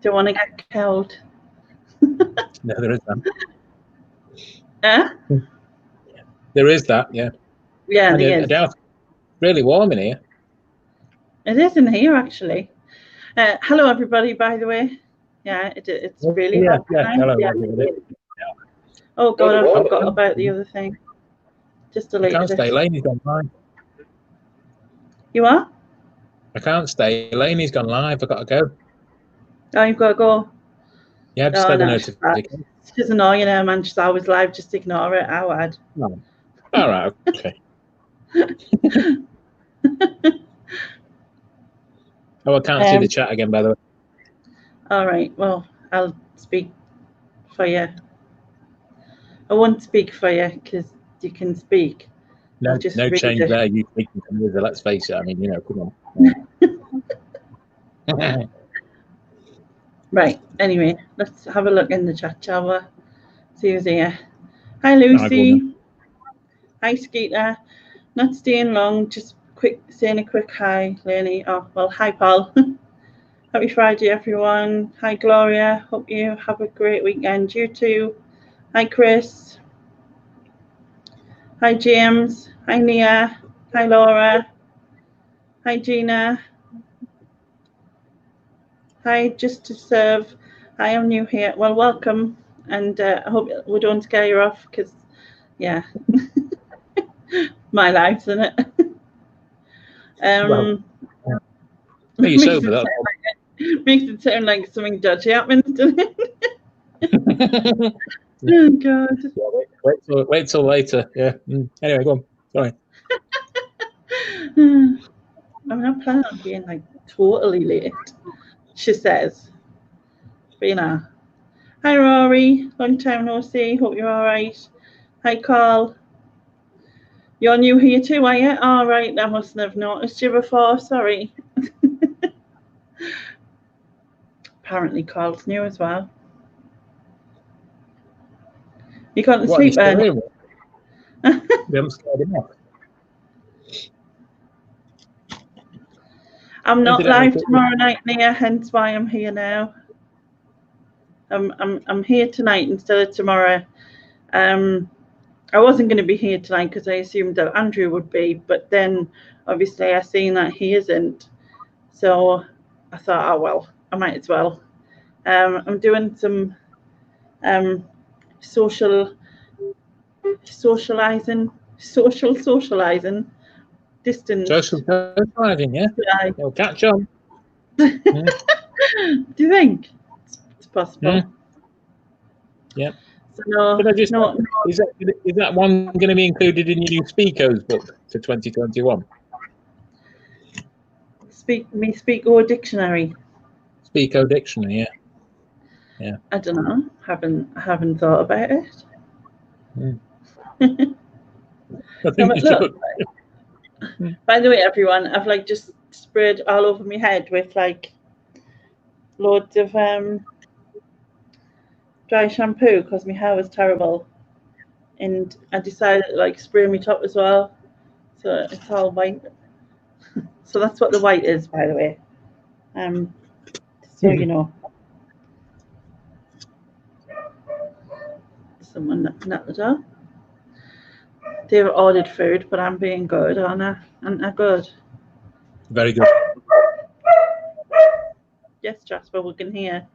Don't want to get killed. No, there is that. Eh? There is that, yeah. Yeah, And there I is. doubt it's really warm in here. It is in here, actually. Hello, everybody, by the way. Yeah, it's really hot tonight. Hello, Yeah. everybody. Oh, God, I forgot about the other thing. Just I deleted can't stay. it. Laney's gone live. You are? I can't stay. Laney's gone live. I've got to go. Oh, you've got to go. Yeah, I've just had a notification. It's just annoying, man. She's always live. Just ignore it. How bad. Oh. All right, okay. Oh, I can't see the chat again, by the way. All right. Well, I'll speak for you. I won't speak for you because you can speak. No change there. You speaking to me, let's face it. I mean, come on. Right. Anyway, let's have a look in the chat, shall we? See who's here. Hi, Lucy. Hi, Skeeter. Not staying long. Just saying a quick hi, Lenny. Oh, well, hi, Paul. Happy Friday, everyone. Hi, Gloria. Hope you have a great weekend. You too. Hi, Chris. Hi, James. Hi, Nia. Hi, Laura. Hi, Gina. Hi, Just to Serve. Hi, I'm new here. Well, welcome. And I hope we don't scare you off because, yeah, my life, isn't it? Well, you're sober, that makes it sound like something dodgy happens, doesn't it? Oh, God. Wait till later. Yeah. Anyway, go on. Sorry. I'm not planning on being like totally late, she says. But hi, Rory. Long time no see. Hope you're all right. Hi, Carl. You're new here too, are you? All right. I mustn't have noticed you before. Sorry. Apparently, Carl's new as well. You got to sleep then? We haven't scared him off. I'm not live tomorrow night, Nia, hence why I'm here now. I'm here tonight instead of tomorrow. I wasn't going to be here tonight because I assumed that Andrew would be, but then obviously I seen that he isn't. So I thought, oh well, I might as well. I'm doing some socializing, distance. Social socializing, yeah. You'll catch on. Do you think it's possible? Yeah. So no. Is that one going to be included in your new Speakos book for 2021? Speako dictionary. Speako dictionary, yeah. I don't know. Haven't thought about it. I think you should. By the way, everyone, I've just sprayed all over my head with loads of dry shampoo because my hair was terrible, and I decided to spray my top as well, so it's all white. So that's what the white is, by the way. So you know. Someone knocking at the door. They've ordered food, but I'm being good, aren't I? Aren't I good? Very good. Yes, Jasper, we can hear.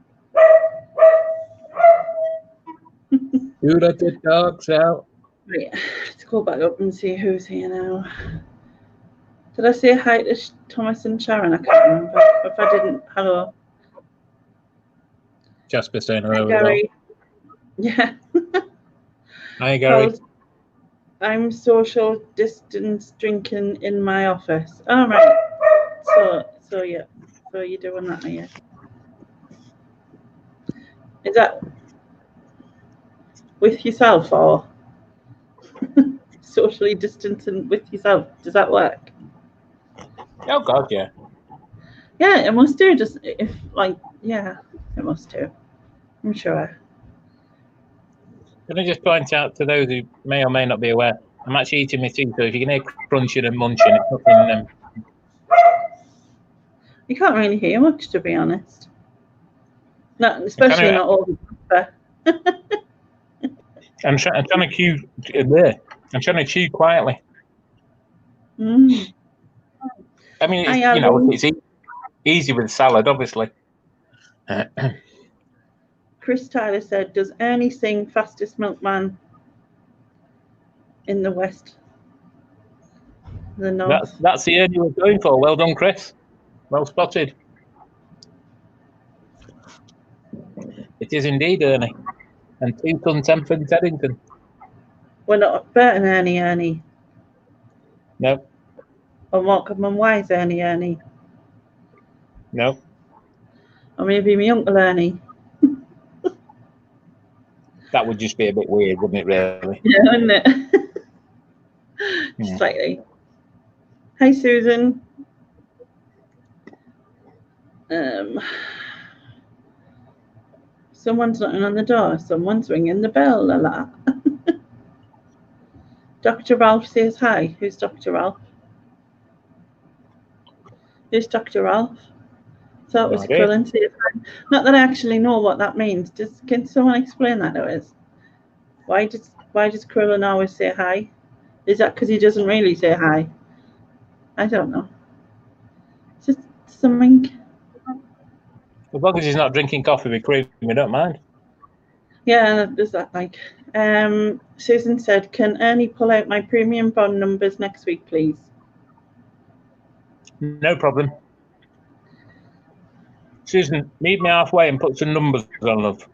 You let the dogs out. Right, let's go back up and see who's here now. Did I say hi to Thomas and Sharon? I can't remember. If I didn't, hello. Jasper saying hello. Hi, Gary. Yeah. Hi, Gary. I'm social distance drinking in my office. All right. So yeah. So you're doing that, are you? Is that with yourself or socially distancing with yourself? Does that work? Oh God, yeah. Yeah, it must do. Just if yeah, it must do. I'm sure. Can I just point out to those who may or may not be aware, I'm actually eating my tea, so if you can hear crunching and munching, it's nothing. You can't really hear much, to be honest. Not especially not all the I'm trying to chew there. I'm trying to chew quietly. Mm. I mean, it's easy with salad, obviously. Chris Tyler said, "Does Ernie sing Fastest Milkman in the West?" The North. That's the Ernie we're going for. Well done, Chris. Well spotted. It is indeed Ernie. And 2 ton Temple Teddington. We're not Bert and Ernie. No. Or Malcolm and Wise Ernie. No. Or maybe my Uncle Ernie. That would just be a bit weird, wouldn't it, really? Yeah, wouldn't it? Slightly. Hi, Susan. Someone's knocking on the door. Someone's ringing the bell. La la. Dr. Ralph says hi. Who's Dr. Ralph? Who's Dr. Ralph? So it was Crillin says hi. Not that I actually know what that means. Can someone explain that to us? Why does Crillin always say hi? Is that because he doesn't really say hi? I don't know. Just something. As long as he's not drinking coffee with cream, we don't mind. Yeah, there's that like. Susan said, "Can Ernie pull out my premium bond numbers next week, please?" No problem. Susan, meet me halfway and put some numbers on, love.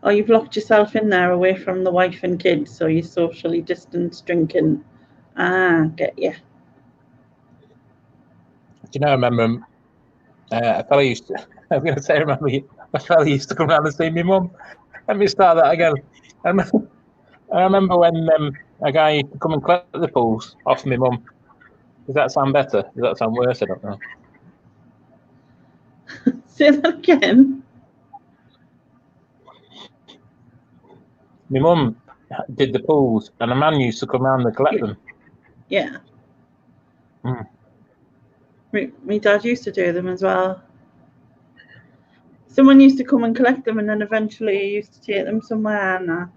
Oh, you've locked yourself in there away from the wife and kids, so you're socially distanced drinking. Get you. Do you know, I remember a fella used to, I was going to say, a fella used to come round and see my mum. Let me start that again. I remember when a guy used to come and collect the pools off my mum. Does that sound better? Does that sound worse? I don't know. Say that again. My mum did the pools, and a man used to come round and collect them. Yeah. My dad used to do them as well. Someone used to come and collect them, and then eventually he used to take them somewhere.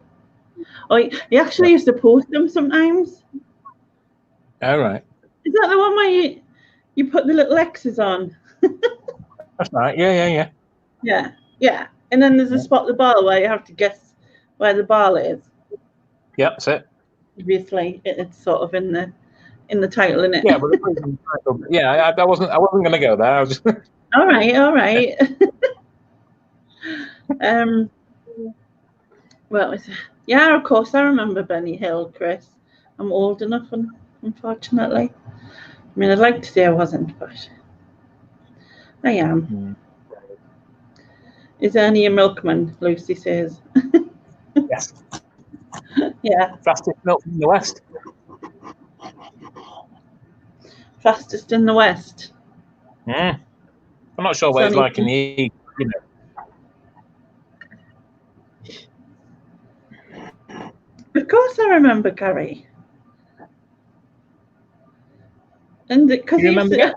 Oh, he actually used to post them sometimes. All right. Is that the one where you put the little X's on? That's right. Yeah. Yeah. And then there's a spot the ball where you have to guess where the ball is. Yeah, that's it. Obviously, it's sort of in the title, isn't it? Yeah, but yeah, I wasn't going to go there. I was just... All right. Well, yeah, of course I remember Benny Hill, Chris. I'm old enough, unfortunately. I mean, I'd like to say I wasn't, but I am. Is Ernie a milkman? Lucy says. Yes. Yeah. Fastest milk in the West. Fastest in the West. I'm not sure what it's like in the East, Of course I remember Gary. And because you remember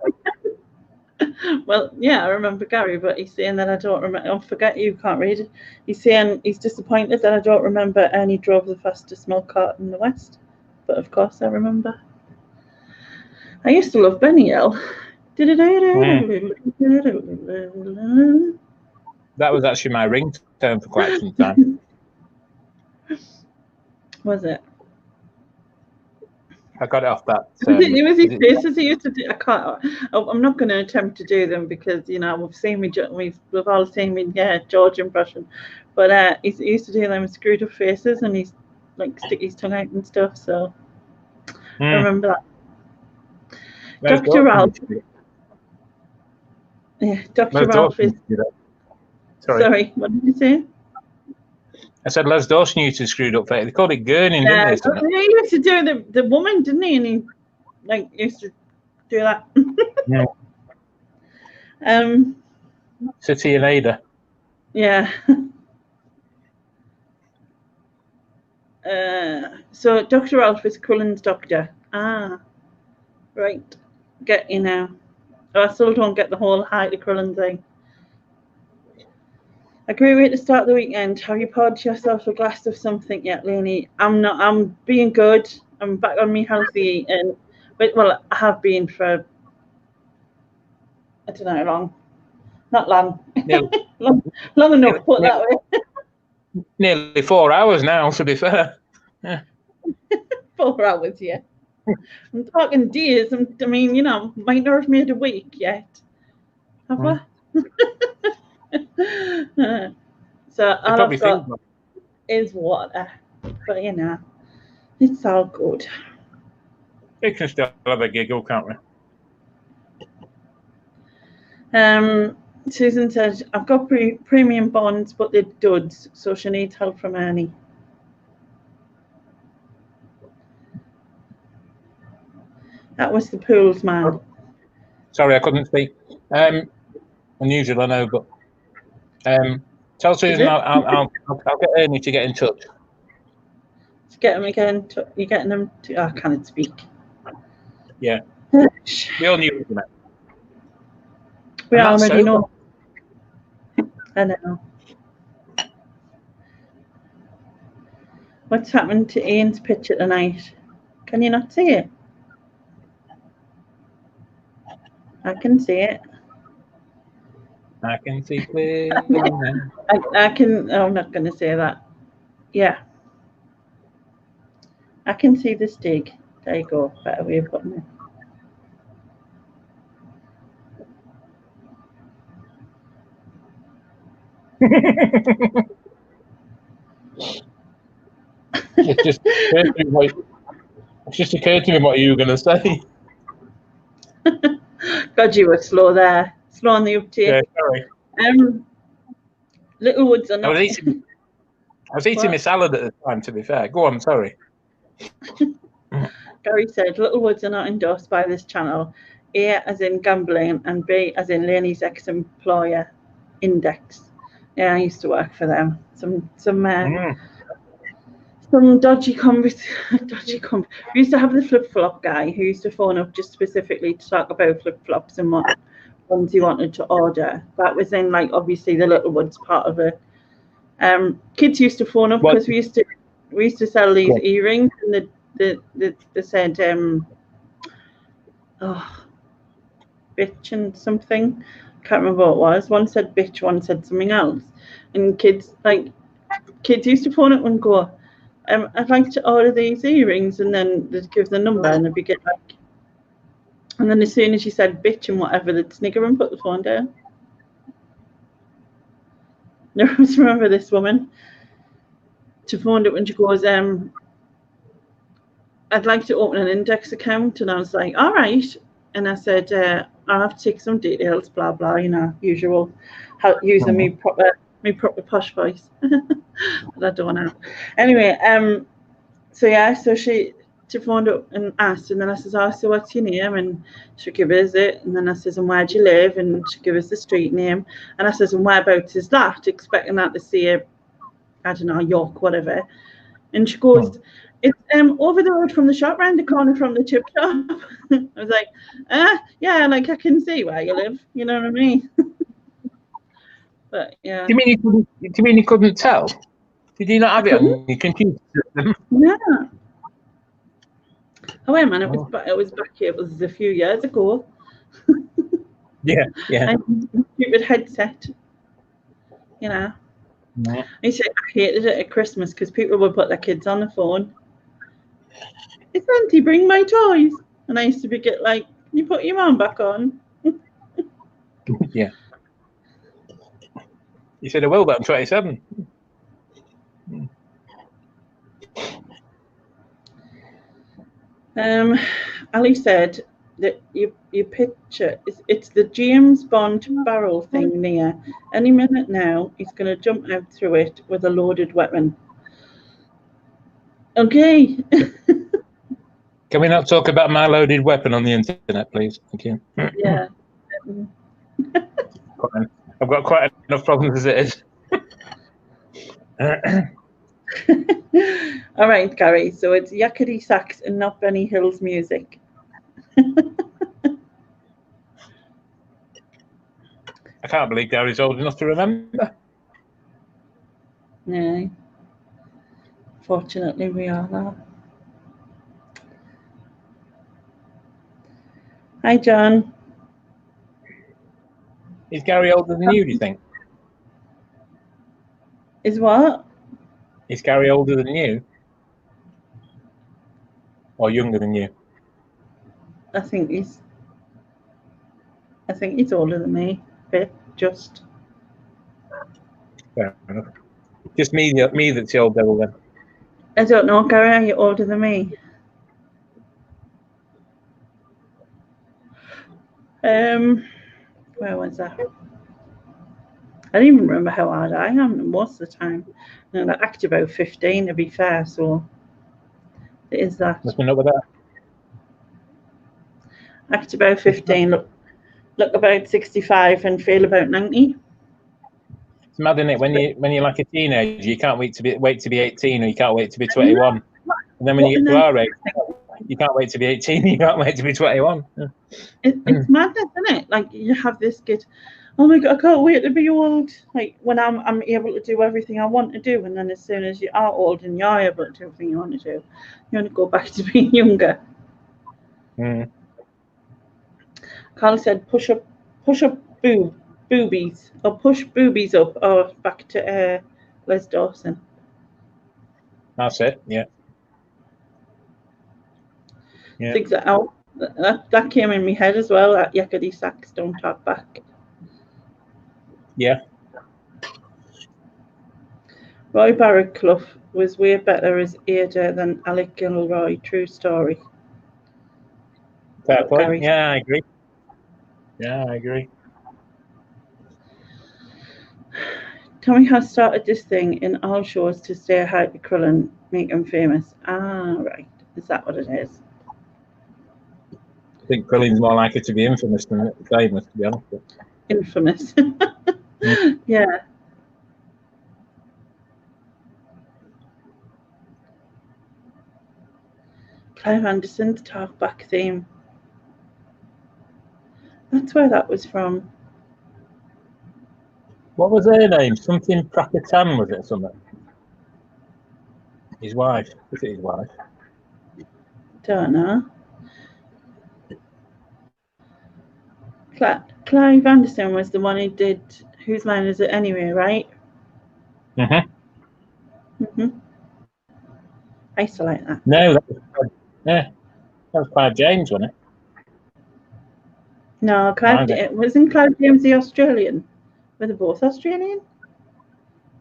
well, yeah, I remember Gary, but he's saying that I don't remember. Oh, forget you can't read it. He's saying he's disappointed that I don't remember Ernie drove the fastest milk cart in the West. But of course I remember. I used to love Benny Hill. That was actually my ringtone for quite some time. Was it? I got it off that. It was his faces he used to do. I'm not going to attempt to do them because we've all seen me George impression, but he used to do them with screwed up faces and he's like stick his tongue out and stuff. So I remember that. Dr. Ralph. Yeah, Dr. Ralph is. Sorry, what did you say? I said Les Dawson used to screwed up face. They called it gurning, didn't they? He used to do the woman, didn't he? And he used to do that. Yeah. City and Ada. Yeah. So Dr. Ralph is Cullen's doctor. Right. Get you now. So I still don't get the whole Heidi Crullen thing. A great way to start the weekend. Have you poured yourself a glass of something yet, Lainey? I'm not. I'm being good. I'm back on me healthy eating. But, well, I have been for, I don't know, long. Not long. long enough, put that way. Nearly 4 hours now, to be fair. Yeah. 4 hours, yeah. I'm talking days. I mean, you know, might not have made a week yet. Have I? So all I've got is water. But, you know, it's all good. We can still have a giggle, can't we? Susan said, I've got premium bonds, but they're duds, so she needs help from Annie. That was the pools, man. Sorry, I couldn't speak. Unusual, I know, but tell Susan I'll get Ernie to get in touch. To get him again, you're getting them to. I can't speak. Yeah, we all knew it. We already know. I know. What's happened to Ian's picture tonight? Can you not see it? I can see it. I can see clearly. I can. Oh, I'm not going to say that. Yeah. I can see the stick. There you go. Better way of putting it. It's just occurred to me what you were going to say. God, you were slow there. Slow on the uptake. Yeah, sorry. Littlewoods are not. I was eating my salad at the time, to be fair. Go on, sorry. Gary said, Littlewoods are not endorsed by this channel. A as in gambling and B as in Lainey's ex-employer, Index. Yeah, I used to work for them. Some dodgy conversation. We used to have the flip-flop guy who used to phone up just specifically to talk about flip-flops and what ones he wanted to order. That was in, like, obviously the Littlewoods part of it. Kids used to phone up because we used to sell these earrings, and they said bitch and something. Can't remember what it was. One said bitch, one said something else. And kids used to phone up and go, I'd like to order these earrings, and then they'd give the number and they'd be get like, and then as soon as you said bitch and whatever, they'd snigger and put the phone down. I always remember this woman. She phoned up and she goes, I'd like to open an Index account, and I was like, all right. And I said, I'll have to take some details, blah blah, you know, usual, using me proper posh voice. But I don't know. Anyway, so she phoned up and asked, and then I says, oh, so what's your name? And she give us it, and then I says, and where do you live? And she give us the street name, and I says, and whereabouts is that? Expecting that to say, I don't know, York, whatever. And she goes, it's over the road from the shop, round the corner from the chip shop. I was like, yeah, like I can see where you live. You know what I mean? But yeah. Do you mean you couldn't tell? Did you not have it on your computer? No. Oh wait a minute, it was back here. It was a few years ago. Yeah. And stupid headset. You know. Yeah. I hated it at Christmas because people would put their kids on the phone. It's Auntie, bring my toys. And I used to be like, can you put your mom back on? Yeah. You said I will, but I'm 27. Ali said that your picture it's the James Bond barrel thing near. Any minute now, he's going to jump out through it with a loaded weapon. Okay. Can we not talk about my loaded weapon on the internet, please? Thank you. Yeah. I've got quite enough problems as it is. All right, Gary. So it's yakety sax and not Benny Hill's music. I can't believe Gary's old enough to remember. No. Fortunately, we are now. Hi, John. Is Gary older than you, do you think? Is what? Is Gary older than you? Or younger than you? I think he's older than me. Bit, just. Fair enough. Just me that's the old devil then. I don't know, Gary, are you older than me? Where was that? I don't even remember how old I am most of the time. And I act about 15 to be fair, so it is that. Nothing up with that. Act about 15, look about 65 and feel about 90. It's mad, isn't it? When you're like a teenager, you can't wait to be 18, or you can't wait to be 21. And then when you get to our age, you can't wait to be 18, you can't wait to be 21. It's madness, isn't it? Like you have this kid, oh my god, I can't wait to be old. Like when I'm able to do everything I want to do, and then as soon as you are old and you're able to do everything you want to do, you want to go back to being younger. Carl said, push up boobies, or push boobies up, or back to Les Dawson. That's it. Yeah. Yeah. That came in my head as well. That yakety sax, don't talk back. Yeah. Roy Barraclough was way better as Ada than Alec Gilroy. True story. Fair point. Gary. Yeah, I agree. Yeah, I agree. Tommy has started this thing in all shows to stay ahead of Crullen, make him famous. Ah, right. Is that what it is? I think Quillen's more likely to be infamous than famous, to be honest. Infamous. Yeah. Clive Anderson's talkback theme. That's where that was from. What was her name? Something Prakatan, was it, something? His wife. Was it his wife? Don't know. Clive Anderson was the one who did Whose Line Is It Anyway, right? I used to like that. No, that was Clive James, wasn't it? No, wasn't Clive James the Australian? Were they both Australian?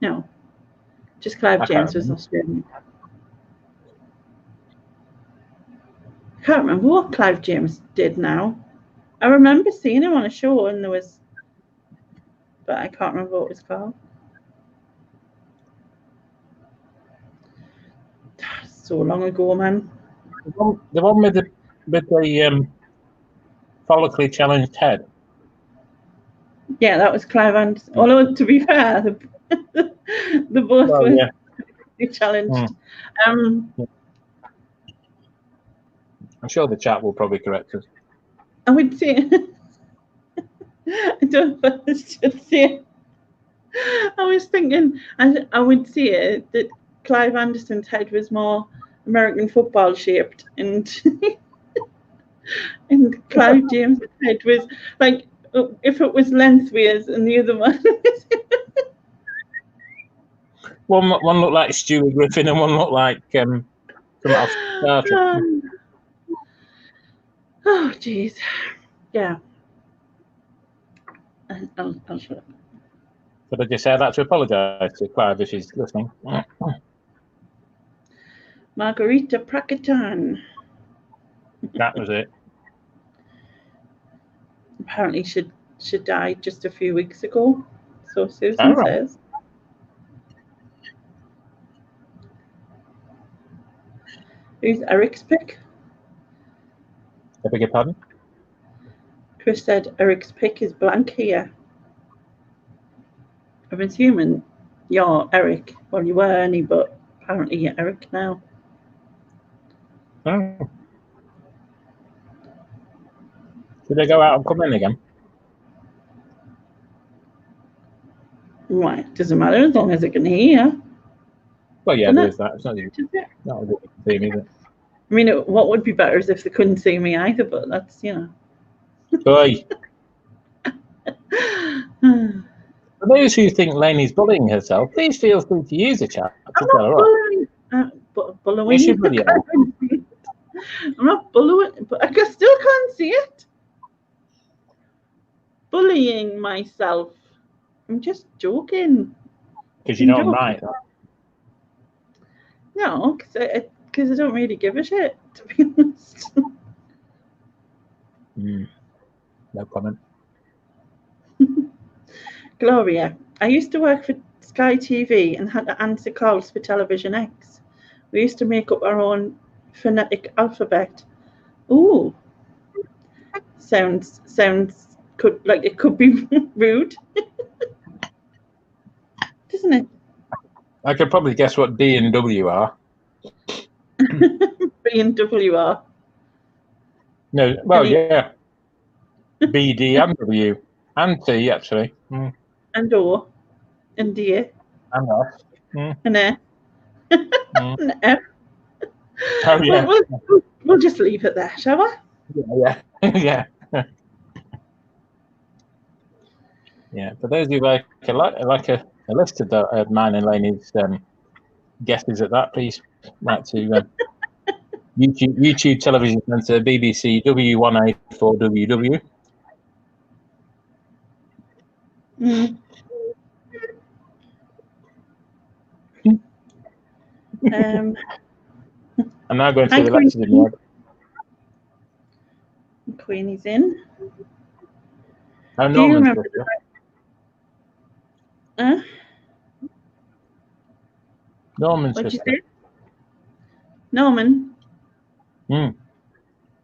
No, just Clive James was Australian. I can't remember what Clive James did now. I remember seeing him on a show, and but I can't remember what it was called. So long ago, man. The one with the follically challenged head. Yeah, that was Clive Anderson. Although to be fair, the both were challenged. I'm sure the chat will probably correct us. I would say, I don't know if I should say. I was thinking, I would say that Clive Anderson's head was more American football shaped, and Clive James's head was like if it was lengthways, and the other one. One looked like Stuart Griffin, and one looked like Star Trek. Oh, jeez. Yeah. I'll shut up. But I just say that to apologise to Clive if she's listening. Margarita Prakatan. That was it. Apparently she died just a few weeks ago. So Susan says. Who's Eric's pick? I beg your pardon? Chris said Eric's pick is blank here. I'm assuming you're Eric. Well, you were Ernie, but apparently you're Eric now. Oh. Should they go out and come in again? Right, doesn't matter as long as it can hear. Well, yeah, Doesn't there it? is that. It's not you. Does it? Not a good theme, is it? I mean, what would be better is if they couldn't see me either, but that's, you know. Boy. For those who think Lainey's bullying herself, please feel free to use the chat to tell her off. Bullying. Yes, you bloody are. I'm not bullying, but I still can't see it. Bullying myself. I'm just joking. Because you know I'm right. No, because I don't really give a shit, to be honest. No comment. Gloria, I used to work for Sky TV and had to answer calls for Television X. We used to make up our own phonetic alphabet. Ooh. Sounds it could be rude. Doesn't it? I could probably guess what D and W are. B and W are. No, well, yeah. B, D, and W. And T, actually. And O. And D. And F. And F. And F. Oh, yeah. We'll just leave it there, shall we? Yeah. Yeah. Yeah. For those who like a list of mine and Lainey's guesses at that, please write to YouTube Television Centre BBC W1A4WW. I'm now going to the lectures in the Queenie's in. Oh, do you remember? Norman's What'd sister. you say? Norman.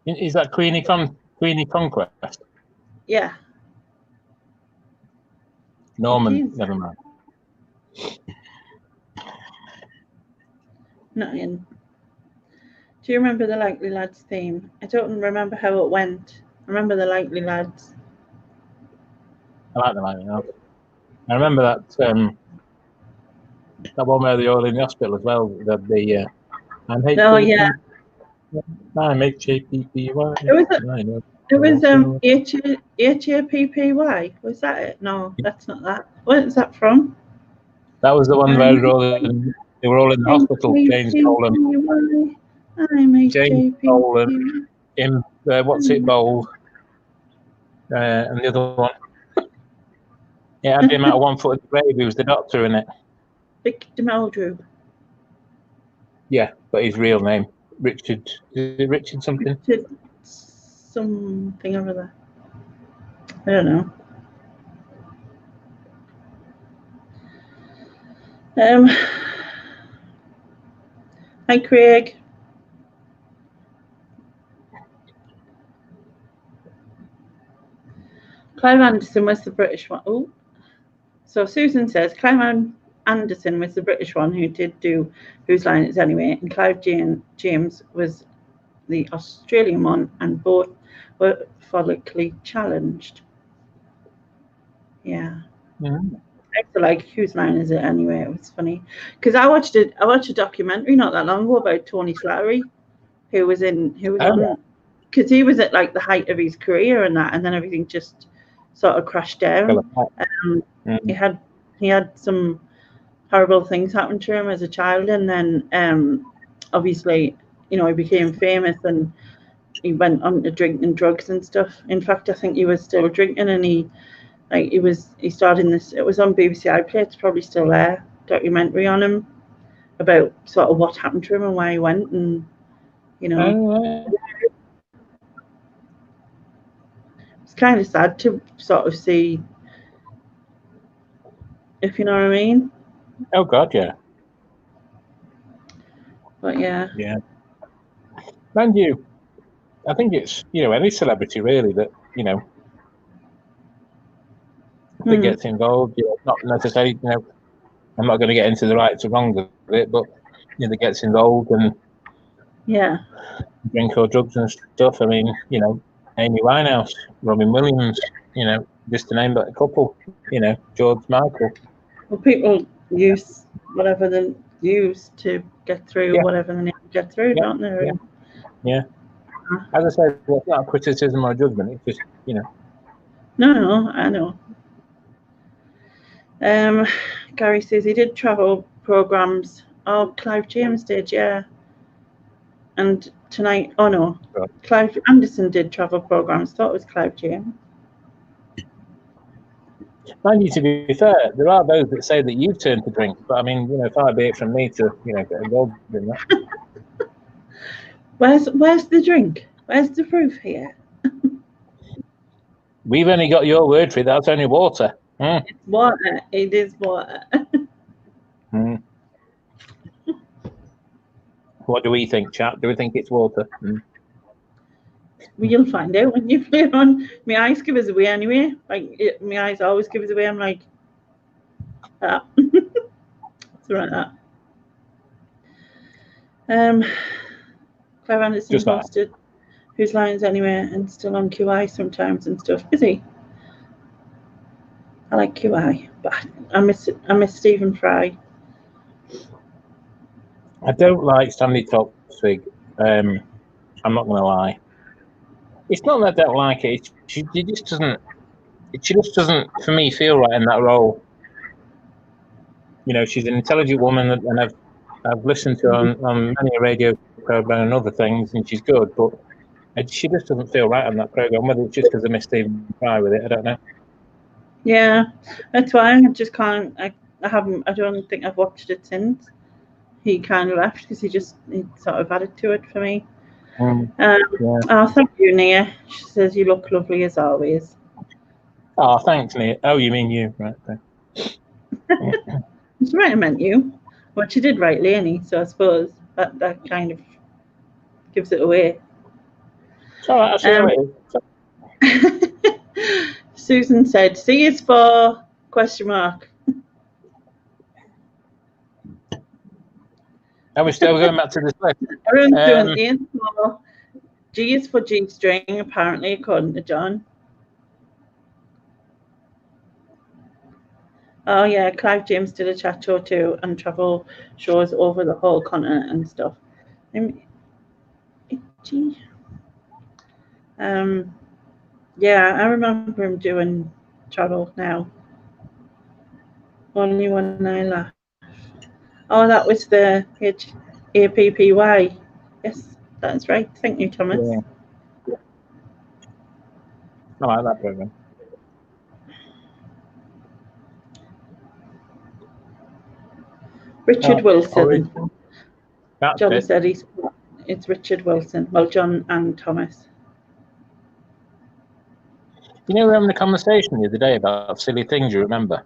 Is that Queenie Conquest? Yeah. Norman, never mind. Not in. Do you remember the Likely Lads theme? I don't remember how it went. I remember the Likely Lads. I like the Likely Lads. I remember that one where they're all in the hospital as well. The I'm HPP. Oh yeah. I'm HAPPY. It was HAPPY. Was that it? No, that's not that. What is that from? That was the one where they were all in the hospital. James Dolan. I'm James Dolan. What's it, Bowl? And the other one. It had him out of 1 foot of the grave. He was the doctor in it. Victor Meldrew. Yeah, but his real name, Richard. Is it Richard something? Richard something over there. I don't know. Hi, Craig. Clive Anderson was the British one. Oh, so Susan says Clive Anderson was the British one who did do Whose Line Is Anyway, and Clive James was the Australian one, and both were follically challenged. Yeah. Mm-hmm. I used to like Whose Line Is It Anyway? It was funny because I watched a documentary not that long ago about Tony Slattery, who was on because he was at like the height of his career and that, and then everything just sort of crashed down. He had some horrible things happen to him as a child, and then obviously, you know, he became famous and he went on to drinking drugs and stuff. In fact, I think he was still drinking, and he started in this. It was on BBC iPlayer. It's probably still there. Documentary on him about sort of what happened to him and why he went, and you know. It's kind of sad to sort of see, if you know what I mean. Oh God, yeah. But yeah. Yeah. And you, I think it's, you know, any celebrity really that, you know, that gets involved, you know, not necessarily, you know, I'm not going to get into the rights or wrongs of it, but you know, that gets involved and drink or drugs and stuff. I mean, you know, Amy Winehouse, Robin Williams, you know, just to name but a couple, you know, George Michael. Well, people use whatever they use to get through Yeah. whatever they need to get through, Yeah. don't they? Yeah. As I said, it's not a criticism or a judgment. It's just, you know. No, I know. Gary says he did travel programs. Oh, Clive James did, yeah. And tonight, oh no, Right. Clive Anderson did travel programs. Thought it was Clive James. Mind you, to be fair, there are those that say that you've turned to drink, but I mean, you know, far be it from me to, you know, get involved in that. Where's the drink? Where's the proof here? We've only got your word for it. That's only water. It's water. It is water. What do we think, chat? Do we think it's water? Well, you'll find out when you play on. My eyes give us away anyway. Like my eyes always give us away. I'm like, that. It's right that. Clive Anderson Just that. posted Whose Lines Anyway and still on QI sometimes and stuff. Is he? I like QI, but I miss Stephen Fry. I don't like Stanley Topswig. I'm not going to lie. It's not that I don't like it. She just doesn't. She just doesn't, for me, feel right in that role. You know, she's an intelligent woman, and I've listened to her on many a radio program and other things, and she's good, but she just doesn't feel right on that program. Whether it's just because I miss Stephen Fry with it, I don't know. Yeah, that's why I just can't. I don't think I've watched it since he kind of left because he sort of added to it for me. Yeah. Oh, thank you, Nia. She says you look lovely as always. Oh, thanks, Nia. Oh, you mean you, right? She might have meant you. Well, she did write Lainey, so I suppose that kind of gives it away. So I see how it is. Susan said, "C is for question mark." Are we still going back to this list? Everyone's doing A is for G is for G string, apparently, according to John. Oh yeah, Clive James did a chat show too and travel shows over the whole continent and stuff. Yeah, I remember him doing travel now. Only when I laugh. Oh, that was the HAPPY. Yes, that's right. Thank you, Thomas. Yeah. I like that program. Richard Wilson. John said it's Richard Wilson. Well, John and Thomas. You know, we were having a conversation the other day about silly things, you remember?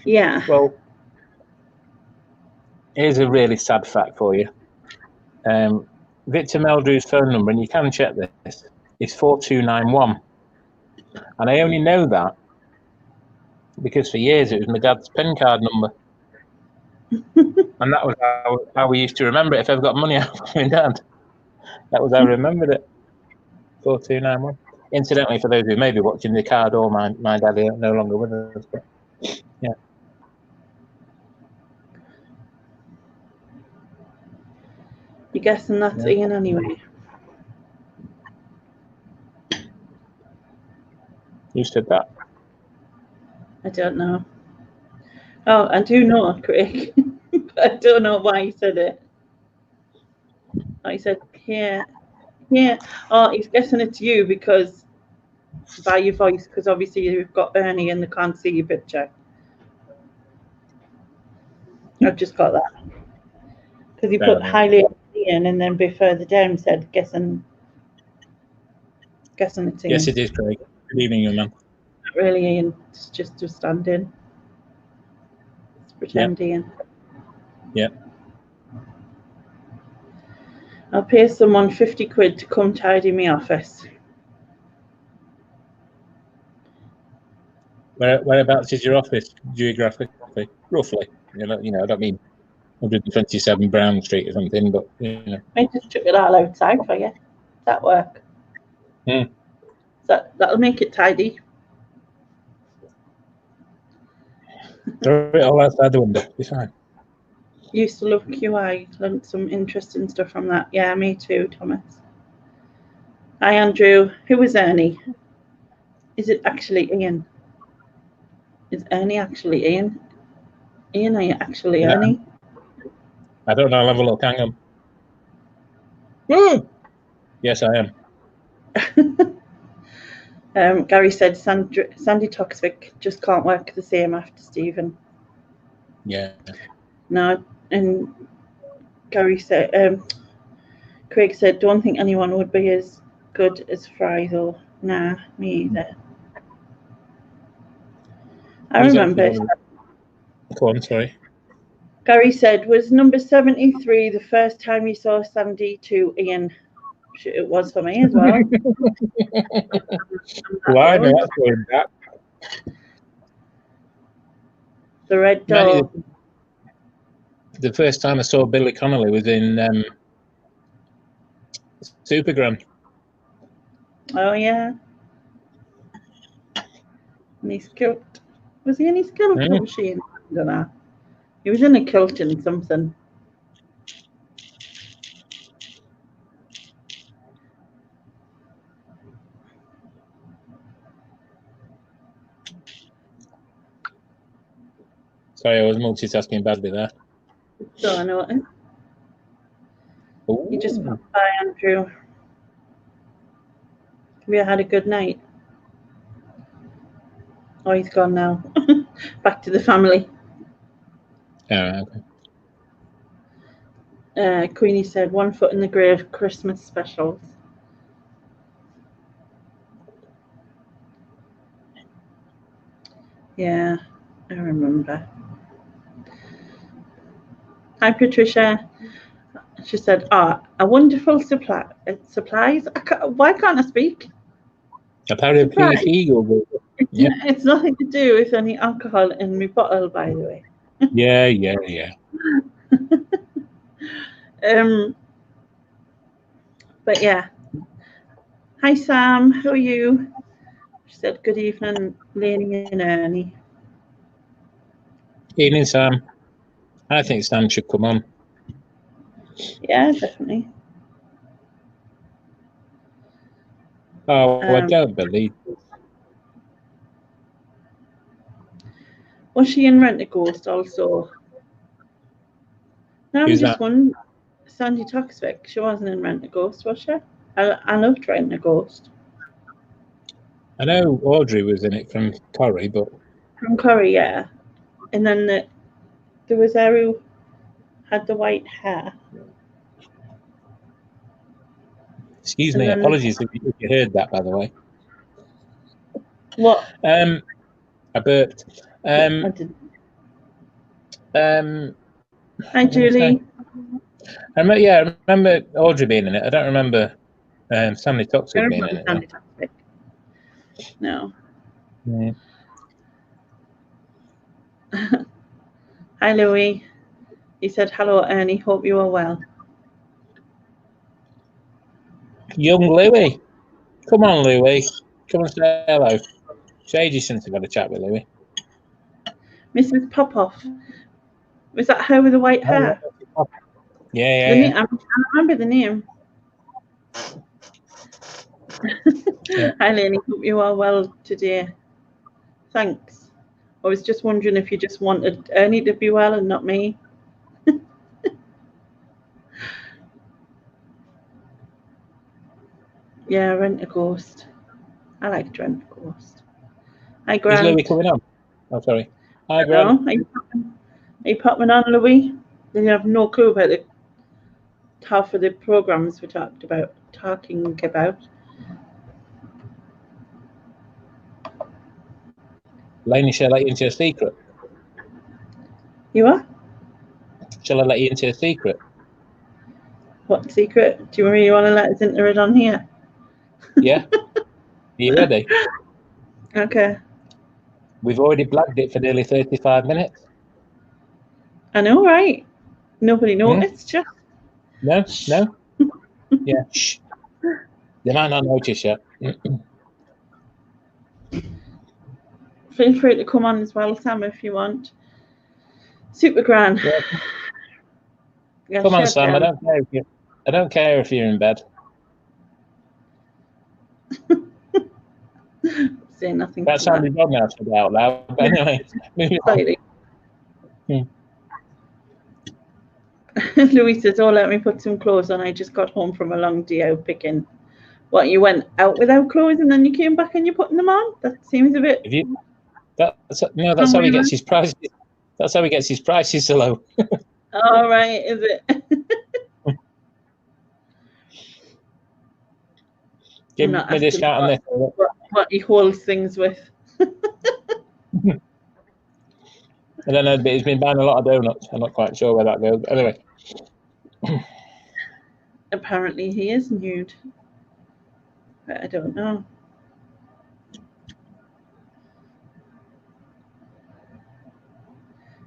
Yeah. Well, here's a really sad fact for you. Victor Meldrew's phone number, and you can check this, is 4291. And I only know that because for years it was my dad's PIN card number. And that was how we used to remember it if I ever got money out of my dad. That was how I remembered it. 4291. Incidentally, for those who may be watching, the card or my dad is no longer with us. But yeah. You're guessing that's Ian anyway. You said that. I don't know. Oh, I do know, Craig. I don't know why he said it. Oh, he said, yeah. Oh, he's guessing it's you because by your voice, because obviously you've got Ernie and they can't see your picture. I've just got that. Because he put highly Ian and then a bit further down said, guessing it's Ian. Yes, it is, Craig. Good evening, young man. Not really Ian, it's just to stand in. It's pretend Ian. Yeah. I'll pay someone 50 quid to come tidy my office. Whereabouts is your office geographically, roughly? You know, I don't mean 127 Brown Street or something, but you know. I just took it all outside for you. Does that work? That'll make it tidy. Throw it all outside the window. Be fine. Used to love QI. Learned some interesting stuff from that. Yeah, me too, Thomas. Hi, Andrew. Who was Ernie? Is it actually Ian? Is Ernie actually Ian? Ian, are you actually Ernie? I don't know. I'll have a look. Hang on. Woo! Yes, I am. Gary said Sandy Toxic just can't work the same after Stephen. Yeah. No, and Gary said, Craig said, don't think anyone would be as good as Fry though. Nah, me either. I remember. Go on, sorry. Gary said, was number 73 the first time you saw Sandy to Ian? It was for me as well. Why not? That's going back. The Red Door. The first time I saw Billy Connolly was in Supergram. Oh, yeah. And his kilt. Was he in his kilt or was she in? I don't know. He was in a kilt and something. Sorry, I was multitasking badly there. So I know it. You just popped by, Andrew. Have you had a good night? Oh, he's gone now. Back to the family. Oh, okay. Queenie said, 1 foot in the grave, Christmas specials. Yeah, I remember. Hi, Patricia. She said, a wonderful supplies. Why can't I speak? A pair of eagle. Yeah. It's nothing to do with any alcohol in my bottle, by the way. Yeah. But yeah. Hi, Sam. How are you? She said, good evening, Lainey and Ernie. Evening, Sam. I think Sam should come on. Yeah, definitely. Oh, I don't believe it. Was she in Rent a Ghost also? No, I'm just wondering. Sandy Toxic. She wasn't in Rent a Ghost, was she? I loved Rent a Ghost. I know Audrey was in it from Corrie, but from Corrie, yeah. And then there was her who had the white hair. Excuse me, apologies if you heard that, by the way. What? I burped. I didn't. Hi, Julie. I remember Audrey being in it. I don't remember Sandy Toxic being in it. Sandy Toxic. No. Yeah. Hi, Louie. He said, hello, Ernie. Hope you are well. Young Louie. Come on, Louie. Come and say hello. It's ages since I've had a chat with Louie. Mrs. Popoff. Was that her with the white hair? Yeah. I remember the name. Hi, Lenny. Hope you are well today. Thanks. I was just wondering if you just wanted Ernie to be well and not me. Yeah, Rent a Ghost. I like Rent a Ghost. Hi, Grant. Is Louie coming on? Oh, sorry. Hi, Grant. Are you popping on, Louie? You have no clue about half of the programs we're talking about. Lainey, shall I let you into a secret? You are? Shall I let you into a secret? What secret? Do you really want to let us into it on here? Yeah. Are you ready? Okay. We've already blagged it for nearly 35 minutes. I know, right? Nobody noticed you. No. Yeah. Shh. They might not notice yet. Feel free to come on as well, Sam, if you want. Super Gran. Come on, Sam. I don't care if you're in bed. Say nothing. That sounded odd now to out loud. But anyway, slightly. Louis says, "Oh, let me put some clothes on. I just got home from a long day out picking." What, you went out without clothes and then you came back and you're putting them on? That seems a bit. That's how he gets his prices. That's how he gets his prices so low. All right, is it? Give me a discount on this. What he holds things with. I don't know, but he's been buying a lot of donuts. I'm not quite sure where that goes. But anyway. Apparently he is nude. But I don't know.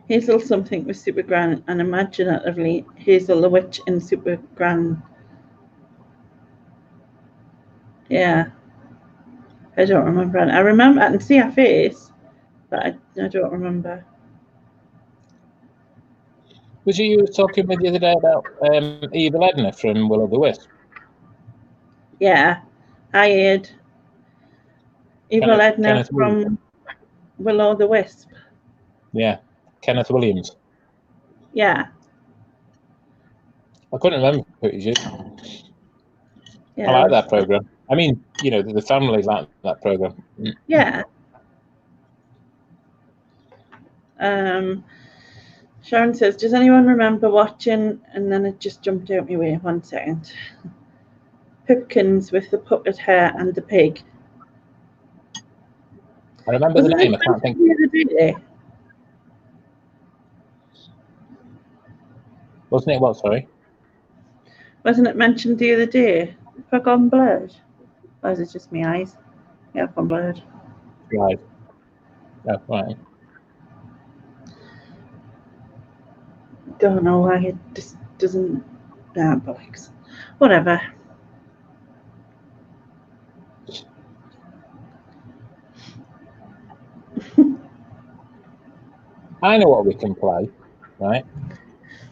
Hazel something with Super Gran and imaginatively Hazel the witch in Super Gran. Yeah. I don't remember. I remember I can see her face, but I don't remember. Was you were talking with the other day about Evil Edna from Will o' the Wisp? Yeah, I heard Evil Edna from Will o' the Wisp. Yeah, Kenneth Williams. Yeah. I couldn't remember who it is. Yeah, I like that program. I mean, you know, the family like that program. Yeah. Sharon says, "Does anyone remember watching?" And then it just jumped out my way. 1 second. Pipkins with the puppet hair and the pig. I remember the name. I can't think. Wasn't it what? Sorry. Wasn't it mentioned the other day? Have I gone blurred? Or is it just my eyes? Yeah, I've gone blurred. Right. Oh, right. Don't know why it just doesn't. Bollocks. Whatever. I know what we can play, right?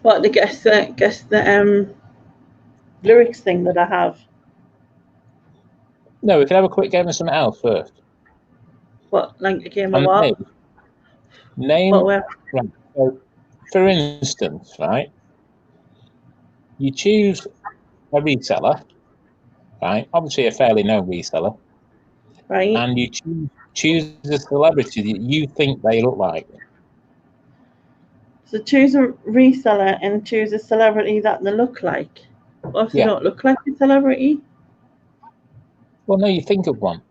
What, to guess the lyrics thing that I have? No, we can have a quick game of something else first. What, like a game of what? Name. Right. So, for instance, right, you choose a reseller, right? Obviously, a fairly known reseller, right? And you choose a celebrity that you think they look like. So choose a reseller and choose a celebrity that they look like. What if they don't look like a celebrity? Well, no, you think of one.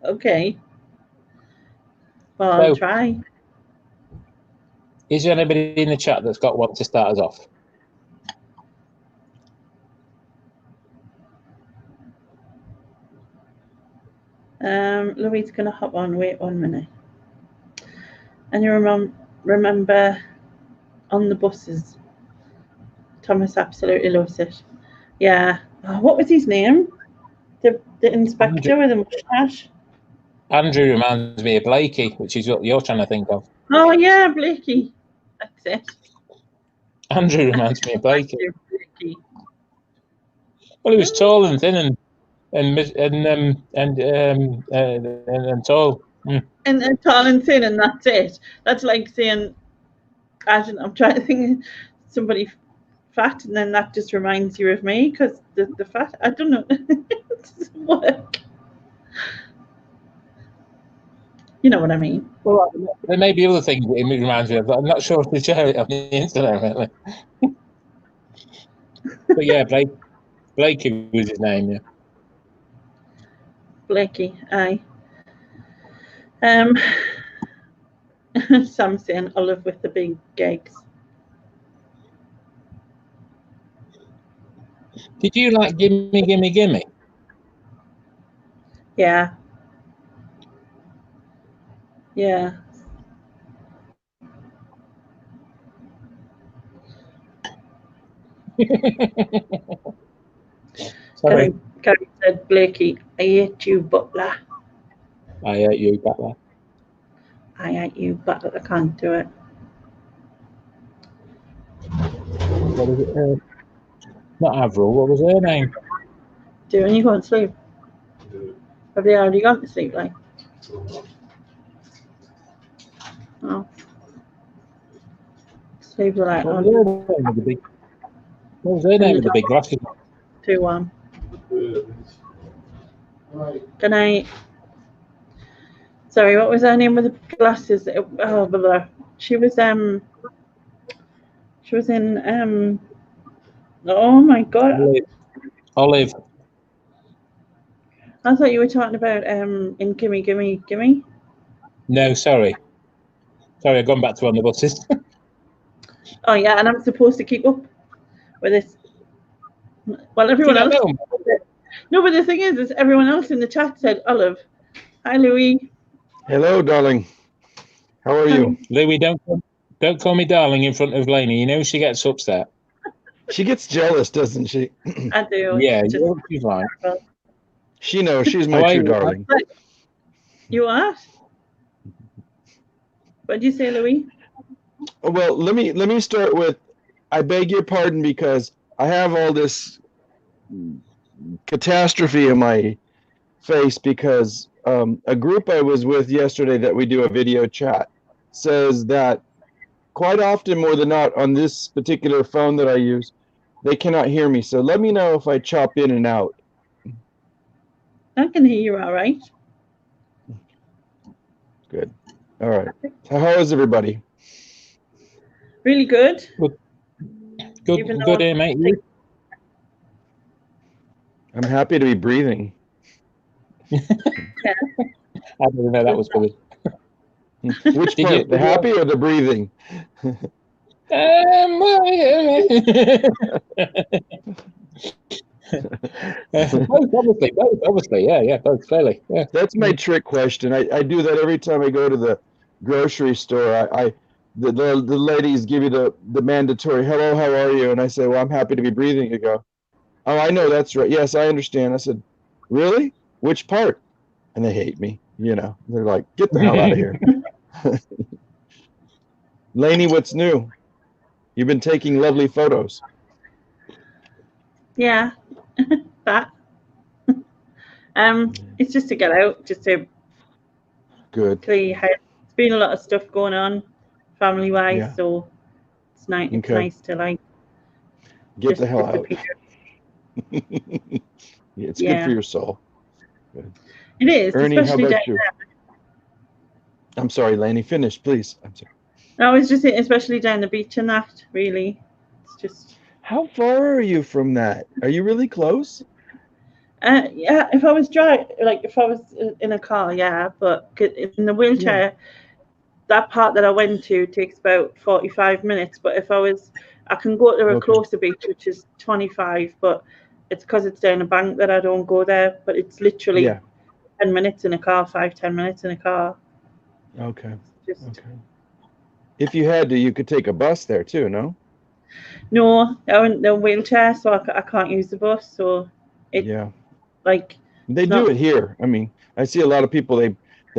Okay. Well, I'll try. Is there anybody in the chat that's got one to start us off? Louise is going to hop on. Wait 1 minute. And you remember on the buses? Thomas absolutely loves it. Yeah. Oh, what was his name? The inspector with the moustache? Andrew reminds me of Blakey, which is what you're trying to think of. Oh, yeah, Blakey. That's it. Andrew reminds me of Blakey. Well, he was tall and thin and tall. And tall and thin, and that's it. That's like saying, I'm trying to think somebody fat, and then that just reminds you of me because the fat. I don't know. It doesn't work. You know what I mean? Well, there may be other things it reminds me of, but I'm not sure if they share it on the internet. Really. But yeah, Blakey was his name. Yeah. Blakey, aye. Sam saying Olive with the big gigs. Did you like Gimme, Gimme, Gimme? Yeah. Yeah. Sorry. Gary said, Blakey, I hate you, butler. I hate you, butler. I hate you, butler. I can't do it. what was it? Not Avril. What was her name? Do when you go to sleep? Have they already gone to sleep? Like, oh, sleep the light What on. was her name with the big? What was her name with the big glasses? 2-1. Good night. Sorry, what was her name with the glasses? Oh, blah, blah. She was in oh my god. Olive. I thought you were talking about in Gimme Gimme Gimme. No, sorry, I've gone back to on the buses. Oh yeah, and I'm supposed to keep up with this. Well, everyone else. No, but the thing is everyone else in the chat said Olive. Hi, Louie. Hello, darling. How are you? Louie, don't call me darling in front of Lainey. You know she gets upset. She gets jealous, doesn't she? I do. Yeah, she's fine. She knows she's my true darling. You are? What did you say, Louie? Well, let me start with, I beg your pardon because I have all this catastrophe in my face because a group I was with yesterday that we do a video chat says that quite often, more than not, on this particular phone that I use, they cannot hear me. So let me know if I chop in and out. I can hear you all right. Good. All right. So how is everybody? Really good. Good here, mate. I'm happy to be breathing. Yeah. I didn't know that was coming. Which part? The happy or the breathing? Both, obviously, yeah, both clearly. Yeah. That's my trick question. I do that every time I go to the grocery store. The ladies give you the mandatory hello, how are you? And I say, well, I'm happy to be breathing. You go, oh, I know that's right. Yes, I understand. I said, really? Which part? And they hate me. You know, they're like, get the hell out of here. Lainey, what's new? You've been taking lovely photos. Yeah, that. It's just to get out, just to. Good. It's been a lot of stuff going on, family-wise, Yeah. so it's nice. It's nice to like get the hell out. It's good for your soul. Good. It is, Ernie, especially how about down you? there. I'm sorry, Lainey. Finish, please. I'm sorry. I was just saying, especially down the beach and that. Really, it's just. How far are you from that? Are you really close? Yeah, if I was if I was in a car, yeah, but in the wheelchair, that part that I went to takes about 45 minutes. But if I can go to a closer beach, which is 25, but it's because it's down a bank that I don't go there. But it's literally 10 minutes in a car, 5-10 minutes in a car. Okay. Okay. If you had to, you could take a bus there too, no? No, I went in a wheelchair, so I can't use the bus. So like they do it here. I mean, I see a lot of people. They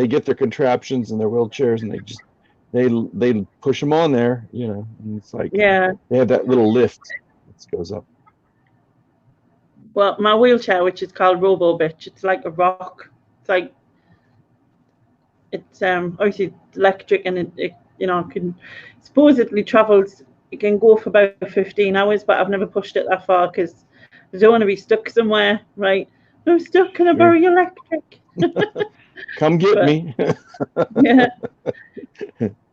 get their contraptions and their wheelchairs, and they push them on there. You know, and it's like they have that little lift that goes up. Well, my wheelchair, which is called Robo Bitch, it's like a rock. It's obviously electric, and it can supposedly travels. It can go for about 15 hours, but I've never pushed it that far because I don't want to be stuck somewhere. Right? I'm stuck. Can I borrow your electric? Come get me. Yeah.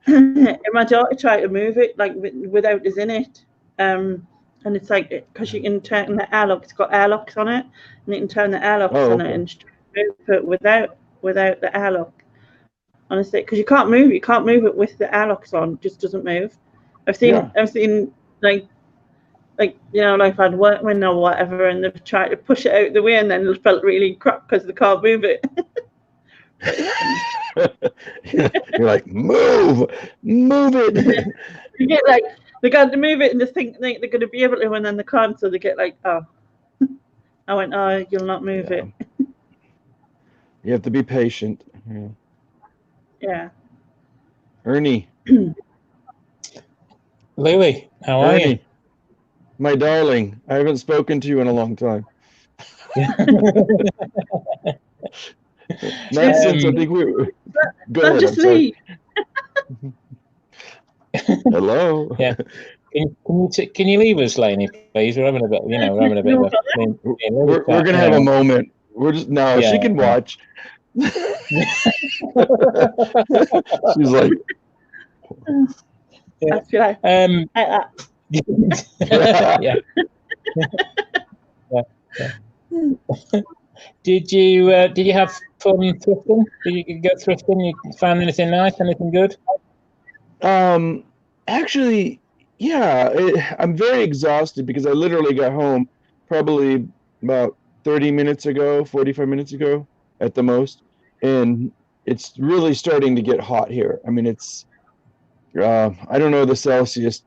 And my daughter tried to move it like without us in it. And it's like because you can turn the airlock. It's got airlocks on it, and you can turn the airlocks on it and move it without the airlock. Honestly, because you can't move it with the airlocks on. It just doesn't move. I've seen like I've had workmen or whatever, and they've tried to push it out the way, and then it felt really crap because they can't move it. You're like, move it. You get like they got to move it, and they think they're going to be able to, and then they can't, so they get like, oh. I went, oh, you'll not move it. You have to be patient. Yeah. Ernie. Louie, how are you? My darling, I haven't spoken to you in a long time. Not since I think we were. Go ahead. Just I'm sorry. leave. Hello. Yeah. Can you leave us, Lainey, please? We're having a bit, we're having a bit of a. We're gonna have a moment. We're just no. Yeah, she can yeah. watch. She's like, I feel like that. yeah. Yeah. Did you have fun thrifting? Did you go thrifting? You find anything nice? Anything good? Actually, yeah. I'm very exhausted because I literally got home probably about 30 minutes ago, 45 minutes ago at the most, and it's really starting to get hot here. I mean, it's I don't know the Celsius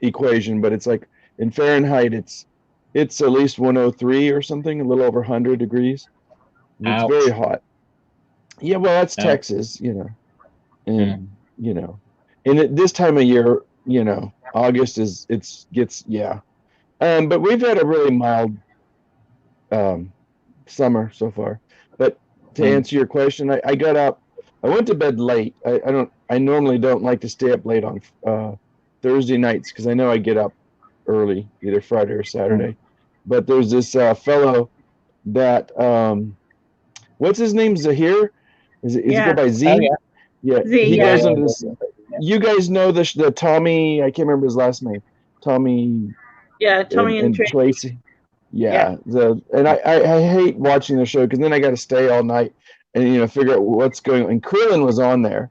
equation, but it's like in Fahrenheit, it's at least 103 or something, a little over 100 degrees. It's Ouch. very hot. Yeah, well, that's Ouch. Texas, and and this time of year, August gets yeah. But we've had a really mild summer so far. But to answer your question, I got up. I went to bed late. I normally don't like to stay up late on Thursday nights because I know I get up early, either Friday or Saturday. But there's this fellow that what's his name? Zahir? Is it go by Z? Oh, yeah. Yeah. Z, He yeah. goes into this. You guys know the Tommy, I can't remember his last name. Tommy. Yeah, Tommy and Tracy. Yeah. And I hate watching the show because then I got to stay all night and figure out what's going on. And Krillin was on there.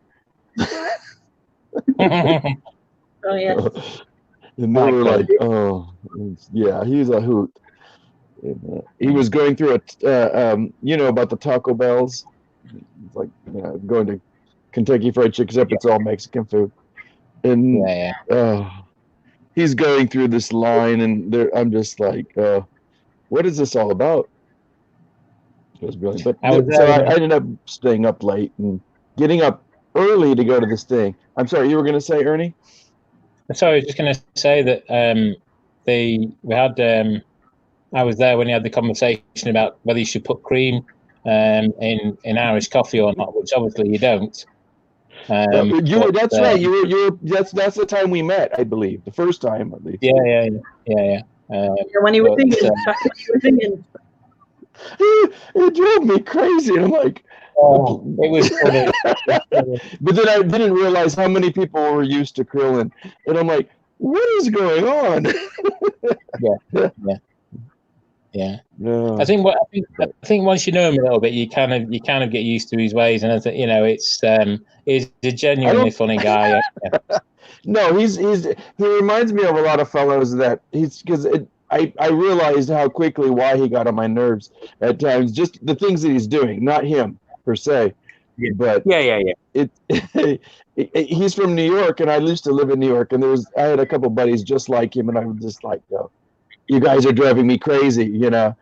Oh yeah. And they were like, oh yeah, he's a hoot. And, he was going through about the Taco Bells, like going to Kentucky Fried Chicken, except it's all Mexican food. And he's going through this line, and I'm just like, what is this all about? It was brilliant. But I ended up staying up late and getting up early to go to this thing. I'm sorry, you were going to say, Ernie? So I was just going to say that I was there when he had the conversation about whether you should put cream in Irish coffee or not, which obviously you don't. That's right. That's the time we met, I believe, the first time at least. Yeah. When he was singing, it drove me crazy. And I'm like, it was funny. But then I didn't realize how many people were used to Krillin, and I'm like, what is going on? Yeah. I think once you know him a little bit, you kind of get used to his ways, and it's he's a genuinely funny guy. No, he reminds me of a lot of fellows that I realized how quickly why he got on my nerves at times, just the things that he's doing, not him per se. Yeah. But he's from New York, and I used to live in New York, and I had a couple buddies just like him, and I was just like, you guys are driving me crazy, It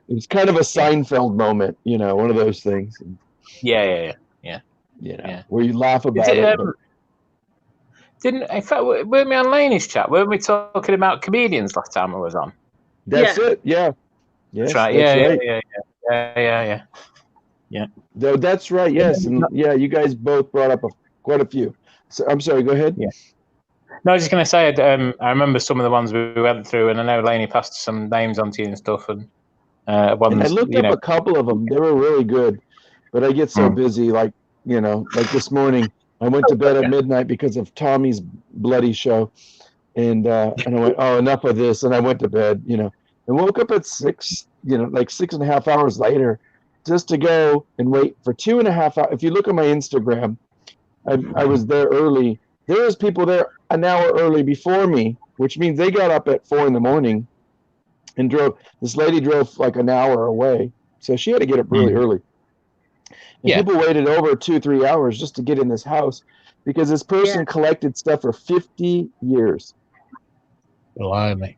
was kind of a Seinfeld moment, one of those things. Yeah. Where you laugh about it. In fact, weren't we on Laney's chat? Weren't we talking about comedians last time I was on? That's it. Yeah. Yes, that's right. Yeah. That's right. Yes, and you guys both brought up quite a few. So I'm sorry. Go ahead. Yeah. No, I was just going to say, I remember some of the ones we went through, and I know Laney passed some names on to you and stuff. And and I looked up a couple of them. They were really good, but I get so busy. Like like this morning, I went to bed at midnight because of Tommy's bloody show, and I went, oh, enough of this, and I went to bed. And woke up at 6. Like 6.5 hours later, just to go and wait for 2.5 hours. If you look at my Instagram, I was there early. There was people there an hour early before me, which means they got up at 4 a.m. and drove. This lady drove like an hour away, so she had to get up really early. And people waited over 2-3 hours just to get in this house because this person collected stuff for 50 years. Blimey.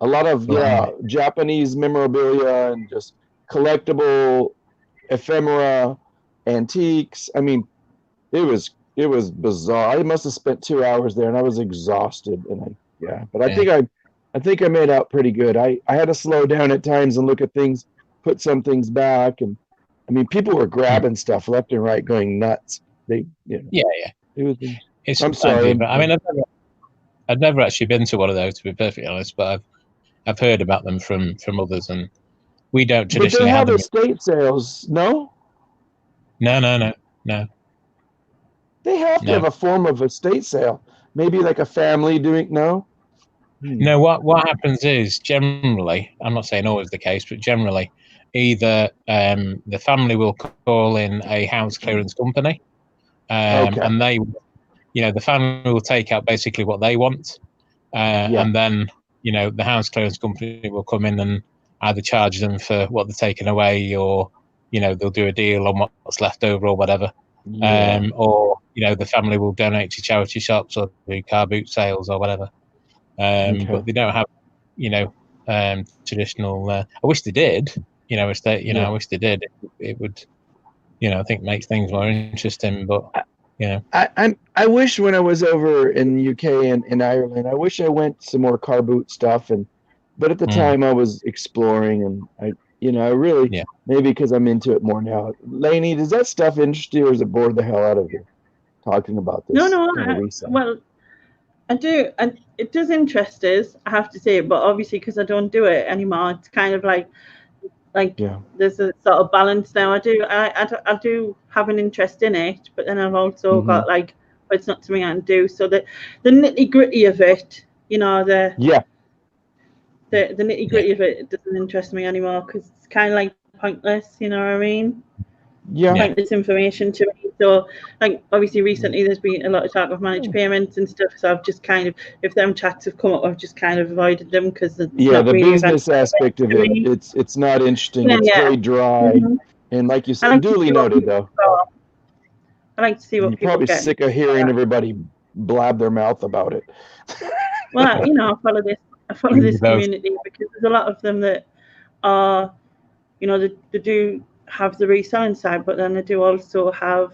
A lot of Japanese memorabilia and just collectible ephemera, antiques. I mean, it was it was bizarre. I must have spent 2 hours there, and I was exhausted. And but I think I made out pretty good. I had to slow down at times and look at things, put some things back, and I mean, people were grabbing stuff left and right, going nuts. They, Yeah. It was. It's I'm sorry. but I mean, I've never actually been to one of those, to be perfectly honest, but I've heard about them from others, and we don't traditionally have have them. estate sales, no? No. They have to have a form of estate sale. Maybe like a family doing no. No, what happens is generally, I'm not saying always the case, but generally, either the family will call in a house clearance company, and they, the family will take out basically what they want, and then the house clearance company will come in and either charge them for what they're taking away, or they'll do a deal on what's left over or whatever, or the family will donate to charity shops or do car boot sales or whatever. But they don't have, traditional. I wish they did. I wish they did. It would, I think make things more interesting. But I wish when I was over in the UK and in Ireland, I wish I went some more car boot stuff, but at the time I was exploring, and I really maybe because I'm into it more now. Lainey, does that stuff interest you, or does it bore the hell out of you talking about this? No. Well, I do, and it does interest us, I have to say, but obviously because I don't do it anymore, it's kind of like there's a sort of balance now. I do have an interest in it, but then I've also got but it's not something I can do. So the nitty gritty of it, the nitty gritty of it doesn't interest me anymore, because it's kind of like pointless. You know what I mean? Pointless information to me. So obviously recently there's been a lot of talk of managed payments and stuff, so I've just kind of, if them chats have come up, I've just kind of avoided them, because the business aspect of it, it's not interesting. It's very dry, and like you said, duly noted though. I like to see what you're probably sick of hearing everybody blab their mouth about it. Well, I follow this community, because there's a lot of them that are, they do have the reselling side, but then they do also have,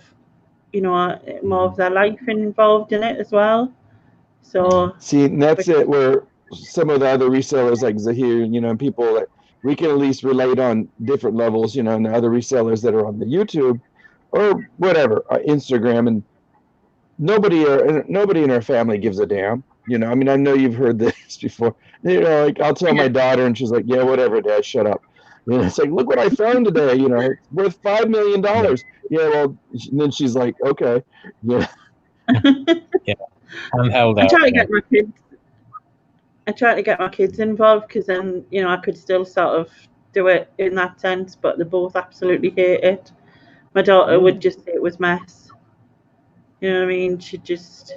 more of their life involved in it as well. So see, and that's it, where some of the other resellers like Zahir, and people that we can at least relate on different levels, and the other resellers that are on the YouTube or whatever, Instagram, and nobody in our family gives a damn. I mean, I know you've heard this before. I'll tell my daughter, and she's like, "Yeah, whatever, Dad, shut up." It's like, look what I found today. It's worth $5 million. Yeah, well, and then she's like, okay, Handheld. I try to get my kids involved, because then I could still sort of do it in that sense. But they both absolutely hate it. My daughter would just say it was mess. You know what I mean? She'd just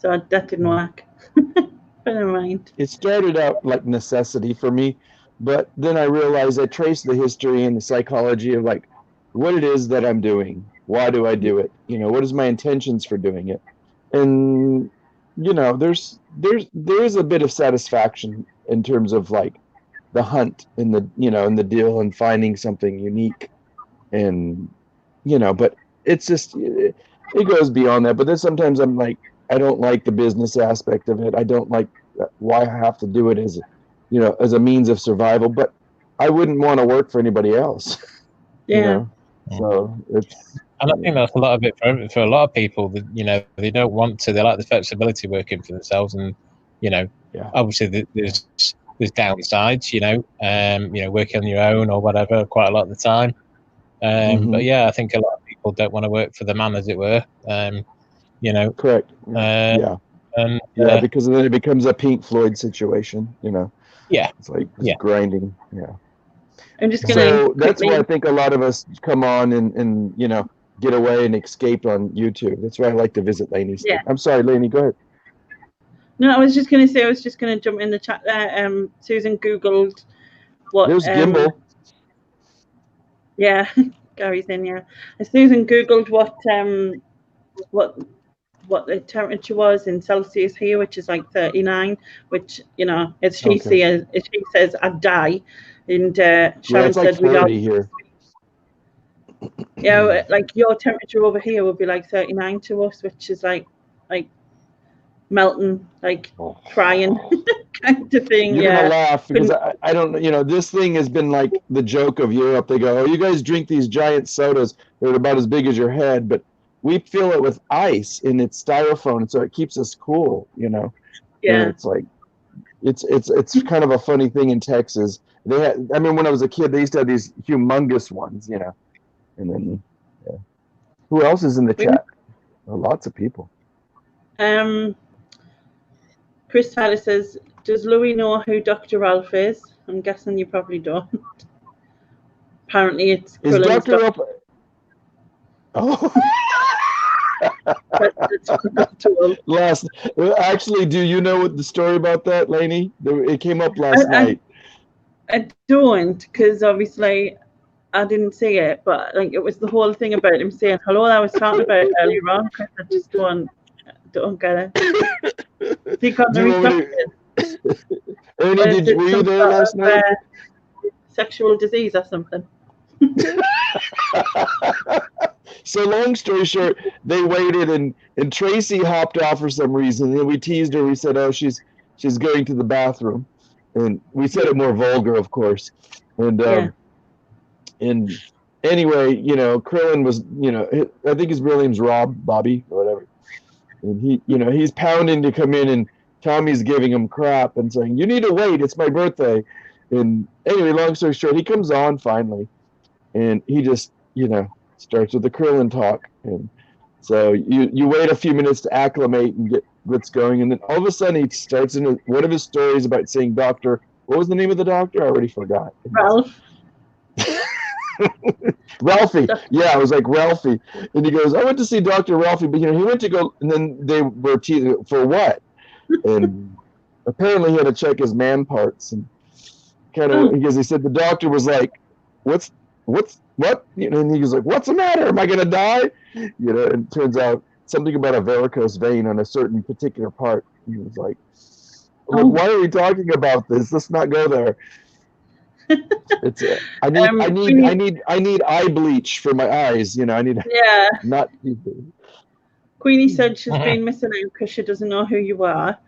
So that didn't work. But never mind. It started out like necessity for me, but then I realized I traced the history and the psychology of what it is that I'm doing. Why do I do it? What is my intentions for doing it? And there's a bit of satisfaction in terms of the hunt and the deal and finding something unique, and but it's just it goes beyond that. But then sometimes I'm like, I don't like the business aspect of it. I don't like why I have to do it as a means of survival, but I wouldn't want to work for anybody else. So it's, and I think that's a lot of it for a lot of people that they don't want to. They like the flexibility working for themselves, and obviously there's downsides. Working on your own or whatever quite a lot of the time. But I think a lot of people don't want to work for the man, as it were. Correct. Because then it becomes a Pink Floyd situation. It's like grinding. I'm just gonna. So that's why I think a lot of us come on and get away and escape on YouTube. That's why I like to visit Lainey's. Yeah. I'm sorry, Lainey, go ahead. No, I was just gonna jump in the chat there. Susan Googled what. There's Gimbal. Yeah, Gary's in. Yeah, Susan Googled what the temperature was in Celsius here, which is like 39, which as she says, I'd die. And Sharon said 30 here. Yeah, like your temperature over here would be like 39 to us, which is like melting, like crying kind of thing. You're Yeah. gonna laugh because I don't, you know, this thing has been like the joke of Europe. They go, oh, you guys drink these giant sodas that are about as big as your head, but we fill it with ice and it's styrofoam, so it keeps us cool, you know. Yeah. And it's like, it's kind of a funny thing in Texas. They had, I mean, when I was a kid, they used to have these humongous ones, you know. And then, yeah. Who else is in the chat? Oh, lots of people. Chris Tyler says, does Louie know who Dr. Ralph is? I'm guessing you probably don't. Apparently it's Is Krillin's Dr. Ralph? Oh. Actually, do you know what the story about that, Lainey? It came up last night. I don't, because obviously I didn't see it, but like it was the whole thing about him saying hello that I was talking about earlier on, because I just don't get it. He got Ernie, were you there last night? Sexual disease or something. So long story short, they waited and Tracy hopped off for some reason. And we teased her. We said, "Oh, she's going to the bathroom," and we said it more vulgar, of course. And and anyway, you know, Krillin was, you know, I think his real name's Bobby, or whatever. And he, you know, he's pounding to come in, and Tommy's giving him crap and saying, "You need to wait. It's my birthday." And anyway, long story short, he comes on finally, and he just, you know, starts with the Krillin talk. And so you wait a few minutes to acclimate and get what's going, and then all of a sudden he starts in one of his stories about saying doctor. What was the name of the doctor? I already forgot. Ralph. Ralphie. Yeah, I was like Ralphie. And he goes, I went to see Dr. Ralphie, but you know, he went to go, and then they were teasing for what? And apparently he had to check his man parts, and kind of, because he said the doctor was like, what? You know, and he was like, what's the matter? Am I gonna die? You know, and it turns out something about a varicose vein on a certain particular part. And he was like, why are we talking about this? Let's not go there. It's I need eye bleach for my eyes. You know, I need not. Queenie said she's been missing out because she doesn't know who you are.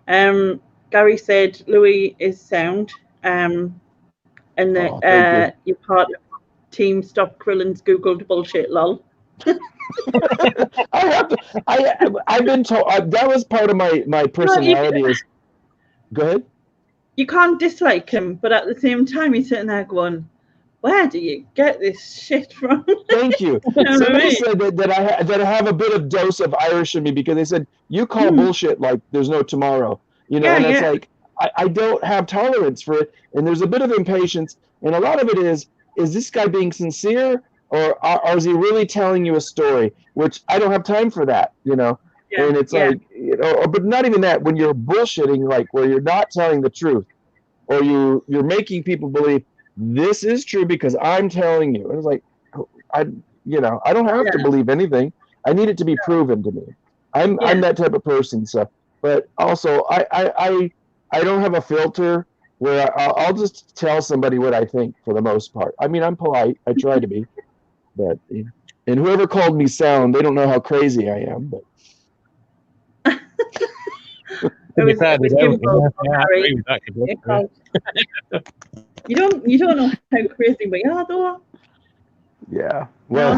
Gary said Louie is sound. And that you're part of Team Stop Krillin's Googled bullshit. Lol. I've been told that was part of my personality. Go ahead. You can't dislike him, but at the same time, you're sitting there going, where do you get this shit from? Thank you. Somebody said that I have a bit of dose of Irish in me, because they said, you call bullshit like there's no tomorrow. You know, and it's like, I don't have tolerance for it. And there's a bit of impatience. And a lot of it is this guy being sincere, or is he really telling you a story? Which I don't have time for that, you know. Yeah, and it's like, you know, but not even that, when you're bullshitting, like where you're not telling the truth, or you're making people believe this is true because I'm telling you. And it's like, I don't have to believe anything. I need it to be proven to me. I'm that type of person. So, but also I don't have a filter where I'll just tell somebody what I think for the most part. I mean, I'm polite. I try to be, but and whoever called me sound, they don't know how crazy I am, but. You don't know how crazy we are, though. Yeah. Well, I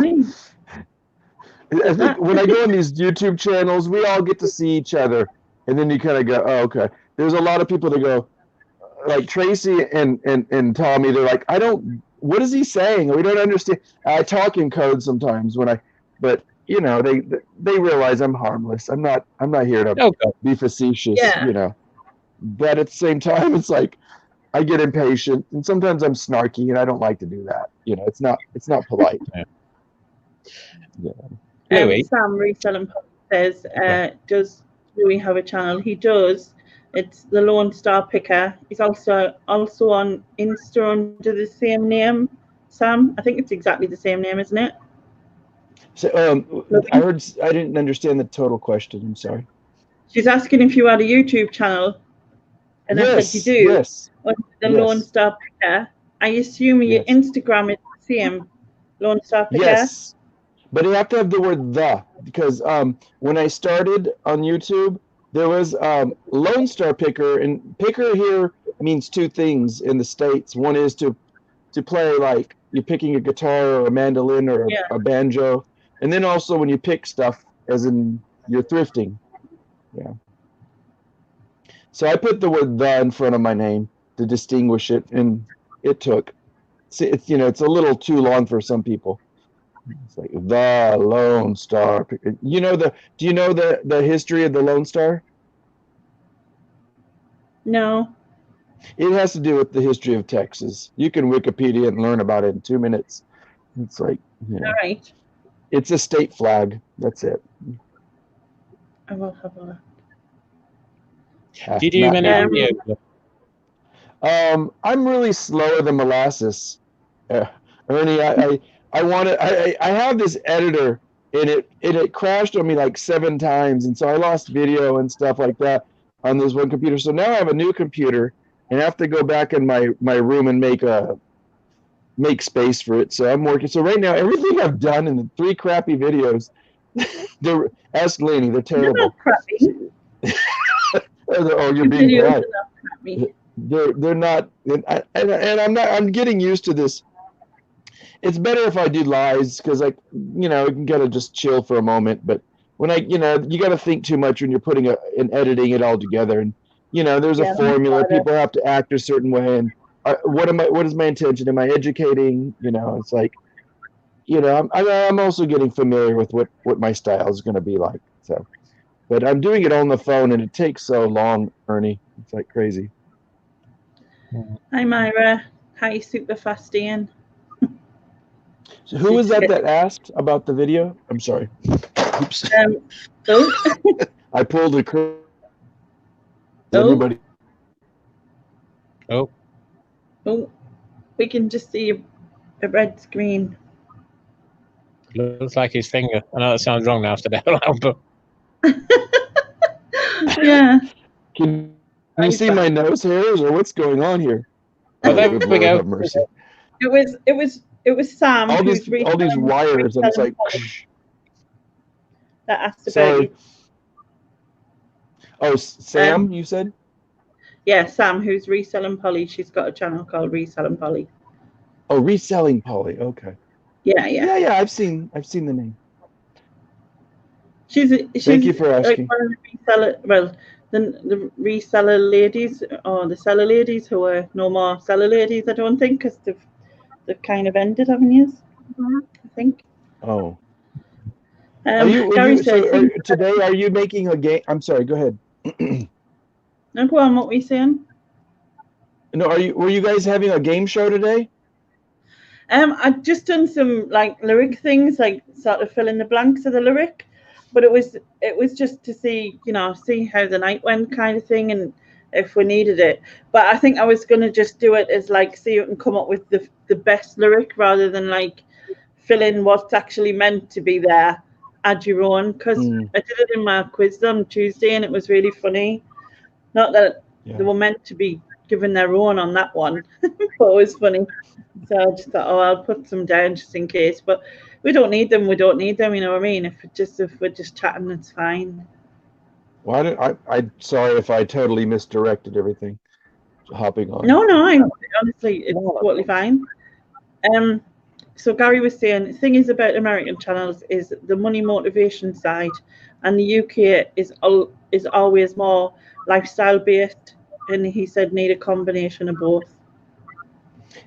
think when I go on these YouTube channels, we all get to see each other, and then you kind of go, "Oh, okay." There's a lot of people that go, like Tracy and Tommy. They're like, what is he saying? We don't understand. I talk in code sometimes but you know, they realize I'm harmless. I'm not here to be facetious, you know. But at the same time, it's like I get impatient, and sometimes I'm snarky, and I don't like to do that. You know, it's not polite. Sam Reselling says, does Louie have a channel? He does. It's the Lone Star Picker. He's also on Insta under the same name. Sam, I think it's exactly the same name, isn't it? So, I didn't understand the total question. I'm sorry. She's asking if you had a YouTube channel, and I said you do. Yes. The Lone Star Picker. I assume your Instagram is the same. Lone Star Picker? Yes, but you have to have the word the, because when I started on YouTube, there was Lone Star Picker, and picker here means two things in the States. One is to play like you're picking a guitar or a mandolin or Yeah. a banjo, and then also when you pick stuff, as in you're thrifting. Yeah. So I put the word the in front of my name to distinguish it, and it took. It's it's a little too long for some people. It's like the Lone Star. Do you know the history of the Lone Star? No. It has to do with the history of Texas. You can Wikipedia and learn about it in 2 minutes. It's like, All right. it's a state flag. That's it. I will have a look. Yeah, Do you do many videos? I'm really slower than molasses. Ernie, I want to. I have this editor, and it crashed on me like 7 times, and so I lost video and stuff like that on this one computer. So now I have a new computer, and I have to go back in my room and make space for it. So I'm working. So right now, everything I've done in the 3 crappy videos, ask Lainey, they're They're terrible. not crappy. Oh, you're The being videos quiet. are not crappy. They're not, and I'm getting used to this. It's better if I do lives, because you gotta just chill for a moment. But when you gotta think too much when you're putting and editing it all together, and there's Yeah, a formula. that's better. People have to act a certain way, and what is my intention? Am I educating? It's like, I'm also getting familiar with what my style is going to be like. So, but I'm doing it on the phone, and it takes so long, Ernie. It's like crazy. Hi, Myra. Hi, Super Fast Ian. So who was that asked about the video? I'm sorry. Oops. I pulled a curve. Everybody. Oh, we can just see a red screen. looks like his finger. I know that sounds wrong now after that, but Yeah. Can you see my nose hairs, or what's going on here? Oh, there good we Lord, go. have mercy. It was Sam. All these wires, and it's like. That asked Sorry. about you. Oh, Sam, you said? Yeah, Sam, who's reselling Polly. She's got a channel called Reselling Polly. Oh, Reselling Polly. Okay. Yeah. I've seen the name. She's Thank you for asking. Like one of the reseller, the reseller ladies, or the seller ladies who are no more seller ladies, I don't think, because they've kind of ended, haven't you? I think. Oh. Gary says, today, are you making a game? I'm sorry, go ahead. No, go on, what were you saying? No, were you guys having a game show today? I've just done some like lyric things, like sort of fill in the blanks of the lyric, but it was just to see how the night went, kind of thing, and if we needed it. But I think I was gonna just do it as like see you can come up with the best lyric rather than like fill in what's actually meant to be there. Add your own, because I did it in my quiz on Tuesday, and it was really funny. Not that they were meant to be given their own on that one, but it was funny. So I just thought, I'll put some down just in case. But we don't need them. You know what I mean? If we're just chatting, it's fine. Well, I'm sorry if I totally misdirected everything. Hopping on. No, honestly, it's totally fine. So Gary was saying, the thing is about American channels is the money motivation side, and the UK is always more lifestyle based, and he said need a combination of both.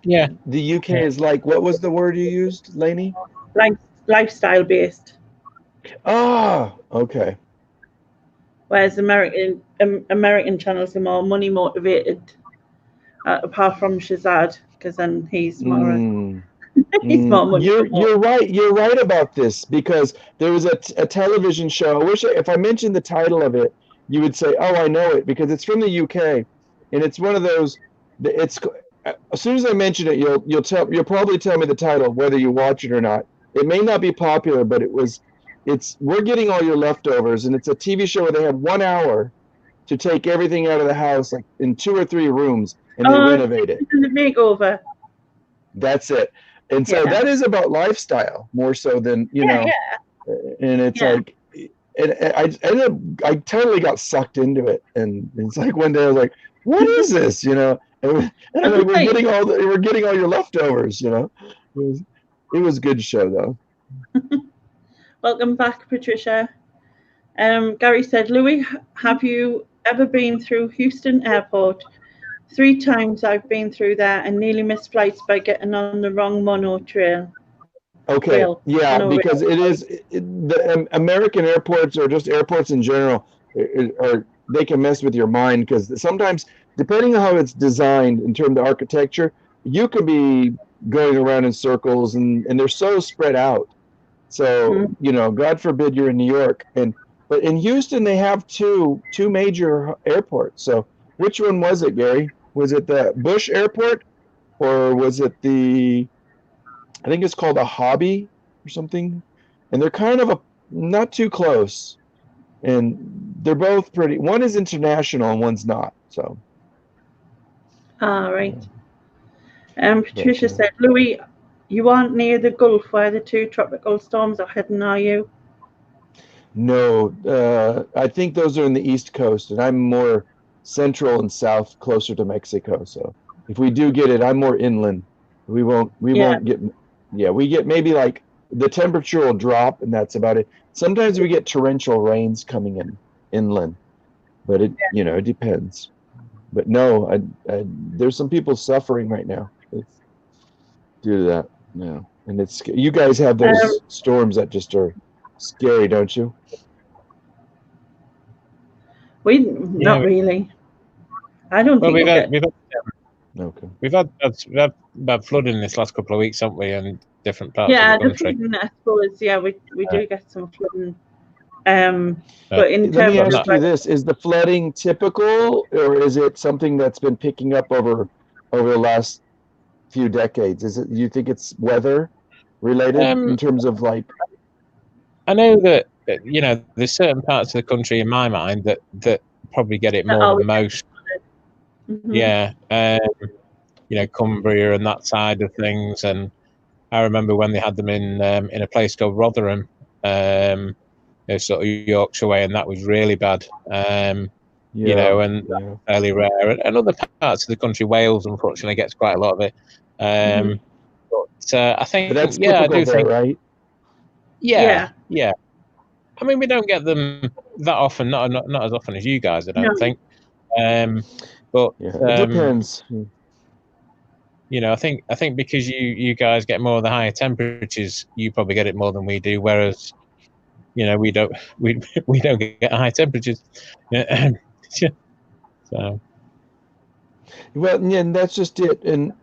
Yeah. The UK is like, what was the word you used, Lainey? Lifestyle based. Oh, okay. Whereas American channels are more money motivated, apart from Shazad, because then he's more. He's more money. You're right. You're right about this, because there was a television show. I wish if I mentioned the title of it, you would say, "Oh, I know it," because it's from the UK, and it's one of those. It's as soon as I mention it, you'll probably tell me the title, whether you watch it or not. It may not be popular, but it's We're Getting All Your Leftovers, and it's a TV show where they had 1 hour to take everything out of the house, like in 2 or 3 rooms, and they renovate it. The makeover. That's it. And so that is about lifestyle more so than, you know, and it's like, I totally got sucked into it. And it's like one day I was like, what is this? You know, and I'm like, we're getting all your leftovers, you know. It was a good show though. Welcome back, Patricia. Gary said, Louie, have you ever been through Houston Airport? 3 times I've been through there and nearly missed flights by getting on the wrong mono trail. Okay, yeah, because it is the American airports or just airports in general, they can mess with your mind because sometimes, depending on how it's designed in terms of architecture, you could be going around in circles and they're so spread out. So, you know, God forbid you're in New York, but in Houston they have two major airports. So, which one was it, Gary? Was it the Bush Airport, or was it I think it's called a Hobby or something? And they're kind of not too close, and they're both pretty. One is international and one's not. So. Right. Patricia said, Louie, you aren't near the Gulf where the 2 tropical storms are heading, are you? No, I think those are in the East Coast, and I'm more central and south, closer to Mexico. So if we do get it, I'm more inland. We won't get. Yeah, we get maybe like the temperature will drop, and that's about it. Sometimes we get torrential rains coming in inland, but it you know, it depends. But no, there's some people suffering right now due to that. Yeah, and it's you guys have those storms that just are scary, don't you? Not really. I don't think we've had bad flooding this last couple of weeks, haven't we, in different parts of the country? I suppose, we do get some flooding. But in let me terms ask you this: is the flooding typical, or is it something that's been picking up over the last few decades? Is it? You think it's weather related in terms of like? I know that you know there's certain parts of the country in my mind that probably get it more than most. Yeah, you know, Cumbria and that side of things, and I remember when they had them in a place called Rotherham, sort of Yorkshire way, and that was really bad. You know, and fairly rare. And other parts of the country, Wales, unfortunately, gets quite a lot of it. But I think, but that's typical, I do think, right? Yeah. I mean, we don't get them that often, not as often as you guys, I don't think. But it depends. You know, I think because you guys get more of the higher temperatures, you probably get it more than we do. Whereas, you know, we don't get high temperatures. So. Well, yeah, and that's just it. And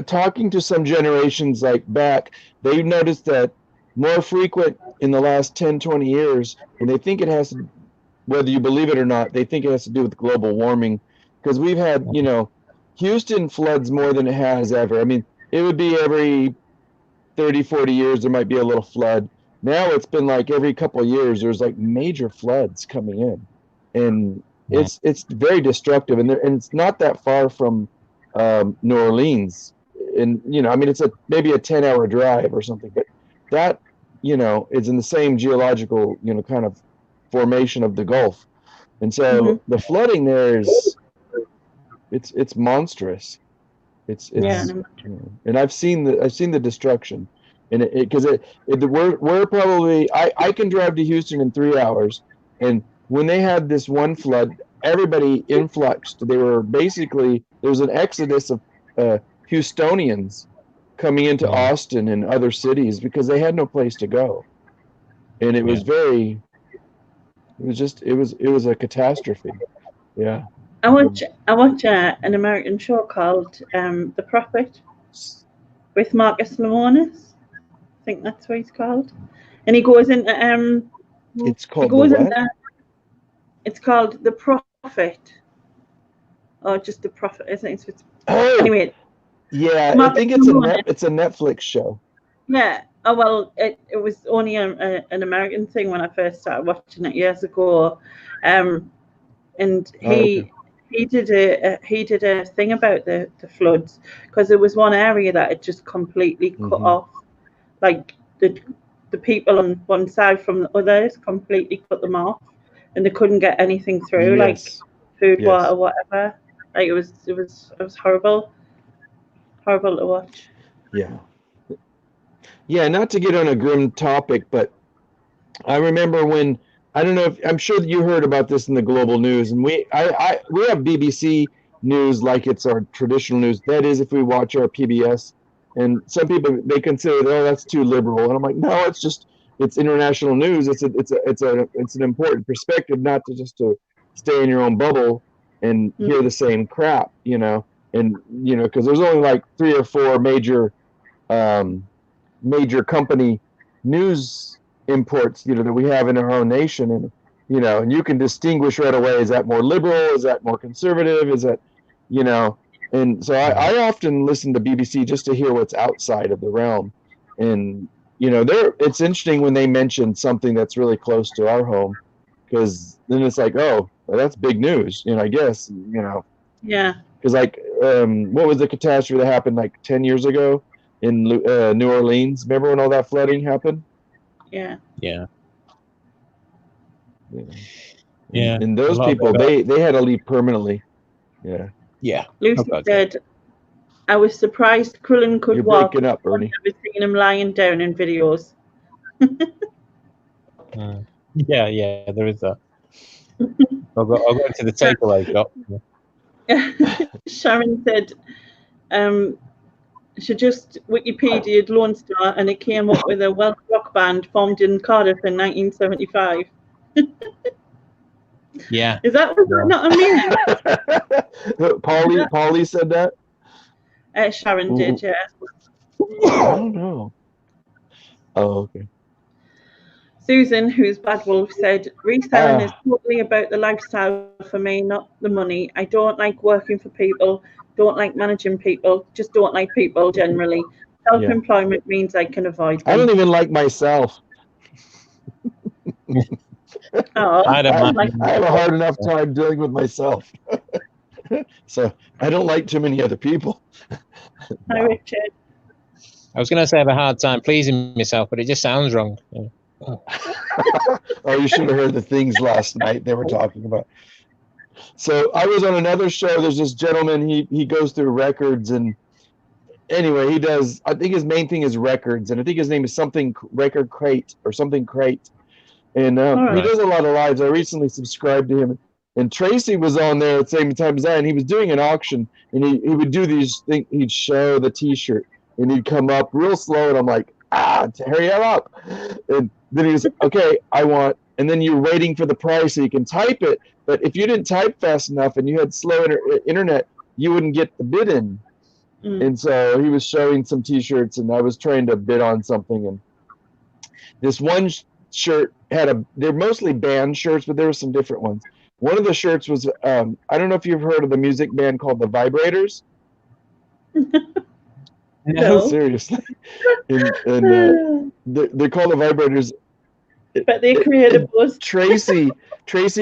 talking to some generations like back, they noticed that more frequent in the last 10, 20 years, and they think it has to, whether you believe it or not, they think it has to do with global warming, because we've had, you know, Houston floods more than it has ever. I mean, it would be every 30, 40 years there might be a little flood. Now it's been like every couple of years there's like major floods coming in, and it's very destructive. And it's not that far from New Orleans, and you know, I mean, it's maybe a 10-hour drive or something, but that, you know, is in the same geological, you know, kind of formation of the Gulf, and so the flooding there is it's monstrous. It's and I've seen the destruction, and because we're probably I can drive to Houston in 3 hours, and when they had this one flood, everybody influxed. They were basically, there was an exodus of Houstonians coming into Austin and other cities because they had no place to go, and it was it was a catastrophe. Yeah. I watch an American show called The Prophet with Marcus Lemonis. I think that's what he's called. And he goes into it's called it's called The Prophet. Or just The Prophet, I think it's anyway. Yeah, I think it's a Netflix show. Yeah. Oh well, it was only an American thing when I first started watching it years ago. And he he did a thing about the floods, because there was one area that had just completely cut off, like the people on one side from the others completely cut them off, and they couldn't get anything through, like food, water, whatever. Like it was horrible to watch. Yeah, not to get on a grim topic, but I remember when, I don't know if, I'm sure that you heard about this in the global news, and we have BBC news like it's our traditional news. That is, if we watch our PBS, and some people, they consider, oh, that's too liberal, and I'm like, no, it's international news. It's an important perspective, not to just to stay in your own bubble and hear the same crap, you know, and you know, because there's only like 3 or 4 major company news imports, you know, that we have in our own nation, and you know, and you can distinguish right away, is that more liberal, is that more conservative, is that, you know, and so I often listen to BBC just to hear what's outside of the realm, and you know, it's interesting when they mention something that's really close to our home, because then it's like, oh, well, that's big news, you know, I guess, you know. Yeah. Because like, what was the catastrophe that happened like 10 years ago in New Orleans? Remember when all that flooding happened? Yeah. And those people, they had to leave permanently. Yeah. Lucy said, I was surprised Crullen could walk. You're breaking up, Bernie. I've never seen him lying down in videos. Yeah, there is that. I'll go into the takeaway shop. Sharon said, she just Wikipedia'd Lone Star, and it came up with a Welsh rock band formed in Cardiff in 1975. Yeah. Is that not amusing? Paulie said that? Sharon did, yeah. I don't know. Oh, okay. Susan, who's Bad Wolf, said, reselling is totally about the lifestyle for me, not the money. I don't like working for people, don't like managing people, just don't like people generally. Self-employment means I can avoid them. I don't even like myself. I have a hard enough time dealing with myself. So I don't like too many other people. Hi, Richard. I was going to say I have a hard time pleasing myself, but it just sounds wrong. Oh, you should have heard the things last night they were talking about. So I was on another show. There's this gentleman, he goes through records, and anyway, he does, I think his main thing is records, and I think his name is something Record Crate or something Crate. And he does a lot of lives. I recently subscribed to him, and Tracy was on there at the same time as I, and he was doing an auction, and he would do these things. He'd show the t-shirt, and he'd come up real slow, and I'm like, hurry up. And then he was, okay, I want, and then you're waiting for the price so you can type it, but if you didn't type fast enough and you had slow internet, you wouldn't get the bid in. And so he was showing some t-shirts, and I was trying to bid on something, and this one shirt had they're mostly band shirts, but there were some different ones. One of the shirts was, I don't know if you've heard of the music band called the Vibrators. No, seriously. And they're called the Vibrators. But they created buzz. Tracy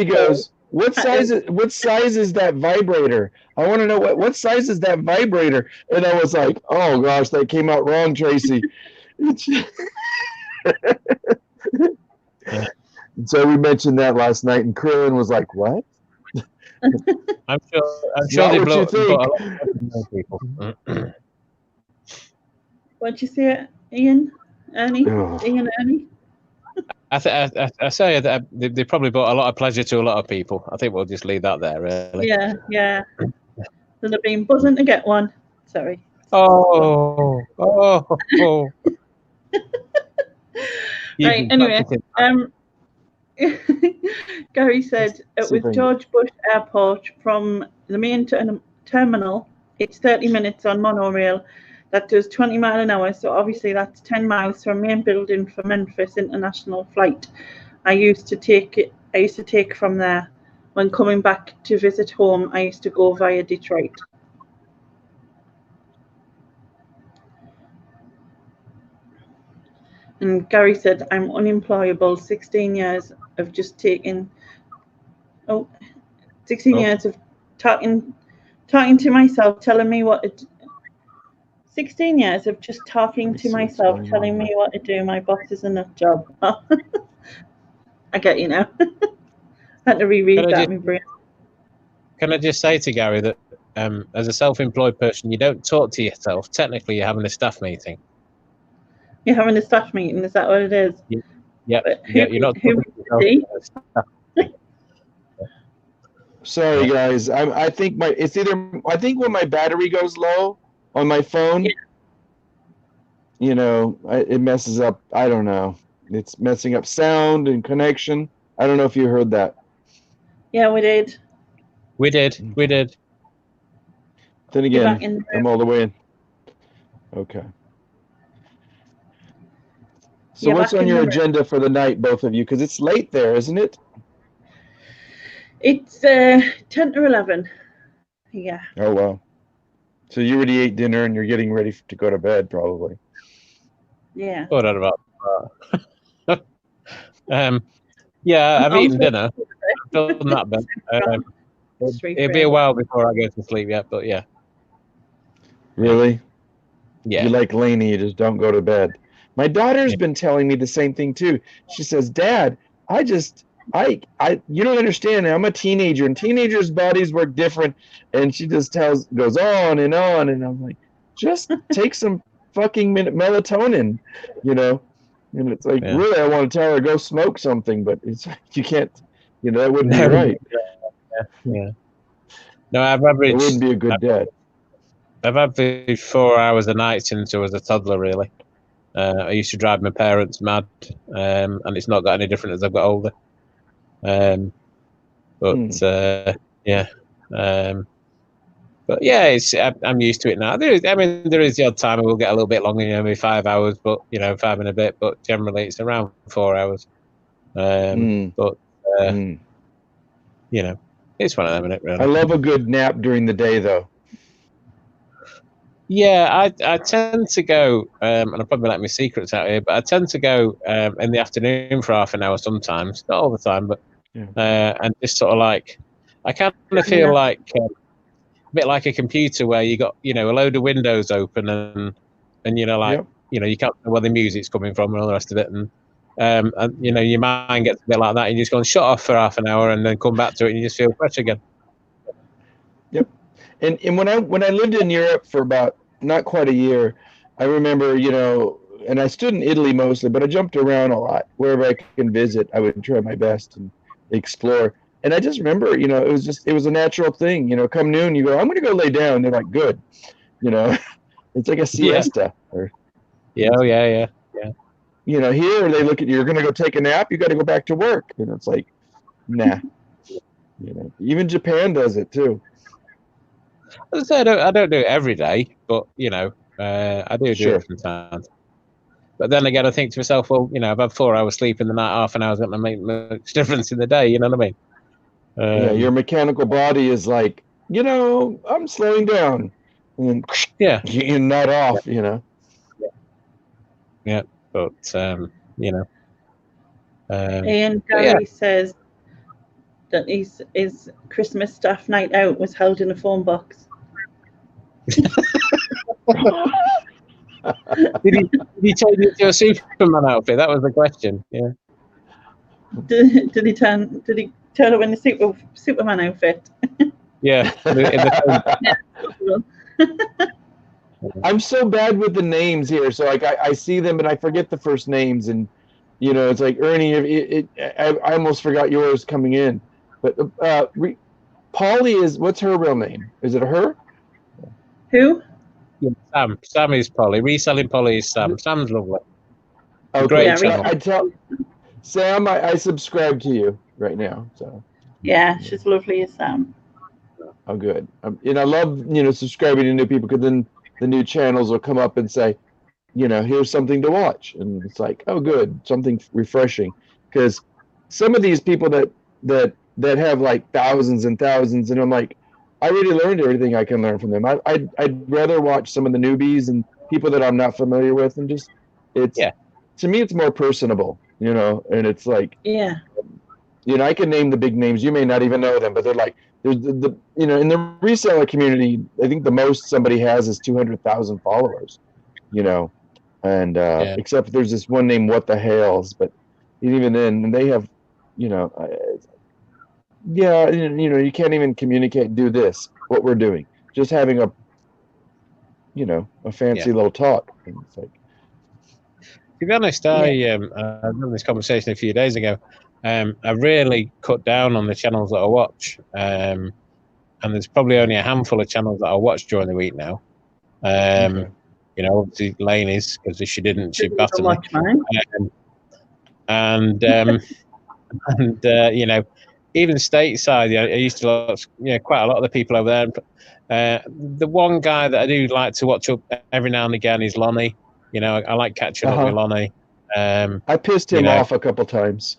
goes, what size is that vibrator? I want to know what size is that vibrator? And I was like, oh gosh, that came out wrong, Tracy. So we mentioned that last night, and Krillin was like, what? I'm sure they blow people. What'd you say, Ian? Ernie? Ian, Ernie? I say that they probably brought a lot of pleasure to a lot of people. I think we'll just leave that there, really. Yeah. They'll have been buzzing to get one. Sorry. Oh. Right, anyway. Gary said it was George Bush Airport from the main terminal. It's 30 minutes on monorail that does 20 miles an hour. So obviously that's 10 miles from main building for Memphis International flight. I used to take from there. When coming back to visit home, I used to go via Detroit. And Gary said, I'm unemployable. 16 years of just taking, 16 years of talking to myself, telling me what to 16 years of just talking to myself, telling me what to do. My boss is a nut job. I get you now. I had to reread that in my brain. Can I just say to Gary that as a self-employed person, you don't talk to yourself. Technically, you're having a staff meeting. You're having a staff meeting, is that what it is? Yeah. You're not who Sorry, guys. I think when my battery goes low on my phone, it messes up. I don't know. It's messing up sound and connection. I don't know if you heard that. Yeah, we did. We did. Then again, I'm all the way in. Okay. So what's on your agenda for the night, both of you? Because it's late there, isn't it? It's 10 to 11. Yeah. Oh, wow. So you already ate dinner and you're getting ready to go to bed, probably. Yeah. What about yeah, I've eaten dinner. I've done that bit. It'll be a while before I go to sleep yet, but yeah. Really? Yeah. You like Lainey, you just don't go to bed. My daughter's been telling me the same thing too. She says, Dad, you don't understand. I'm a teenager and teenagers' bodies work different. And she just goes on. And I'm like, just take some fucking melatonin, And it's like, really, I want to tell her, go smoke something, but it's you can't, that wouldn't be right. Yeah. No, I've averaged. It wouldn't be a good dad. I've averaged 4 hours a night since I was a toddler, really. I used to drive my parents mad, and it's not got any different as I've got older. But yeah, I'm used to it now. There is the odd time I will get a little bit longer, maybe 5 hours, but 5 and a bit. But generally, it's around 4 hours. But it's one of them, isn't it? Really. I love a good nap during the day, though. Yeah, I tend to go, and I'll probably let my secrets out here, but I tend to go in the afternoon for half an hour sometimes, not all the time, but and just sort of like, I kind of feel like a bit like a computer where you got a load of windows open and you can't know where the music's coming from and all the rest of it, and your mind gets a bit like that, and you just go and shut off for half an hour and then come back to it and you just feel fresh again. Yep. And when I lived in Europe for about not quite a year, I remember, and I stood in Italy mostly, but I jumped around a lot. Wherever I can visit, I would try my best and explore. And I just remember, it was a natural thing, come noon, you go, I'm going to go lay down. They're like, good. It's like a siesta. Yeah. Here they look at you, you're going to go take a nap, you got to go back to work. And it's like, nah. Even Japan does it too. As I say, I don't do it every day, but I do it sometimes. But then again, I think to myself, well, I've had 4 hours sleep in the night, half an hour's going to make much difference in the day. You know what I mean? Your mechanical body is like, I'm slowing down, and you're not off. Yeah, but Ian Gary says that his Christmas staff night out was held in a phone box. Did he change it to a Superman outfit? That was the question. Yeah. Did he turn up in the Superman outfit? Yeah. I'm so bad with the names here, so like I see them and I forget the first names, and it's like Ernie. I almost forgot yours coming in. But Polly what's her real name? Is it her? Who? Yeah, Sam. Sam is Polly. Reselling Polly is Sam. Sam's lovely. Okay, I tell Sam I subscribe to you right now. So yeah, she's lovely as Sam. Oh, good. And I love subscribing to new people, because then the new channels will come up and say, here's something to watch, and it's like, oh, good, something refreshing, because some of these people that have like thousands and thousands, and I'm like, I already learned everything I can learn from them. I'd rather watch some of the newbies and people that I'm not familiar with, and just to me it's more personable, and it's like I can name the big names. You may not even know them, but they're like, there's the in the reseller community, I think the most somebody has is 200,000 followers, and except there's this one named What the Hales, but even then, and they have, you can't even communicate and do this, what we're doing, just having a fancy little talk. And it's like, to be honest, I had this conversation a few days ago. I really cut down on the channels that I watch, and there's probably only a handful of channels that I watch during the week now. Obviously Laney's, because if she didn't, she'd batter me. And even stateside, I used to watch quite a lot of the people over there. The one guy that I do like to watch up every now and again is Lonnie. I like catching up with Lonnie. I pissed him off a couple times.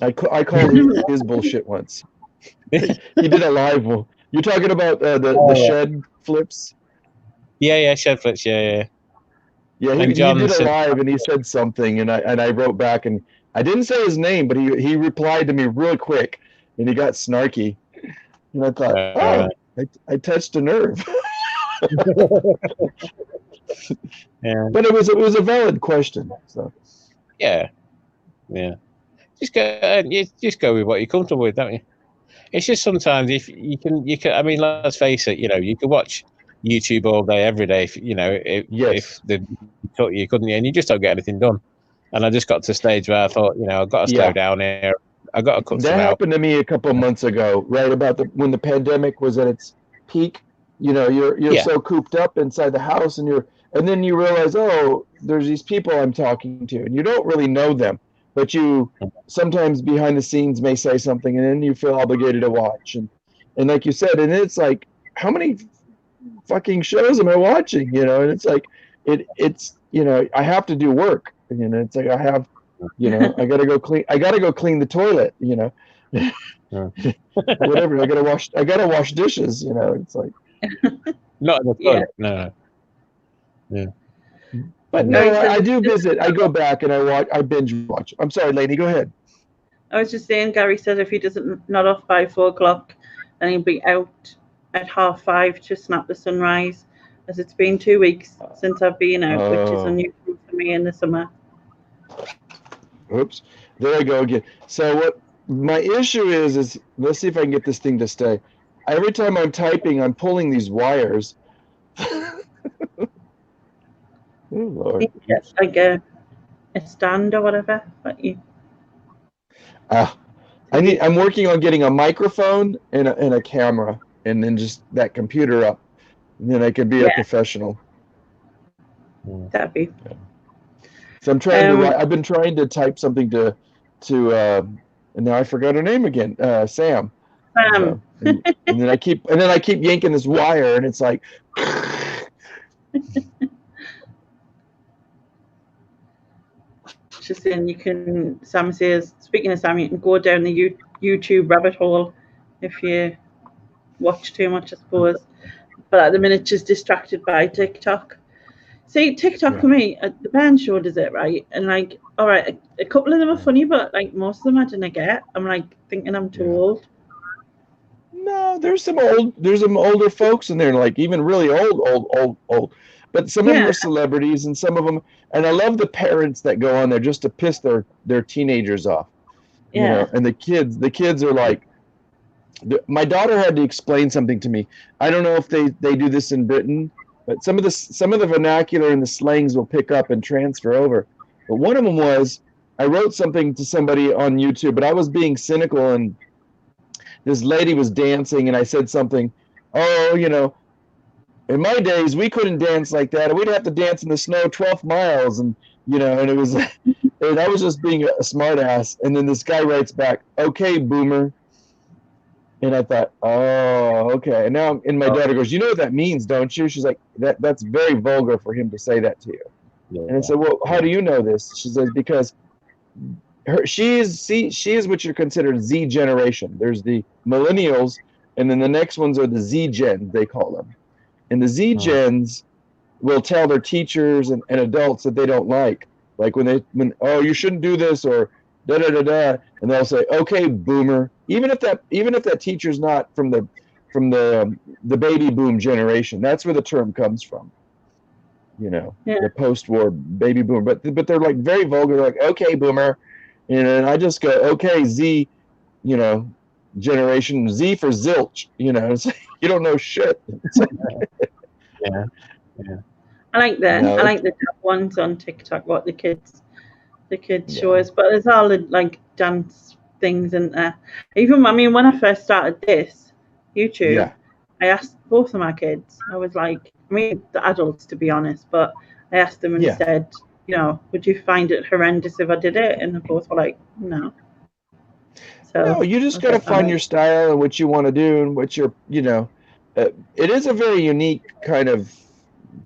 I called his bullshit once. He did a live one. You're talking about the shed flips? Yeah, shed flips. Yeah. Yeah, he did a live and he said something, and I wrote back, and I didn't say his name, but he replied to me real quick, and he got snarky, and I thought, I touched a nerve. Yeah. But it was a valid question. So yeah. Just go with what you're comfortable with, don't you? It's just sometimes if you can. I mean, let's face it. You could watch YouTube all day, every day. If they taught you, couldn't you? And you just don't get anything done. And I just got to a stage where I thought, I've got to slow down here. I got to cut some out. That happened to me a couple of months ago, right about when the pandemic was at its peak. You're so cooped up inside the house, and then you realize, there's these people I'm talking to, and you don't really know them, but you sometimes behind the scenes may say something, and then you feel obligated to watch, and like you said, and it's like, how many fucking shows am I watching? And it's like, it's I have to do work, it's like I have, I gotta go clean the toilet, whatever, I gotta wash dishes, it's like. Not in the toilet, no. Yeah. But no, I do visit. I go back and I binge watch. I'm sorry, lady, go ahead. I was just saying, Gary said if he doesn't not off by 4 o'clock, then he'll be out at 5:30 to snap the sunrise, as it's been 2 weeks since I've been out, which is unusual for me in the summer. Oops, there I go again. So what my issue is let's see if I can get this thing to stay. Every time I'm typing, I'm pulling these wires. Oh, Lord. It's like a stand or whatever. But I'm working on getting a microphone and a camera, and then just that computer up, and then I could be a professional. That'd be. Yeah. So I'm trying to write. I've been trying to type something to and now I forgot her name again. Sam. And then I keep yanking this wire, and it's like. Just saying, Sam says, speaking of Sam, you can go down the YouTube rabbit hole if you watch too much, I suppose. But at the minute, just distracted by TikTok. See, TikTok for me, the band show does it, right? And like, all right, a couple of them are funny, but like most of them I didn't get. I'm like thinking I'm too old. No, there's some older folks in there, like even really old. But some of them are celebrities, and some of them, and I love the parents that go on there just to piss their teenagers off. And the kids are like, my daughter had to explain something to me. I don't know if they do this in Britain, but some of the vernacular and the slangs will pick up and transfer over. But one of them was, I wrote something to somebody on YouTube, but I was being cynical, and this lady was dancing, and I said something, in my days, we couldn't dance like that. We'd have to dance in the snow 12 miles. And, and it was, and I was just being a smart ass. And then this guy writes back, okay, boomer. And I thought, oh, okay. And now, and my daughter goes, you know what that means, don't you? She's like, that's very vulgar for him to say that to you. Yeah. And I said, well, how do you know this? She says, because she is what you're considered Z generation. There's the millennials, and then the next ones are the Z gen, they call them. And the Z gens will tell their teachers and adults that they don't like when you shouldn't do this, or da da da da, and they'll say, "Okay, boomer." Even if that teacher's not from the baby boom generation, that's where the term comes from. The post-war baby boomer. But they're like very vulgar, like, "Okay, boomer," and I just go, "Okay, Z," generation Z for zilch. It's like, you don't know shit. It's like, yeah. I like the top ones on TikTok. What the kids show us, but there's all the like dance things in there. Even when I first started this YouTube, I asked both of my kids. I was like, the adults, to be honest, but I asked them and said, would you find it horrendous if I did it? And they both were like, no. So no, you just got to find your style and what you want to do and what you're, it is a very unique kind of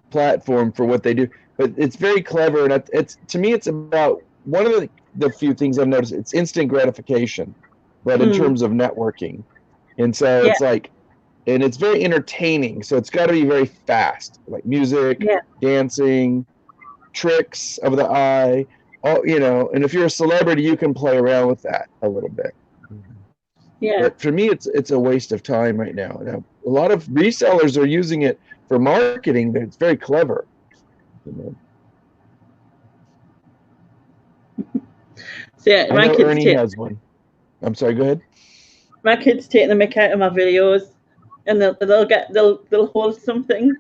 platform for what they do, but it's very clever. And it's, to me, it's about one of the few things I've noticed. It's instant gratification, but in terms of networking. And so it's like, and it's very entertaining. So it's got to be very fast, like music, dancing, tricks of the eye, and if you're a celebrity, you can play around with that a little bit. Yeah. But for me, it's a waste of time right now. Now, a lot of resellers are using it for marketing, but it's very clever. So yeah, I know Ernie has one. I'm sorry, go ahead. My kids take the mick out of my videos, and they'll hold something,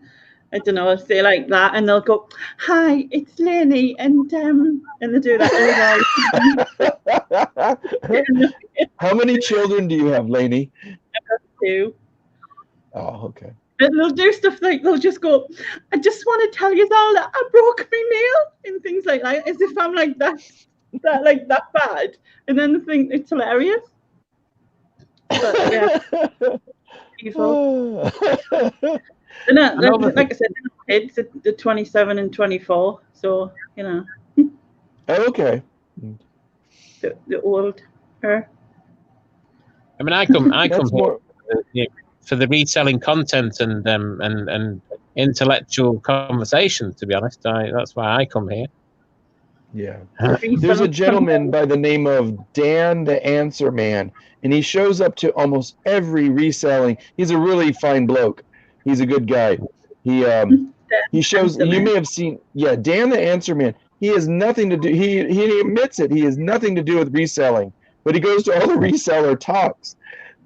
I don't know, say like that, and they'll go, "Hi, it's Lenny," and they do that all the How many children do you have, Lainey? I've got 2. Oh, okay. And they'll do stuff like, they'll just go, "I just want to tell you all that I broke my nail," and things like that, as if I'm like that bad, and then they think it's hilarious. But yeah, evil. Like I said, kids, the 27 and 24, so okay. The old her. I mean, I come more for the reselling content and intellectual conversation. To be honest, that's why I come here. Yeah, there's a gentleman by the name of Dan the Answer Man, and he shows up to almost every reselling. He's a really fine bloke. He's a good guy. He shows. You may have seen. Yeah, Dan the Answer Man. He has nothing to do. He admits it. He has nothing to do with reselling, but he goes to all the reseller talks,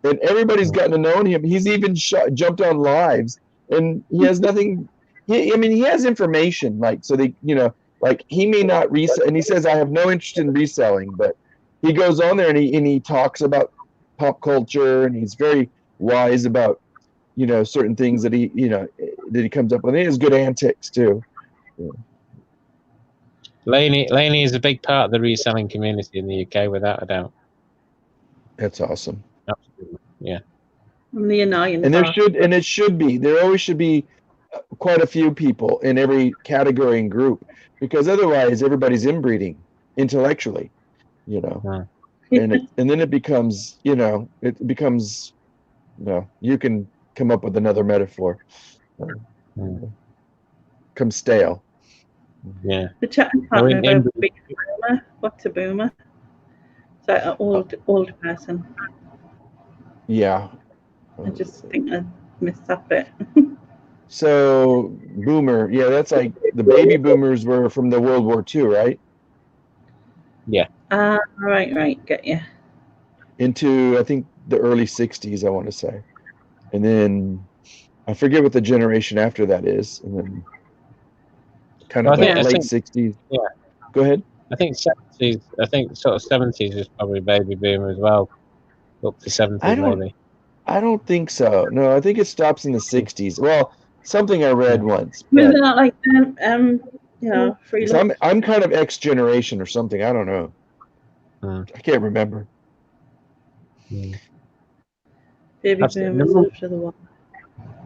and everybody's gotten to know him. He's even jumped on lives, and he has nothing. He has information, like, so they, like, he may not resell, and he says, "I have no interest in reselling," but he goes on there and he talks about pop culture, and he's very wise about, certain things that he comes up with. He has good antics too. Yeah. Laney is a big part of the reselling community in the UK, without a doubt. That's awesome. Absolutely, yeah. And it should be. There always should be quite a few people in every category and group, because otherwise everybody's inbreeding intellectually, and then it becomes, you can come up with another metaphor. Come stale. Yeah. The chatting partner about being a boomer. What's a boomer? It's like an old person. Yeah. I just think I missed that bit. So boomer, yeah, that's like the baby boomers were from the World War II, right? Yeah. Right, get you. Into, I think, the early 60s, I want to say. And then I forget what the generation after that is. And then kind of late 60s. Yeah. Go ahead. I think 70s. I think sort of 70s is probably baby boomer as well. Up to 70s, maybe. I don't think so. No, I think it stops in the 60s. Well, something I read once. But not like free. I'm kind of X generation or something. I don't know. I can't remember. Baby boomers after the war.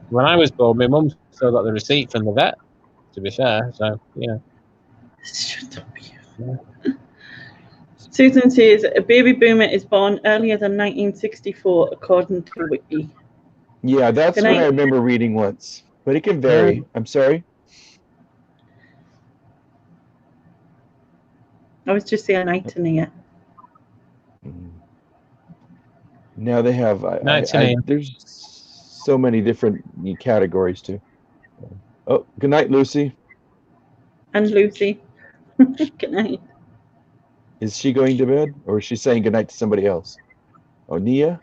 When I was born, my mum still got the receipt from the vet, to be fair. So, yeah. Shut up, you. Susan says a baby boomer is born earlier than 1964, according to Wiki. Yeah, that's what I remember reading once, but it can vary. I'm sorry. I was just saying night to Nia. Now they have. There's so many different categories too. Oh, good night, Lucy. And Lucy. Good night. Is she going to bed, or is she saying good night to somebody else? Oh, Nia.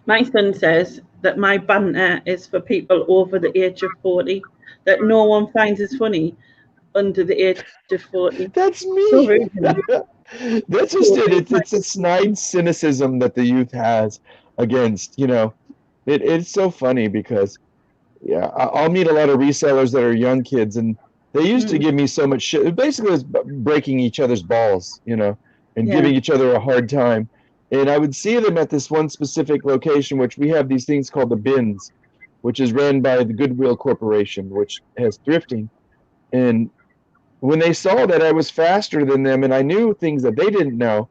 My son says that my banter is for people over the age of 40. That no one finds as funny under the age of 40. That's me. So rude. That's just it. It's a snide cynicism that the youth has against, it's so funny because, yeah, I'll meet a lot of resellers that are young kids, and they used to give me so much shit. It basically was breaking each other's balls, and giving each other a hard time. And I would see them at this one specific location, which we have these things called the bins, which is ran by the Goodwill Corporation, which has thrifting. And when they saw that I was faster than them and I knew things that they didn't know,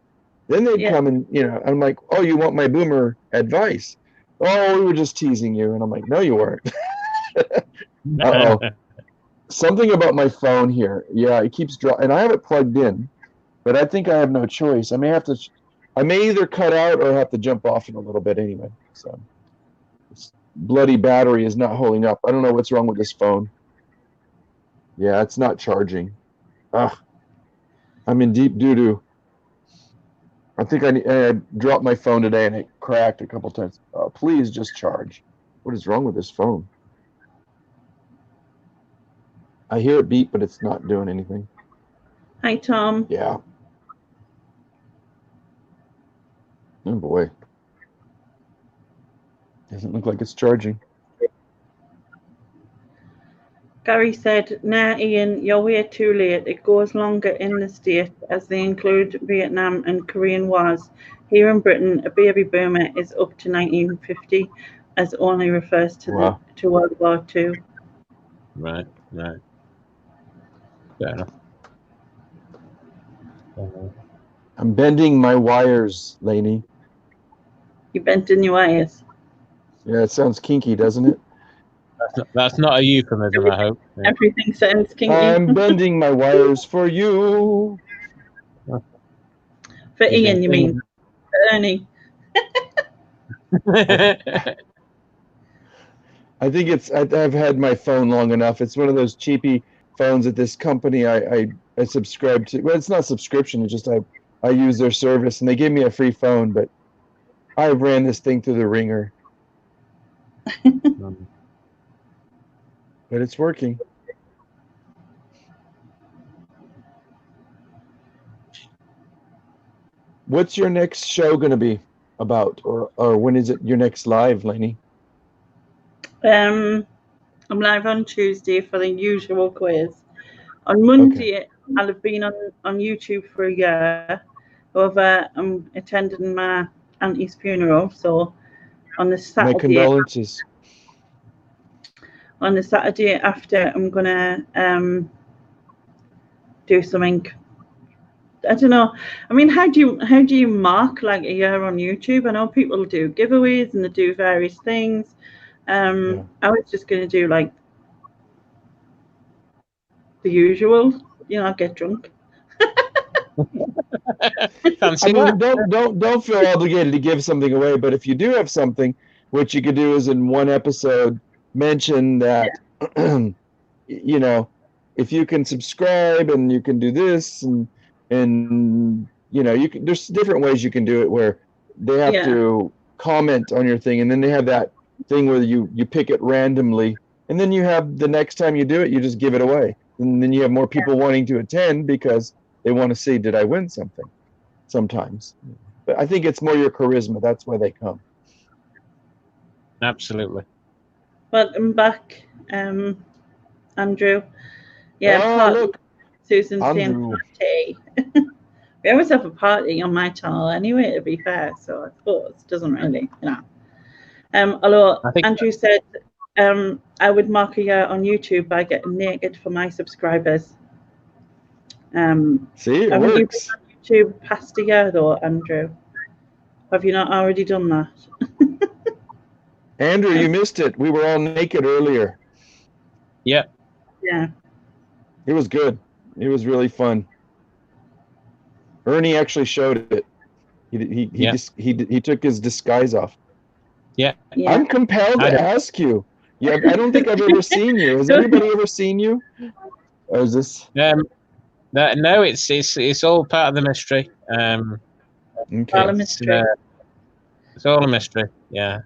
then they'd come and, I'm like, oh, you want my boomer advice? Oh, we were just teasing you. And I'm like, no, you weren't. Uh-oh. Something about my phone here. Yeah, it keeps dropping. And I have it plugged in, but I think I have no choice. I may either cut out or have to jump off in a little bit anyway. So this bloody battery is not holding up. I don't know what's wrong with this phone. Yeah, it's not charging. I'm in deep doo-doo. I think I dropped my phone today and it cracked a couple times. Please just charge. What is wrong with this phone? I hear it beep, but it's not doing anything. Hi, Tom. Yeah. Oh, boy. Doesn't look like it's charging. Gary said, nah, Ian, you're way too late. It goes longer in the States as they include Vietnam and Korean wars. Here in Britain, a baby boomer is up to 1950, as only refers to World War II. Right. Fair enough. I'm bending my wires, Lainey. You bending your wires? Yeah, it sounds kinky, doesn't it? That's not a euphemism, I hope. Yeah. Everything sounds kinky. I'm bending my wires for you. For Ian, you mean? For Ernie. I think I've had my phone long enough. It's one of those cheapy phones at this company I subscribe to. Well, it's not subscription. It's just I use their service, and they gave me a free phone, but I ran this thing through the ringer. But it's working. What's your next show going to be about, or when is it your next live, Lainey? I'm live on Tuesday for the usual quiz. On Monday, I'll have been on YouTube for a year. However, I'm attending my auntie's funeral, so on the Saturday. My condolences. On the Saturday after, I'm gonna do something. I don't know. I mean, how do you mark like a year on YouTube? I know people do giveaways and they do various things. I was just gonna do like the usual, get drunk. I mean, don't feel obligated to give something away, but if you do have something, what you could do is in one episode mention that if you can subscribe and you can do this and you can, there's different ways you can do it where they have to comment on your thing, and then they have that thing where you pick it randomly, and then you have the next time you do it, you just give it away, and then you have more people wanting to attend because they want to see, did I win something? Sometimes, but I think it's more your charisma. That's why they come. Absolutely. Welcome back, Andrew. Look, Susan's saying party. We always have a party on my channel anyway, to be fair, so I suppose it doesn't really, although Andrew said I would mark a year on YouTube by getting naked for my subscribers. See, it haven't works. You been on YouTube past a year though, Andrew? Have you not already done that? Andrew, you missed it. We were all naked earlier. Yeah. Yeah. It was good. It was really fun. Ernie actually showed it. He took his disguise off. Yeah. I'm compelled to ask you. Yeah, I don't think I've ever seen you. Has anybody ever seen you? Or is this? No, it's all part of the mystery. Okay. All a mystery. It's all a mystery. Yeah.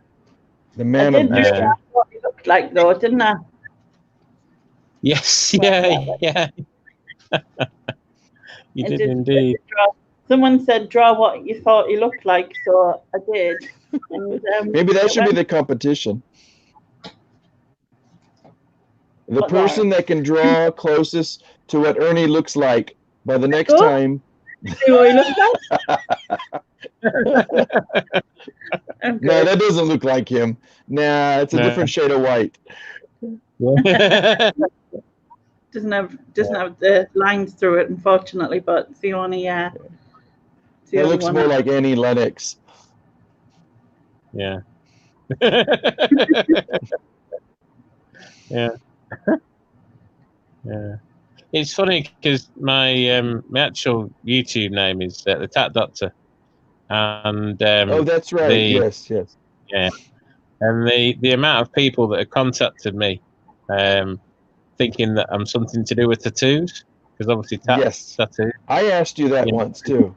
The man of mystery. What he looked like, though, didn't I? Yes. Yeah. You did indeed. Someone said, draw what you thought he looked like, so I did. And, maybe that should be the competition. The person that can draw closest to what Ernie looks like by the next time. See what he looks like? No, that doesn't look like him. Nah, it's a different shade of white. doesn't have the lines through it, unfortunately, but it's the only It looks more like Annie Lennox. Yeah. Yeah. Yeah. It's funny because my actual YouTube name is the Tat Doctor, and oh, that's right. Yes. Yeah, and the amount of people that have contacted me, thinking that I'm something to do with tattoos, because obviously tattoos. I asked you that once too.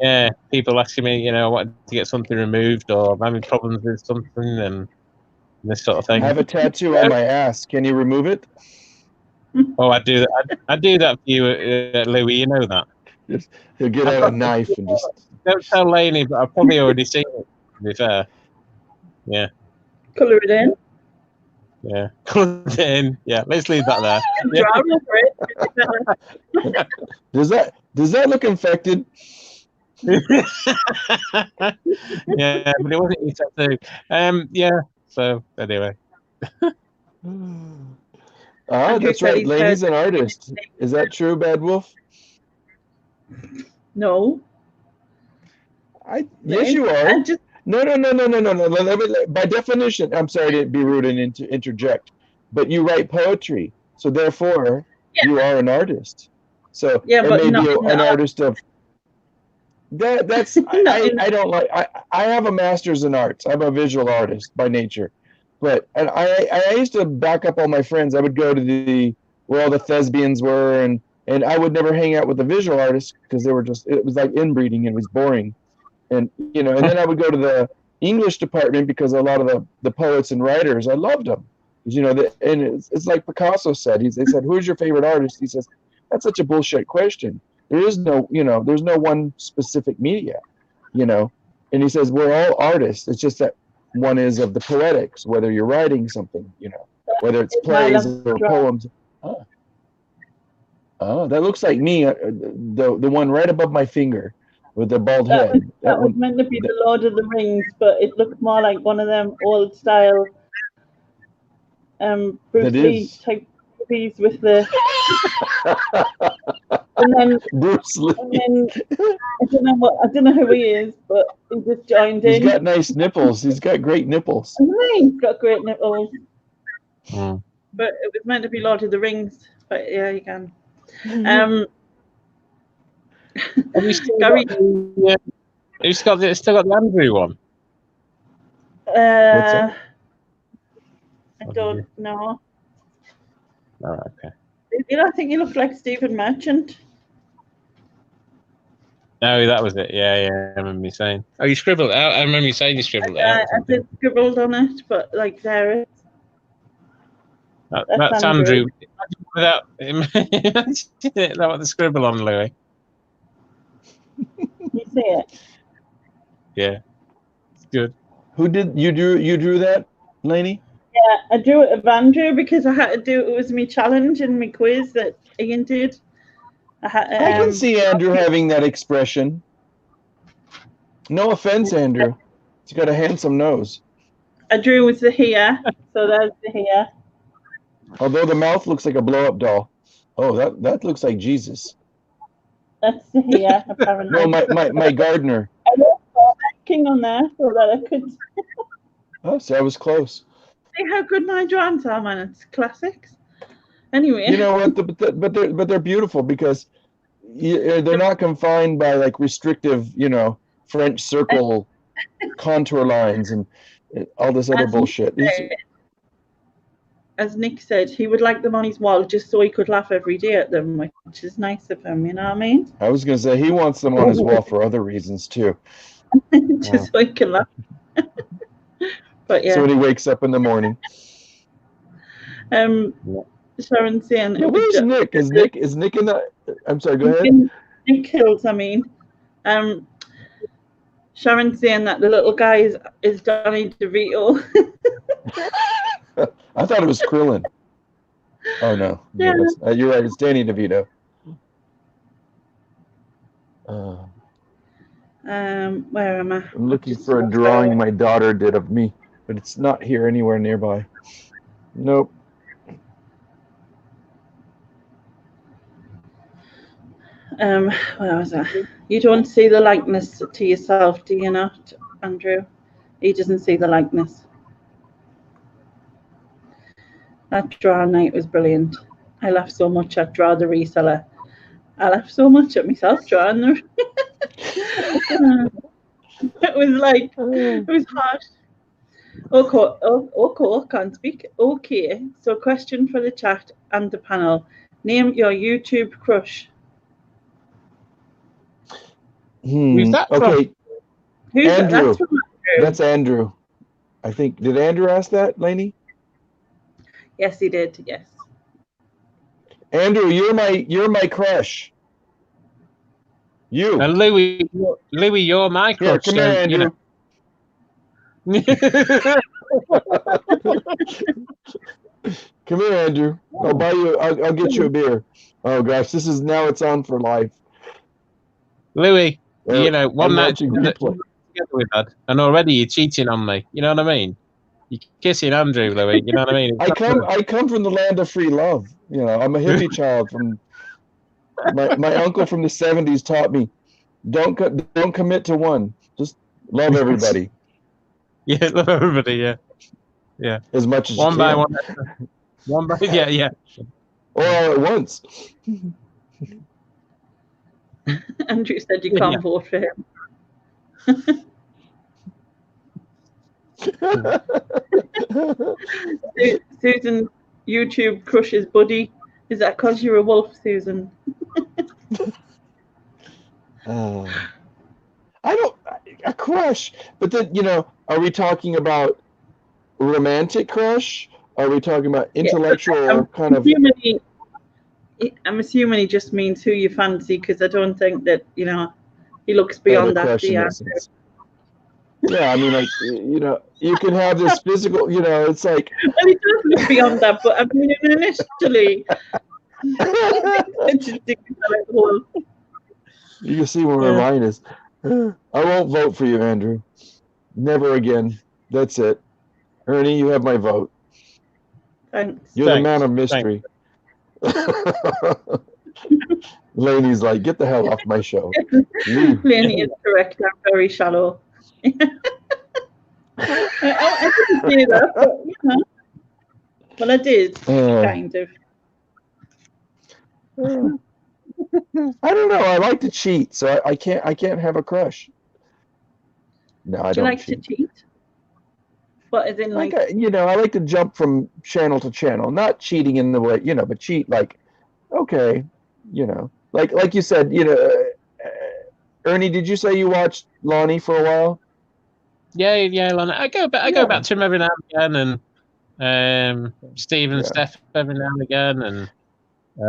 Yeah, people asking me, I wanted to get something removed, or I'm having problems with something, and this sort of thing. I have a tattoo on my ass. Can you remove it? Oh, I do that. I do that for you, Louie. You know that. He'll get out a knife and just. Don't tell Lainey, but I've probably already seen it. To be fair. Yeah. Colour it in. Yeah. Colour it in. Yeah. Let's leave that there. Does that look infected? Yeah, but it wasn't your tattoo. Yeah. So anyway. Oh, that's right. Lainey's an artist. Is that true, Bad Wolf? No. Yes, you are. No. By definition, I'm sorry to be rude and interject, but you write poetry, so therefore you are an artist. So but an artist of that. That's I don't like. I have a master's in arts. I'm a visual artist by nature. But I used to back up all my friends. I would go to where all the thespians were, and I would never hang out with the visual artists because it was like inbreeding. It was boring, and and then I would go to the English department because a lot of the poets and writers, I loved them. And it's like Picasso said. They said, "Who's your favorite artist?" He says, "That's such a bullshit question. There is no, there's no one specific media, And he says, we're all artists. It's just that one is of the poetics, whether you're writing something, whether it's plays or poems." Oh, that looks like me, the one right above my finger with the bald head. That was meant to be the Lord of the Rings, but it looked more like one of them old style Bruce Lee type movies with the and then Bruce Lee. And then I don't know who he is, but he just joined in. He's got nice nipples. He's got great nipples. He's got great nipples. Mm. But it was meant to be Lord of the Rings. But yeah, you can. Have you still got the Andrew one? I don't know. Oh, okay. I think you look like Stephen Merchant. No, that was it. Yeah, I remember you saying. Oh, you scribbled it out. I remember you saying you scribbled it out. I did scribbled on it, but there it is. That's Andrew. Without without the scribble on, Louie. You see it? Yeah, it's good. Who did you drew that, Lainey? Yeah, I drew it of Andrew because I had to do it was my challenge and my quiz that Ian did. I can see Andrew having that expression. No offense, Andrew. He's got a handsome nose. I drew with the hair, so there's the hair. Although the mouth looks like a blow-up doll. Oh, that looks like Jesus. That's the hair, apparently. No, my gardener. I wrote king on there so that I could. Oh, so I was close. See how good my drawings are, man. It's classics. Anyway. You know what? But they're beautiful because they're not confined by like restrictive, French circle contour lines and all this other bullshit. As Nick said, he would like them on his wall just so he could laugh every day at them, which is nice of him, you know what I mean? I was going to say he wants them on his wall for other reasons too. Just so he can laugh. But yeah. So when he wakes up in the morning. Sharon's saying, yeah, where's Nick? Is Nick in the? I'm sorry. Go ahead. Nick Hills. I mean, Sharon's saying that the little guy is Danny DeVito. I thought it was Krillin. Oh no. Yeah. You're right. It's Danny DeVito. Where am I? I'm looking for a drawing my daughter did of me, but it's not here anywhere nearby. Nope. Where was I? You don't see the likeness to yourself, do you not, Andrew? He doesn't see the likeness. That draw night was brilliant. I laughed so much at Draw the Reseller. I laughed so much at myself drawing the it was like, it was harsh. Okay, can't speak. Okay, so question for the chat and the panel. Name your YouTube crush. Who's that from? Okay. Who's Andrew. That's from Andrew. That's Andrew. I think. Did Andrew ask that, Lainey? Yes, he did. Yes. Andrew, you're my crush. You. And Louie, you're my crush. Yeah, come here, Andrew. Come here, Andrew. I'll buy you. I'll get you a beer. Oh gosh, this is now. It's on for life. Louie, you know, one night together we've had, and already you're cheating on me. You know what I mean? You're kissing Andrew, Louie. You know what I mean? I come from the land of free love. You know, I'm a hippie child from. My uncle from the 70s taught me, don't commit to one. Just love everybody. Yeah, love everybody. Yeah. As much as one you by can. one by yeah. Or all at once. Andrew said you can't vote for him. Susan, YouTube crushes Buddy. Is that because you're a wolf, Susan? I don't a crush, but then are we talking about romantic crush? Are we talking about intellectual kind of? I'm assuming he just means who you fancy, because I don't think that he looks beyond that. Yeah, I mean, like you can have this physical. It's like. Well, he does look beyond that, but I mean, initially. You can see where my mind is. I won't vote for you, Andrew. Never again. That's it. Ernie, you have my vote. Thanks. You're the man of mystery. Lainey's like, get the hell off my show. Lainey is correct. I'm very shallow. I didn't say that, but well, I did, kind of. I don't know. I like to cheat, so I can't have a crush. No, I don't. Do you like cheat. to cheat? What is in like? I like to jump from channel to channel. Not cheating in the way, but cheat like, okay, like you said, Ernie, did you say you watched Lonnie for a while? Yeah, Lonnie. I go back to him every now and again, and Steve and Steph every now and again, and.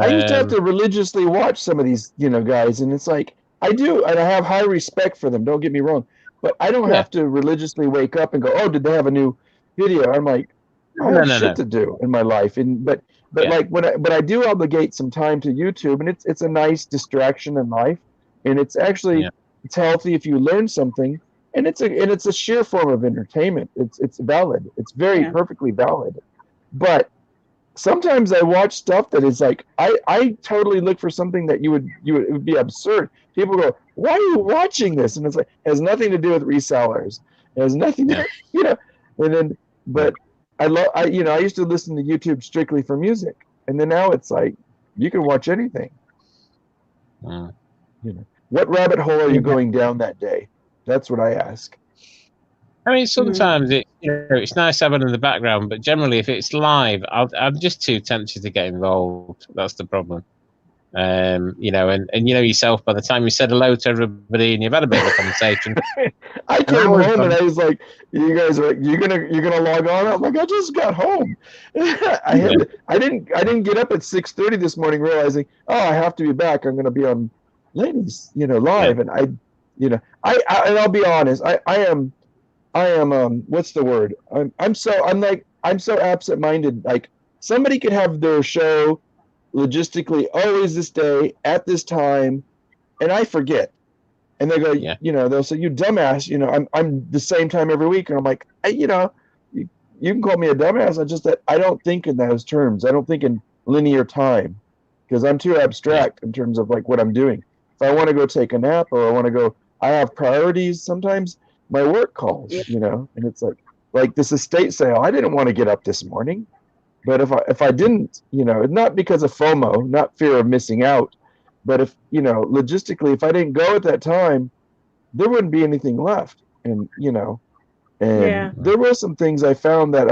I used to have to religiously watch some of these, guys, and it's like I do, and I have high respect for them. Don't get me wrong, but I don't have to religiously wake up and go, "Oh, did they have a new video?" I'm like, I have shit to do in my life, but like but I do obligate some time to YouTube, and it's a nice distraction in life, and it's actually it's healthy if you learn something, and it's a sheer form of entertainment. It's valid. It's very perfectly valid, but. Sometimes I watch stuff that is like I totally look for something that it would be absurd. People go, "Why are you watching this?" And it's like it has nothing to do with resellers. It has nothing to And then, but I used to listen to YouTube strictly for music, and then now it's like you can watch anything. What rabbit hole are you going down that day? That's what I ask. I mean, sometimes it's nice having in the background, but generally, if it's live, I'm just too tempted to get involved. That's the problem. And you know yourself. By the time you said hello to everybody and you've had a bit of a conversation, I came home and I was like, "You guys are you're gonna log on?" I'm like, "I just got home." I didn't get up at 6:30 this morning, realizing, "Oh, I have to be back. I'm gonna be on Ladies, live." And and I'll be honest, I am what's the word? I'm so absent-minded. Like, somebody could have their show logistically always this day at this time, and I forget. And they go, they'll say, "You dumbass." I'm the same time every week, and I'm like, you can call me a dumbass. I just that I don't think in those terms. I don't think in linear time, because I'm too abstract in terms of like what I'm doing. If I want to go take a nap or I want to go, I have priorities. Sometimes my work calls, and it's like this estate sale. I didn't want to get up this morning. But if I didn't, not because of FOMO, not fear of missing out, but if, logistically, if I didn't go at that time, there wouldn't be anything left. And, there were some things I found that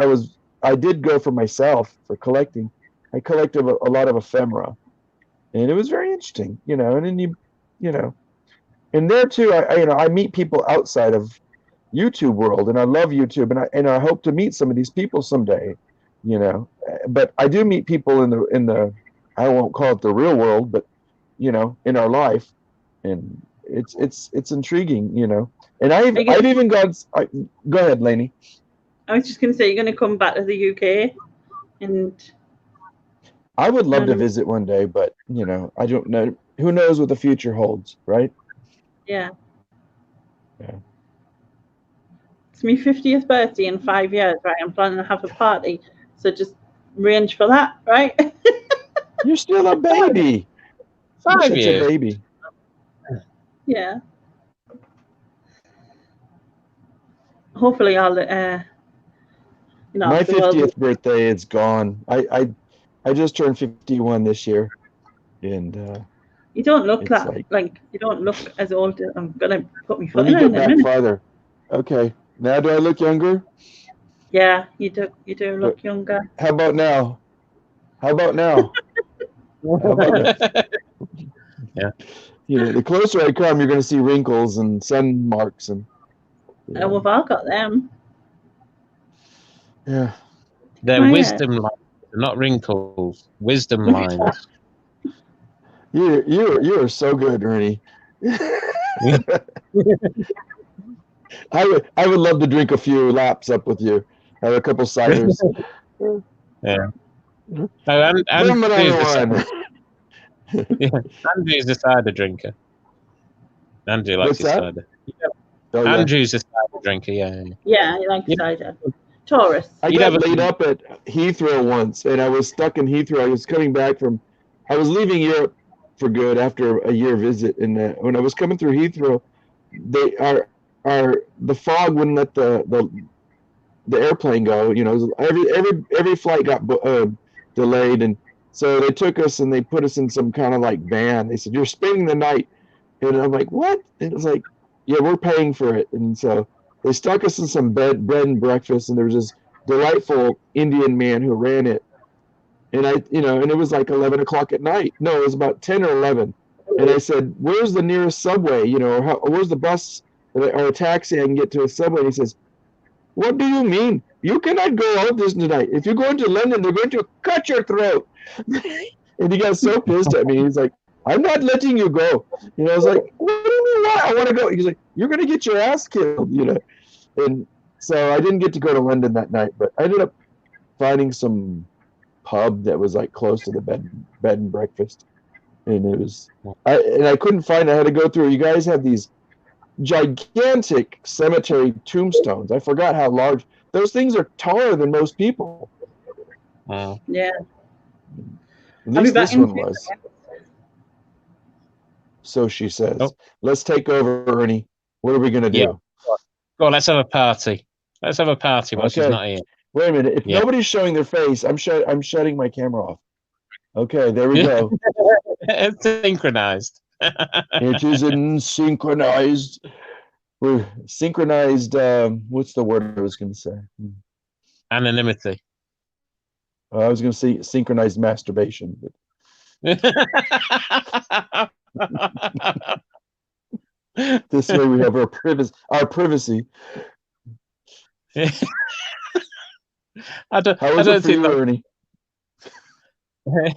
I did go for myself for collecting. I collected a lot of ephemera, and it was very interesting, and then and there too, I meet people outside of YouTube world, and I love YouTube, and I hope to meet some of these people someday. But I do meet people in the I won't call it the real world, but in our life, and it's intriguing, and I've even gone. Go ahead, Lainey. I was just going to say, you're going to come back to the UK, and I would love to visit one day, but I don't know. Who knows what the future holds, right? Yeah. It's my 50th birthday in 5 years, right? I'm planning to have a party, so just arrange for that, right? You're still a baby. 5 years. A baby. Yeah. Hopefully, I'll. My 50th birthday is gone. I just turned 51 this year, and you don't look like you don't look as old. I'm gonna put my foot in in a minute. Farther. Okay. Now, do I look younger? Yeah, you do look younger. How about now? Yeah. The closer I come, you're going to see wrinkles and sun marks, and we've all got them. Yeah. They're wisdom lines, not wrinkles. Wisdom lines. You are so good, Ernie. I would love to drink a few laps up with you. Have a couple ciders. Yeah. Andrew's a cider drinker. Andrew likes his cider. Oh, Andrew's a cider drinker, Yeah, he likes cider. Taurus. I got laid up at Heathrow once, and I was stuck in Heathrow. I was coming back I was leaving Europe for good after a year visit, and when I was coming through Heathrow, the fog wouldn't let the airplane go. Every flight got delayed, and so they took us and they put us in some kind of like van. They said, "You're spending the night," and I'm like, "What?" And it was like, "Yeah, we're paying for it." And so they stuck us in some bread and breakfast, and there was this delightful Indian man who ran it. And and it was like 11 o'clock at night. No, it was about 10 or 11. And I said, "Where's the nearest subway? Where's the bus or a taxi I can get to a subway?" And he says, "What do you mean? You cannot go out this night. If you go into London, they're going to cut your throat." And he got so pissed at me. He's like, "I'm not letting you go." I was like, "What do you mean? Why? I want to go." He's like, "You're going to get your ass killed." And so I didn't get to go to London that night, but I ended up finding some pub that was like close to the bed and breakfast, and it was I couldn't find it. I had to go through. You guys have these gigantic cemetery tombstones. I forgot how large those things are. Taller than most people. Yeah. At least this one was. So she says, "Let's take over, Ernie. What are we going to do?" Yeah. Go on, let's have a party. Let's have a party while she's not here. Wait a minute. If nobody's showing their face, I'm shutting my camera off. Okay, there we go. It's synchronized. It is synchronized. we're synchronized. What's the word I was going to say? Anonymity. I was going to say synchronized masturbation. But this way we have our privacy. I don't think think that... Ernie?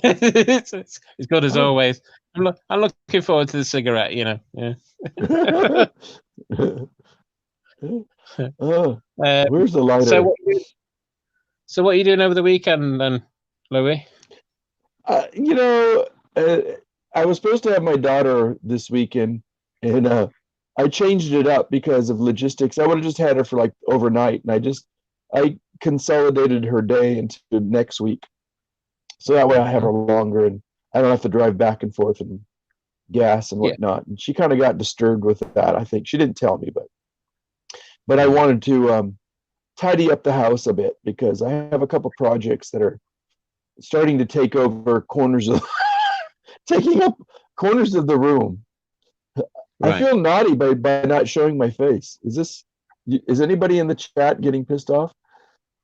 It's good as always. I'm looking forward to the cigarette. Yeah. Where's the lighter? So what are you doing over the weekend then, Louie? I was supposed to have my daughter this weekend, and I changed it up because of logistics. I would have just had her for like overnight, and I consolidated her day into next week, so that way I have her longer, and I don't have to drive back and forth and gas and whatnot. And she kind of got disturbed with that. I think she didn't tell me, but I wanted to tidy up the house a bit because I have a couple projects that are starting to take over taking up corners of the room. Right. I feel naughty by not showing my face. Is anybody in the chat getting pissed off?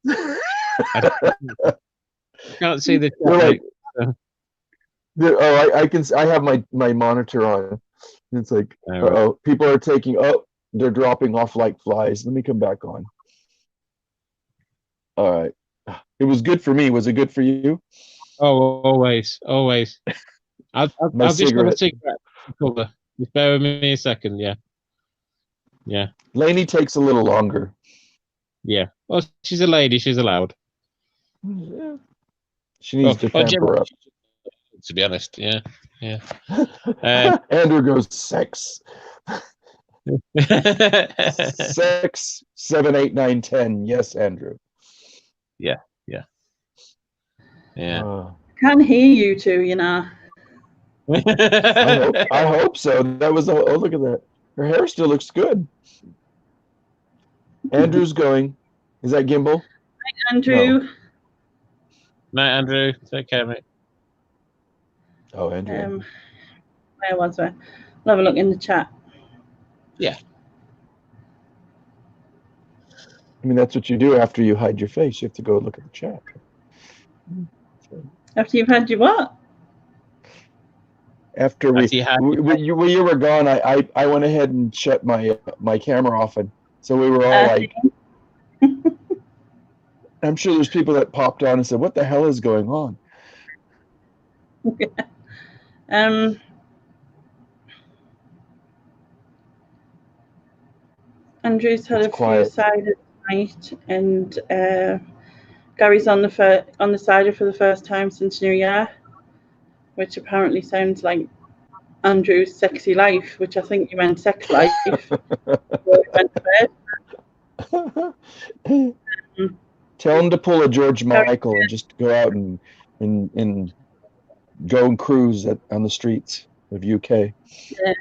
I can't see the chat. I can. I have my monitor on. It's like, people are taking. They're dropping off like flies. Let me come back on. All right. It was good for me. Was it good for you? Oh, always. I'll just have a cigarette. Just bear with me a second. Yeah. Lainey takes a little longer. Yeah. Well, she's a lady. She's allowed. Yeah. She needs to pamper up. To be honest, yeah. Andrew goes sex. 6, 7, 8, 9, 10. Yes, Andrew. Yeah. Can't hear you two, I hope so. That was look at that. Her hair still looks good. Andrew's going. Is that Gimbal? Hi, Andrew. Night, Andrew. Take care, mate. Oh, Andrew. Where was I? I'll have a look in the chat. Yeah. I mean, that's what you do after you hide your face. You have to go look at the chat. After you've had your what? After you were gone, I went ahead and shut my camera off, and so we were all like, I'm sure there's people that popped on and said, "What the hell is going on?" Andrew's had a few cider tonight, and Gary's on the cider for the first time since New Year, which apparently sounds like Andrew's sexy life, which I think you meant sex life. Tell him to pull a George Michael and just go out and go and cruise on the streets of UK. Yeah.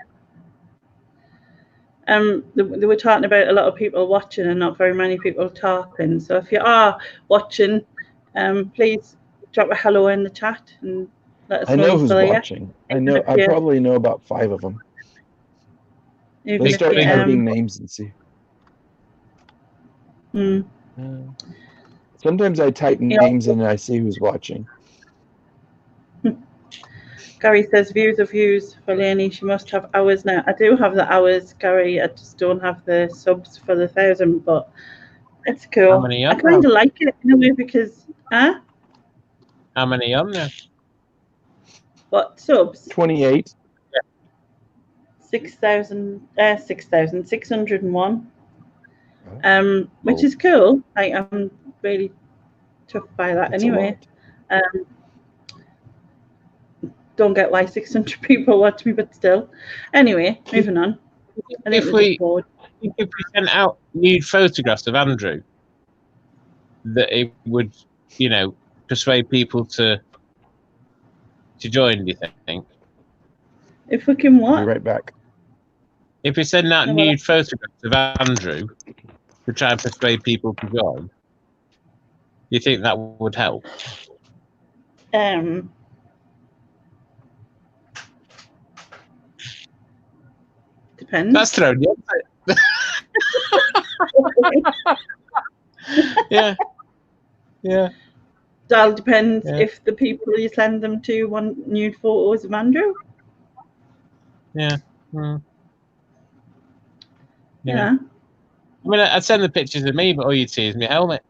They were talking about a lot of people watching and not very many people talking. So if you are watching, please drop a hello in the chat and let us know. I know who's watching. I probably know about 5 of them. Let's start typing names and see. Sometimes I type names and I see who's watching. Gary says views for Lainey. She must have hours now. I do have the hours, Gary. I just don't have the subs for the 1,000, but it's cool. How many I kind of like it in a way because, How many on there? What subs? 28. 6,601. Which is cool. I'm really took by that. That's anyway. Don't get why 600 people watch me, but still. Anyway, moving on. If we sent out nude photographs of Andrew, that it would, persuade people to join, do you think? If we can what? I'll be right back. If we send out nude photographs of Andrew to try and persuade people to join, do you think that would help? Depends. That's thrown you Yeah. Yeah. It all depends Yeah. if the people you send them to want nude photos of Andrew. Yeah. Mm. Yeah. I mean, I'd send the pictures of me, but all you'd see is my helmet.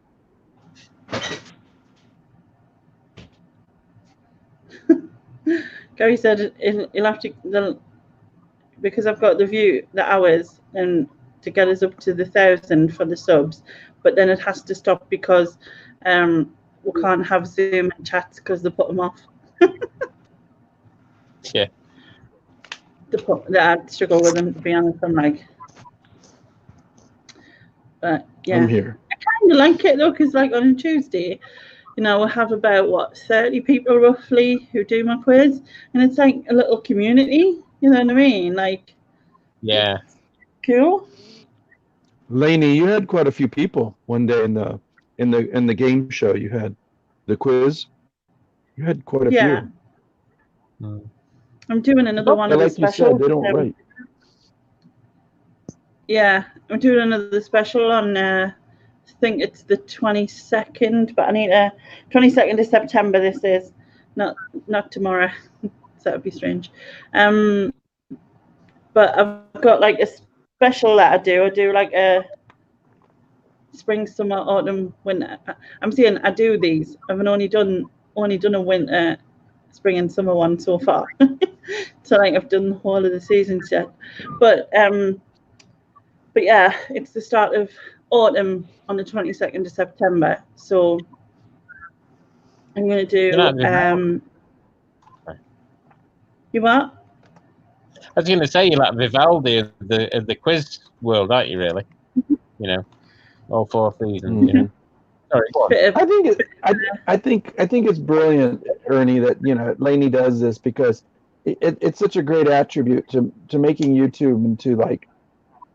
Gary said he'll have to, because I've got the hours, and to get us up to the 1,000 for the subs, but then it has to stop because we can't have Zoom and chats because they put them off. Yeah. I'd struggle with them, to be honest. I'm like, but yeah, I'm here. I kind of like it though, because like on a Tuesday, you know, we'll have about 30 people roughly who do my quiz, and it's like a little community. You know what I mean? Like, Yeah. cool. Lainey, you had quite a few people one day in the game show. You had the quiz. You had quite a Yeah. few. Mm. I'm doing another one Yeah, of the like you specials. said, they don't write. Yeah, I'm doing another special on. I think it's the 22nd, but I need 22nd of September. This is not tomorrow. So that would be strange. But I've got like a special that I do. I do like a spring, summer, autumn, winter. I'm saying I do these. I've only done a winter, spring, and summer one so far. So like I've done the whole of the seasons yet. But yeah, it's the start of autumn on the 22nd of September. So I'm going to do. You what? I was going to say, you're like Vivaldi of the quiz world, aren't you? Really, you know, all 4 seasons. You know, sorry. I think it's brilliant, Ernie, that Lainey does this, because it's such a great attribute to making YouTube into like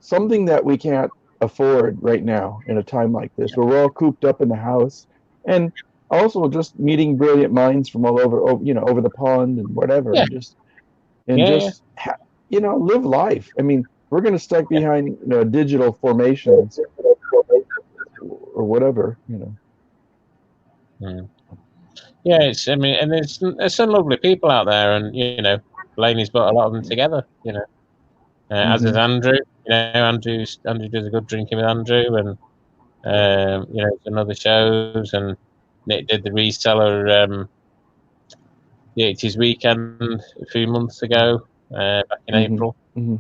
something that we can't afford right now in a time like this, where we're all cooped up in the house, and also just meeting brilliant minds from all over, over the pond and whatever, and just live life. I mean, we're going to stuck behind digital formations or whatever, Yeah, I mean, and there's some lovely people out there, and Laney's brought a lot of them together. As is Andrew. Andrew does a good drinking with Andrew, and some other shows, and Nick did the reseller the 80s weekend a few months ago, back in April. And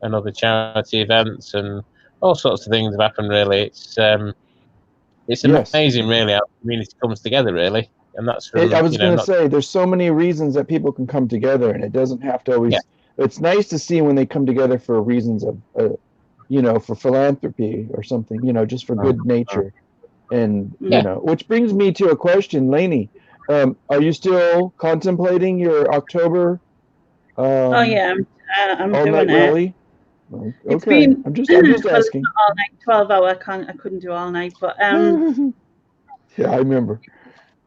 other charity events and all sorts of things have happened. Really, it's amazing, really, how the community comes together, really, and that's from. I was going to say, there's so many reasons that people can come together, and it doesn't have to always. Yeah. It's nice to see when they come together for reasons of, for philanthropy or something, just for good nature, and which brings me to a question, Lainey. Are you still contemplating your October? Oh yeah, I'm all doing night it. Rally? It's okay, been, I'm just asking. All night, 12 hour. I couldn't do all night, but yeah, I remember.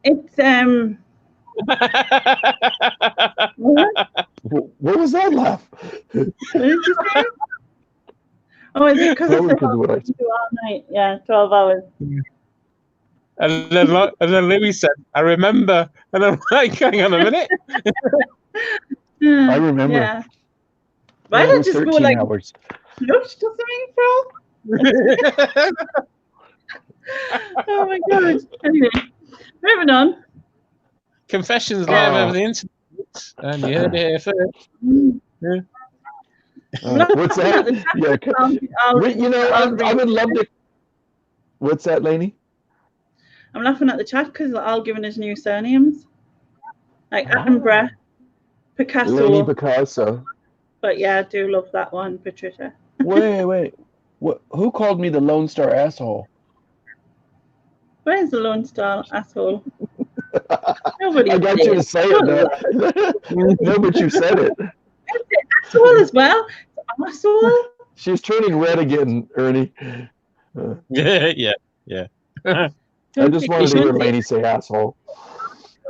It's What was that laugh? What did you say? Oh, is it because I said I do all night? Yeah, 12 hours. And then Louie said, "I remember," and I'm like, "Hang on a minute." I remember. Yeah. Why did I just go like hours. Lush to swimming pool? Oh my god. Anyway, moving on. Confessions live over the internet, and you heard it here first. What's that? I would love to. What's that, Lainey? I'm laughing at the chat because they're all giving us new surnames, like Amber, Picasso. Lainey Picasso. But yeah, I do love that one, Patricia. Wait. What? Who called me the Lone Star asshole? Where's the Lone Star asshole? Nobody. I got you to say it. No, but you said it. Asshole as well. Asshole. She's turning red again, Ernie. Yeah. I just wanted to hear Lainey say asshole.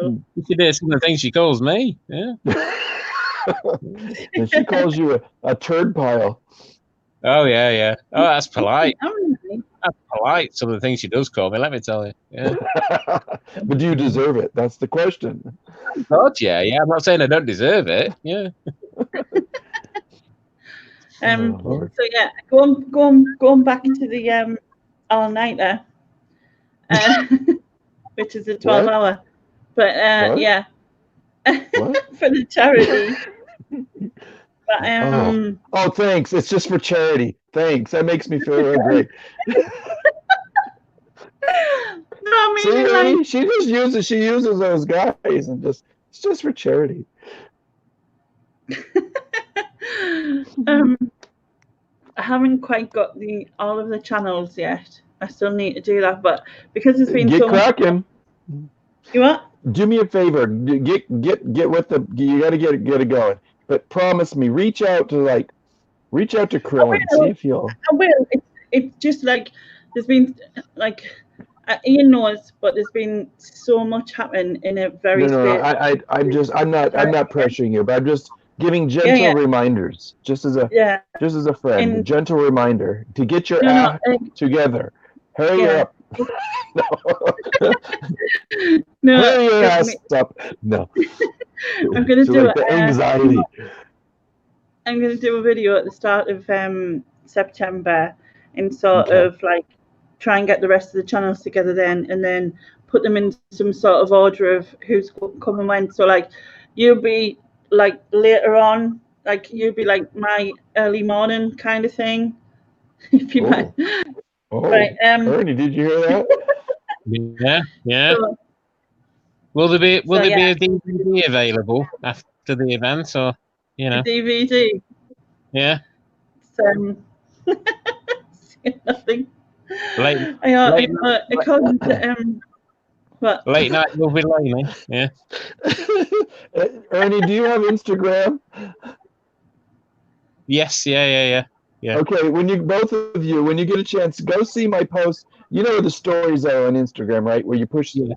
You should hear some of the things she calls me. Yeah. And she calls you a turd pile. Oh yeah. Oh, that's polite. Really? That's polite. Some of the things she does call me. Let me tell you. Yeah. But do you deserve it? That's the question. God, yeah. I'm not saying I don't deserve it. Yeah. Lord. So yeah, going back to the all-nighter, which is a 12-hour, but What? yeah, What? for the charity. But Oh, thanks. It's just for charity. Thanks. That makes me feel real great. no, I mean, See, like, Ernie, she uses those guys and it's just for charity. I haven't quite got all of the channels yet. I still need to do that, but because it's been so cracking. You what? Do me a favor. Get with the. You got to get it going. But promise me, reach out to Krillin. See if he'll. I will. It's just like there's been like Ian knows, but there's been so much happen in a very No. I'm not pressuring you, but I'm just giving gentle reminders, just as a friend, a gentle reminder to get your act together. Hurry up. No, hurry your ass up. No. I'm gonna do like the anxiety. I'm gonna do a video at the start of September and sort of like try and get the rest of the channels together then, and then put them in some sort of order of who's come and when. So like you'll be like later on, like you'll be like my early morning kind of thing, if you like. Right, Ernie, did you hear that? Yeah. So, will there be a DVD available after the event, or a DVD? Yeah. Nothing. Late night will be lonely. Yeah. Ernie, do you have Instagram? Yes. Yeah. Okay, when you get a chance, go see my post. You know the stories are on Instagram, right? Where you push the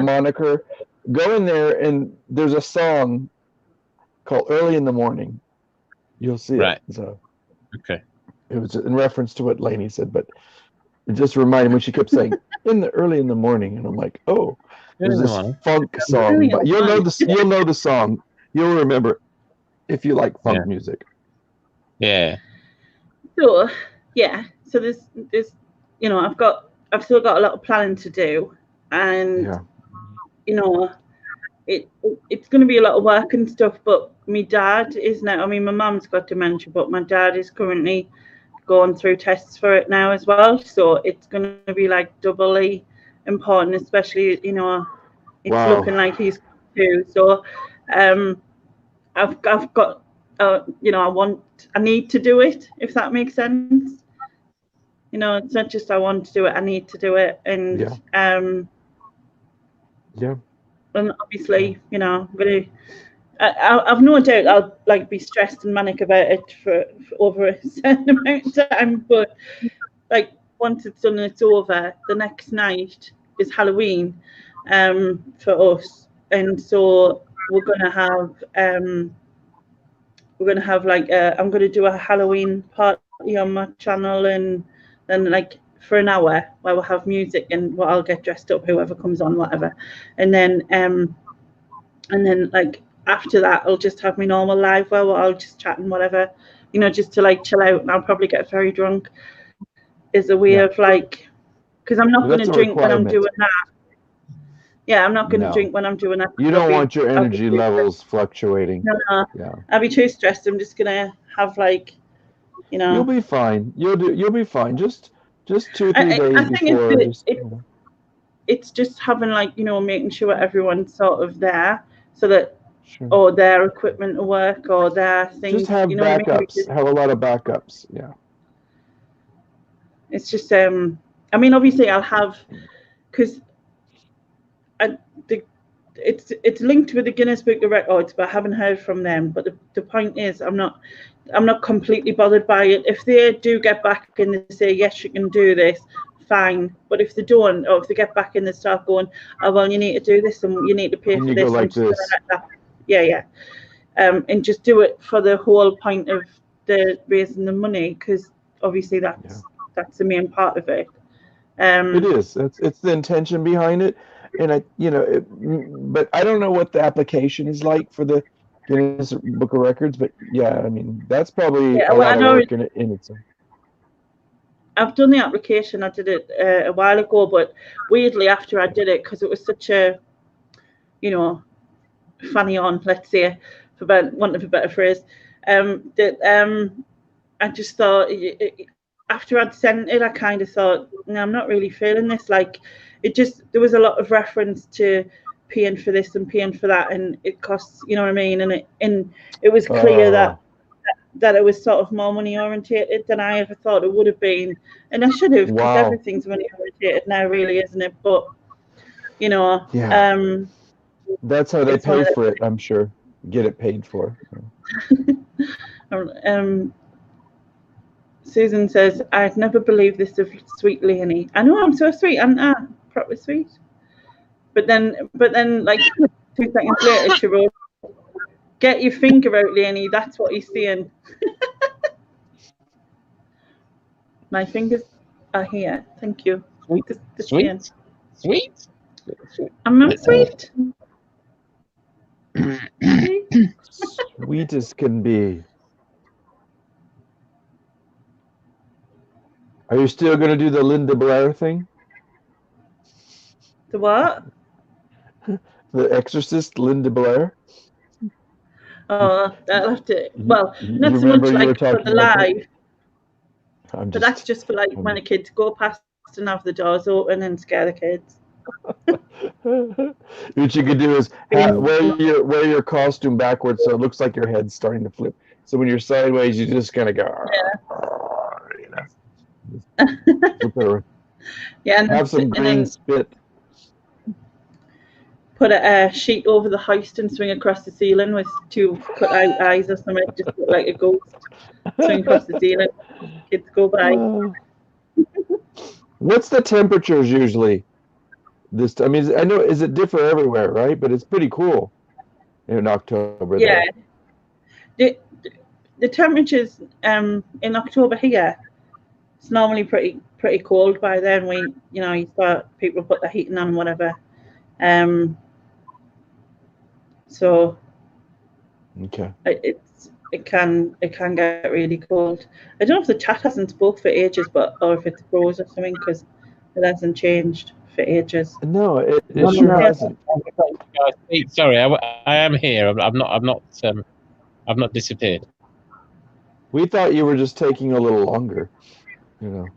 moniker. Go in there, and there's a song called "Early in the Morning." You'll see it. So, okay. It was in reference to what Lainey said, but it just reminded me when she kept saying early in the morning, and I'm like, oh, there's this funk song. But you'll know the song. You'll remember if you like funk music. Yeah. So so there's I've still got a lot of planning to do, and it's going to be a lot of work and stuff. But my dad is now. I mean, my mum's got dementia, but my dad is currently going through tests for it now as well. So it's going to be like doubly important, especially it's looking like he's too. So I've got I need to do it, if that makes sense. It's not just I want to do it, I need to do it. And and obviously, I've no doubt I'll like be stressed and manic about it for over a certain amount of time, but like once it's done and it's over, the next night is Halloween for us, and so we're gonna have like I'm gonna do a Halloween party on my channel, and then like for an hour where we'll have music and I'll get dressed up, whoever comes on, whatever, and then like after that I'll just have my normal live where I'll just chat and whatever, just to like chill out, and I'll probably get very drunk is a way of like, because I'm not going to drink when I'm doing that. Yeah, I'm not going to drink when I'm doing that. You don't want your energy levels fluctuating. No. Yeah. I'll be too stressed. I'm just gonna have like, You'll be fine. You'll be fine. Just 2 or 3 days before. It's just having like making sure everyone's sort of there, so that or their equipment will work or their things. Just have backups. Have a lot of backups. Yeah. It's just I mean, obviously I'll have, because it's linked with the Guinness Book of Records, but I haven't heard from them. But the point is, I'm not completely bothered by it. If they do get back and they say yes, you can do this, fine. But if they don't, or if they get back and they start going, oh well, you need to do this and you need to pay for this, like this. and just do it for the whole point of the raising the money, because obviously that's the main part of it. It is. It's the intention behind it, and but I don't know what the application is like for the Guinness Book of Records. But yeah, I mean that's probably a lot of work in itself. I've done the application. I did it a while ago, but weirdly after I did it, because it was such a, funny on, let's say, for want of a better phrase, that I just thought, after I'd sent it, I kind of thought, no, I'm not really feeling this. Like, there was a lot of reference to paying for this and paying for that, and it costs, you know what I mean? And it was clear that it was sort of more money orientated than I ever thought it would have been. And I should have, because everything's money orientated now, really, isn't it? But, that's how they pay for it, I'm sure. Get it paid for. Susan says, I'd never believe this of sweet Leonie. I know I'm so sweet, I'm proper sweet. But then, like 2 seconds later, she wrote, "Get your finger out, Leonie. That's what he's saying." My fingers are here. Thank you. Sweet. I'm not sweet. Sweet as can be. Are you still going to do the Linda Blair thing? The what? The Exorcist, Linda Blair? Oh, I'll have to. Well, not so much like for the live, but that's just for like when the kids go past and have the doors open and scare the kids. What you could do is wear your costume backwards so it looks like your head's starting to flip. So when you're sideways, you just kind of go. Yeah, and have some green spit. Put a sheet over the hoist and swing across the ceiling with 2 cut out eyes or something, just look like a ghost. Swing across the ceiling. Kids go by. What's the temperatures usually? I mean, I know, is it different everywhere, right? But it's pretty cool in October. Yeah. The temperatures in October here, it's normally pretty cold by then. You start, people put the heating on and whatever. So okay, it can get really cold. I don't know if the chat hasn't spoke for ages, or if it's froze or something, because it hasn't changed for ages. No, it sure hasn't. Sorry, I am here. I've not disappeared. We thought you were just taking a little longer. No.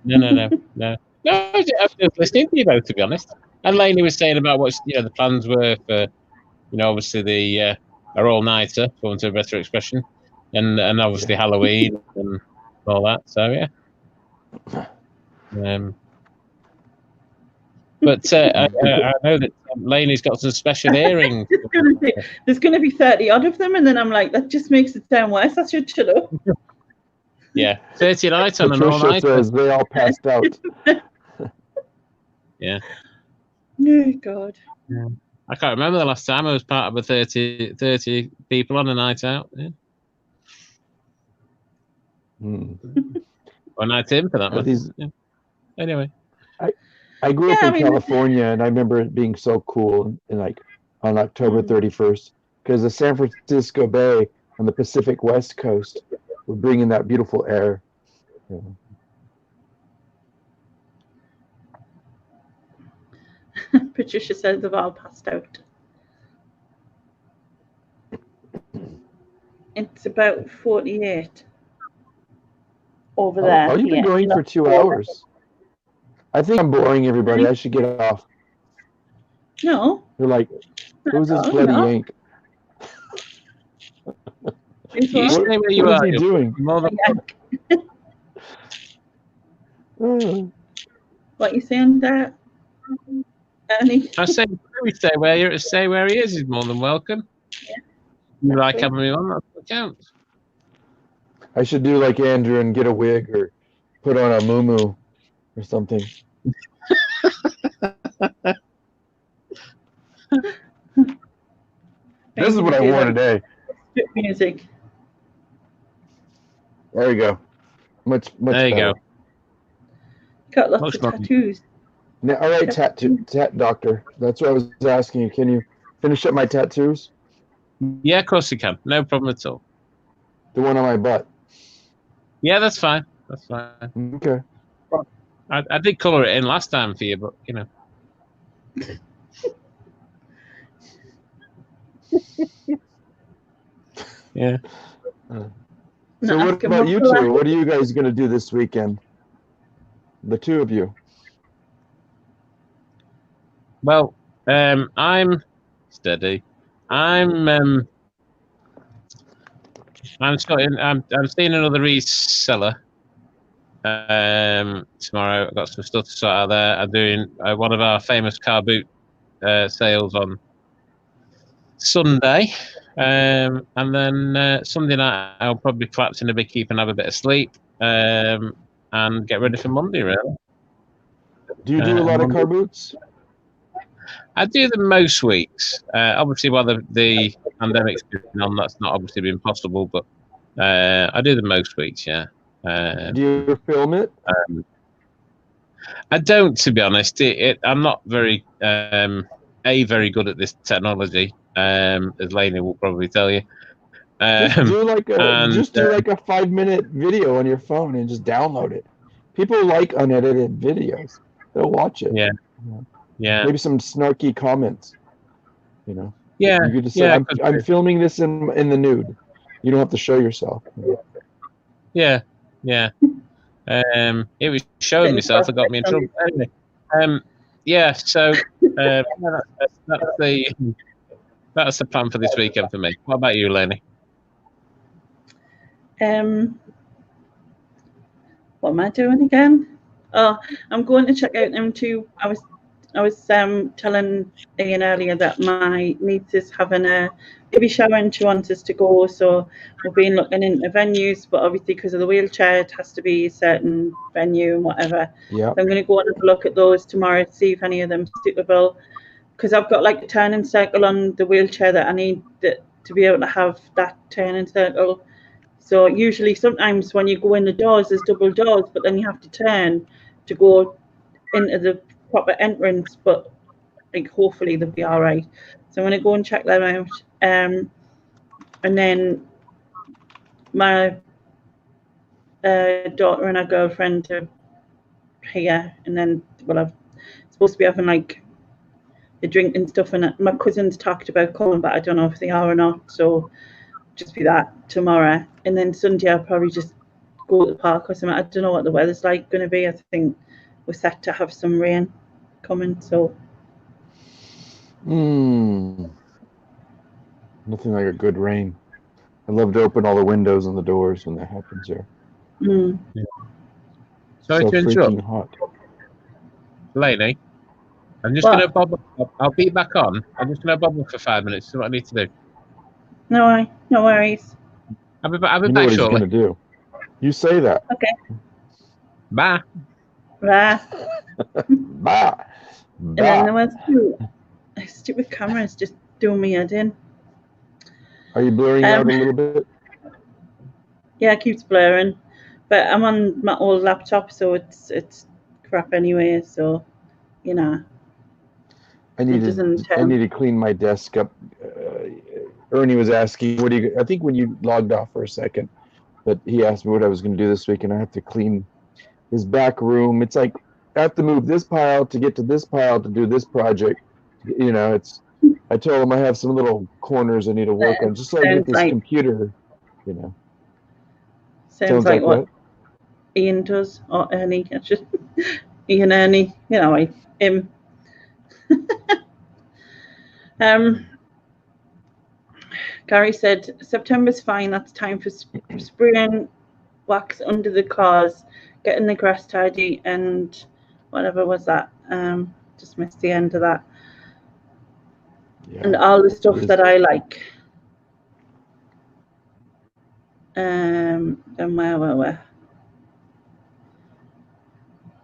No. No, I was just listening to you both, to be honest. And Lainey was saying about what the plans were for, obviously the our all-nighter, for want of a better expression, and obviously Halloween and all that. So yeah. But I know that Lainey's got some special earrings. There's going to be 30 odd of them, and then I'm like, that just makes it sound worse. I should shut up. Yeah, 30 nights on an all-nighter. Says they all passed out. Yeah. Oh God. Yeah. I can't remember the last time I was part of a 30 people on a night out. Yeah. Or night in, for that matter. Yeah. Anyway. I grew up in California, and I remember it being so cool, and like on October 31st, because the San Francisco Bay on the Pacific West Coast would bring in that beautiful air. Yeah. Patricia says they've all passed out. It's about 48 over there. Oh, you've been going for 2 hours. I think I'm boring everybody. I should get off. No. They're like, who's this bloody yank? You stay where you are. What is he doing? What are you saying there, Ernie? I say, stay where he is. He's more than welcome. Yeah, You like having me on? That's what counts. I should do like Andrew and get a wig or put on a muumuu or something. This is what I wore today. Music. There you go. Much There you better. go. Got lots Much of more. tattoos. Now, all right, tat doctor. That's what I was asking you. Can you finish up my tattoos? Yeah, of course you can. No problem at all. The one on my butt. Yeah, that's fine. That's fine. Okay. I did colour it in last time for you, but you know. Yeah. So what about you two? What are you guys going to do this weekend? The two of you. Well, I'm steady. I'm seeing another reseller tomorrow. I've got some stuff to sort out there. I'm doing one of our famous car boot sales on Sunday, and then Sunday night I'll probably collapse in a big heap and have a bit of sleep, and get ready for Monday. Really. Do you do a lot of car boots? I do them most weeks. Obviously, while the pandemic's been on, that's not obviously been possible, but I do them most weeks. Yeah. Do you film it? I don't, to be honest. I'm not very very good at this technology, as Lainey will probably tell you. Just do like a 5-minute video on your phone and just download it. People like unedited videos. They'll watch it. Yeah. Yeah. Maybe some snarky comments. You know. Yeah. You could just say, I'm filming this in the nude. You don't have to show yourself. Yeah. Yeah. It was showing myself. It got me in trouble. Anyway, yeah. So that's the plan for this weekend for me. What about you, Lenny? What am I doing again? Oh, I'm going to check out them two. I was telling Ian earlier that my niece is having a baby shower and she wants us to go. So we've been looking into venues, but obviously because of the wheelchair, it has to be a certain venue and whatever. Yeah. So I'm going to go and have a look at those tomorrow to see if any of them are suitable. Because I've got like a turning circle on the wheelchair that I need to be able to have that turning circle. So usually, sometimes when you go in the doors, there's double doors, but then you have to turn to go into the proper entrance. But like, hopefully they'll be all right. So I'm going to go and check them out. And then my daughter and her girlfriend are here, and then I'm supposed to be having like a drink and stuff. And my cousins talked about coming, but I don't know if they are or not. So just be that tomorrow, and then Sunday I'll probably just go to the park or something. I don't know what the weather's like going to be. I think we're set to have some rain coming, so Nothing like a good rain. I love to open all the windows and the doors when that happens here. Yeah. Sorry to interrupt. Hot. Lainey, I'm just going to bob up. I'll be back on. I'm just going to bob up for 5 minutes. That's what I need to do. No worries. I'll be back shortly. What he's going to do. You say that. Okay. Bye. Bye. Bye. And then there was stupid cameras just doing me head in. Are you blurring out a little bit? Yeah, it keeps blurring. But I'm on my old laptop, so it's crap anyway, so you know. I need to clean my desk up. Ernie was asking, "What do you?" I think when you logged off for a second, but he asked me what I was going to do this week, and I have to clean his back room. It's like I have to move this pile to get to this pile to do this project. You know, I told him I have some little corners I need to work on, just so I get this computer. You know, sounds like what Ian does, or Ernie. It's just Ian, Ernie. You know, him. Gary said, September's fine. That's time for spraying wax under the cars, getting the grass tidy, and whatever was that. Just missed the end of that. Yeah, and all the stuff that I like. And where?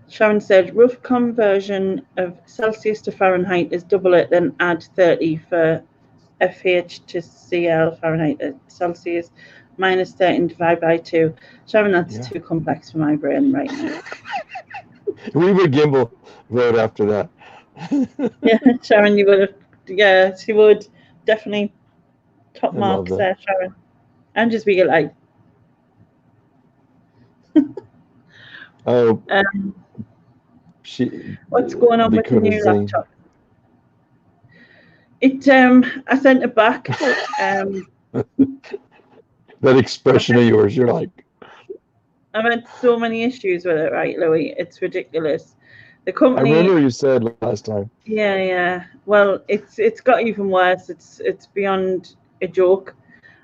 Sharon said, rough conversion of Celsius to Fahrenheit is double it, then add 30 for FH to CL Fahrenheit Celsius. minus 13 divided by 2. Sharon, that's too complex for my brain right now. Weaver Gimble wrote after that. Yeah, Sharon, you would have. Yeah, she would definitely top marks there, Sharon. I'm just being like. Oh, what's going on with the new laptop? I sent it back. That expression of yours, you're like. I've had so many issues with it, right, Louie? It's ridiculous. The company. I remember you said last time. Yeah. Well, it's got even worse. It's beyond a joke.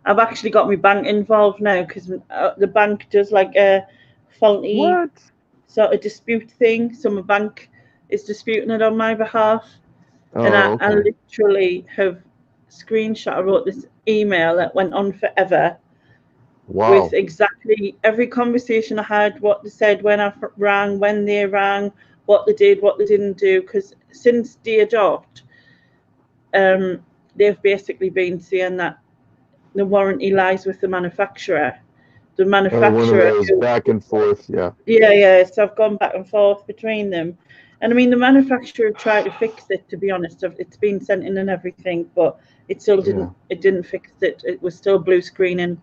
I've actually got my bank involved now because the bank does like a faulty sort of dispute thing. So my bank is disputing it on my behalf. And I literally have I wrote this email that went on forever. Wow. With exactly every conversation I had, what they said, when I rang, when they rang, what they did, what they didn't do. Because since they adopt, they've basically been saying that the warranty lies with the manufacturer. The manufacturer. One of those back and forth, yeah. Yeah. So I've gone back and forth between them. And I mean, the manufacturer tried to fix it, to be honest. It's been sent in and everything, but it still didn't. It didn't fix it. It was still blue screening.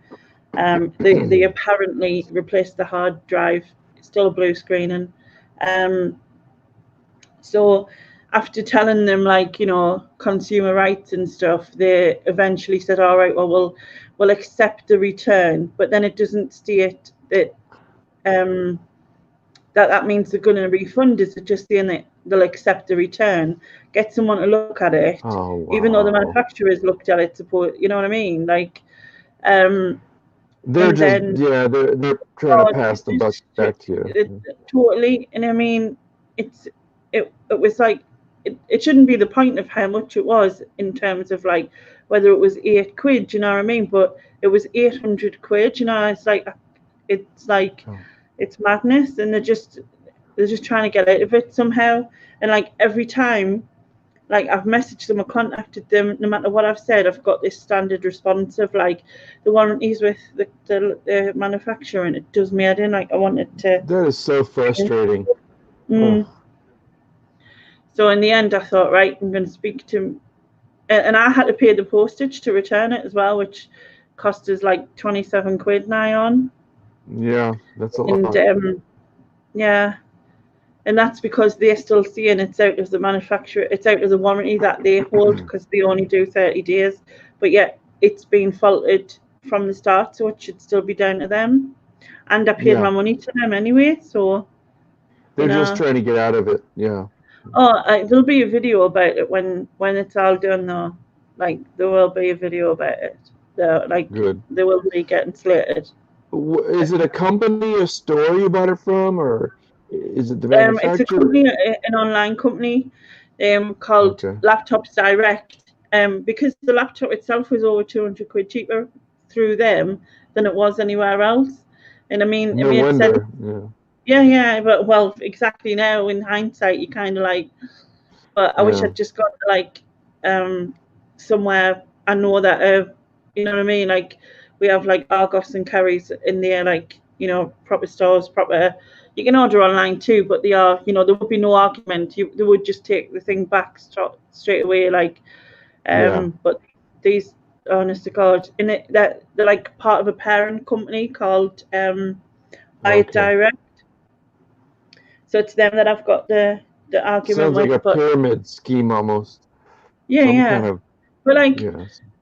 They apparently replaced the hard drive. It's still blue screening. So after telling them, like, consumer rights and stuff, they eventually said, all right, well, we'll accept the return. But then it doesn't state that that means they're going to refund. Is it just saying that they'll accept the return, get someone to look at it, even though the manufacturers looked at it, you know what I mean? Like, they're trying to pass the buck back to you. Totally. And I mean, it was like, it shouldn't be the point of how much it was in terms of like whether it was £8, you know what I mean? But it was 800 quid, it's like it's madness, and they're just trying to get out of it somehow. And like every time, like I've messaged them or contacted them, no matter what I've said, I've got this standard response of like the warranties with the manufacturer, and it does me head in. Like I wanted to. That is so frustrating. So in the end, I thought, right, I'm going to speak to, and I had to pay the postage to return it as well, which cost us like 27 quid now on. Yeah, that's a lot. And and that's because they're still seeing it's out of the manufacturer, it's out of the warranty that they hold, because they only do 30 days. But yet it's been faulted from the start, so it should still be down to them. And I paid my money to them anyway, so they're just trying to get out of it. Yeah. Oh, there'll be a video about it when it's all done, though. Like there will be a video about it. Good. They will be getting slated. Is it a company, a store you bought it from, or is it the manufacturer? It's a company, an online company, called Laptops Direct. Because the laptop itself was over 200 quid cheaper through them than it was anywhere else. And I mean, no wonder. Yeah, but well, exactly now in hindsight, you kind of like, but I wish I'd just got like somewhere I know that you know what I mean, like we have like Argos and Kerry's in there, like, proper stores, proper. You can order online too, but they are, there would be no argument. They would just take the thing back straight away, like. But these, honest to God, they're like part of a parent company called Direct. So it's them that I've got the argument with. Sounds like a pyramid scheme almost. Yeah. But like,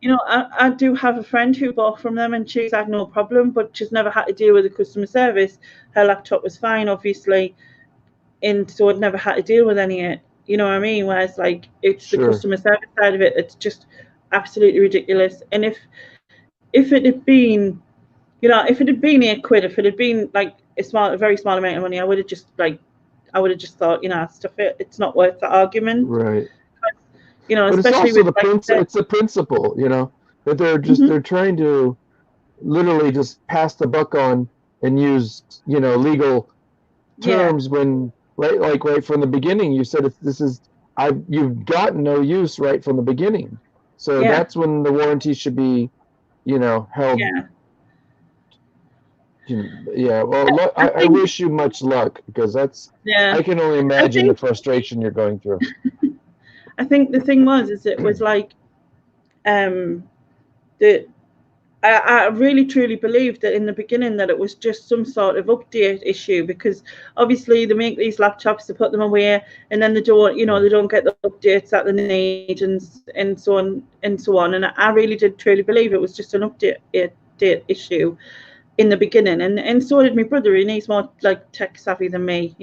I do have a friend who bought from them, and she's had no problem, but she's never had to deal with the customer service. Her laptop was fine, obviously, and so I'd never had to deal with any of it. You know what I mean? Whereas like it's the customer service side of it, it's just absolutely ridiculous. And if it had been, if it had been £8, if it had been like a very small amount of money, I would have just thought, stuff it. It's not worth the argument. Right. But especially it's also it's the principle, that they're trying to literally just pass the buck on and use, legal terms when right from the beginning you said you've got no use right from the beginning. So that's when the warranty should be, held. Yeah, well, I wish you much luck, because I can only imagine the frustration you're going through. I think the thing is it was like, that I really truly believed that in the beginning that it was just some sort of update issue, because obviously they make these laptops, to put them away, and then they don't, they don't get the updates that they need, and so on and so on. And I really did truly believe it was just an update issue in the beginning, and so did my brother, and he's more like tech savvy than me,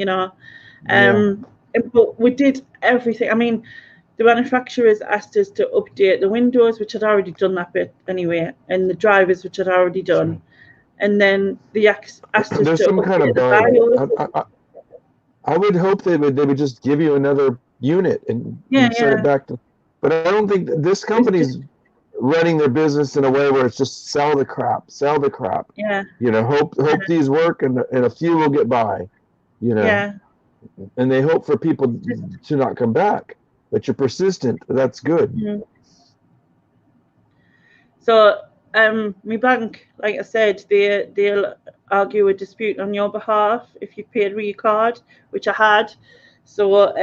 But we did everything. I mean, the manufacturers asked us to update the windows, which I'd already done that bit anyway, and the drivers, which I'd already done. And then they asked us to some update kind of the BIOS. I would hope they would just give you another unit and set it back to. But I don't think this company's running their business in a way where it's just sell the crap. Yeah. Hope these work, and a few will get by. Yeah. And they hope for people to not come back. But you're persistent. That's good. Mm-hmm. So, my bank, like I said, they'll argue a dispute on your behalf if you paid with your card, which I had. So,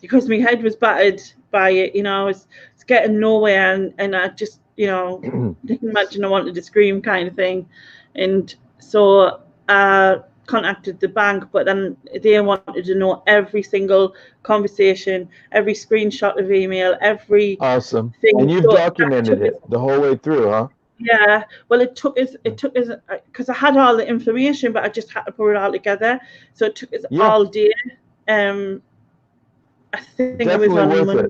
because my head was battered by it, I was getting nowhere, and I just, didn't imagine I wanted to scream, kind of thing. And so I contacted the bank, but then they wanted to know every single conversation, every screenshot of email, every awesome thing. And you've documented it the whole way through, huh? Yeah. Well, it took us because I had all the information, but I just had to put it all together. So it took us all day. I think definitely it was on worth Monday.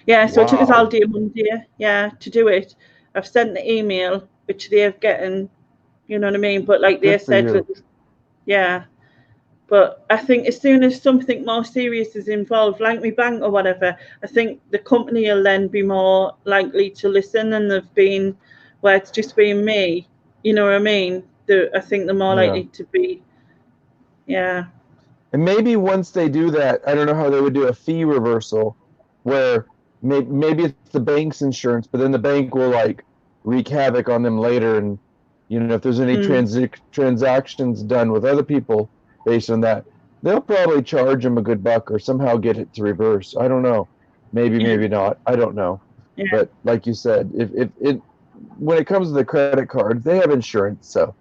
It. So it took us all day Monday, to do it. I've sent the email, which they've getting, you know what I mean? But like they said, but I think as soon as something more serious is involved, like my bank or whatever, I think the company will then be more likely to listen than they've been where it's just been me. You know what I mean? I think they're more likely to be, And maybe once they do that, I don't know how they would do a fee reversal, where maybe it's the bank's insurance, but then the bank will like wreak havoc on them later, and if there's any transactions done with other people based on that, they'll probably charge them a good buck or somehow get it to reverse. I don't know. Maybe not. I don't know. Yeah. But like you said, if when it comes to the credit cards, they have insurance, so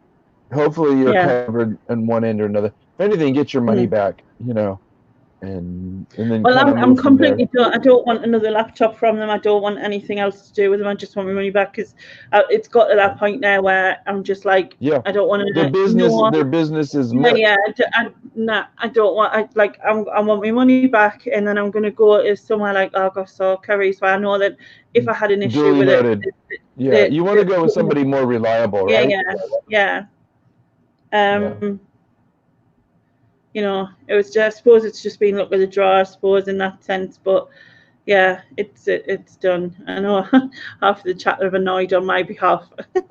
hopefully you're covered on one end or another. If anything, get your money back, and then. Well, I'm completely done. I don't want another laptop from them. I don't want anything else to do with them. I just want my money back, because it's got to that point now where I'm just like, I don't want to. Their business is. I don't want. I want my money back, and then I'm going to go to somewhere like Argos or Curry's, where I know that if I had an issue with it. You want to go with somebody more reliable, right? Yeah. It was just, I suppose it's just been luck of the draw, I suppose, in that sense. But yeah, it's done. I know half of the chat are annoyed on my behalf. Did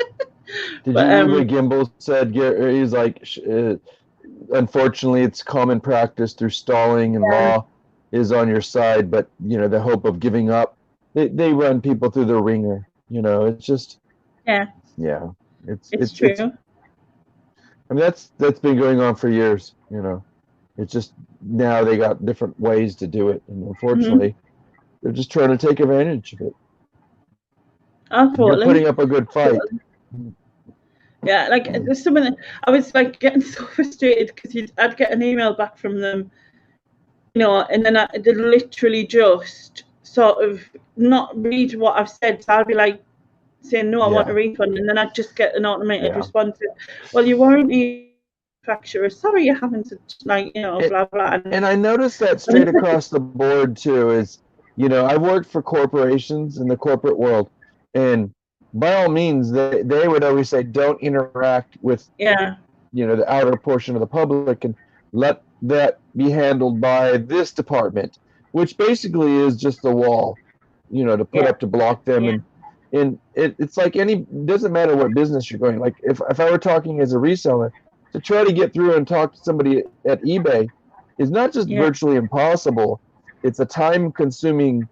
you read what Gimbal said? He's like, unfortunately, it's common practice through stalling and law is on your side, but the hope of giving up, they run people through the ringer. It's just it's true. I mean, that's been going on for years. It's just now they got different ways to do it, and unfortunately, they're just trying to take advantage of it. You're putting up a good fight. Yeah, like there's something. I was like getting so frustrated because I'd get an email back from them, and then they'd literally just sort of not read what I've said. So I'd be like saying, no, I want a refund, and then I'd just get an automated response. Well, you warranty manufacturer, sorry you haven't, blah blah. And I noticed that straight across the board too. Is I worked for corporations in the corporate world, and by all means they would always say don't interact with the outer portion of the public, and let that be handled by this department, which basically is just the wall to put up to block them. And it's like doesn't matter what business you're going. Like if I were talking as a reseller, to try to get through and talk to somebody at eBay is not just virtually impossible. It's a time-consuming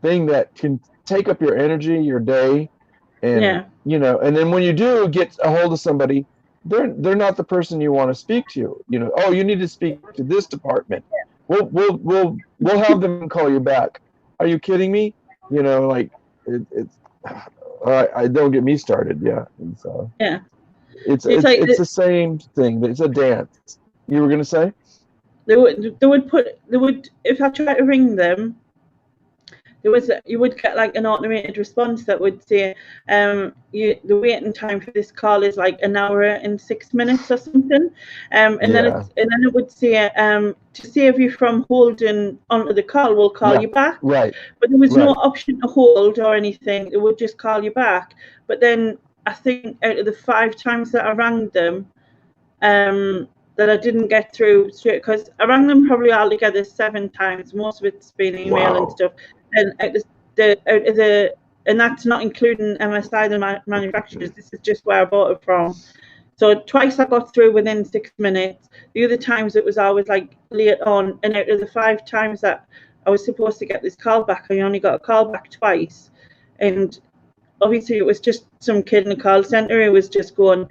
thing that can take up your energy, your day, and you know, and then when you do get a hold of somebody, they're not the person you want to speak to. You know, oh, you need to speak to this department. We'll have them call you back. Are you kidding me? You know, like it's. I don't get me started. Yeah, and so Yeah. it's like the same thing. It's a dance. You were gonna say? They would if I try to ring them, you would get like an automated response that would say, the waiting time for this call is like an hour and 6 minutes or something, and then it would say, to save you from holding onto the call, we'll call you back. Right. But there was no option to hold or anything. It would just call you back. But then I think out of the 5 times that I rang them, that I didn't get through straight, because I rang them probably altogether 7 times. Most of it's been email and stuff. And out of the and that's not including MSI, the manufacturers. This is just where I bought it from. So twice I got through within 6 minutes. The other times it was always like late on. And out of the 5 times that I was supposed to get this call back, I only got a call back twice. And obviously it was just some kid in the call center who was just going,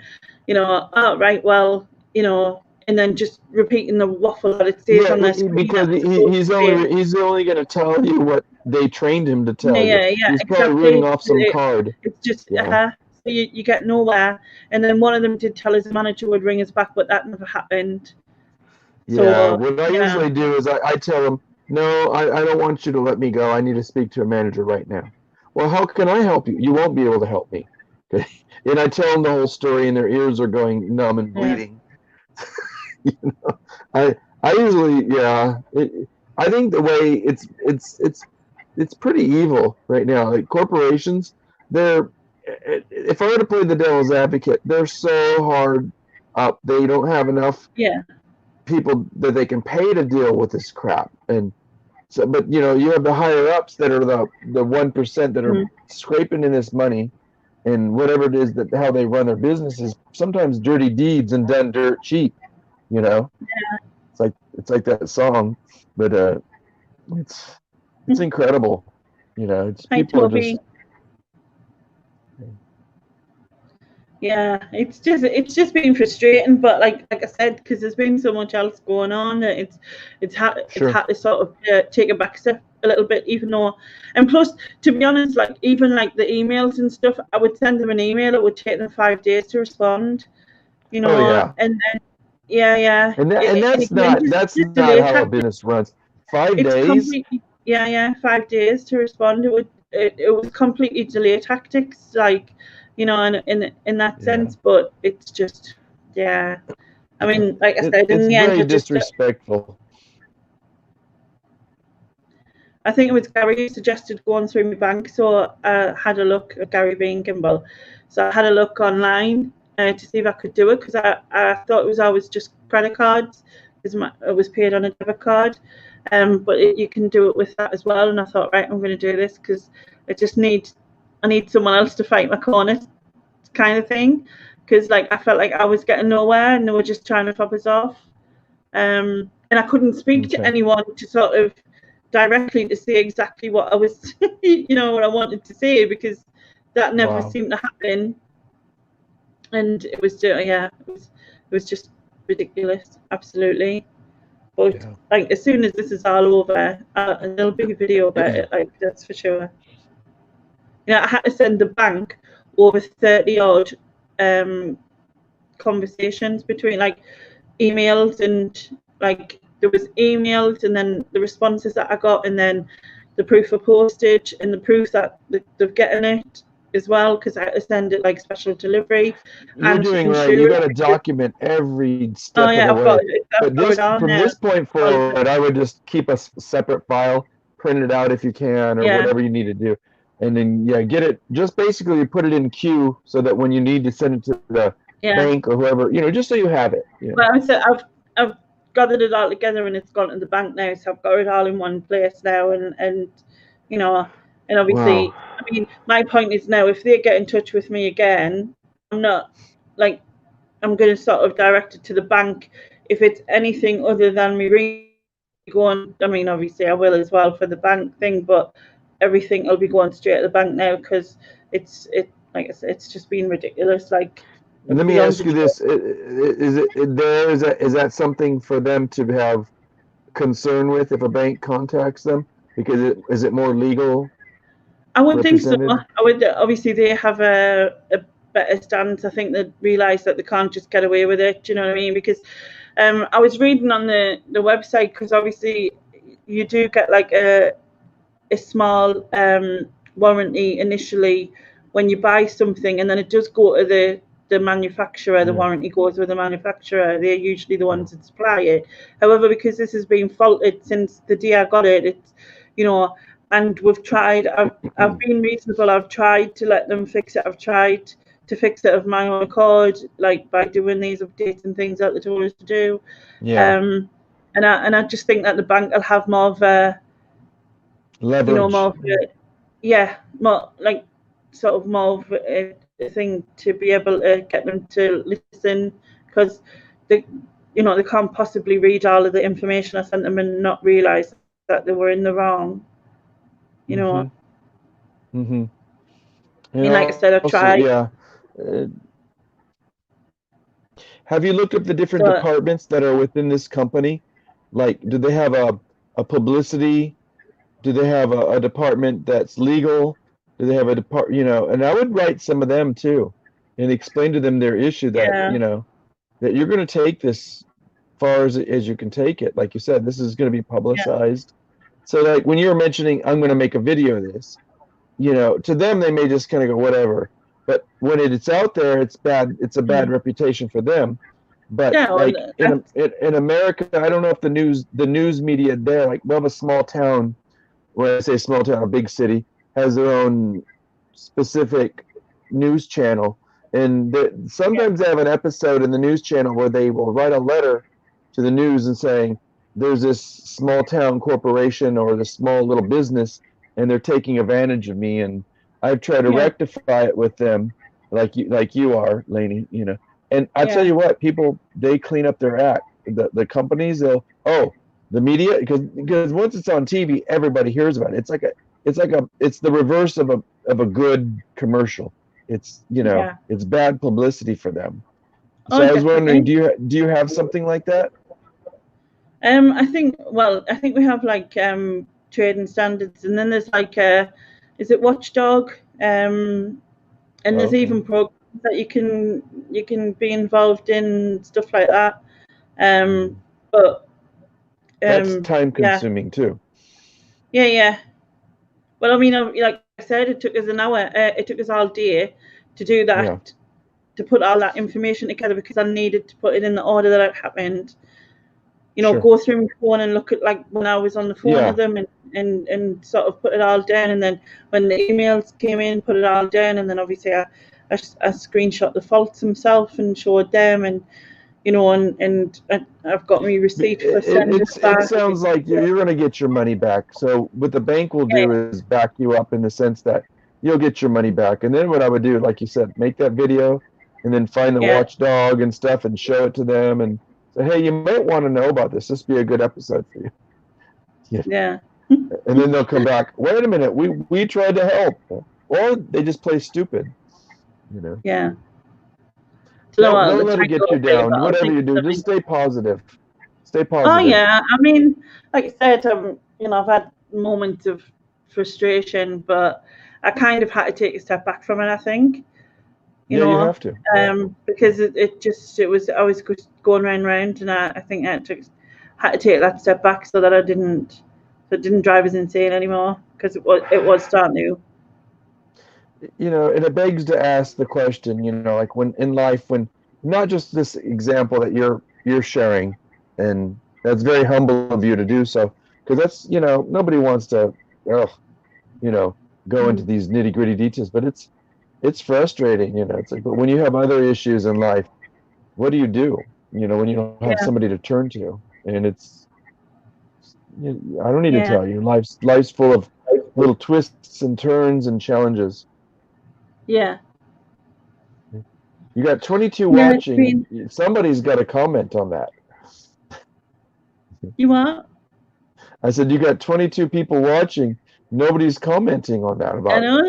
you know, oh, right, well, you know, and then just repeating the waffle that it says on their screen. Because he's only going to tell you what they trained him to tell you. Yeah, he's probably reading off some card. It's just so you get nowhere. And then one of them did tell us the manager would ring us back, but that never happened. Yeah, what I usually do is I tell them, no, I don't want you to let me go. I need to speak to a manager right now. Well, how can I help you? You won't be able to help me. And I tell them the whole story, and their ears are going numb and bleeding. You know, I usually, I think the way it's pretty evil right now. Like corporations, if I were to play the devil's advocate, they're so hard up. They don't have enough people that they can pay to deal with this crap. And so, but you know, you have the higher ups that are the 1% that are scraping in this money, and whatever it is that how they run their businesses. Sometimes dirty deeds and done dirt cheap. You know, it's like that song, but it's incredible. You know, it's people are just. Yeah, it's just been frustrating, but like I said, because there's been so much else going on, that it's had to sort of take a back step a little bit, even though, and plus, to be honest, like even like the emails and stuff, I would send them an email, it would take them 5 days to respond, you know, and then that's not how a business runs. 5 days. 5 days to respond. It was completely delay tactics, like, you know, in that sense. But it's just, I mean, like I said, in the end, it's very disrespectful. I think it was Gary who suggested going through my bank, so I had a look at Gary being Gimbal. So I had a look online to see if I could do it, because I thought it was always just credit cards, because it was paid on a debit card, but you can do it with that as well. And I thought, right, I'm going to do this because I need someone else to fight my corner, kind of thing, because like I felt like I was getting nowhere and they were just trying to fob us off, and I couldn't speak to anyone to sort of directly to say exactly what I was, you know, what I wanted to say, because that never seemed to happen. And it was just, it was just ridiculous, absolutely. But like as soon as this is all over, there'll be a video about it, like that's for sure. You know, I had to send the bank over 30 odd conversations between like emails, and like there was emails and then the responses that I got, and then the proof of postage and the proof that they're getting it as well, because I had to send it like special delivery. You're doing right. You got to document every step of the way. But from this point forward, I would just keep a separate file, print it out if you can, or whatever you need to do, and then get it. Just basically put it in queue so that when you need to send it to the bank or whoever, you know, just so you have it. You know. Well, I said I've gathered it all together and it's gone to the bank now, so I've got it all in one place now, and you know. And obviously, I mean, my point is now, if they get in touch with me again, I'm not, like, I'm going to sort of direct it to the bank. If it's anything other than me really going, I mean, obviously I will as well for the bank thing, but everything will be going straight to the bank now, because like I said, it's just been ridiculous. Like, And let me beyond ask you this: is that something for them to have concern with if a bank contacts them? Because is it more legal? I would think so. represented? I would obviously they have a better stance. I think they realise that they can't just get away with it. Do you know what I mean? Because I was reading on the website, because obviously you do get like a small warranty initially when you buy something, and then it does go to the manufacturer. The warranty goes with the manufacturer. They're usually the ones that supply it. However, because this has been faulted since the day I got it, it's, you know, and we've tried. I've been reasonable. I've tried to let them fix it. I've tried to fix it of my own accord, like by doing these updates and things that they told us to do. Yeah. And I just think that the bank will have more of a Leverage. you know, more of a, yeah, more like sort of more of a thing to be able to get them to listen, because they, you know, they can't possibly read all of the information I sent them and not realise that they were in the wrong. You know. Mm-hmm. I mean, like I said, I've tried. Yeah. Have you looked up the different departments that are within this company? Like, do they have a publicity? Do they have a department that's legal? Do they have a department, you know? And I would write some of them too, and explain to them their issue that, you know, that you're going to take this far as you can take it. Like you said, this is going to be publicized. So like when you were mentioning, I'm going to make a video of this, you know, to them, they may just kind of go, whatever. But when it's out there, it's bad. It's a bad reputation for them. But like in America, I don't know if the news media there, like we have a small town, when I say small town, a big city, has their own specific news channel. And sometimes they have an episode in the news channel where they will write a letter to the news and saying, there's this small town corporation or this small little business, and they're taking advantage of me. And I've tried to rectify it with them, like you are, Lainey, you know. And I tell you what, people, they clean up their act. The companies, they'll, the media, because once it's on TV, everybody hears about it. It's the reverse of a good commercial. It's, you know, it's bad publicity for them. So I was wondering, do you have something like that? I think we have like trading standards, and then there's like is it Watchdog? And there's even programs that you can be involved in, stuff like that. But that's time consuming too. Yeah. Well, I mean, like I said, it took us an hour. It took us all day to do that, to put all that information together, because I needed to put it in the order that it happened. You know, go through my phone and look at, like, when I was on the phone with them, and sort of put it all down. And then when the emails came in, put it all down. And then obviously I screenshot the faults himself and showed them, and you know, and I've got my receipt for sending it back. It sounds like you're going to get your money back. So what the bank will do is back you up in the sense that you'll get your money back. And then what I would do, like you said, make that video and then find the watchdog and stuff and show it to them and say, hey, you might want to know about this. This would be a good episode for you. Yeah. And then they'll come back. Wait a minute. We tried to help. Or they just play stupid. You know? Yeah. Don't let it get you down. Whatever you do, just stay positive. Stay positive. Oh yeah, I mean, like I said, you know, I've had moments of frustration, but I kind of had to take a step back from it. I think, you know, you have to. because I was just going round, and I think I had to take that step back so that it didn't drive us insane anymore, because it was starting to. You know, and it begs to ask the question, you know, like when in life, when not just this example that you're sharing, and that's very humble of you to do so, because that's, you know, nobody wants to, you know, go into these nitty gritty details, but it's frustrating, you know. It's like, but when you have other issues in life, what do? You know, when you don't have somebody to turn to, and I don't need to tell you, life's full of little twists and turns and challenges. Yeah. You got 22 watching. Somebody's got to comment on that. You what? I said you got 22 people watching. Nobody's commenting on that I about. know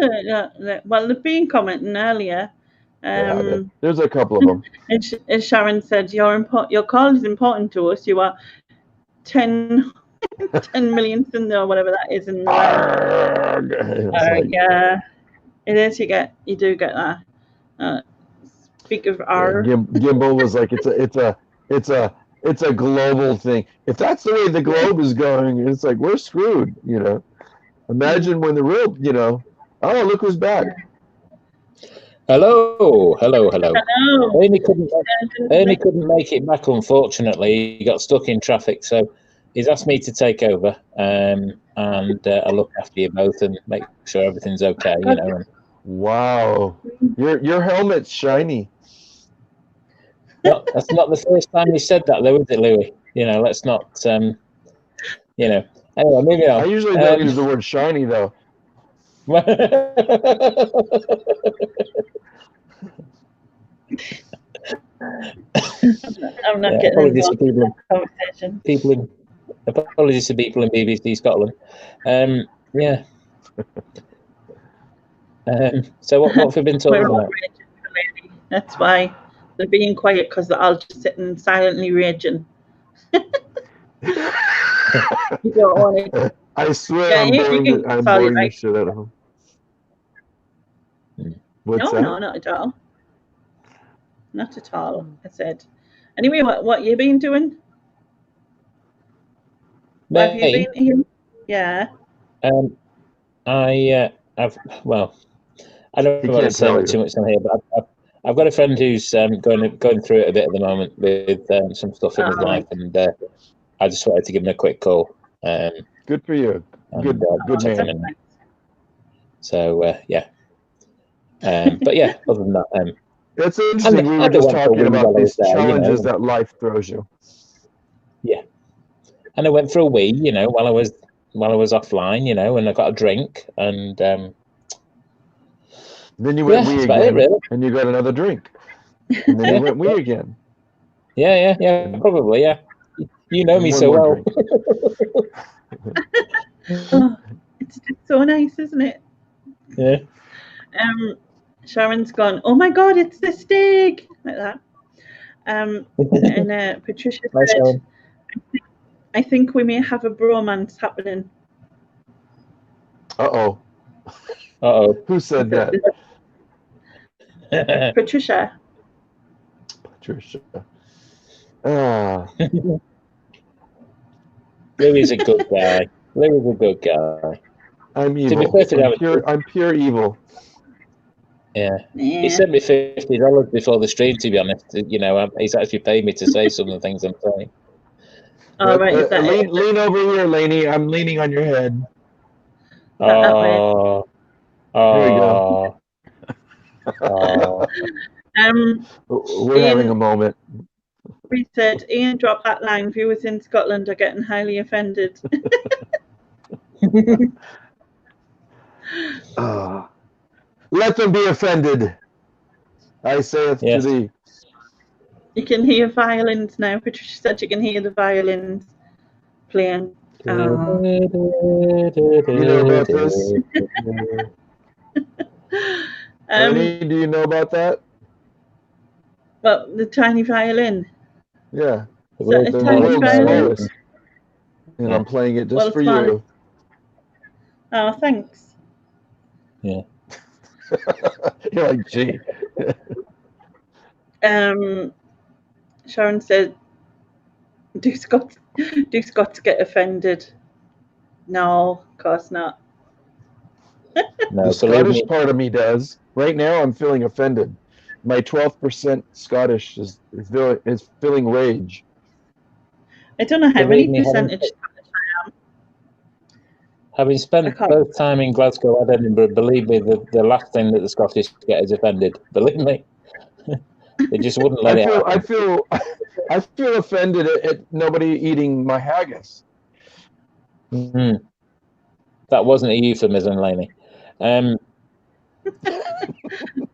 that well, they've been commenting earlier. There's a couple of them. As Sharon said, your call is important to us. You are 10 millionth in there, or whatever that is in the yeah, it is. You do get that. Speak of R. Gimbal was like it's a global thing. If that's the way the globe is going, it's like we're screwed. Imagine when the real, oh, look who's back. Hello. Hello. Ernie couldn't make it back, unfortunately. He got stuck in traffic, so he's asked me to take over and I look after you both and make sure everything's okay. Wow, your helmet's shiny. No, that's not the first time you said that, though, is it, Louie? Let's not. Anyway, moving on. I usually don't use the word shiny, though. I'm not getting apologies involved in that conversation. Apologies to people in BBC Scotland. Yeah. So what have we been talking about? That's why they're being quiet, because they're all just sitting silently raging. You don't want it. I swear I'm boring the shit out of them. What's that? No, not at all. Not at all, I said. Anyway, what you been doing? Have you been here? Yeah. I don't want to say too much on here, but I've got a friend who's going through it a bit at the moment with some stuff in his life, and I just wanted to give him a quick call. Good for you. Good man. So yeah. But yeah, other than that, it's interesting. We were just talking about these challenges that life throws you. Yeah, and I went for a wee, while I was offline, and I got a drink, and then you went wee again, really. And you got another drink, and then you went wee again. Yeah, probably, yeah. You know me so well. Oh, it's just so nice, isn't it? Yeah. Sharon's gone, oh my God, it's the steak, like that. And Patricia said, I think we may have a bromance happening. Uh-oh. Who said that? Patricia. Louie's a good guy. I'm evil. I'm pure evil. Yeah. He sent me $50 before the stream, to be honest. He's actually paid me to say some of the things I'm saying. Right. Lean over here, Lainey. I'm leaning on your head. There we go. We're having a moment. We said, Ian dropped that line. Viewers in Scotland are getting highly offended. Let them be offended. I say it to thee. You can hear violins now. Patricia said you can hear the violins playing. You know about this? Ernie, do you know about that? Well, the tiny violin. Yeah. The tiny violin. And I'm playing it just for you. Oh, thanks. Yeah. You're like, gee. Sharon said, do Scots get offended? No, of course not. No, the Scottish part of me does. Right now, I'm feeling offended. My 12% Scottish is feeling rage. I don't know how many percentage Scottish I am. Having spent both time in Glasgow and Edinburgh, believe me, the last thing that the Scottish get is offended. Believe me. They just wouldn't let it happen. I feel offended at nobody eating my haggis. Mm-hmm. That wasn't a euphemism, Lainey. I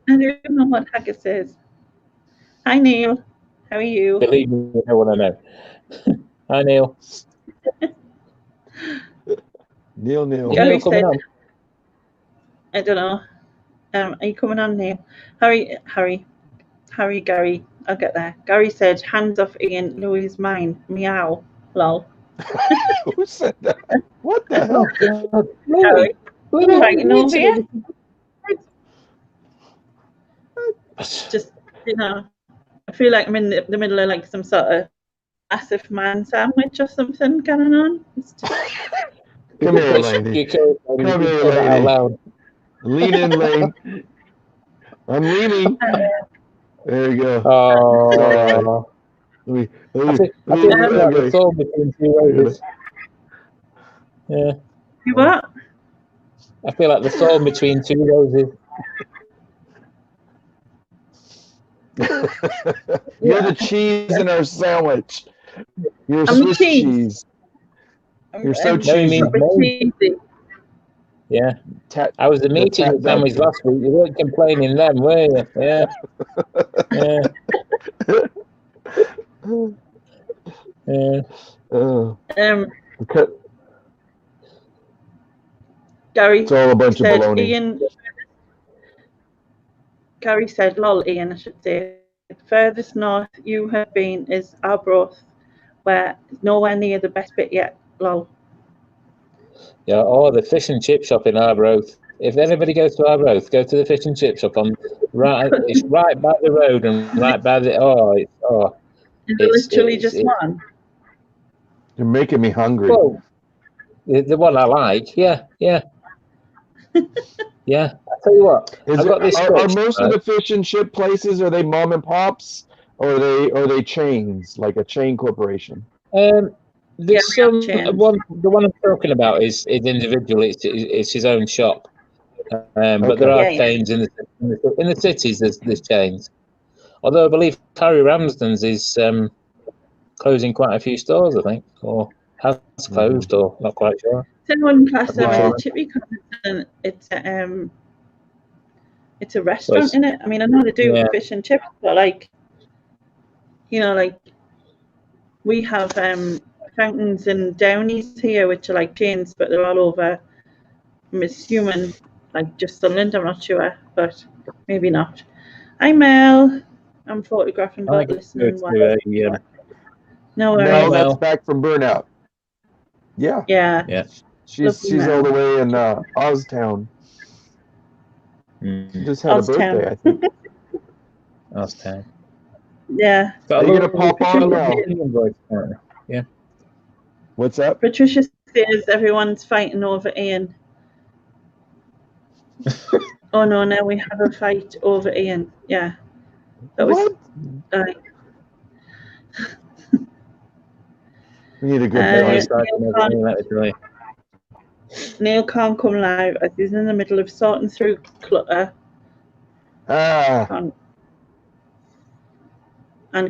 don't know what haggis is. Hi, Neil. How are you? Believe me, you know what I know. Hi, Neil. Neil. Gary coming said, on? I don't know. Are you coming on, Neil? Harry, Gary. I'll get there. Gary said, hands off Ian, Louie's mine. Meow. Lol. Who said that? What the hell? God. Gary. Louie, Fighting Louie, over here. Just, I feel like I'm in the middle of like some sort of massive man sandwich or something going on. It's just... Come here, lady. Come here, lady. Lean in, Lane. I'm leaning. There you go. Oh. Louie, I feel like the soul between two roses. Yeah. You what? I feel like the soul between two roses. You're the cheese in our sandwich. You're I'm Swiss cheese. You're so cheesy. cheesy. Yeah. I was the meat in the sandwich last week. You weren't complaining then, were you? Yeah. Okay. Gary it's all a bunch of baloney. Gary said, lol, Ian, I should say. Furthest north you have been is Arbroath, where nowhere near the best bit yet, lol. Yeah, the fish and chip shop in Arbroath. If anybody goes to Arbroath, go to the fish and chip shop it's right by the road and right by the It's literally just one. You're making me hungry. Well, the one I like, yeah. Yeah. I tell you what, are most of the fish and chip places, are they mom and pops, or are they chains, like a chain corporation? There's the one I'm talking about is individual. It's his own shop, but there are chains in the cities. There's chains. Although I believe Harry Ramsden's is closing quite a few stores, I think, or has closed, or not quite sure. Someone class a chippy because it's a restaurant, isn't it? I mean, I know they do fish and chips, but like we have fountains and Downies here, which are like chains, but they're all over. I'm assuming like just Sunderland. I'm not sure, but maybe not. Hi, Mel. I'm photographing, but listening. No worries. Mel, that's back from burnout. Yeah. She's all the way in Oztown. She just had a birthday, I think. Oztown. Yeah. Are you gonna pop on now? Yeah. What's up? Patricia says everyone's fighting over Ian. Oh no, now we have a fight over Ian. Yeah. That was we need a good Neil can't come live as he's in the middle of sorting through clutter and